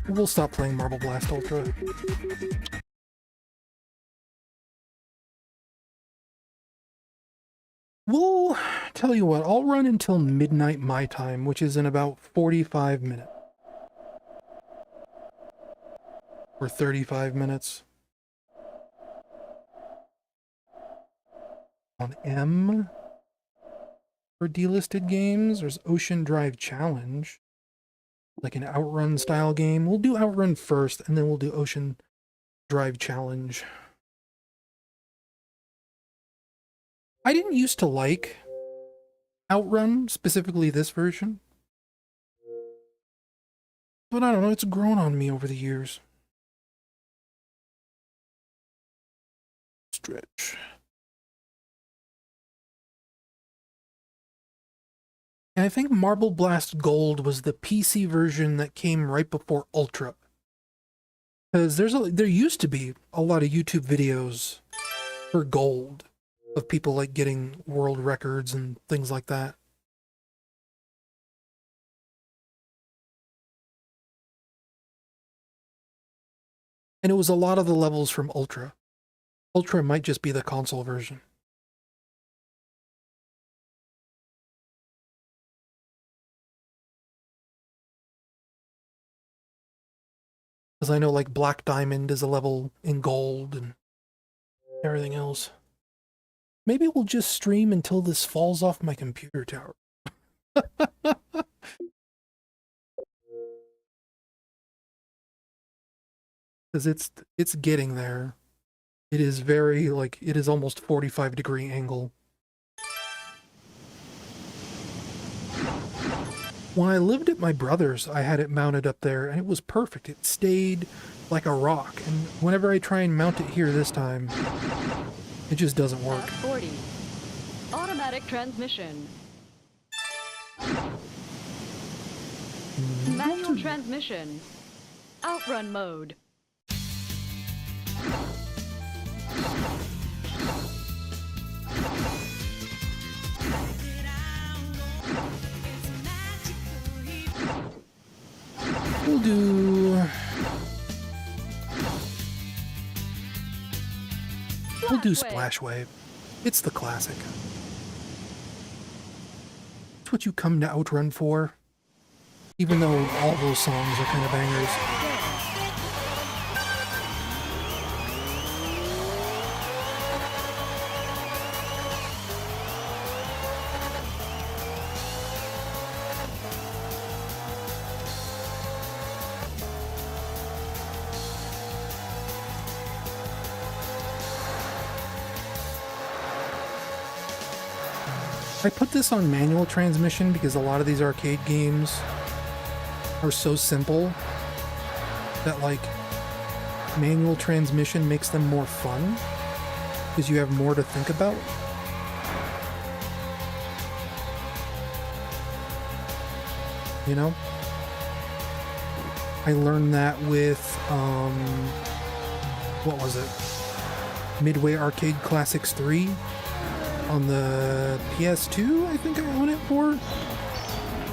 We'll stop playing Marble Blast Ultra. We'll tell you what, I'll run until midnight my time, which is in about 45 minutes. Or 35 minutes. On M for delisted games, there's Ocean Drive Challenge. Like an Outrun style game. We'll do Outrun first, and then we'll do Ocean Drive Challenge. I didn't used to like Outrun, specifically this version. But I don't know, it's grown on me over the years. Stretch. And I think Marble Blast Gold was the PC version that came right before Ultra. Because there used to be a lot of YouTube videos for Gold of people like getting world records and things like that. And it was a lot of the levels from Ultra. Ultra might just be the console version. Because I know like Black Diamond is a level in Gold and everything else. Maybe we'll just stream until this falls off my computer tower. Because it's getting there. It is very, like, it is almost 45-degree angle. When I lived at my brother's, I had it mounted up there, and it was perfect. It stayed like a rock. And whenever I try and mount it here this time, it just doesn't work. 40. Automatic transmission. Manual transmission. Outrun mode. We'll do Splash Wave. It's the classic. It's what you come to Outrun for. Even though all those songs are kind of bangers. I put this on manual transmission because a lot of these arcade games are so simple that like manual transmission makes them more fun because you have more to think about. You know? I learned that with what was it? Midway Arcade Classics 3 on the PS2, I think I own it for.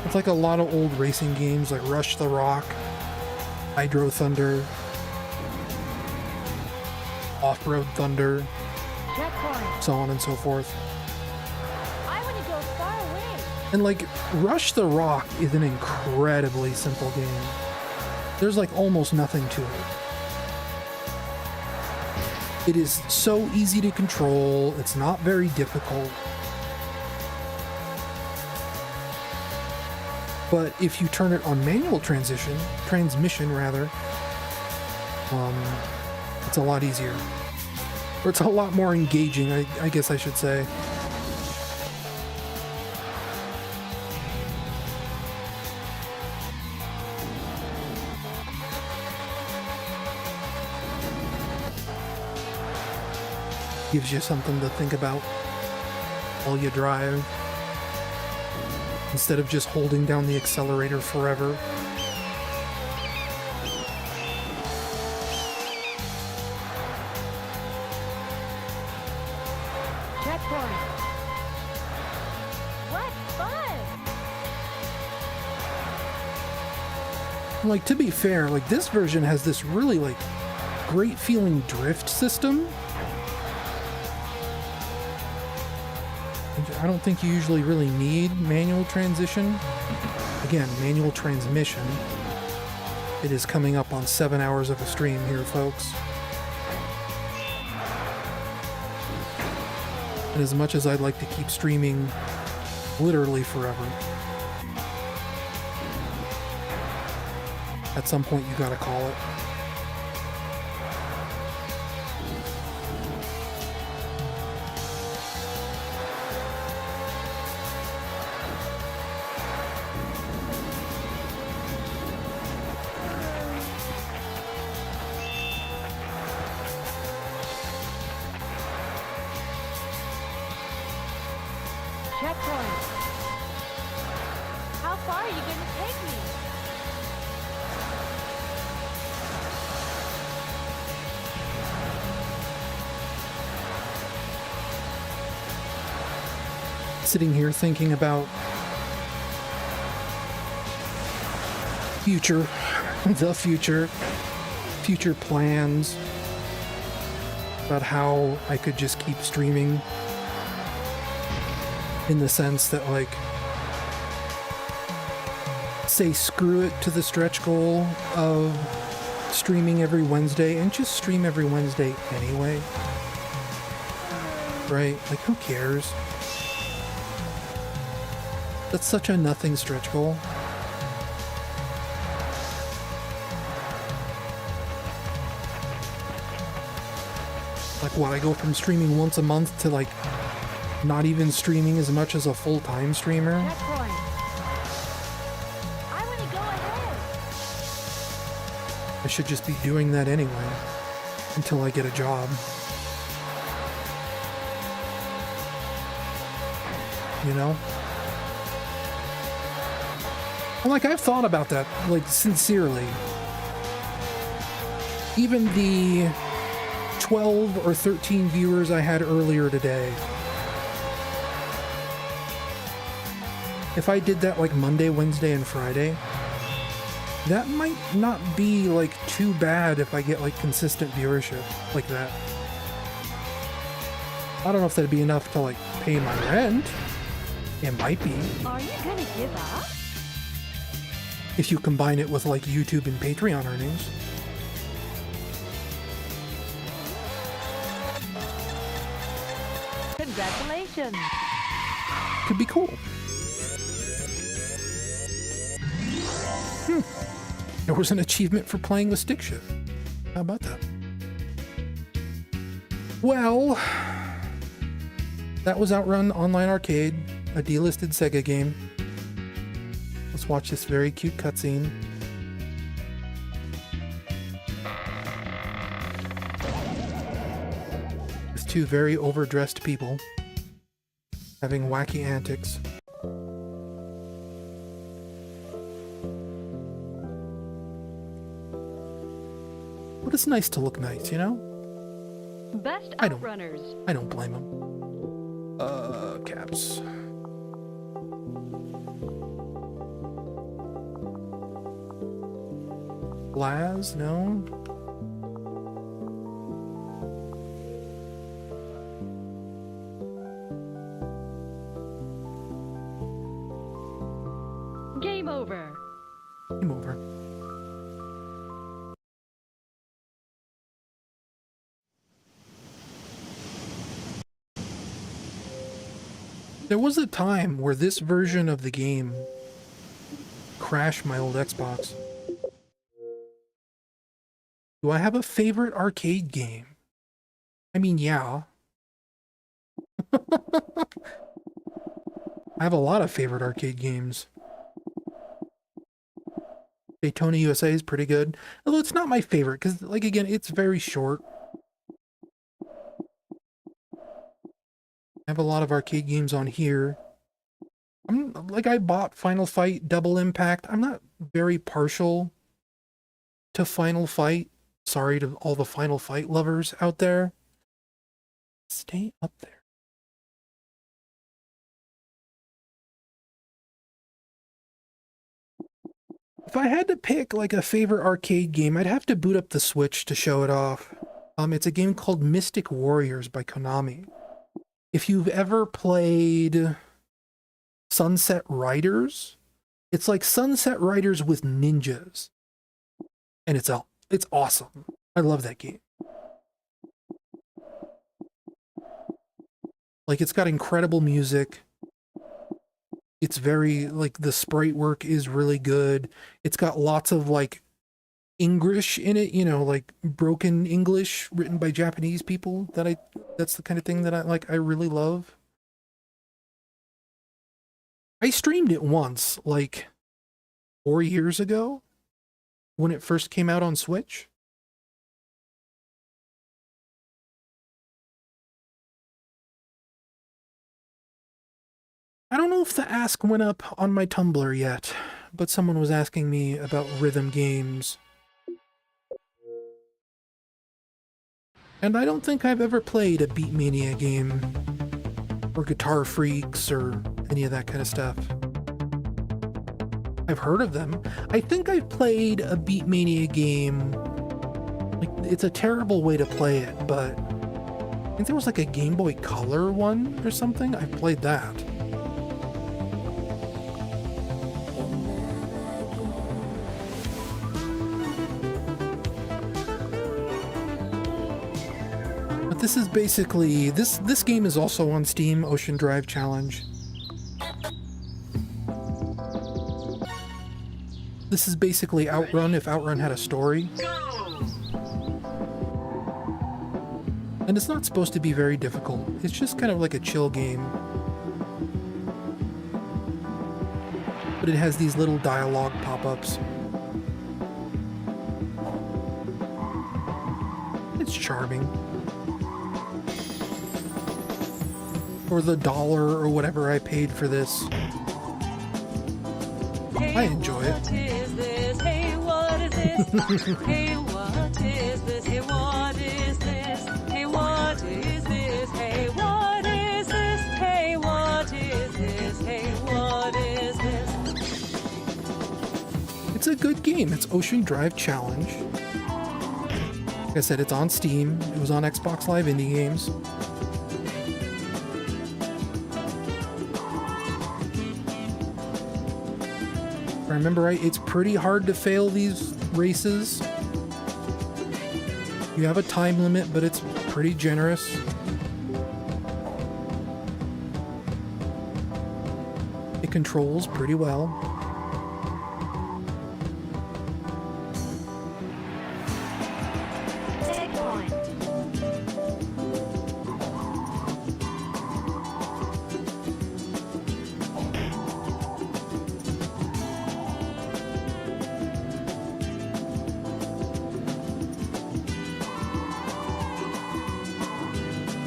It's like a lot of old racing games like Rush the Rock, Hydro Thunder, Off-Road Thunder, so on and so forth. I want to go far away. And like Rush the Rock is an incredibly simple game. There's like almost nothing to it. It is so easy to control, it's not very difficult. But if you turn it on manual transmission, it's a lot easier. Or it's a lot more engaging, I guess I should say. Gives you something to think about while you drive. instead of just holding down the accelerator forever. Checkpoint. What fun! Like, to be fair, like, this version has this really, like, great feeling drift system. I don't think you usually really need manual transition. Again, manual transmission. It is coming up on 7 hours of a stream here, folks. And as much as I'd like to keep streaming literally forever, at some point you gotta call it. Checkpoint. How far are you gonna take me? Sitting here thinking about the future plans, about how I could just keep streaming, in the sense that, like, say screw it to the stretch goal of streaming every Wednesday and just stream every Wednesday anyway. Right? Like, who cares? That's such a nothing stretch goal. Like, what, I go from streaming once a month to, like, not even streaming as much as a full-time streamer? Checkpoint. I want to go ahead. I should just be doing that anyway, until I get a job. You know? And, like, I've thought about that, like, sincerely. Even the 12 or 13 viewers I had earlier today, if I did that, like, Monday, Wednesday, and Friday, that might not be, like, too bad if I get, like, consistent viewership like that. I don't know if that'd be enough to, like, pay my rent. It might be. Are you gonna give up? If you combine it with, like, YouTube and Patreon earnings. Congratulations. Could be cool. There was an achievement for playing with stick shift. How about that? Well, that was Outrun Online Arcade, a delisted Sega game. Let's watch this very cute cutscene. With two very overdressed people having wacky antics. But it's nice to look nice, you know? Best I don't blame them. Caps. Blaz? No? Game over. Game over. There was a time where this version of the game crashed my old Xbox. Do I have a favorite arcade game? I mean, yeah. I have a lot of favorite arcade games. Daytona USA is pretty good. Although it's not my favorite, because, like, again, it's very short. I have a lot of arcade games on here. I bought Final Fight Double Impact. I'm not very partial to Final Fight. Sorry to all the Final Fight lovers out there. Stay up there. If I had to pick like a favorite arcade game, I'd have to boot up the Switch to show it off. It's a game called Mystic Warriors by Konami. If you've ever played Sunset Riders, it's like Sunset Riders with ninjas. And it's awesome. I love that game. Like, it's got incredible music. It's very, like, the sprite work is really good. It's got lots of, like, English in it, you know, like broken English written by Japanese people that's the kind of thing that I really love. I streamed it once, like 4 years ago when it first came out on Switch. I don't know if the ask went up on my Tumblr yet, but someone was asking me about rhythm games. And I don't think I've ever played a Beatmania game, or Guitar Freaks, or any of that kind of stuff. I've heard of them. I think I've played a Beatmania game. Like, it's a terrible way to play it, but I think there was like a Game Boy Color one or something. I played that. But this is basically, this game is also on Steam, Ocean Drive Challenge. This is basically Outrun if Outrun had a story. And it's not supposed to be very difficult. It's just kind of like a chill game. But it has these little dialogue pop-ups. It's charming. For the $1 or whatever I paid for this, I enjoy it. What is this? Hey, what is this? Hey, what is this? Hey, what is this? Hey, what is this? Hey, what is this? Hey, what is this? Hey, what is this? It's a good game. It's Ocean Drive Challenge. Like I said, it's on Steam. It was on Xbox Live Indie Games. If I remember right, it's pretty hard to fail these races. You have a time limit, but it's pretty generous. It controls pretty well.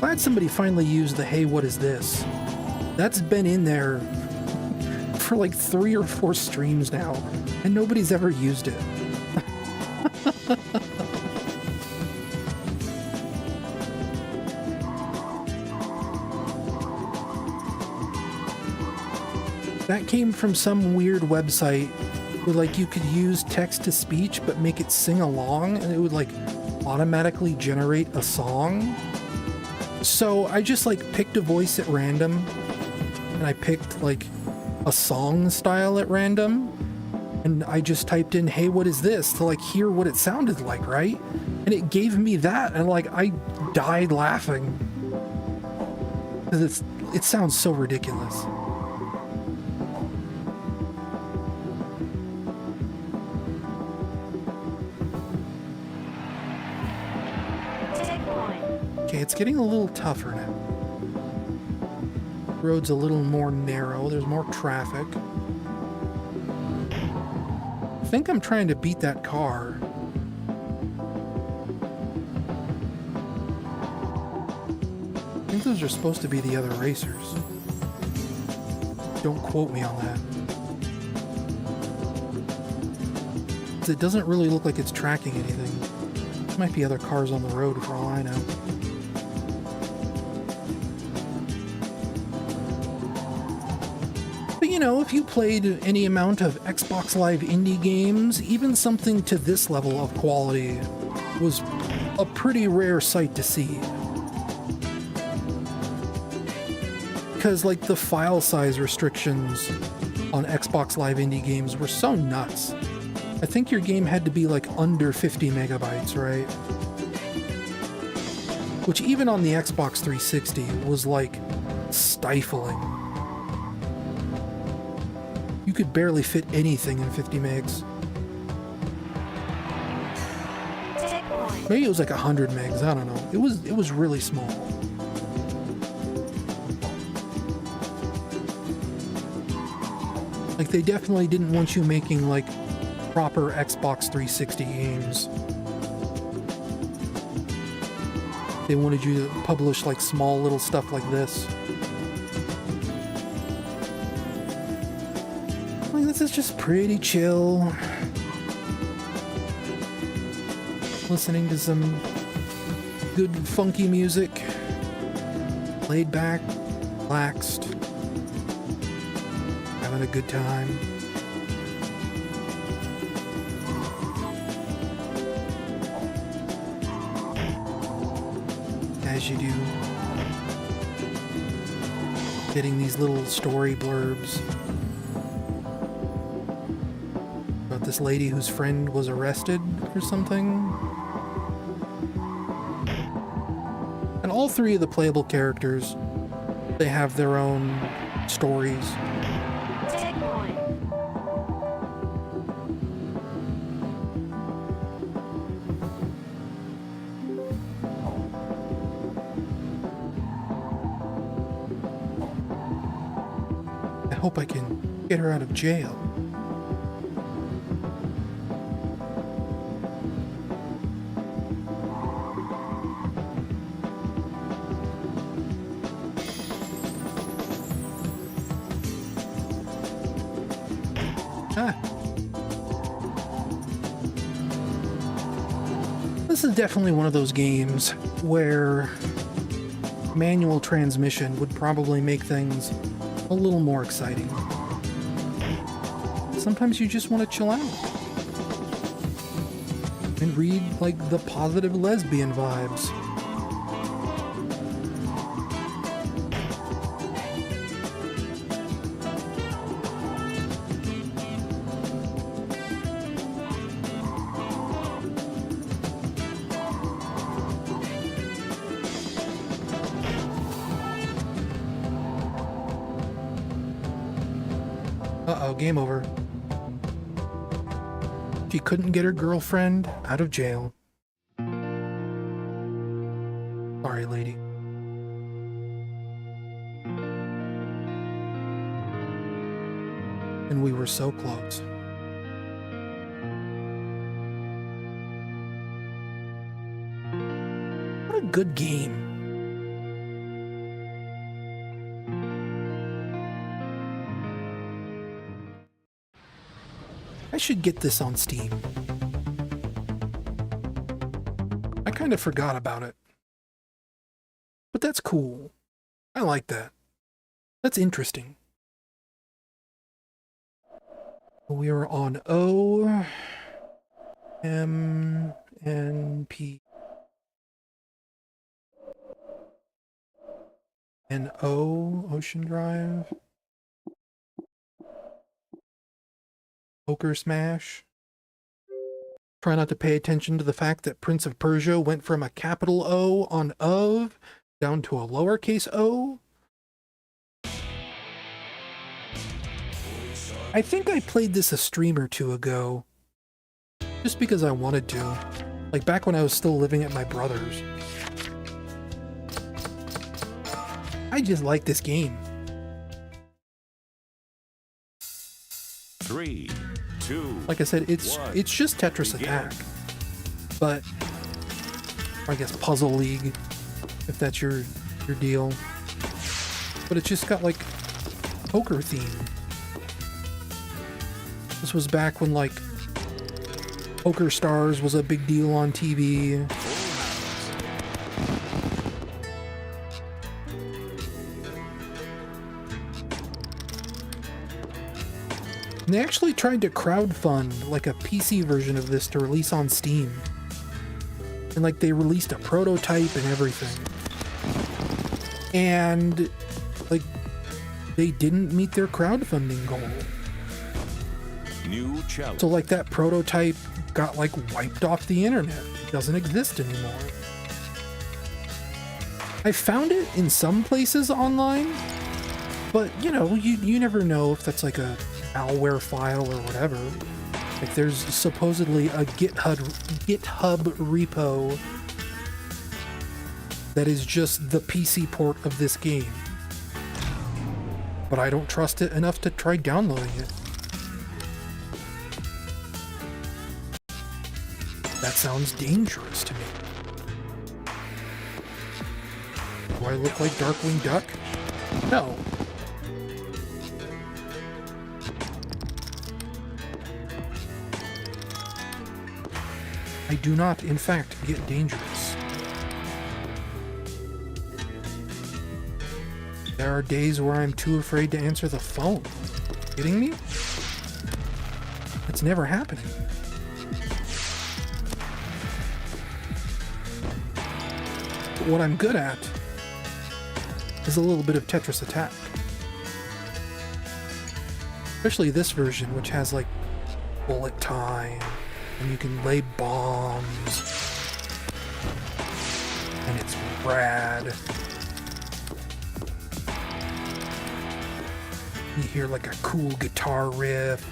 Glad somebody finally used the "Hey, what is this?" That's been in there for like 3 or 4 streams now, and nobody's ever used it. That came from some weird website where like you could use text to speech but make it sing along, and it would like automatically generate a song. So I just like picked a voice at random, and I picked like a song style at random, and I just typed in "Hey, what is this?" to like hear what it sounded like, right? And it gave me that, and like I died laughing because it sounds so ridiculous. Okay, it's getting a little tougher now. The road's a little more narrow, there's more traffic. I think I'm trying to beat that car. I think those are supposed to be the other racers. Don't quote me on that. 'Cause it doesn't really look like it's tracking anything. There might be other cars on the road for all I know. But you know, if you played any amount of Xbox Live indie games, even something to this level of quality was a pretty rare sight to see. Because, like, the file size restrictions on Xbox Live indie games were so nuts. I think your game had to be, like, under 50 megabytes, right? Which, even on the Xbox 360, was, like, stifling. You could barely fit anything in 50 megs. Maybe it was like 100 megs, I don't know. It was really small. Like, they definitely didn't want you making, like, proper Xbox 360 games. They wanted you to publish, like, small little stuff like this. Like, this is just pretty chill. Listening to some good funky music. Laid back, relaxed. Having a good time. As you do. Getting these little story blurbs about this lady whose friend was arrested or something. And all three of the playable characters, they have their own stories. I hope I can get her out of jail. This is definitely one of those games where manual transmission would probably make things a little more exciting. Sometimes you just want to chill out and read, like, the positive lesbian vibes. Uh-oh, game over. She couldn't get her girlfriend out of jail. Sorry, lady. And we were so close. What a good game. I should get this on Steam. I kind of forgot about it. But that's cool. I like that. That's interesting. We are on O, M, N, P. And O, Ocean Drive. Poker Smash. Try not to pay attention to the fact that Prince of Persia went from a capital O on of down to a lowercase o. I think I played this a stream or two ago. Just because I wanted to. Like back when I was still living at my brother's. I just like this game. 3, 2, like I said, it's just Tetris Attack, but or I guess Puzzle League, if that's your deal. But it's just got like poker theme. This was back when, like, Poker Stars was a big deal on TV. And they actually tried to crowdfund like a PC version of this to release on Steam. And like they released a prototype and everything. And like they didn't meet their crowdfunding goal. New challenge. So like that prototype got like wiped off the internet. It doesn't exist anymore. I found it in some places online, but you know, you never know if that's like a malware file or whatever. Like there's supposedly a GitHub repo that is just the PC port of this game. But I don't trust it enough to try downloading it. That sounds dangerous to me. Do I look like Darkwing Duck? No. I do not, in fact, get dangerous. There are days where I'm too afraid to answer the phone. Kidding me? It's never happening. But what I'm good at is a little bit of Tetris Attack. Especially this version, which has like bullet time, and you can lay bombs, and it's rad. You hear like a cool guitar riff.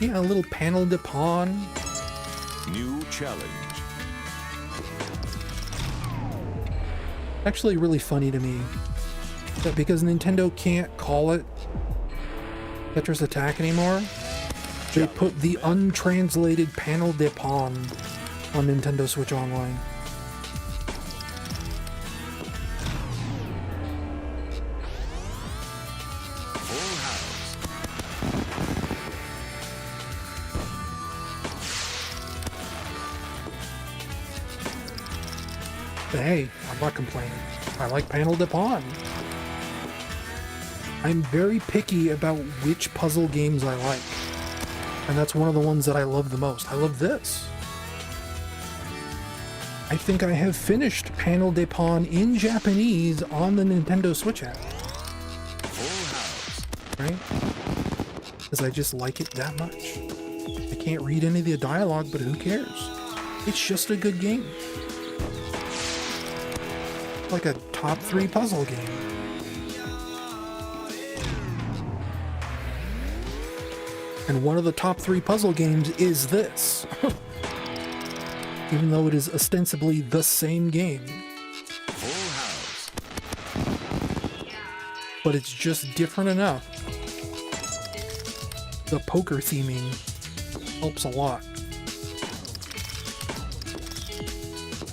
Yeah, a little panel de pawn. New challenge. Actually really funny to me that because Nintendo can't call it Tetris Attack anymore, they put the untranslated panel de pawn on Nintendo Switch Online. But hey, I'm not complaining. I like panel de pawn. I'm very picky about which puzzle games I like. And that's one of the ones that I love the most. I love this. I think I have finished panel de pawn in Japanese on the Nintendo Switch app. Right? Because I just like it that much. I can't read any of the dialogue, but who cares? It's just a good game. Like a top 3 puzzle game. And one of the top 3 puzzle games is this. Even though it is ostensibly the same game. But it's just different enough. The poker theming helps a lot.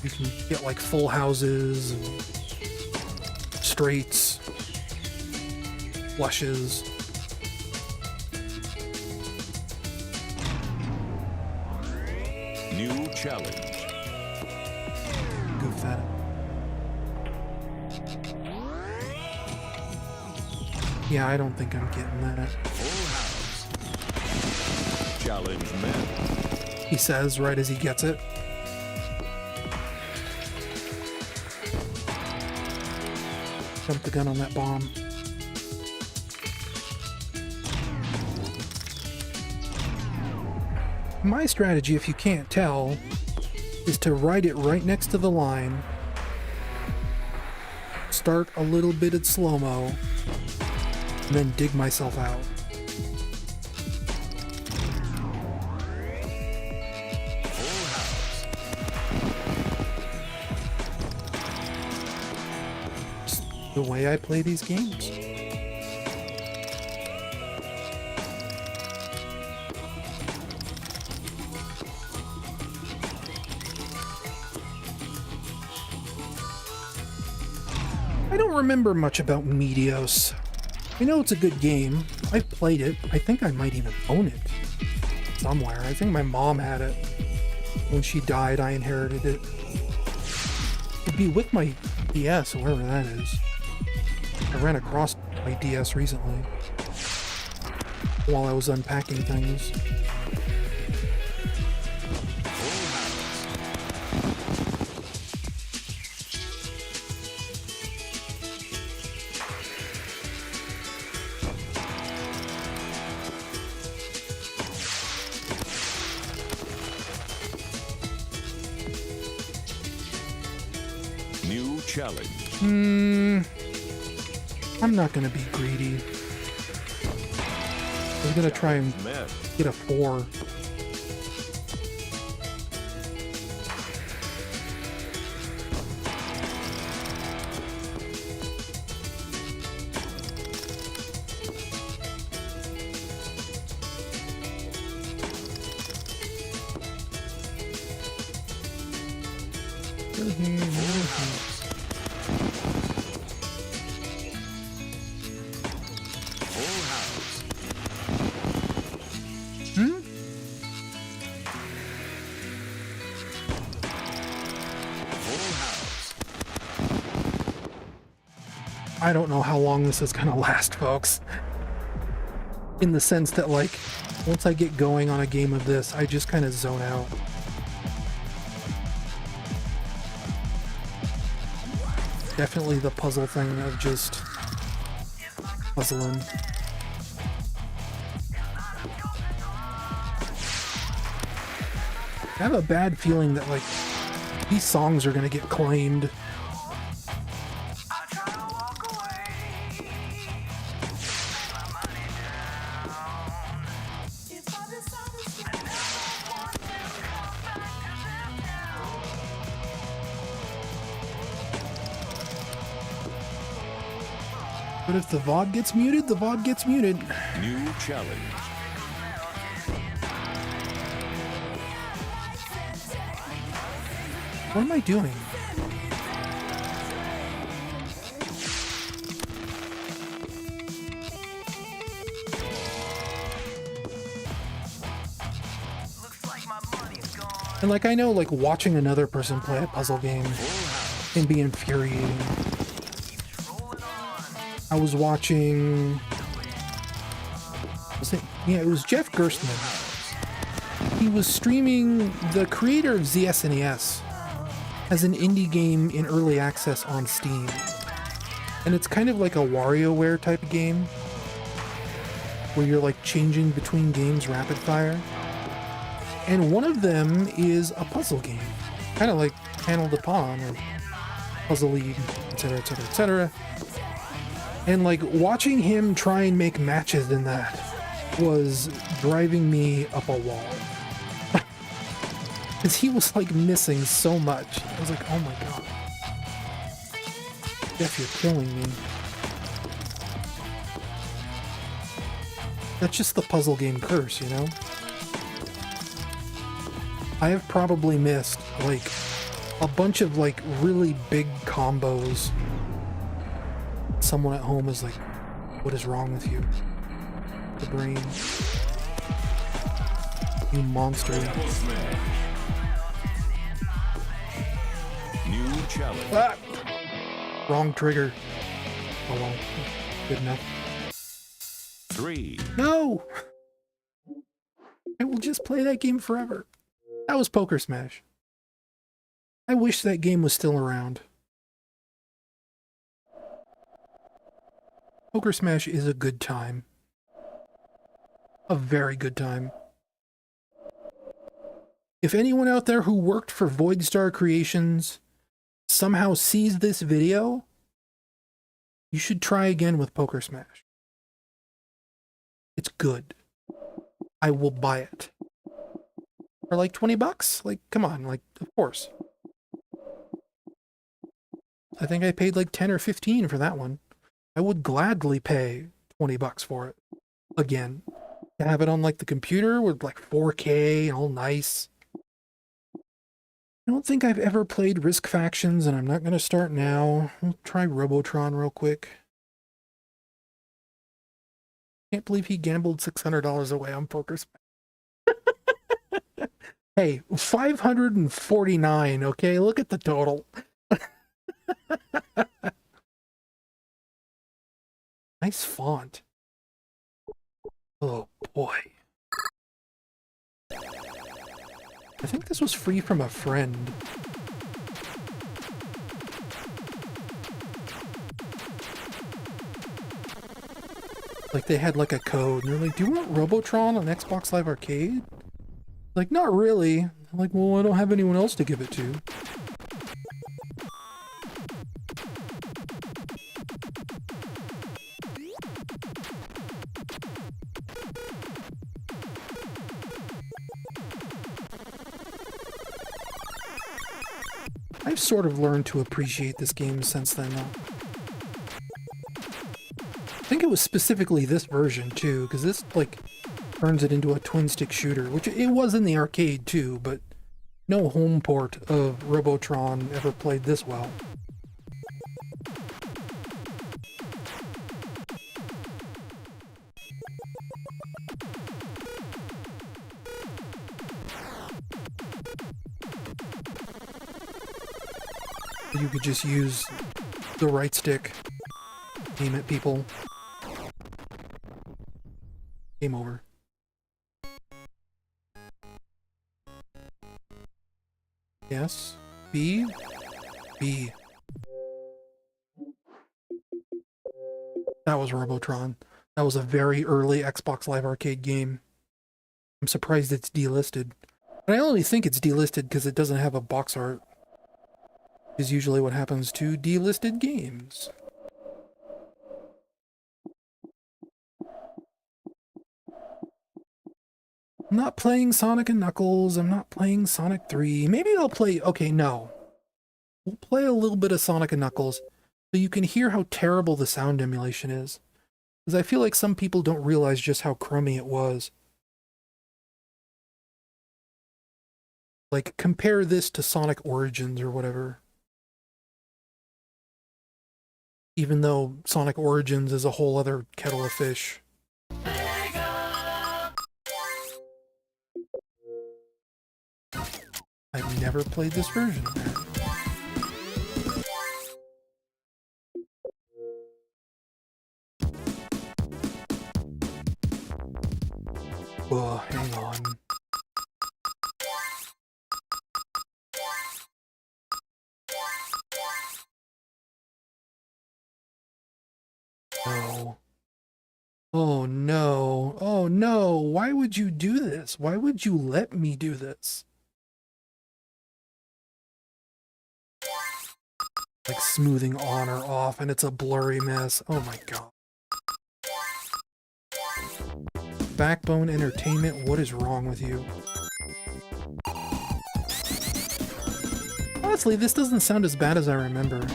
You can get like full houses, and straights, flushes. New challenge. Goof at it. Yeah, I don't think I'm getting that. Challenge met. He says right as he gets it. Jump the gun on that bomb. My strategy, if you can't tell, is to ride it right next to the line, start a little bit at slow-mo, and then dig myself out. It's the way I play these games. I don't remember much about Meteos. I know it's a good game. I've played it. I think I might even own it somewhere. I think my mom had it. When she died, I inherited it. It'd be with my DS, or wherever that is. I ran across my DS recently while I was unpacking things. New challenge. I'm not gonna be greedy. I'm gonna try and get a 4. I don't know how long this is gonna last, folks. In the sense that, like, once I get going on a game of this, I just kind of zone out. Definitely the puzzle thing of just puzzling. I have a bad feeling that, like, these songs are gonna get claimed. But if the VOD gets muted, the VOD gets muted. New challenge. What am I doing? And like, I know, like, watching another person play a puzzle game can be infuriating. I was watching... it was Jeff Gerstmann. He was streaming the creator of ZSNES as an indie game in early access on Steam. And it's kind of like a WarioWare type of game where you're like changing between games rapid fire. And one of them is a puzzle game, kind of like Panel de Pon or Puzzle League, etc., etc., etc. And like watching him try and make matches in that was driving me up a wall. Because he was like missing so much. I was like, oh my god. Jeff, you're killing me. That's just the puzzle game curse, you know? I have probably missed like a bunch of like really big combos. Someone at home is like, what is wrong with you? The brain. You monster. New challenge. Ah! Wrong trigger. Oh well. Good enough. 3. No! I will just play that game forever. That was Poker Smash. I wish that game was still around. Poker Smash is a good time. A very good time. If anyone out there who worked for Voidstar Creations somehow sees this video, you should try again with Poker Smash. It's good. I will buy it. For like 20 bucks? Like, come on, like, of course. I think I paid like 10 or 15 for that one. I would gladly pay 20 bucks for it. Again. To have it on like the computer with like 4K and all nice. I don't think I've ever played Risk Factions, and I'm not going to start now. We'll try Robotron real quick. Can't believe he gambled $600 away on poker. Hey, 549, okay? Look at the total. Nice font. Oh, boy. I think this was free from a friend. Like, they had, like, a code, and they're like, do you want Robotron on Xbox Live Arcade? Like, not really. I'm like, well, I don't have anyone else to give it to. I've sort of learned to appreciate this game since then, though. I think it was specifically this version, too, because this, like, turns it into a twin-stick shooter, which it was in the arcade, too, but no home port of Robotron ever played this well. You could just use the right stick, aim at people. Game over. Yes. B. B. That was Robotron. That was a very early Xbox Live Arcade game. I'm surprised it's delisted. But I only think it's delisted because it doesn't have a box art. Is usually what happens to delisted games. I'm not playing Sonic and Knuckles. I'm not playing Sonic 3. Maybe I'll play... Okay, no. We'll play a little bit of Sonic and Knuckles so you can hear how terrible the sound emulation is. Because I feel like some people don't realize just how crummy it was. Like, compare this to Sonic Origins or whatever. Even though Sonic Origins is a whole other kettle of fish. I've never played this version of that. Oh, hang on. No. Oh no. Oh no. Why would you do this? Why would you let me do this? Like smoothing on or off and it's a blurry mess. Oh my god. Backbone Entertainment, what is wrong with you? Honestly, this doesn't sound as bad as I remember.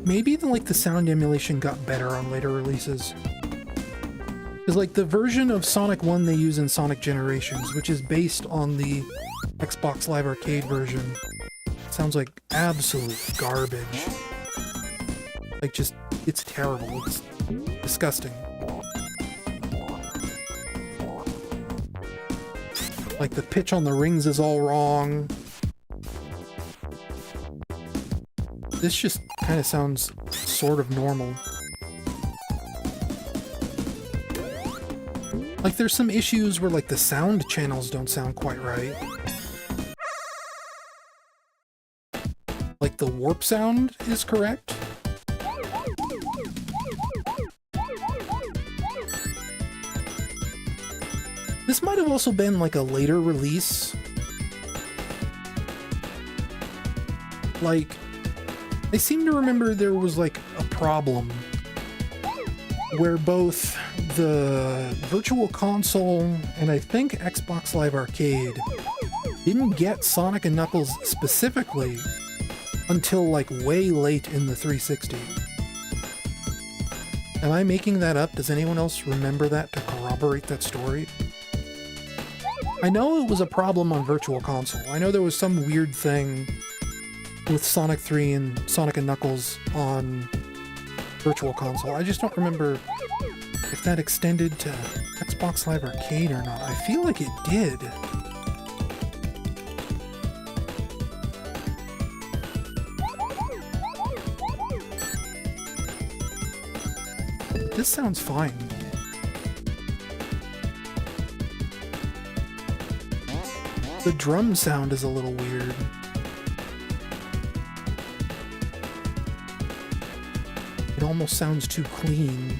Maybe the sound emulation got better on later releases. Because like the version of Sonic 1 they use in Sonic Generations, which is based on the Xbox Live Arcade version, sounds like absolute garbage. Like just, it's terrible. It's disgusting. Like the pitch on the rings is all wrong. This just kind of sounds sort of normal. Like there's some issues where like the sound channels don't sound quite right. Like the warp sound is correct. This might have also been like a later release. Like, I seem to remember there was like a problem where both the Virtual Console and I think Xbox Live Arcade didn't get Sonic and Knuckles specifically until like way late in the 360. Am I making that up? Does anyone else remember that to corroborate that story? I know it was a problem on Virtual Console. I know there was some weird thing with Sonic 3 and Sonic and Knuckles on Virtual Console. I just don't remember if that extended to Xbox Live Arcade or not. I feel like it did. This sounds fine. The drum sound is a little weird. It almost sounds too clean.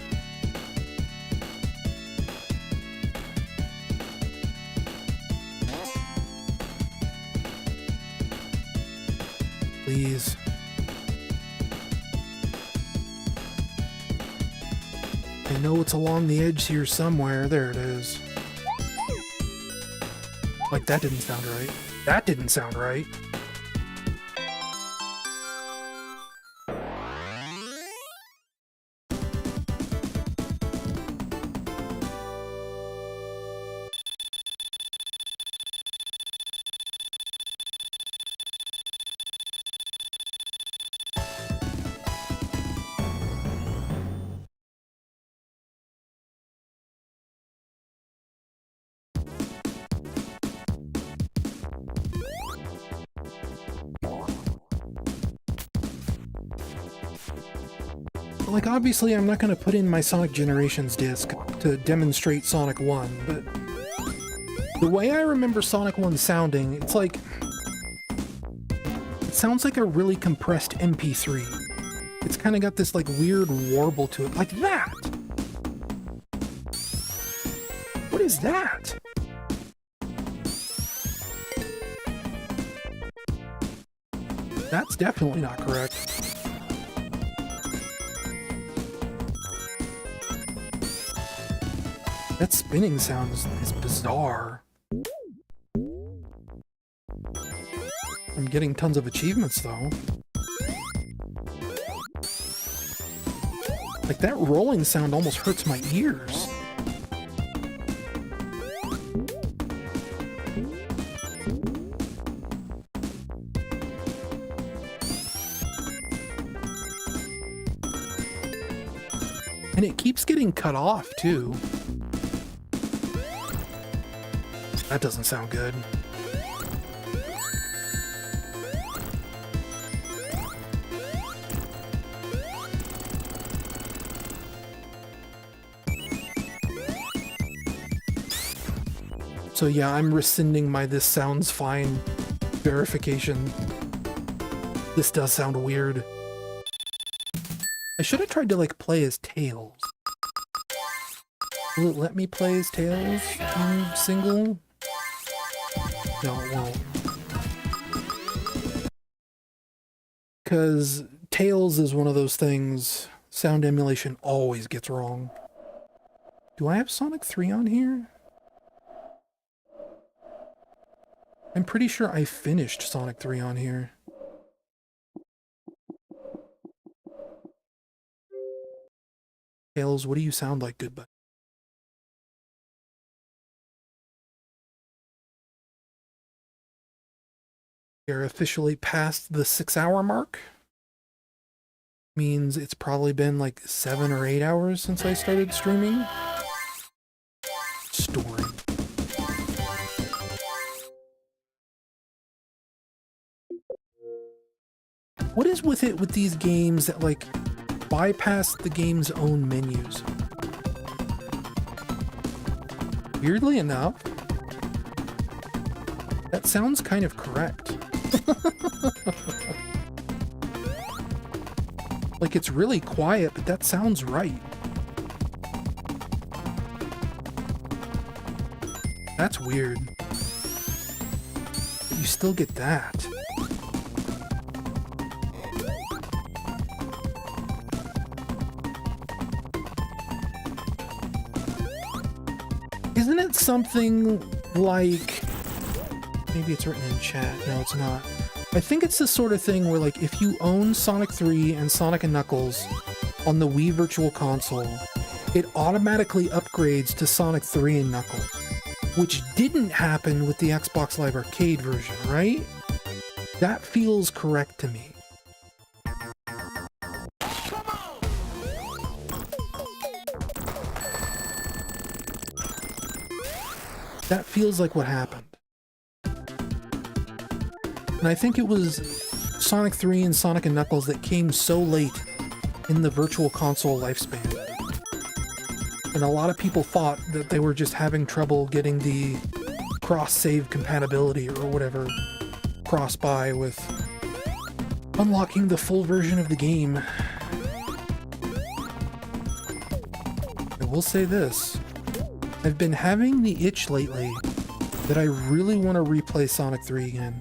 Please. I know it's along the edge here somewhere. There it is. Like, that didn't sound right. That didn't sound right. Like, obviously I'm not going to put in my Sonic Generations disc to demonstrate Sonic 1, but the way I remember Sonic 1 sounding, it's like... It sounds like a really compressed MP3. It's kind of got this, like, weird warble to it, like that! What is that? That's definitely not correct. That spinning sound is bizarre. I'm getting tons of achievements, though. Like, that rolling sound almost hurts my ears. And it keeps getting cut off, too. That doesn't sound good. So yeah, I'm rescinding my "this sounds fine" verification. This does sound weird. I should have tried to, like, play as Tails. Will it let me play as Tails in single? No, it won't. Because Tails is one of those things sound emulation always gets wrong. Do I have Sonic 3 on here? I'm pretty sure I finished Sonic 3 on here. Tails, what do you sound like, good buddy? We're officially past the 6-hour mark. Means it's probably been like 7 or 8 hours since I started streaming. Story. What is with it with these games that, like, bypass the game's own menus? Weirdly enough, that sounds kind of correct. Like, it's really quiet, but that sounds right. That's weird. But you still get that. Isn't it something like... Maybe it's written in chat. No, it's not. I think it's the sort of thing where, like, if you own Sonic 3 and Sonic and Knuckles on the Wii Virtual Console, it automatically upgrades to Sonic 3 and Knuckles. which didn't happen with the Xbox Live Arcade version, right? That feels correct to me. That feels like what happened. And I think it was Sonic 3 and Sonic & Knuckles that came so late in the Virtual Console lifespan. And a lot of people thought that they were just having trouble getting the cross-save compatibility or whatever cross-buy with unlocking the full version of the game. I will say this. I've been having the itch lately that I really want to replay Sonic 3 again.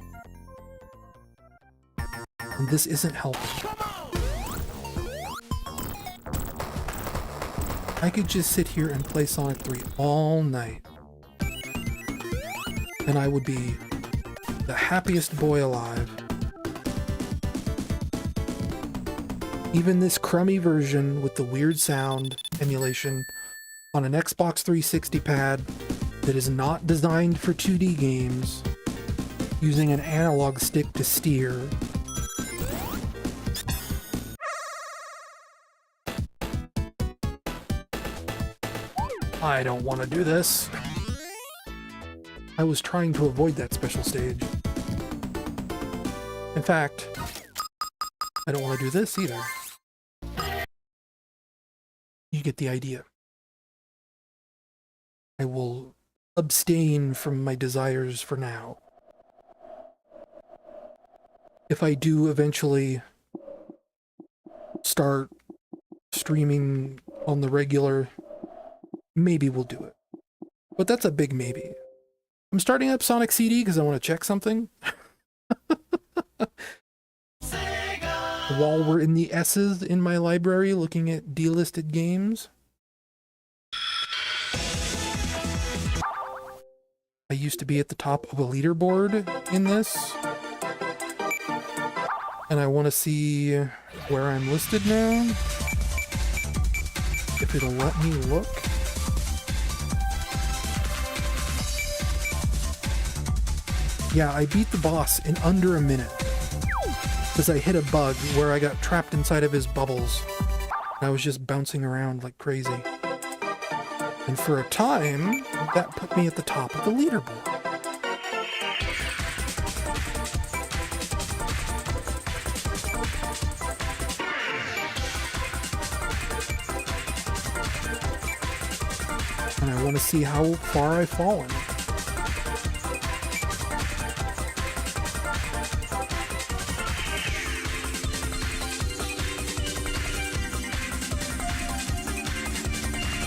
And this isn't helping. I could just sit here and play Sonic 3 all night. And I would be the happiest boy alive. Even this crummy version with the weird sound emulation on an Xbox 360 pad that is not designed for 2D games, using an analog stick to steer. I don't want to do this. I was trying to avoid that special stage. In fact, I don't want to do this either. You get the idea. I will abstain from my desires for now. If I do eventually start streaming on the regular, maybe we'll do it. But that's a big maybe. I'm starting up Sonic CD because I want to check something. While we're in the S's in my library looking at delisted games. I used to be at the top of a leaderboard in this. And I want to see where I'm listed now. If it'll let me look. Yeah, I beat the boss in under a minute. Because I hit a bug where I got trapped inside of his bubbles. And I was just bouncing around like crazy. And for a time, that put me at the top of the leaderboard. And I want to see how far I've fallen.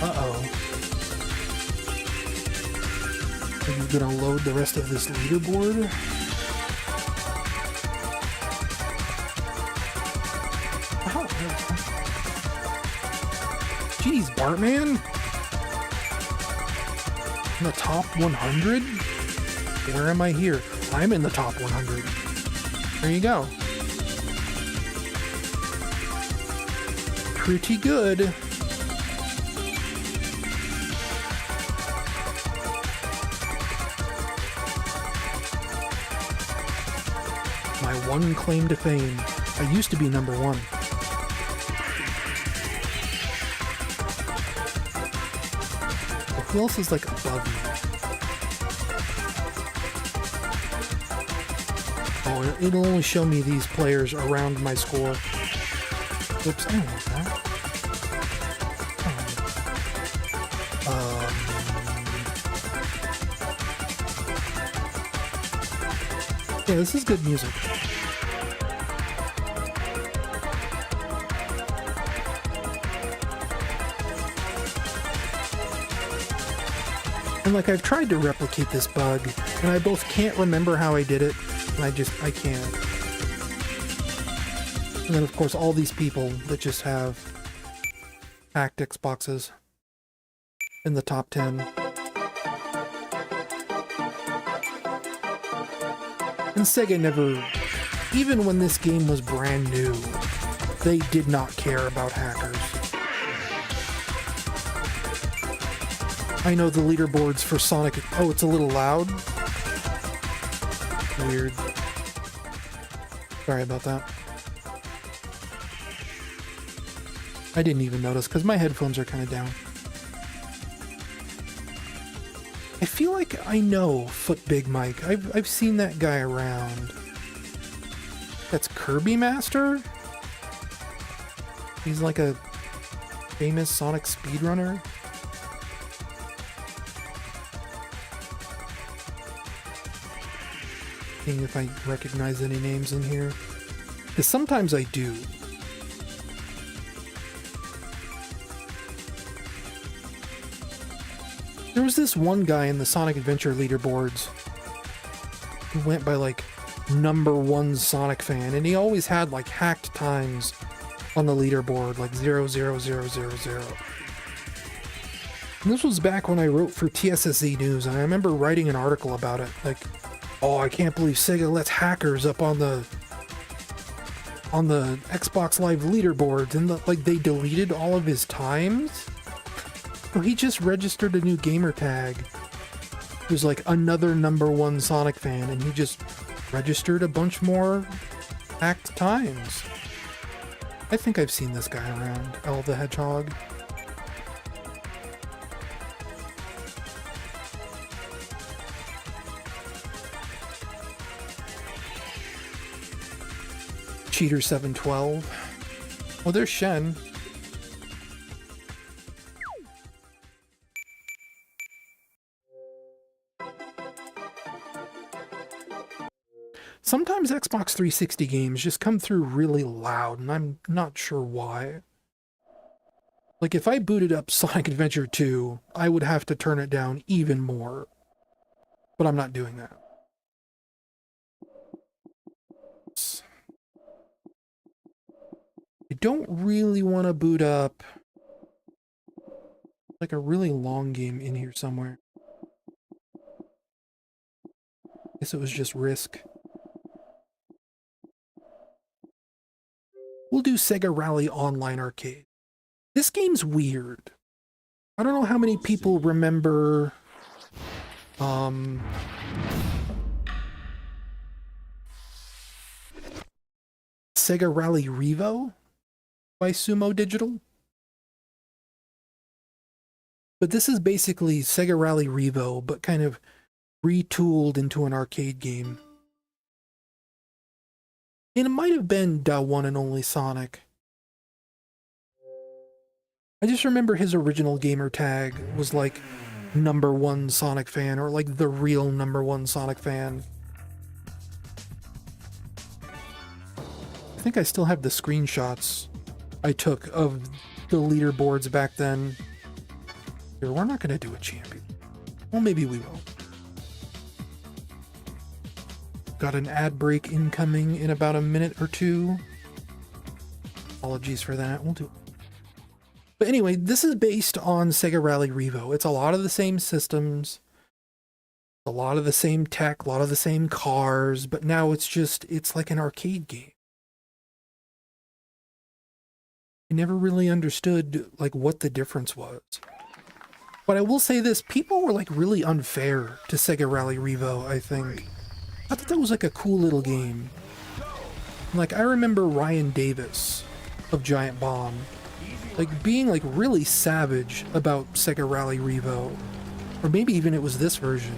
Uh-oh. Are you gonna load the rest of this leaderboard? Oh, jeez, Bartman! In the top 100? Where am I here? I'm in the top 100. There you go. Pretty good. My one claim to fame. I used to be number one. Who else is like above me? Oh, it'll only show me these players around my score. Whoops, I don't want that. Yeah, this is good music. And like, I've tried to replicate this bug, and I both can't remember how I did it, and I can't. And then of course all these people that just have hacked Xboxes in the top 10. And Sega never, even when this game was brand new, they did not care about hackers. I know the leaderboards for Sonic. Oh, it's a little loud. Weird. Sorry about that. I didn't even notice because my headphones are kind of down. I feel like I know Foot Big Mike. I've seen that guy around. That's Kirby Master? He's like a famous Sonic speedrunner. Seeing if I recognize any names in here. Because sometimes I do. There was this one guy in the Sonic Adventure leaderboards who went by like #1 Sonic fan, and he always had like hacked times on the leaderboard, like 00000. And this was back when I wrote for TSSZ News, and I remember writing an article about it, like, oh, I can't believe Sega lets hackers up on the Xbox Live leaderboards, and like they deleted all of his times. So he just registered a new gamer tag. It was like another #1 Sonic fan, and he just registered a bunch more hacked times. I think I've seen this guy around, El the Hedgehog. Cheater 712. Oh, there's Shen. Sometimes Xbox 360 games just come through really loud, and I'm not sure why. Like, if I booted up Sonic Adventure 2, I would have to turn it down even more. But I'm not doing that. I don't really want to boot up like a really long game in here somewhere. Guess it was just Risk. We'll do Sega Rally Online Arcade. This game's weird. I don't know how many people remember Sega Rally Revo by Sumo Digital. But this is basically Sega Rally Revo, but kind of retooled into an arcade game. And it might have been the one and only Sonic. I just remember his original gamer tag was like #1 Sonic fan, or like the real #1 Sonic fan. I think I still have the screenshots I took of the leaderboards back then. Here, we're not going to do a champion. Well, maybe we will. Got an ad break incoming in about a minute or two. Apologies for that. We'll do it. But anyway, this is based on Sega Rally Revo. It's a lot of the same systems, a lot of the same tech, a lot of the same cars, but now it's like an arcade game. I never really understood like what the difference was. But I will say this, people were like really unfair to Sega Rally Revo, I think. I thought that was like a cool little game. Like, I remember Ryan Davis of Giant Bomb, like being like really savage about Sega Rally Revo. Or maybe even it was this version.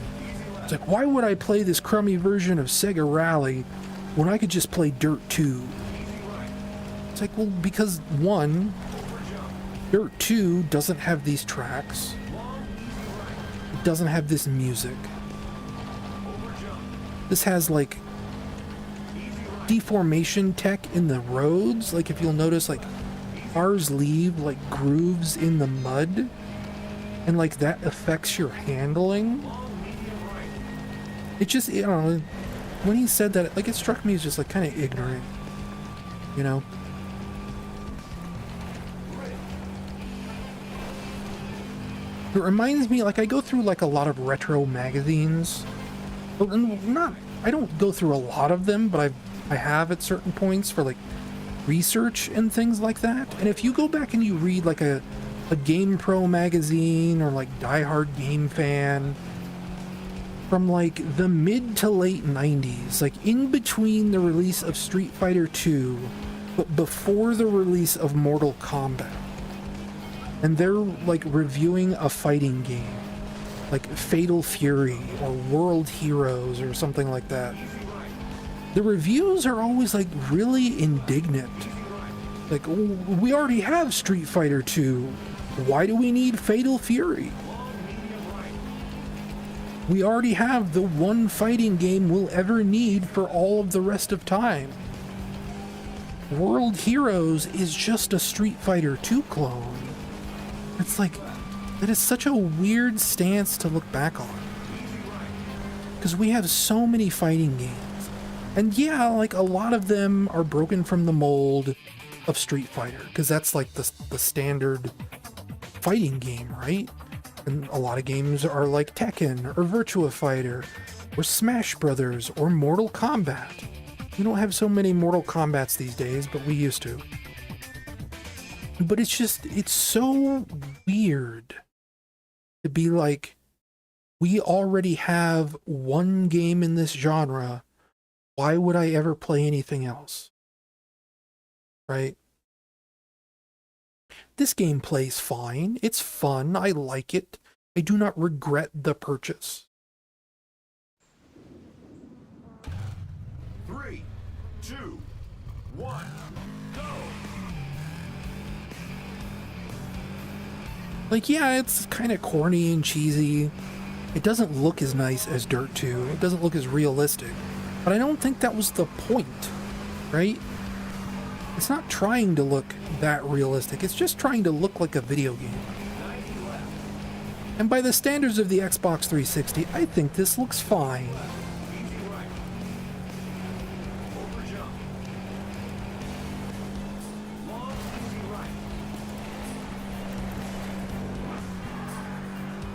It's like, why would I play this crummy version of Sega Rally when I could just play Dirt 2? It's like, well, because one, Dirt 2 doesn't have these tracks. It doesn't have this music. This has like deformation tech in the roads. Like, if you'll notice, like cars leave like grooves in the mud, and like that affects your handling. It just, I don't know, when he said that, like, it struck me as just like kind of ignorant, you know? It reminds me, like, I go through like a lot of retro magazines. I don't go through a lot of them, but I have at certain points for like research and things like that. And if you go back and you read like a a GamePro magazine or like Die Hard Game Fan from like the mid to late 90s, like in between the release of Street Fighter 2 but before the release of Mortal Kombat. And they're like reviewing a fighting game, like Fatal Fury or World Heroes or something like that. The reviews are always like really indignant. Like, we already have Street Fighter 2. Why do we need Fatal Fury? We already have the one fighting game we'll ever need for all of the rest of time. World Heroes is just a Street Fighter 2 clone. It's like, that is such a weird stance to look back on. Because we have so many fighting games. And yeah, like a lot of them are broken from the mold of Street Fighter, because that's like the standard fighting game, right? And a lot of games are like Tekken or Virtua Fighter or Smash Brothers or Mortal Kombat. We don't have so many Mortal Kombats these days, but we used to. But it's just, it's so weird to be like, we already have one game in this genre. Why would I ever play anything else? Right? This game plays fine. It's fun. I like it. I do not regret the purchase. 3, 2, 1, go! Like, yeah, it's kind of corny and cheesy. It doesn't look as nice as Dirt 2. It doesn't look as realistic. But I don't think that was the point, right? It's not trying to look that realistic. It's just trying to look like a video game. And by the standards of the Xbox 360, I think this looks fine.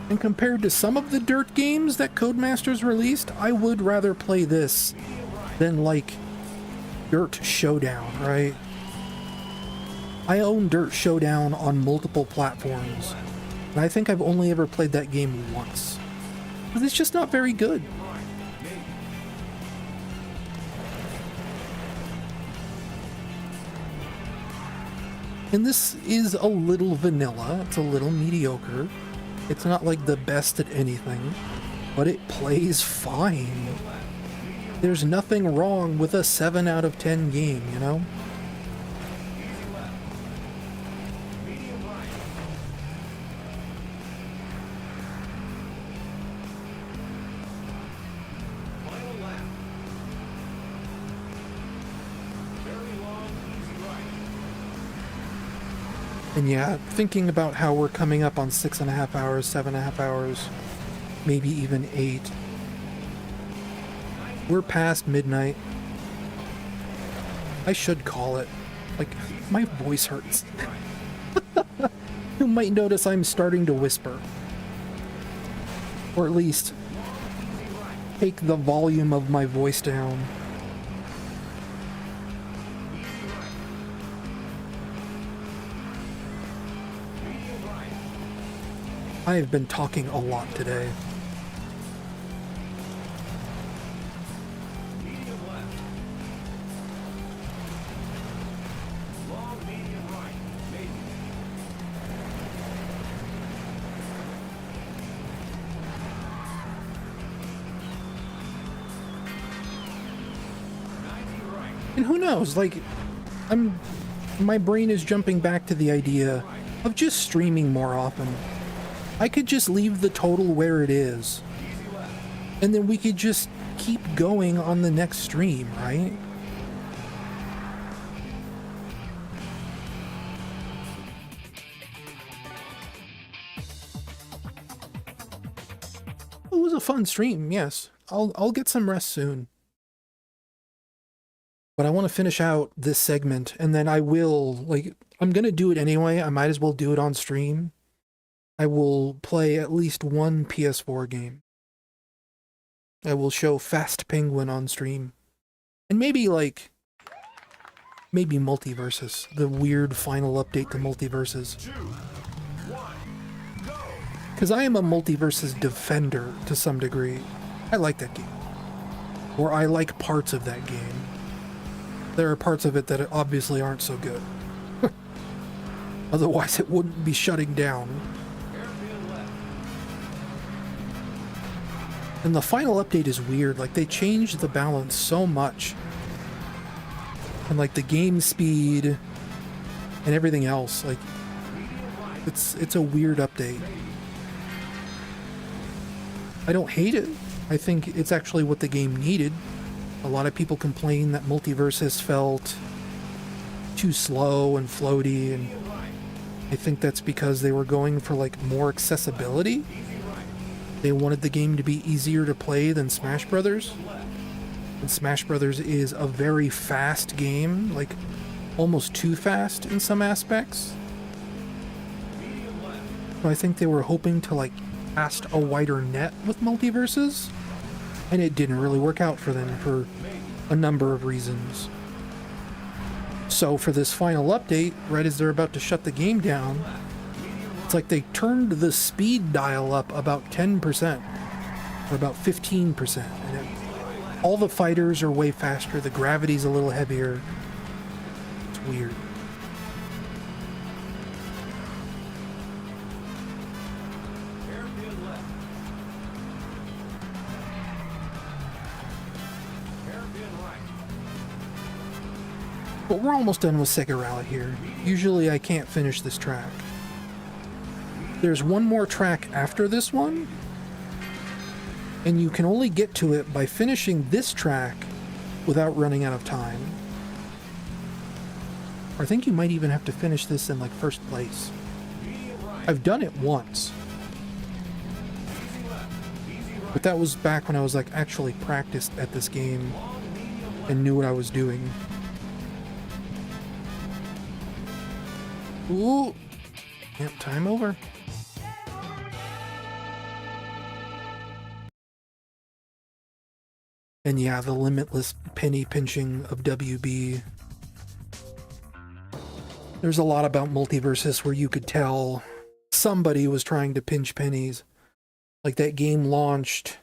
And compared to some of the Dirt games that Codemasters released, I would rather play this than, like, Dirt Showdown, right? I own Dirt Showdown on multiple platforms, and I think I've only ever played that game once. But it's just not very good. And this is a little vanilla, it's a little mediocre. It's not like the best at anything, but it plays fine. There's nothing wrong with a 7 out of 10 game, you know? And yeah, thinking about how we're coming up on 6.5 hours, 7.5 hours, maybe even 8. We're past midnight. I should call it. Like, my voice hurts. You might notice I'm starting to whisper. Or at least take the volume of my voice down. I have been talking a lot today. And who knows, like, my brain is jumping back to the idea of just streaming more often. I could just leave the total where it is, and then we could just keep going on the next stream, right? It was a fun stream, yes. I'll get some rest soon. But I want to finish out this segment, and then I will, like, I'm gonna do it anyway. I might as well do it on stream. I will play at least one PS4 game. I will show Fast Penguin on stream. And maybe Multiversus. The weird final update to Multiversus. Because I am a Multiverses defender to some degree. I like that game. Or I like parts of that game. There are parts of it that obviously aren't so good. Otherwise it wouldn't be shutting down. And the final update is weird. Like, they changed the balance so much. And like the game speed and everything else. Like, it's a weird update. I don't hate it. I think it's actually what the game needed. A lot of people complain that Multiverses felt too slow and floaty, and I think that's because they were going for like more accessibility. They wanted the game to be easier to play than Smash Brothers. And Smash Brothers is a very fast game, like almost too fast in some aspects. So I think they were hoping to like cast a wider net with Multiverses, and it didn't really work out for them for a number of reasons. So for this final update, right as they're about to shut the game down, it's like they turned the speed dial up about 10%, or about 15%. And all the fighters are way faster, the gravity's a little heavier. It's weird. But we're almost done with Sega Rally here. Usually I can't finish this track. There's one more track after this one, and you can only get to it by finishing this track without running out of time. Or I think you might even have to finish this in like first place. I've done it once. But that was back when I was like actually practiced at this game and knew what I was doing. Ooh. Yep, time over. And yeah, the limitless penny pinching of WB. There's a lot about Multiverses where you could tell somebody was trying to pinch pennies. Like that game launched,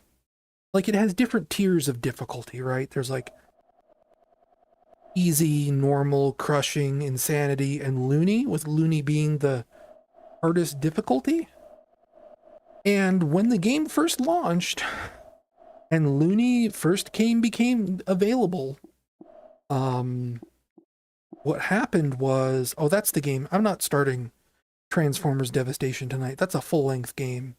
like it has different tiers of difficulty, right? There's like easy, normal, crushing, insanity, and loony, with loony being the hardest difficulty. And when the game first launched and loony first became available, what happened was, oh, that's the game. I'm not starting Transformers Devastation tonight. That's a full-length game.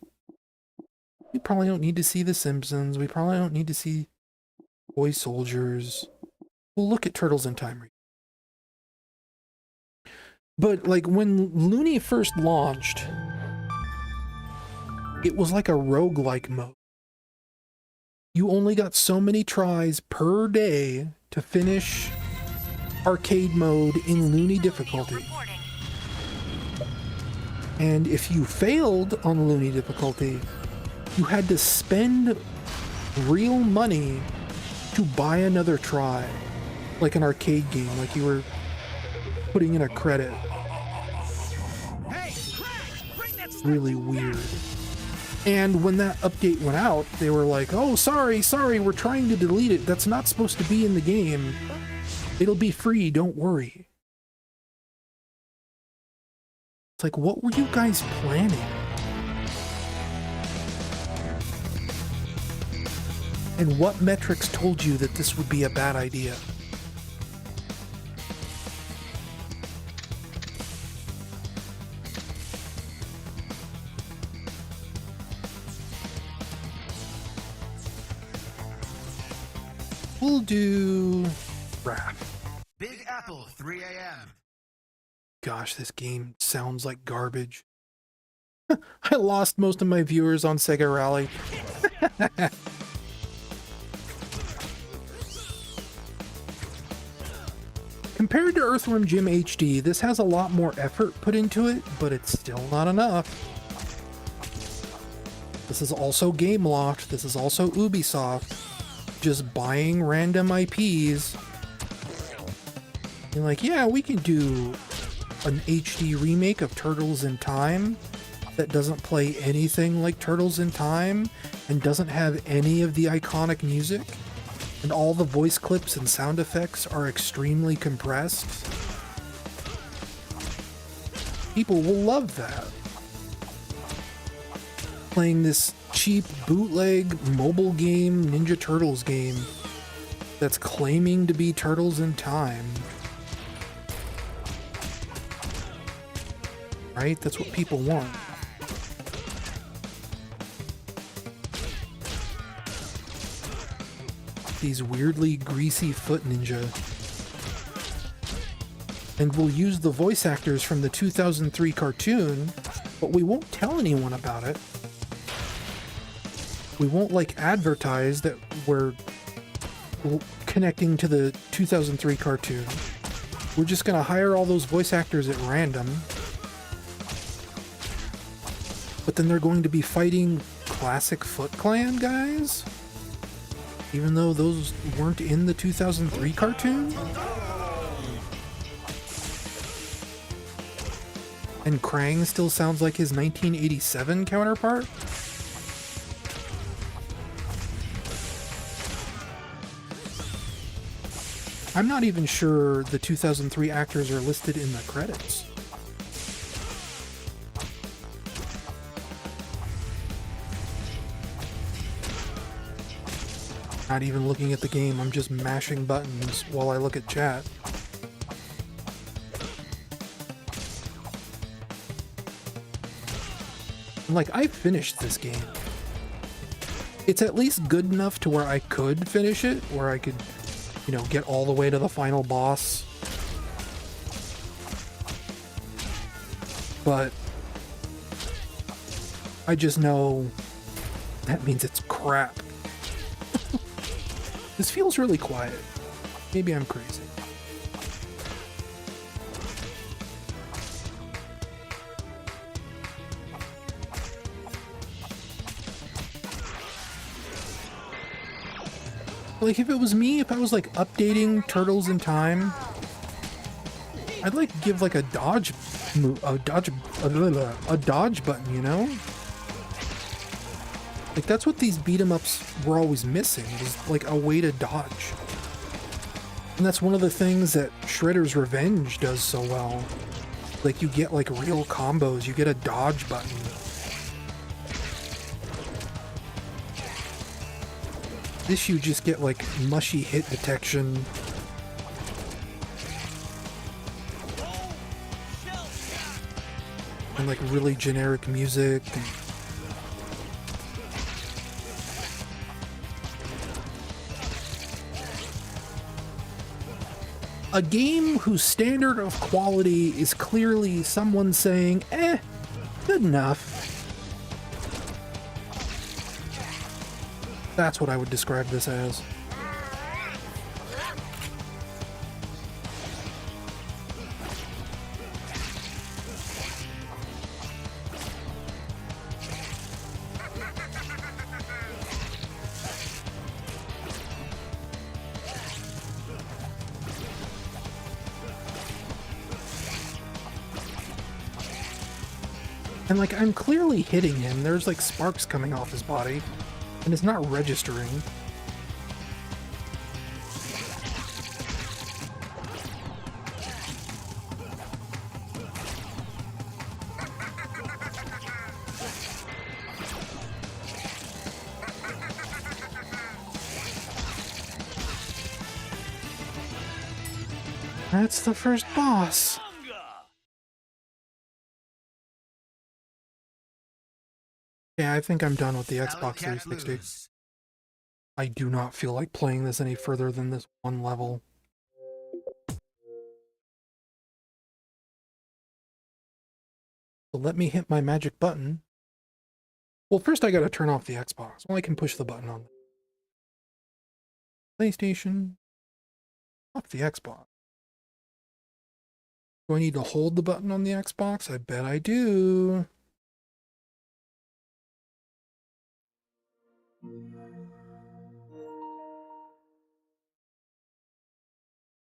We probably don't need to see The Simpsons. We probably don't need to see Toy Soldiers. We'll look at Turtles in Time. But like when Looney first launched, it was like a roguelike mode. You only got so many tries per day to finish arcade mode in Looney difficulty. And if you failed on Looney difficulty, you had to spend real money to buy another try. Like an arcade game, like you were putting in a credit. Really weird. And when that update went out, they were like, oh, sorry, we're trying to delete it. That's not supposed to be in the game. It'll be free, don't worry. It's like, what were you guys planning? And what metrics told you that this would be a bad idea? We'll do Raph. Big Apple, 3 a.m. Gosh, this game sounds like garbage. I lost most of my viewers on Sega Rally. Compared to Earthworm Jim HD, this has a lot more effort put into it, but it's still not enough. This is also Gameloft, this is also Ubisoft, just buying random IPs. You're like, yeah, we can do an HD remake of Turtles in Time, that doesn't play anything like Turtles in Time and doesn't have any of the iconic music, and all the voice clips and sound effects are extremely compressed, people will love that. Playing this cheap bootleg mobile game, Ninja Turtles game, that's claiming to be Turtles in Time. Right? That's what people want. These weirdly greasy foot ninja. And we'll use the voice actors from the 2003 cartoon, but we won't tell anyone about it. We won't like advertise that we're connecting to the 2003 cartoon. We're just gonna hire all those voice actors at random. But then they're going to be fighting classic Foot Clan guys? Even though those weren't in the 2003 cartoon? And Krang still sounds like his 1987 counterpart? I'm not even sure the 2003 actors are listed in the credits. Not even looking at the game, I'm just mashing buttons while I look at chat. Like, I finished this game. It's at least good enough to where I could finish it, where I could, you know, get all the way to the final boss. But I just know that means it's crap. This feels really quiet. Maybe I'm crazy. Like, if it was me, if I was like updating Turtles in Time, I'd like give like a dodge button, you know? Like, that's what these beat 'em ups were always missing, was like a way to dodge. And that's one of the things that Shredder's Revenge does so well. Like, you get like real combos, you get a dodge button. This you just get like mushy hit detection. And like really generic music. A game whose standard of quality is clearly someone saying, good enough. That's what I would describe this as. And like, I'm clearly hitting him. There's like sparks coming off his body, and it's not registering. That's the first boss. Yeah, I think I'm done with the Xbox 360. I do not feel like playing this any further than this one level. So let me hit my magic button. Well, first I gotta turn off the Xbox. Well, I can push the button on the PlayStation. Off the Xbox. Do I need to hold the button on the Xbox? I bet I do.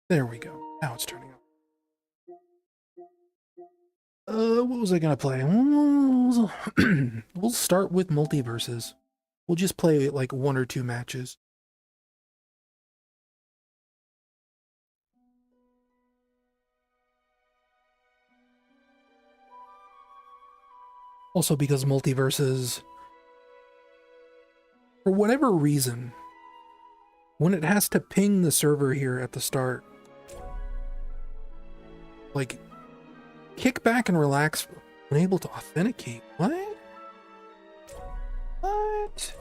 There we go. Now it's turning What was I gonna play? We'll start with multiverses. We'll just play like 1 or 2 matches. Also because multiverses, for whatever reason, when it has to ping the server here at the start, like, kick back and relax, unable to authenticate. What? What?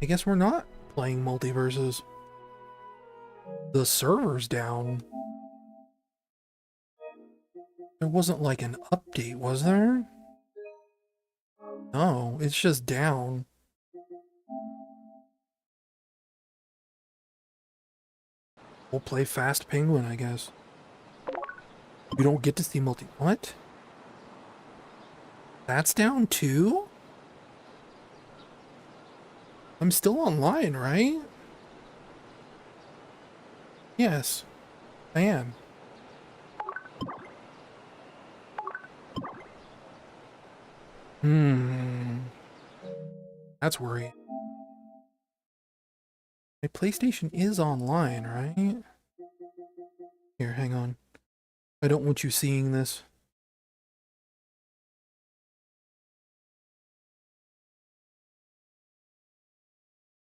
I guess we're not playing multiverses. The server's down. There wasn't like an update, was there? No, it's just down. We'll play Fast Penguin, I guess. You don't get to see What? That's down too? I'm still online, right? Yes, I am. That's worrying. My PlayStation is online, right? Here, hang on. I don't want you seeing this.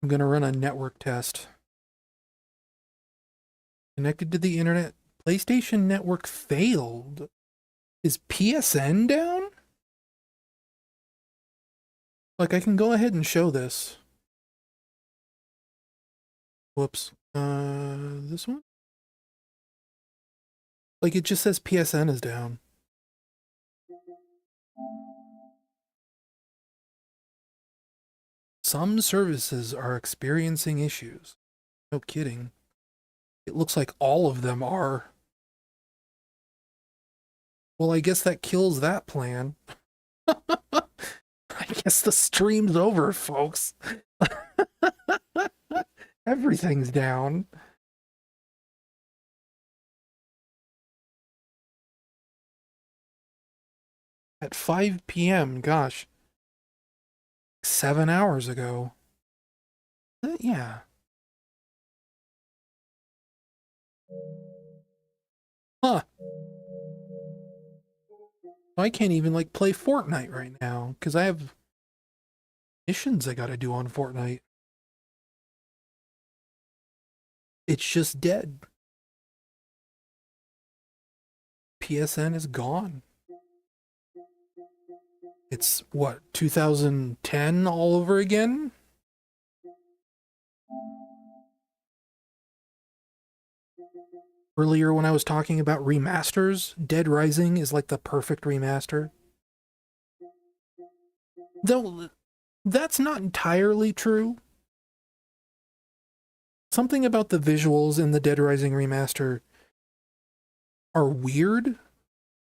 I'm gonna run a network test. Connected to the internet. PlayStation Network failed. Is PSN down? Like, I can go ahead and show this. Whoops. This one? Like, it just says PSN is down. Some services are experiencing issues. No kidding. It looks like all of them are. Well, I guess that kills that plan. I guess the stream's over, folks. Everything's down. At 5 p.m., gosh. 7 hours ago. Yeah. Huh. I can't even, like, play Fortnite right now, because I have missions I gotta do on Fortnite. It's just dead. PSN is gone. It's, what, 2010 all over again? Earlier when I was talking about remasters, Dead Rising is like the perfect remaster. Though, that's not entirely true. Something about the visuals in the Dead Rising remaster are weird.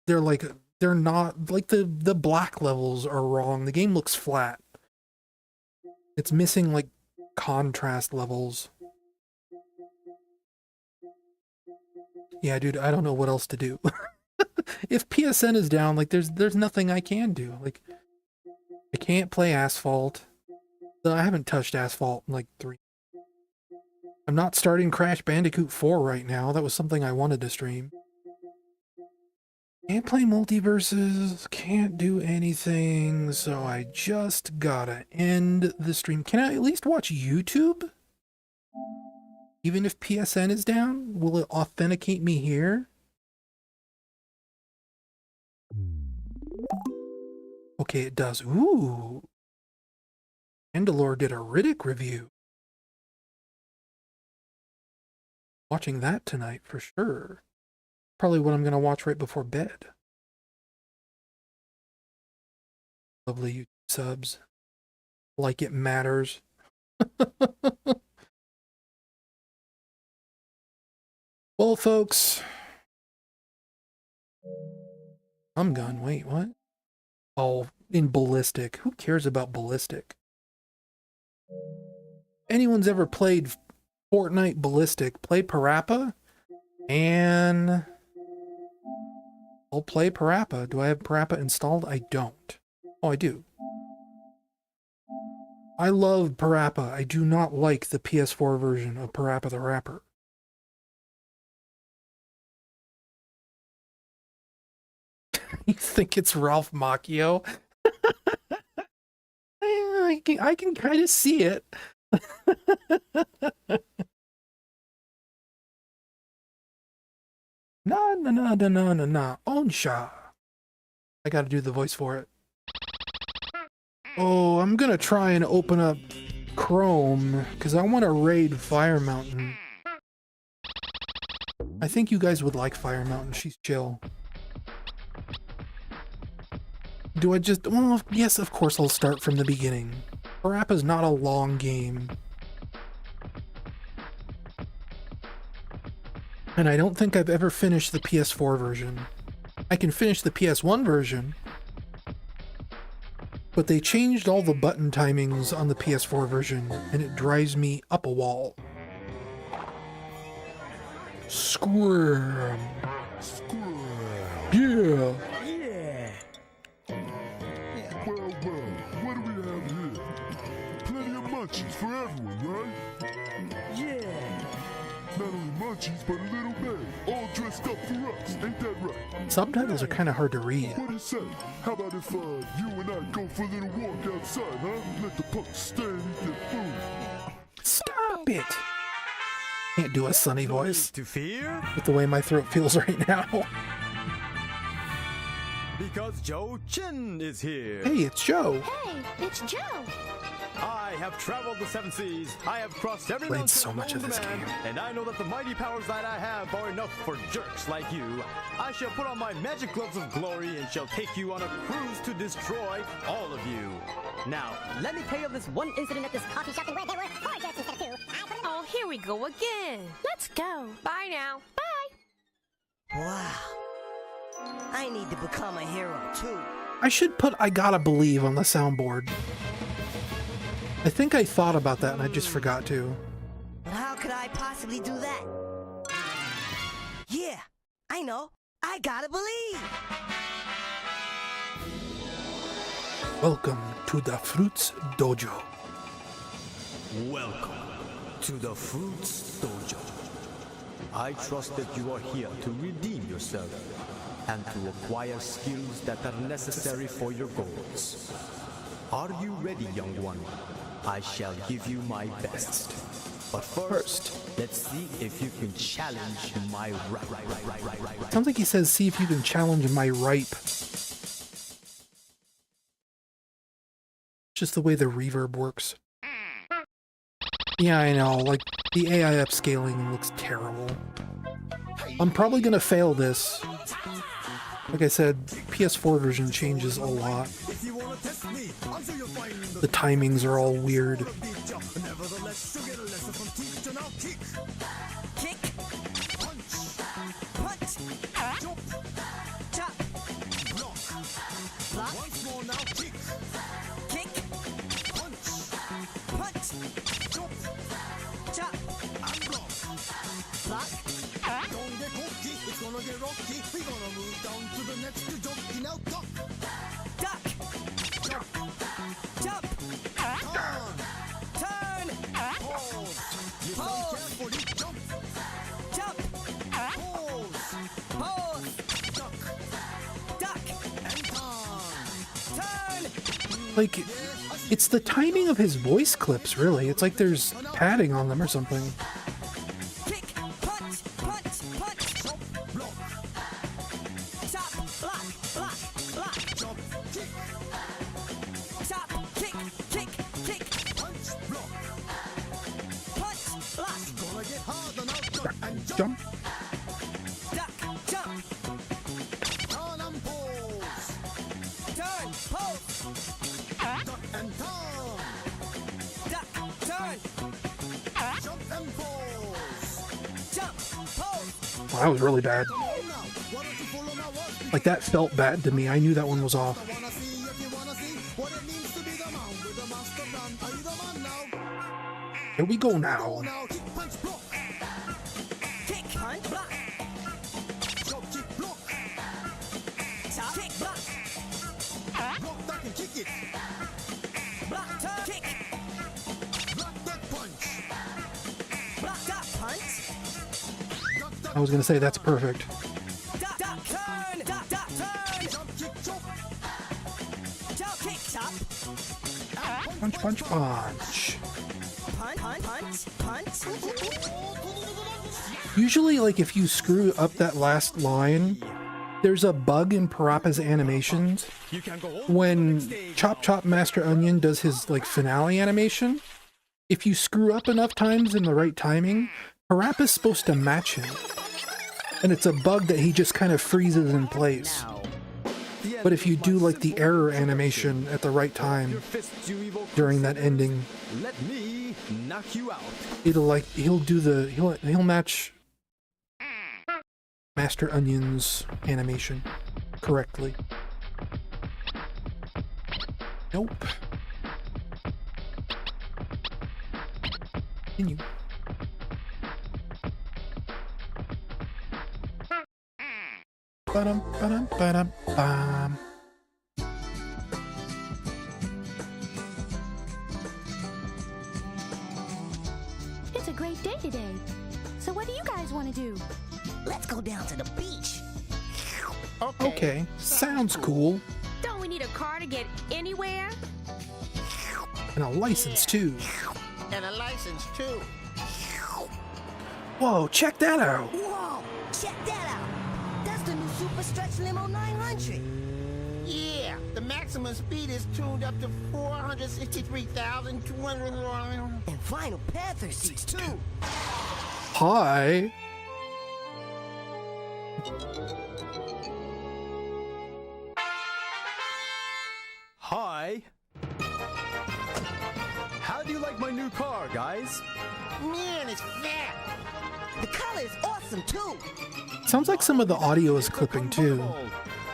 They're like, they're not, like the black levels are wrong. The game looks flat. It's missing like contrast levels. Yeah, dude, I don't know what else to do. If PSN is down, like there's nothing I can do. Like, I can't play Asphalt. I haven't touched Asphalt in like 3. I'm not starting Crash Bandicoot 4 right now. That was something I wanted to stream. Can't play multiverses, can't do anything, so I just gotta end the stream. Can I at least watch YouTube? Even if PSN is down, will it authenticate me here? Okay, it does. Ooh. Mandalore did a Riddick review. Watching that tonight for sure. Probably what I'm gonna watch right before bed. Lovely YouTube subs. Like it matters. Well, folks. I'm gone. Wait, what? Oh, in Ballistic. Who cares about Ballistic? Anyone's ever played Fortnite Ballistic, play Parappa, and I'll play Parappa. Do I have Parappa installed? I don't. Oh, I do. I love Parappa. I do not like the PS4 version of Parappa the Rapper. You think it's Ralph Macchio? I can kind of see it. Na na na na na na na. Onsha. I gotta do the voice for it. Oh, I'm gonna try and open up Chrome because I want to raid Fire Mountain. I think you guys would like Fire Mountain. She's chill. Do I just... Well, yes, of course I'll start from the beginning. Parappa's not a long game. And I don't think I've ever finished the PS4 version. I can finish the PS1 version, but they changed all the button timings on the PS4 version, and it drives me up a wall. Squirm. Yeah. Well, what do we have here? Plenty of munchies for everyone, right? Yeah. Not only munchies, but a little bag, all dressed up for us. Ain't that right? Subtitles are kind of hard to read. What do you say? How about if you and I go for a little walk outside, huh? Let the punks stay and eat their food. Stop it! Can't do a sunny voice To fear? with the way my throat feels right now. Because Joe Chin is here. Hey, it's Joe. Hey, it's Joe. I have traveled the 7 seas. I have crossed every Played mountain so much of known this to man, game. and I know that the mighty powers that I have are enough for jerks like you. I shall put on my magic gloves of glory and shall take you on a cruise to destroy all of you. Now, Let me tell you of this one incident at this coffee shop where there were 4 jerks instead of 2. Oh, here we go again. Let's go. Bye now. Bye. Wow. I need to become a hero too. I should put I Gotta Believe on the soundboard. I think I thought about that and I just forgot to. But how could I possibly do that? Yeah, I know. I gotta believe. Welcome to the Fruits Dojo. welcome to the Fruits Dojo. I trust that you are here to redeem yourself and to acquire skills that are necessary for your goals. Are you ready, young one? I shall give you my best. But first, let's see if you can challenge my right. Sounds like he says, see if you can challenge my ripe. Just the way the reverb works. Yeah, I know, like, the AI upscaling looks terrible. I'm probably gonna fail this. Like I said, PS4 version changes a lot. The timings are all weird. Like, it's the timing of his voice clips, really. It's like there's padding on them or something. Jump. Well, that was really bad. Like, that felt bad to me. I knew that one was off. Here we go now. I was gonna say that's perfect. Punch, punch, punch. Usually, like, if you screw up that last line, there's a bug in Parappa's animations. When Chop Chop Master Onion does his, like, finale animation, if you screw up enough times in the right timing, Parappa's supposed to match him. And it's a bug that he just kind of freezes in place. But if you do, like, the error animation at the right time during that ending, Let me knock you out. it'll, like, he'll match Master Onion's animation correctly. Nope. Continue. Ba-dum, ba-dum, ba-dum, bam. It's a great day today. So what do you guys want to do? Let's go down to the beach. Okay, sounds cool. Don't we need a car to get anywhere? And a license, too. And a license, too. Whoa, check that out. Whoa, check that out. That's the new Super Stretch Limo 900. Yeah, the maximum speed is tuned up to 463,200. And vinyl Panther seats, too. Hi. Hi. How do you like my new car, guys? Man, it's fat. The color is awesome, too. Sounds like some of the audio is clipping, too.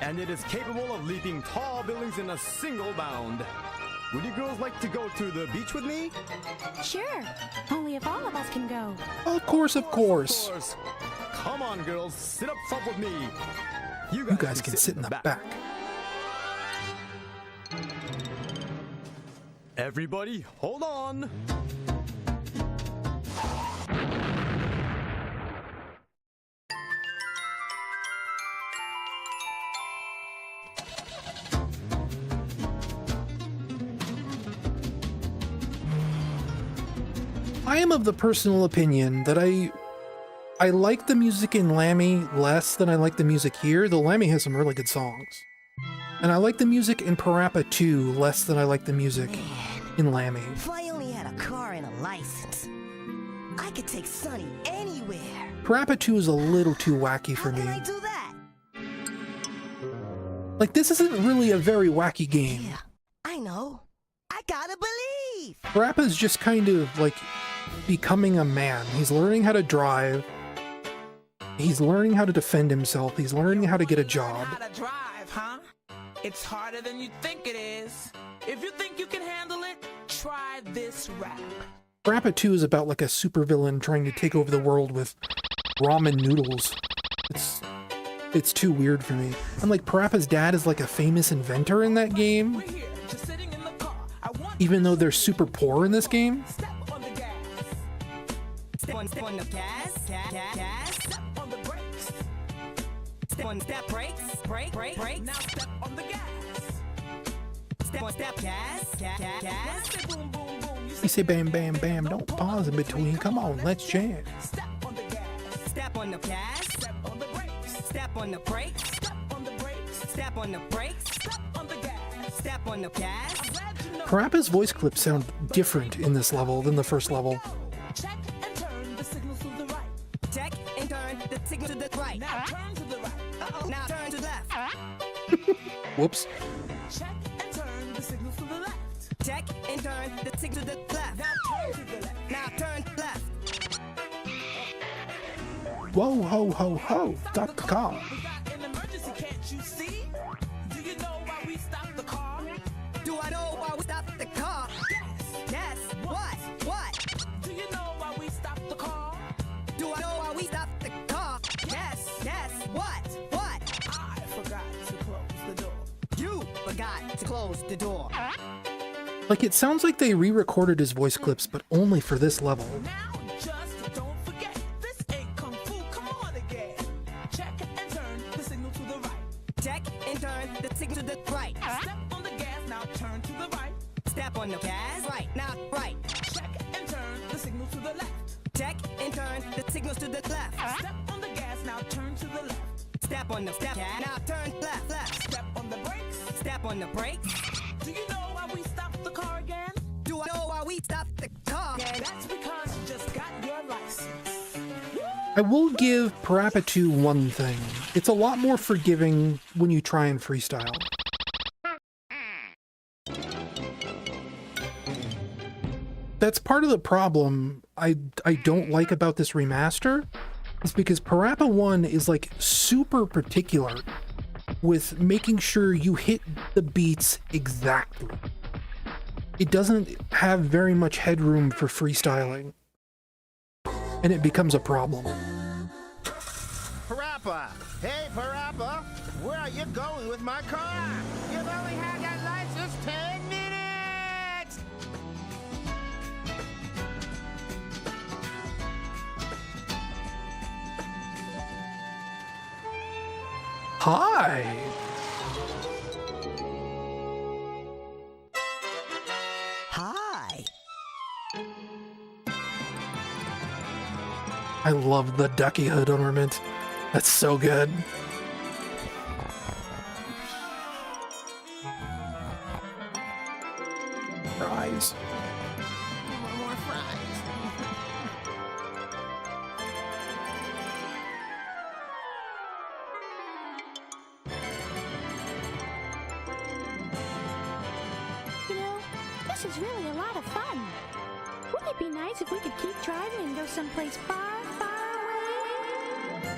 And it is capable of leaping tall buildings in a single bound. Would you girls like to go to the beach with me? Sure. Only if all of us can go. Of course, of course. Come on, girls, sit up front with me. You guys can sit in the back. Everybody, hold on. I am of the personal opinion that I like the music in Lammy less than I like the music here, though Lammy has some really good songs. And I like the music in Parappa 2 less than I like the music in Lammy. If I only had a car and a license, I could take Sonny anywhere. Parappa 2 is a little too wacky for me. How can I do that? Like, this isn't really a very wacky game. Yeah, I know. I gotta believe. Parappa's just kind of, like, becoming a man. He's learning how to drive. He's learning how to defend himself. He's learning how to get a job. How to drive, huh? It's harder than you think it is. If you think you can handle it, try this rap. Parappa 2 is about, like, a supervillain trying to take over the world with ramen noodles. It's too weird for me. And, like, Parappa's dad is, like, a famous inventor in that game. Even though they're super poor in this game. Step on the gas, gas. Step on the brakes. Step brakes, brake. Now step on the gas. Step gas. Boom, boom, boom. You say bam, bam, bam. Don't pause in between. Come on, let's jam. Step on the gas. Step on the gas. Step on the brakes. Step on the brakes. Step on the brakes. Step on the brakes. Step on the gas. Step on the gas. Parappa's voice clips sound different in this level than the first level. Check and turn the signal to the right. Check and turn the signal to the right. Now turn to the right. Now turn to the left. Whoops. Check and turn the signal to the left. Check and turn the signal to the left. Now turn to the left. Now turn left. Whoa, ho, ho, ho. Stop the car. We got an emergency, can't you see? Do you know why we stopped the car? Do I know why we stopped the car? Yes. What? Do you know why we stopped the car? Do I know why we stopped the car? Yes. What? I forgot to close the door. You forgot to close the door. Like, it sounds like they re-recorded his voice clips, but only for this level. Now just don't forget, this ain't Kung Fu, come on again. the right. Step on the gas, now turn to the right. Step on the gas, right, now right. Check and turn the signal to the left. Check and turn the signals to the left. Step on the gas, now turn to the left. Step on the step, now turn left, left. Step on the brakes. Step on the brakes. Do you know why we stopped the car again? Do I know why we stopped the car again? That's because you just got your license. I will give Parappa 2 one thing. It's a lot more forgiving when you try and freestyle. That's part of the problem I don't like about this remaster, is because Parappa 1 is like super particular with making sure you hit the beats exactly. It doesn't have very much headroom for freestyling, and it becomes a problem. Parappa! Hey, Parappa! Where are you going with my car? You've only had that license 10 minutes! Hi! Hi! I love the ducky hood ornament. That's so good. Fries. More fries. You know, this is really a lot of fun. Wouldn't it be nice if we could keep driving and go someplace far, far away?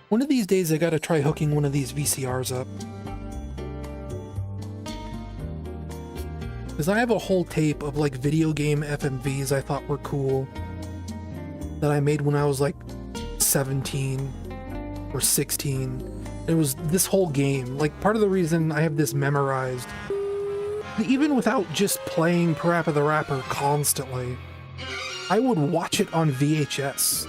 One of these days I gotta try hooking one of these VCRs up. Because I have a whole tape of like video game FMVs I thought were cool that I made when I was like 17 or 16. It was this whole game. Like, part of the reason I have this memorized, even without just playing Parappa the Rapper constantly, I would watch it on VHS.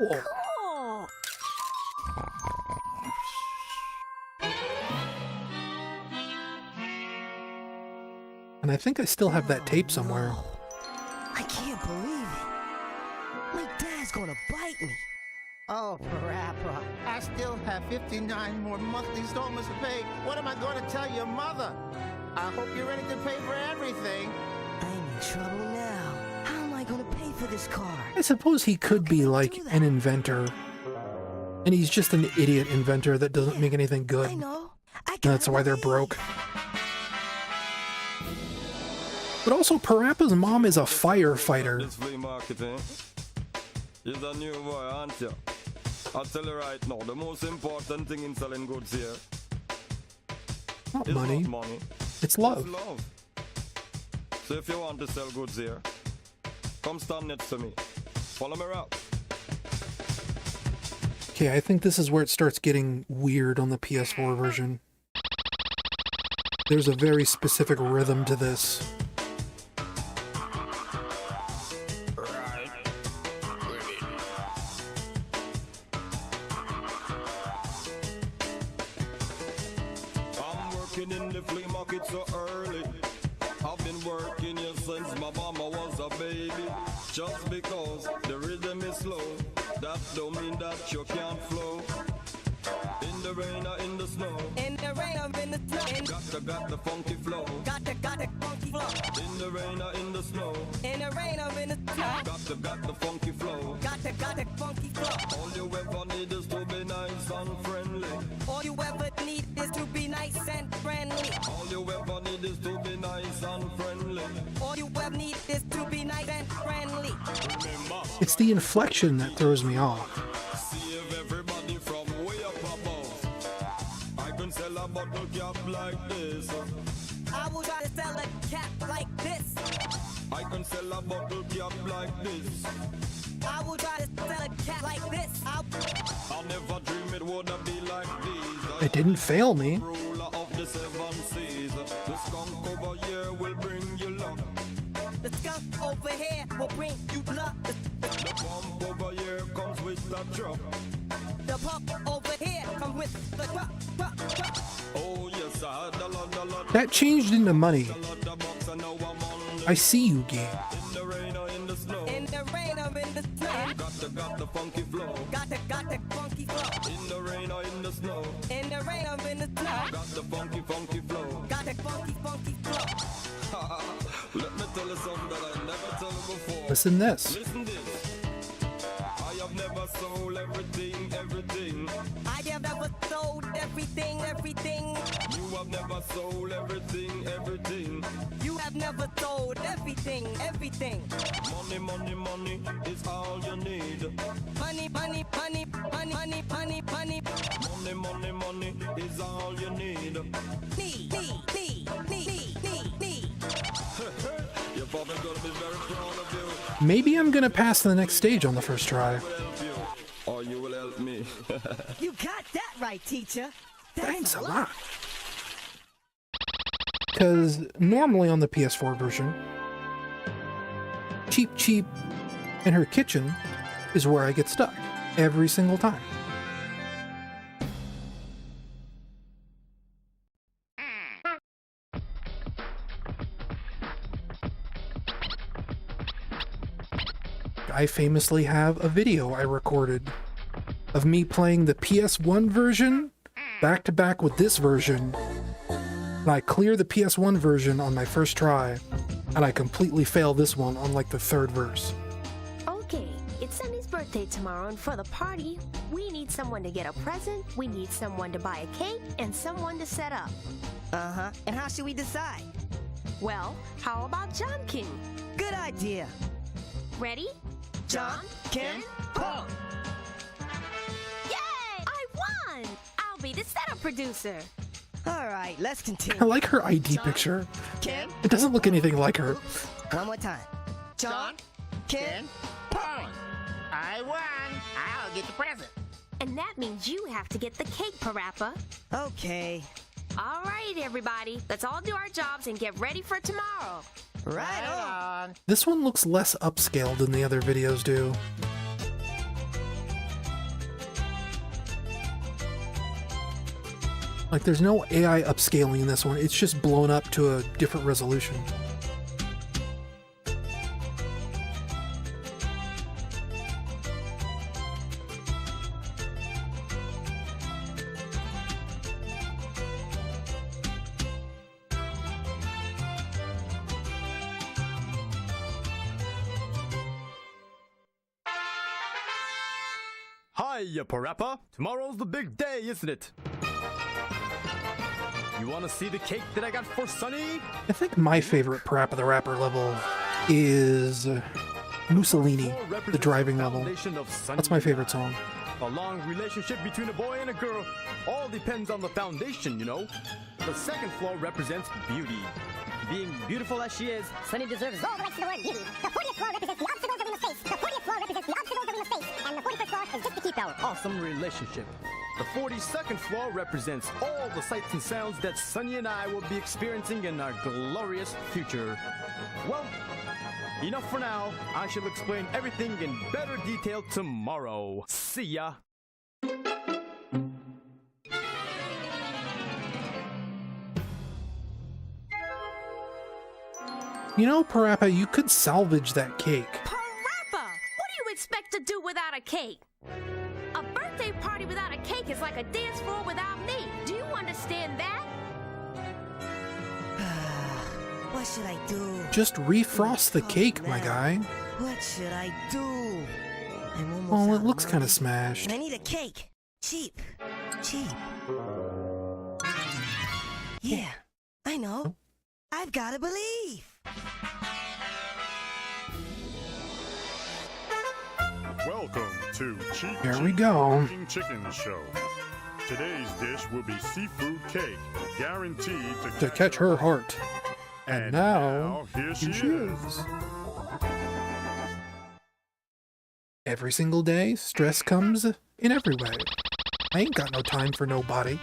Whoa. Cool! And I think I still have that tape somewhere. I can't believe it. My dad's gonna bite me. Oh, Parappa, I still have 59 more monthly installments to pay. What am I going to tell your mother? I hope you're ready to pay for everything. I'm in trouble now. How am I going to pay for this car? I suppose he could be like an inventor. And he's just an idiot inventor that doesn't make anything good. I know. That's why they're broke. But also, Parappa's mom is a firefighter. This flea market, eh? You're a new boy, aren't you? I'll tell you right now, the most important thing in selling goods here Not is money. not money. It's love. It's love. So if you want to sell goods here, come stand next to me. Follow me up. Okay, I think this is where it starts getting weird on the PS4 version. There's a very specific rhythm to this. In the flea market so early. I've been working here since my mama was a baby. Just because the rhythm is slow, that don't mean that you can't flow. In the rain or in the snow, In the rain or in the snow. got the funky flow. Got the funky flow. In the rain or in the snow, In the rain or in the snow. got the funky flow. Got the funky flow. All you ever need is to be nice and friendly. All you ever need is to be nice and friendly. All you ever need is to be nice and friendly. All you ever need is to be nice and friendly. Remember, It's the inflection that throws me off. save everybody from way up above. I can sell a bottle cap like this. I will try to sell a cap like this. I can sell a bottle cap like this. I will try to sell a cap like this. I never dream it would be like these. It didn't fail me. Ruler of the seven seas. The skunk over here will bring you luck. The skunk over here will bring you luck. The pump over here comes with stop drop. The pump over here come with the drop. Oh yes, I had a lot. That changed into money. I see you, game. In the rain or in the snow. In the rain or in the snow. Got the funky flow. Got the funky flow. In the rain or in the snow. In the rain or in the snow. Got the funky flow. Got the funky flow. Let me tell you something that I never told you before. Listen this. Listen this. I have never sold everything. I have never sold everything. You have never sold everything. You have never sold everything. Money is all you need. Money. Money is all you need. Need. Your father's gonna be very proud of you. Maybe I'm gonna pass to the next stage on the first try. Or you will help me. You got that right, teacher. Thanks a lot. Because normally on the PS4 version, Cheep in her kitchen is where I get stuck every single time. I famously have a video I recorded of me playing the PS1 version back to back with this version. And I clear the PS1 version on my first try, and I completely fail this one on like the third verse. Okay, it's Sunny's birthday tomorrow, and for the party, we need someone to get a present, we need someone to buy a cake, and someone to set up. Uh-huh. And how should we decide? Well, how about John King? Good idea. Ready? John, Ken, Paul. Yay! I won! I'll be the setup producer. All right, let's continue. I like her ID picture. Ken. It doesn't look anything like her. One more time. John, Ken, Paul. I won. I'll get the present. And that means you have to get the cake, Parappa. Okay. All right, everybody. Let's all do our jobs and get ready for tomorrow. Right on. This one looks less upscaled than the other videos do. Like, there's no AI upscaling in this one. It's just blown up to a different resolution. Hiya, Parappa. Tomorrow's the big day, isn't it? You want to see the cake that I got for Sunny? I think my favorite Parappa the Rapper level is Mussolini, the driving level. That's my favorite song. A long relationship between a boy and a girl all depends on the foundation, you know. The second floor represents beauty. Being beautiful as she is, Sunny deserves all the rights to the word beauty. The 40th floor represents the obstacles that we must face. The 40th floor represents the obstacles that we must face. And the 41st floor is just to keep our awesome relationship. The 42nd floor represents all the sights and sounds that Sunny and I will be experiencing in our glorious future. Well, enough for now. I shall explain everything in better detail tomorrow. See ya. You know, Parappa, you could salvage that cake. Parappa! What do you expect to do without a cake? A birthday party without a cake is like a dance floor without me. Do you understand that? What should I do? Just refrost the cake, my guy. What should I do? Well, it looks kind of smashed. I need a cake. Cheap. Yeah, I know. I've got to believe. Welcome to Cheap Here we go. Chicken Show. Today's dish will be seafood cake, guaranteed To catch her heart. And now, here she is. Every single day, stress comes in every way. I ain't got no time for nobody.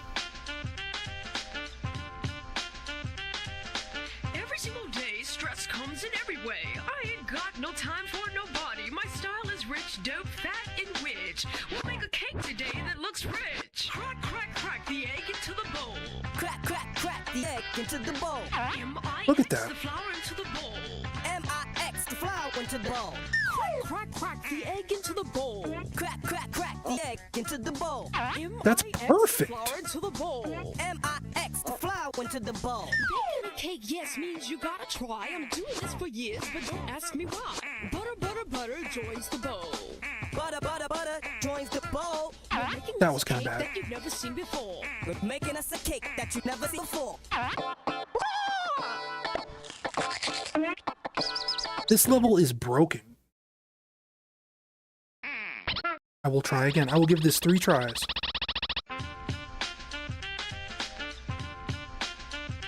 Every single day, stress comes in every way. I ain't got no time for nobody. My style is rich, dope, fat, and witty. rich. We'll make a cake today that looks rich. Crack, crack, crack the egg into the bowl. Crack, crack, crack the egg into the bowl. Look at The that. flour into the bowl. M-I-X the flour into the bowl. Crack, crack the egg into the bowl. Crack, crack, crack the egg into the bowl. That's perfect. Flour into the bowl. M-I-X the flour into the bowl. Baking a cake, yes, means you gotta try. I'm doing this for years, but don't ask me why. Butter, butter, butter joins the bowl. Butter, butter, butter joins the bowl. We're making That us was a kinda cake bad. that you've never seen before. We're making us a cake that you've never seen before. This level is broken. I will try again. I will give this 3 tries.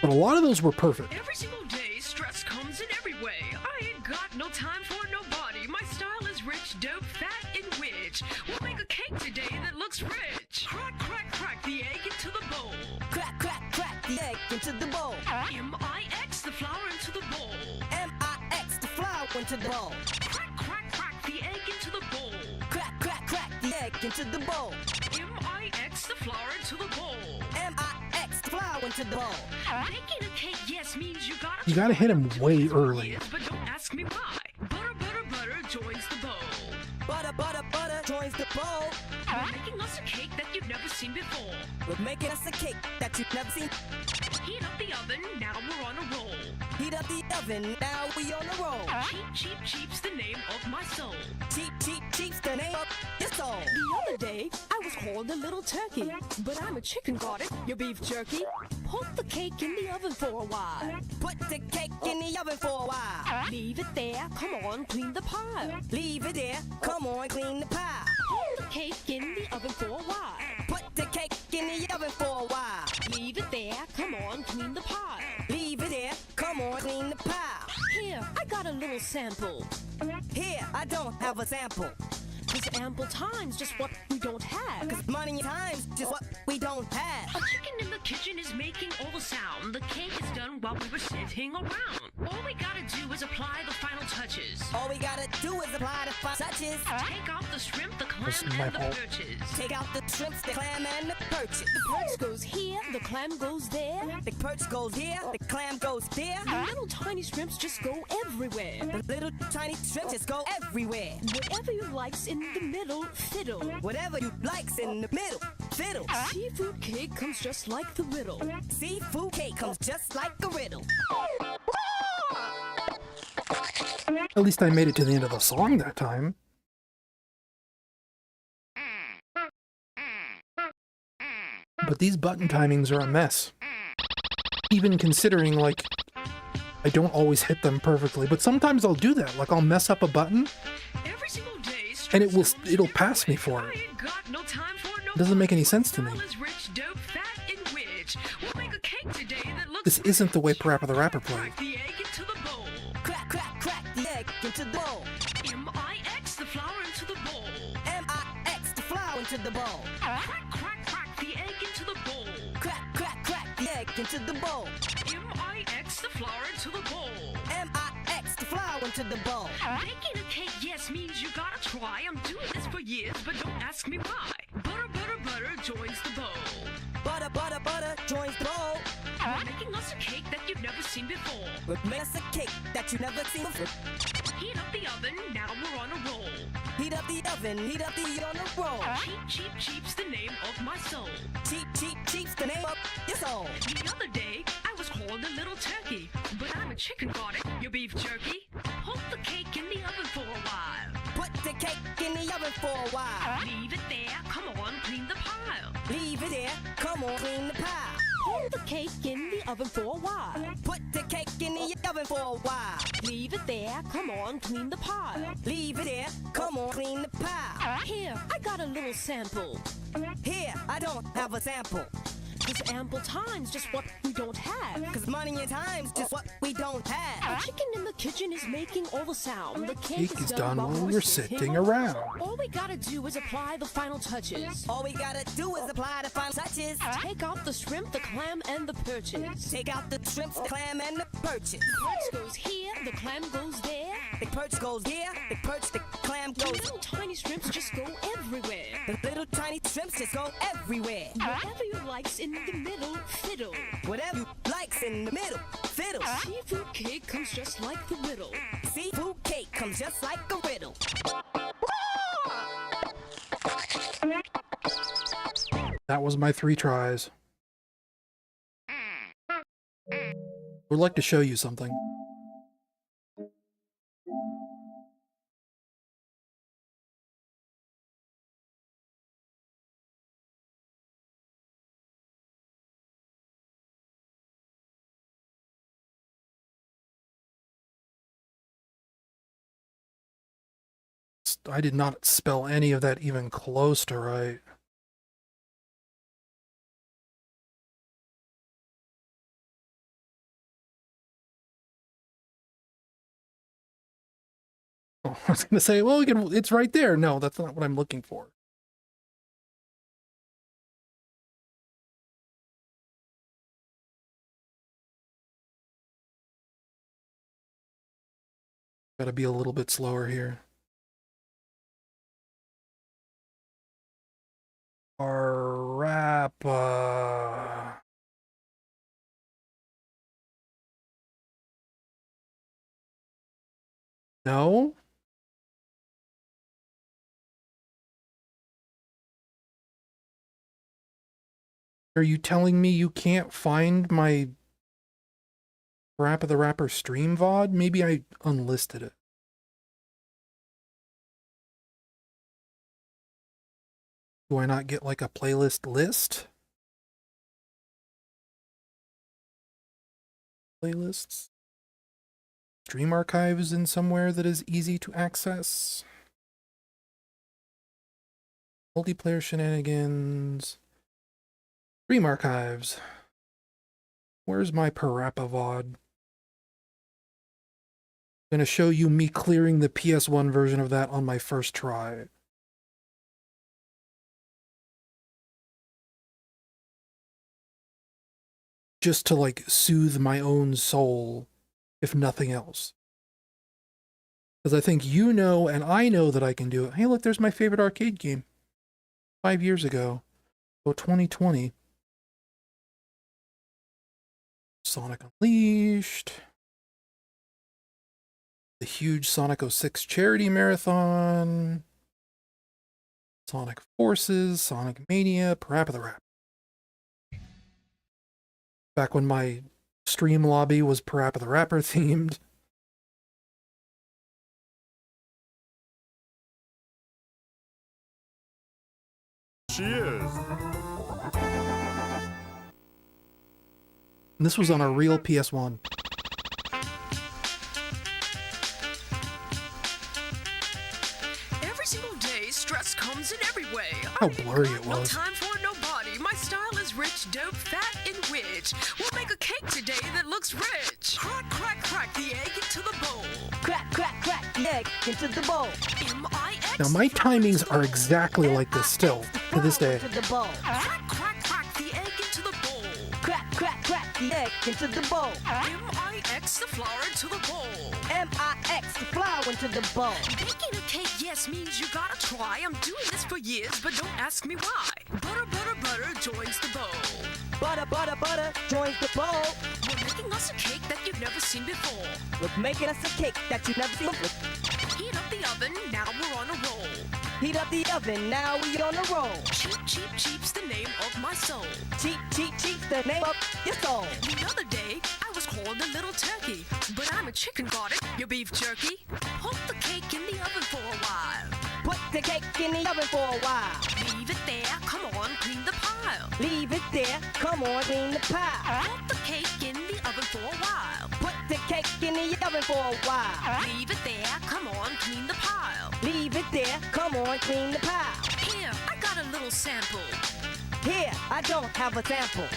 But a lot of those were perfect. Every single day, stress comes in every way. I ain't got no time for nobody. My style is rich, dope, fat, and rich. We'll make a cake today that looks rich. Crack, crack, crack the egg into the bowl. Crack, crack, crack the egg into the bowl. M-I-X the flour into the bowl. M-I-X the flour into the bowl. Crack, crack, crack the egg into the bowl. Crack, crack, crack the egg into the bowl. M-I-X the flour into the bowl. M-I-X the flour into the bowl. Baking a cake, yes, means you gotta You gotta hit him way early. Yes, but don't ask me why. Butter, butter, butter joins the bowl. Butter, butter, butter joins the bowl. We're making us a cake that you've never seen before. We're making us a cake that you've never seen. Heat up the oven, now we're on a roll. Heat up the oven, now we on a roll. Cheap, cheap, cheap's the name of my soul. Cheap, cheap, cheap's the name of your soul. The other day, I was called a little turkey, but I'm a chicken, got it? Your beef jerky. Put the cake in the oven for a while. Put the cake in the oven for a while. Leave it there, come on, clean the pile. Leave it there, come on, clean the pile. Put the cake in the oven for a while. Put the cake in the oven for a while. Leave it there, come on, clean the pile. Leave it there, come on, clean the pile. Here, I got a little sample. Here, I don't have a sample. 'Cause ample time's just what we don't have. 'Cause money and time's just what we don't have. A chicken in the kitchen is making all the sound. The cake is done while we were sitting around. All we gotta do is apply the final touches. All we gotta do is apply the final touches. Take out the shrimp, the clam, This is my and the fault. perches. Take out the shrimps, the clam, and the perches. The perch goes here, the clam goes there. The perch goes here, the clam goes there. The little tiny shrimps just go everywhere. The little tiny shrimps just go everywhere. Whatever you like's in the middle, fiddle. Whatever you like's in the middle, fiddle. Seafood cake comes just like the riddle. Seafood cake comes just like a riddle. At least I made it to the end of the song that time. But these button timings are a mess. Even considering, like, I don't always hit them perfectly, but sometimes I'll do that. Like, I'll mess up a button, Every single day, and it'll pass me for it. I ain't got no time for It doesn't make any sense to me. Style is rich, dope, fat, and rich. We'll make a cake today that looks This isn't the way Parappa the Rapper played. Crack the egg into the bowl. Crack, crack, crack the egg into the bowl. M-I-X the flour into the bowl. M-I-X the flour into the bowl. Crack, crack, crack the egg into the bowl. Crack, crack, crack the egg into the bowl. M-I-X the flour into the bowl. M-I-X the flour into the bowl. Baking a cake, yes, means you gotta try. I'm doing this for years, but don't ask me why. Butter, butter, butter joins the bowl. Butter, butter, butter joins the bowl. We're making us a cake that you've never seen before. We're making us a cake that you've never seen before. Heat up the oven, now we're on a roll. Heat up the oven, heat up the on a roll. Cheap, cheap, cheap's the name of my soul. Cheap, cheap, cheap's the name of your soul. The other day, I was called a little turkey, but I'm a chicken, got it? Your beef jerky. Put the cake in the oven for a while. Put the cake in the oven for a while. Leave it there, come on, clean the pile. Leave it there, come on, clean the pile. Put the cake in the oven for a while. Put the cake in the oven for a while. Leave it there, come on, clean the pile. Leave it there, come on, clean the pile. Here, I got a little sample. Here, I don't have a sample. 'Cause ample time's just what we don't have. 'Cause money and time's just what we don't have. A chicken in the kitchen is making all the sound. The Cake is done while we're sitting around. All we gotta do is apply the final touches. All we gotta do is apply the final touches. Take out the shrimp, the clam, and the perches. Take out the shrimp, the clam, and the perches. The perch goes here, the clam goes there. The perch goes here, the perch, the clam The goes. little tiny shrimps just go everywhere. The little tiny shrimps just go everywhere. Whatever you likes in the middle, fiddle. Whatever you likes in the middle, fiddle. Seafood cake comes just like the riddle. Seafood cake comes just like a riddle. That was my 3 tries. Would like to show you something. I did not spell any of that even close to right. Oh, I was going to say, well, it's right there. No, that's not what I'm looking for. Gotta be a little bit slower here. Parappa. No? Are you telling me you can't find my Parappa the Rapper stream VOD? Maybe I unlisted it. Do I not get like a playlist list? Playlists? Stream archives in somewhere that is easy to access? Multiplayer shenanigans. Stream archives. Where's my Parappa VOD? I'm gonna show you me clearing the PS1 version of that on my first try. Just to like soothe my own soul, if nothing else. Because I think you know and I know that I can do it. Hey, look, there's my favorite arcade game. 5 years ago. So 2020. Sonic Unleashed. The huge Sonic 06 charity marathon. Sonic Forces, Sonic Mania, Parappa the Rapper. Back when my stream lobby was Parappa the Rapper themed. She is. And this was on a real PS1. Every single day, stress comes in every way. How blurry it No was. time for nobody. My style is rich, dope, fat, and witch. We'll make a cake today that looks rich. Crack, crack, crack the egg into the bowl. Crack, crack, crack the egg into the bowl. M-I-X. Now my timings are exactly like this still, to this day. To the bowl. Crack, crack, crack the egg into the bowl. Crack, crack, crack the egg into the bowl. M-I-X the flour into the bowl. M-I-X the flour into the bowl. Baking a cake, yes, means you gotta try. I'm doing this for years, but don't ask me why. Butter, butter, butter joins the bowl. Butter, butter, butter joins the bowl. We're making us a cake that you've never seen before. We're making us a cake that you've never seen before. Heat up the oven, now we're on a roll. Heat up the oven, now we on a roll. Cheap, cheap, cheap's the name of my soul. Cheap, cheap, cheap's the name of your soul. The other day, I was called a little turkey, but I'm a chicken, got it? Your beef jerky. Put the cake in the oven for a while. Put the cake in the oven for a while. Leave it there, come on, clean the pile. Leave it there, come on, clean the pile. Put the cake in the oven for a while. Put the cake in the oven for a while. Leave it there, come on, clean the pile. Leave it there, come on, clean the pile. Here, I got a little sample. Here, I don't have a sample.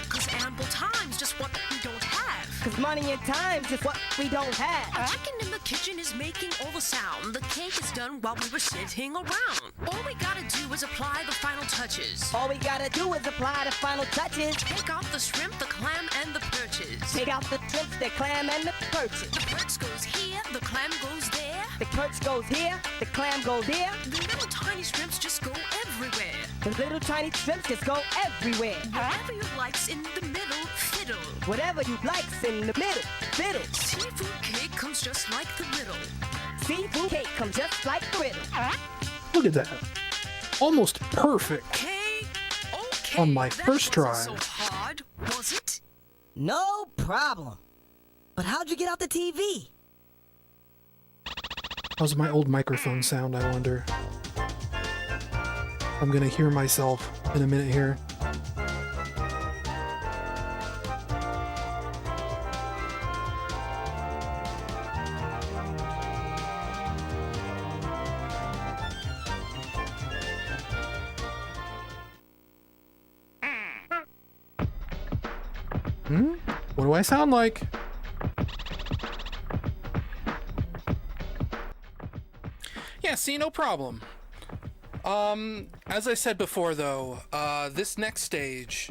'Cause ample time's just what we don't have. Cause money and time's just what we don't have. A chicken in the kitchen is making all the sound. The cake is done while we were sitting around. All we gotta do is apply the final touches. All we gotta do is apply the final touches. Take out the shrimp, the clam, and the perches. Take out the shrimp, the clam, and the perches. The perch goes here, the clam goes there. The perch goes here, the clam goes here. The little tiny shrimps just go everywhere. The little tiny shrimps just go everywhere. Whatever you like's in the middle, fiddle. Whatever you like's in the middle, fiddle. Seafood cake comes just like the riddle. Seafood cake comes just like the riddle. Look at that. Almost perfect. Okay, on my that first try. wasn't so hard, was it? No problem. But how'd you get out the TV? How's my old microphone sound, I wonder? I'm gonna hear myself in a minute here. What do I sound like? Yeah, see, no problem. As I said before, though, this next stage,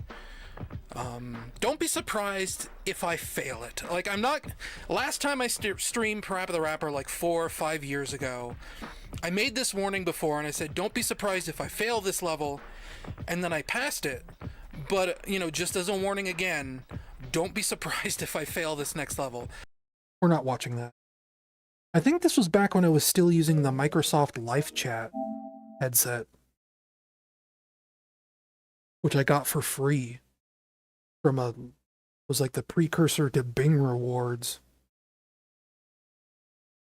don't be surprised if I fail it. Like, I'm not... Last time I streamed Parappa the Rapper, like 4 or 5 years ago, I made this warning before, and I said, don't be surprised if I fail this level, and then I passed it. But, you know, just as a warning again, don't be surprised if I fail this next level. We're not watching that. I think this was back when I was still using the Microsoft Live Chat headset, which I got for free from was like the precursor to Bing rewards.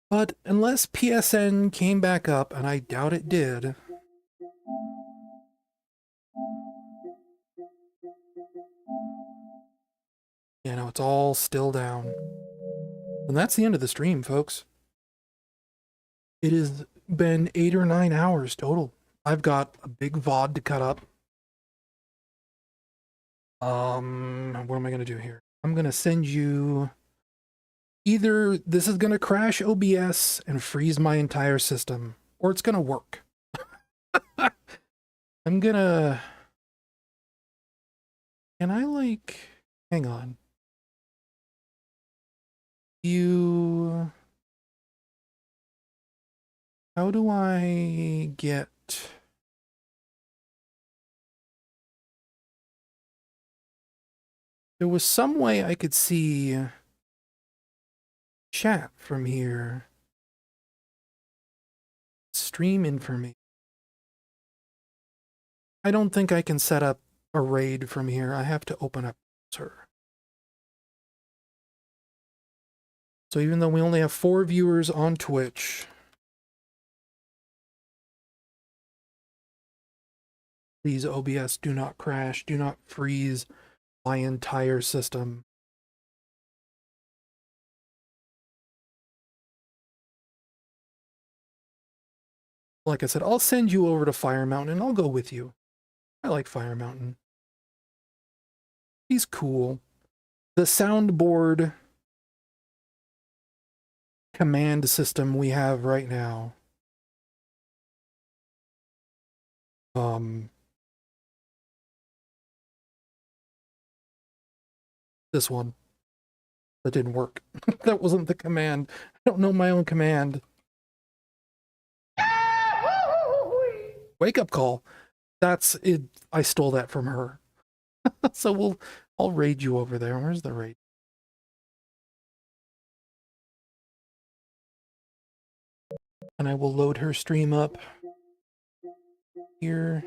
But unless PSN came back up, and I doubt it did, you know, it's all still down. And that's the end of the stream, folks. It has been 8 or 9 hours total. I've got a big VOD to cut up. What am I going to do here? I'm going to send you... Either this is going to crash OBS and freeze my entire system, or it's going to work. I'm going to... Can I, like... Hang on. How do I get... There was some way I could see chat from here. Stream information. I don't think I can set up a raid from here. I have to open up browser. So even though we only have 4 viewers on Twitch, please, OBS, do not crash, do not freeze my entire system. Like I said, I'll send you over to Fire Mountain and I'll go with you. I like Fire Mountain. He's cool. The soundboard command system we have right now. This one. That didn't work. That wasn't the command. I don't know my own command. Wake up call. That's it. I stole that from her. So I'll raid you over there. Where's the raid? And I will load her stream up here.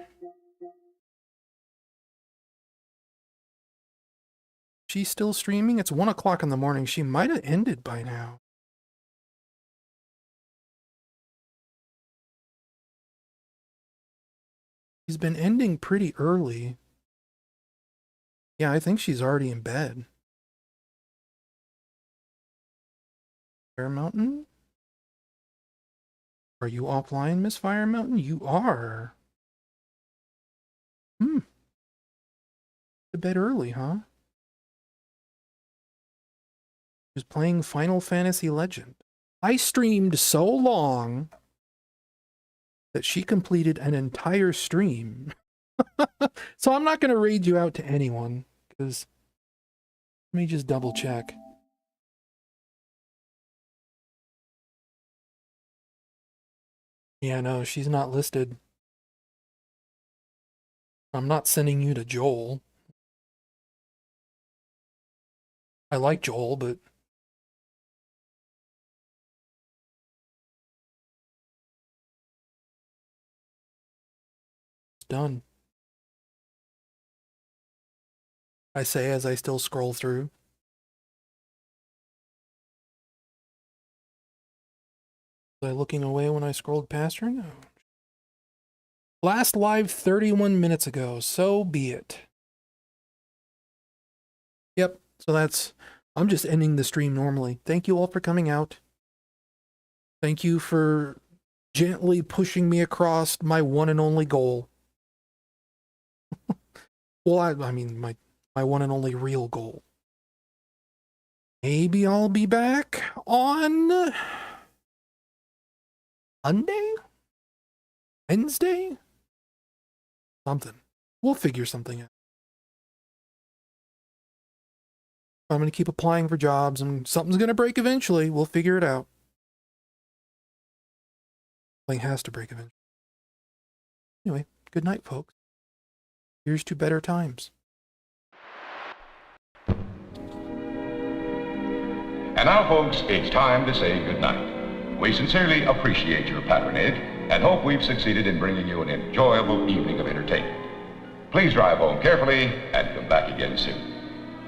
She's still streaming? It's 1 o'clock in the morning. She might have ended by now. She's been ending pretty early. Yeah, I think she's already in bed. Fire Mountain? Are you offline, Miss Fire Mountain? You are. To bed early, huh? was playing Final Fantasy Legend. I streamed so long that she completed an entire stream. So I'm not going to raid you out to anyone, because let me just double check. Yeah, no, she's not listed. I'm not sending you to Joel. I like Joel, but it's done. I say as I still scroll through. Was I looking away when I scrolled past her? No. Last live 31 minutes ago, so be it. Yep, so I'm just ending the stream normally. Thank you all for coming out. Thank you for gently pushing me across my one and only goal. Well, I mean, my one and only real goal. Maybe I'll be back on Monday? Wednesday? Something. We'll figure something out. I'm going to keep applying for jobs, and something's going to break eventually. We'll figure it out. Something has to break eventually. Anyway, good night, folks. Here's to better times. And now, folks, it's time to say goodnight. We sincerely appreciate your patronage and hope we've succeeded in bringing you an enjoyable evening of entertainment. Please drive home carefully and come back again soon.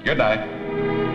Good night.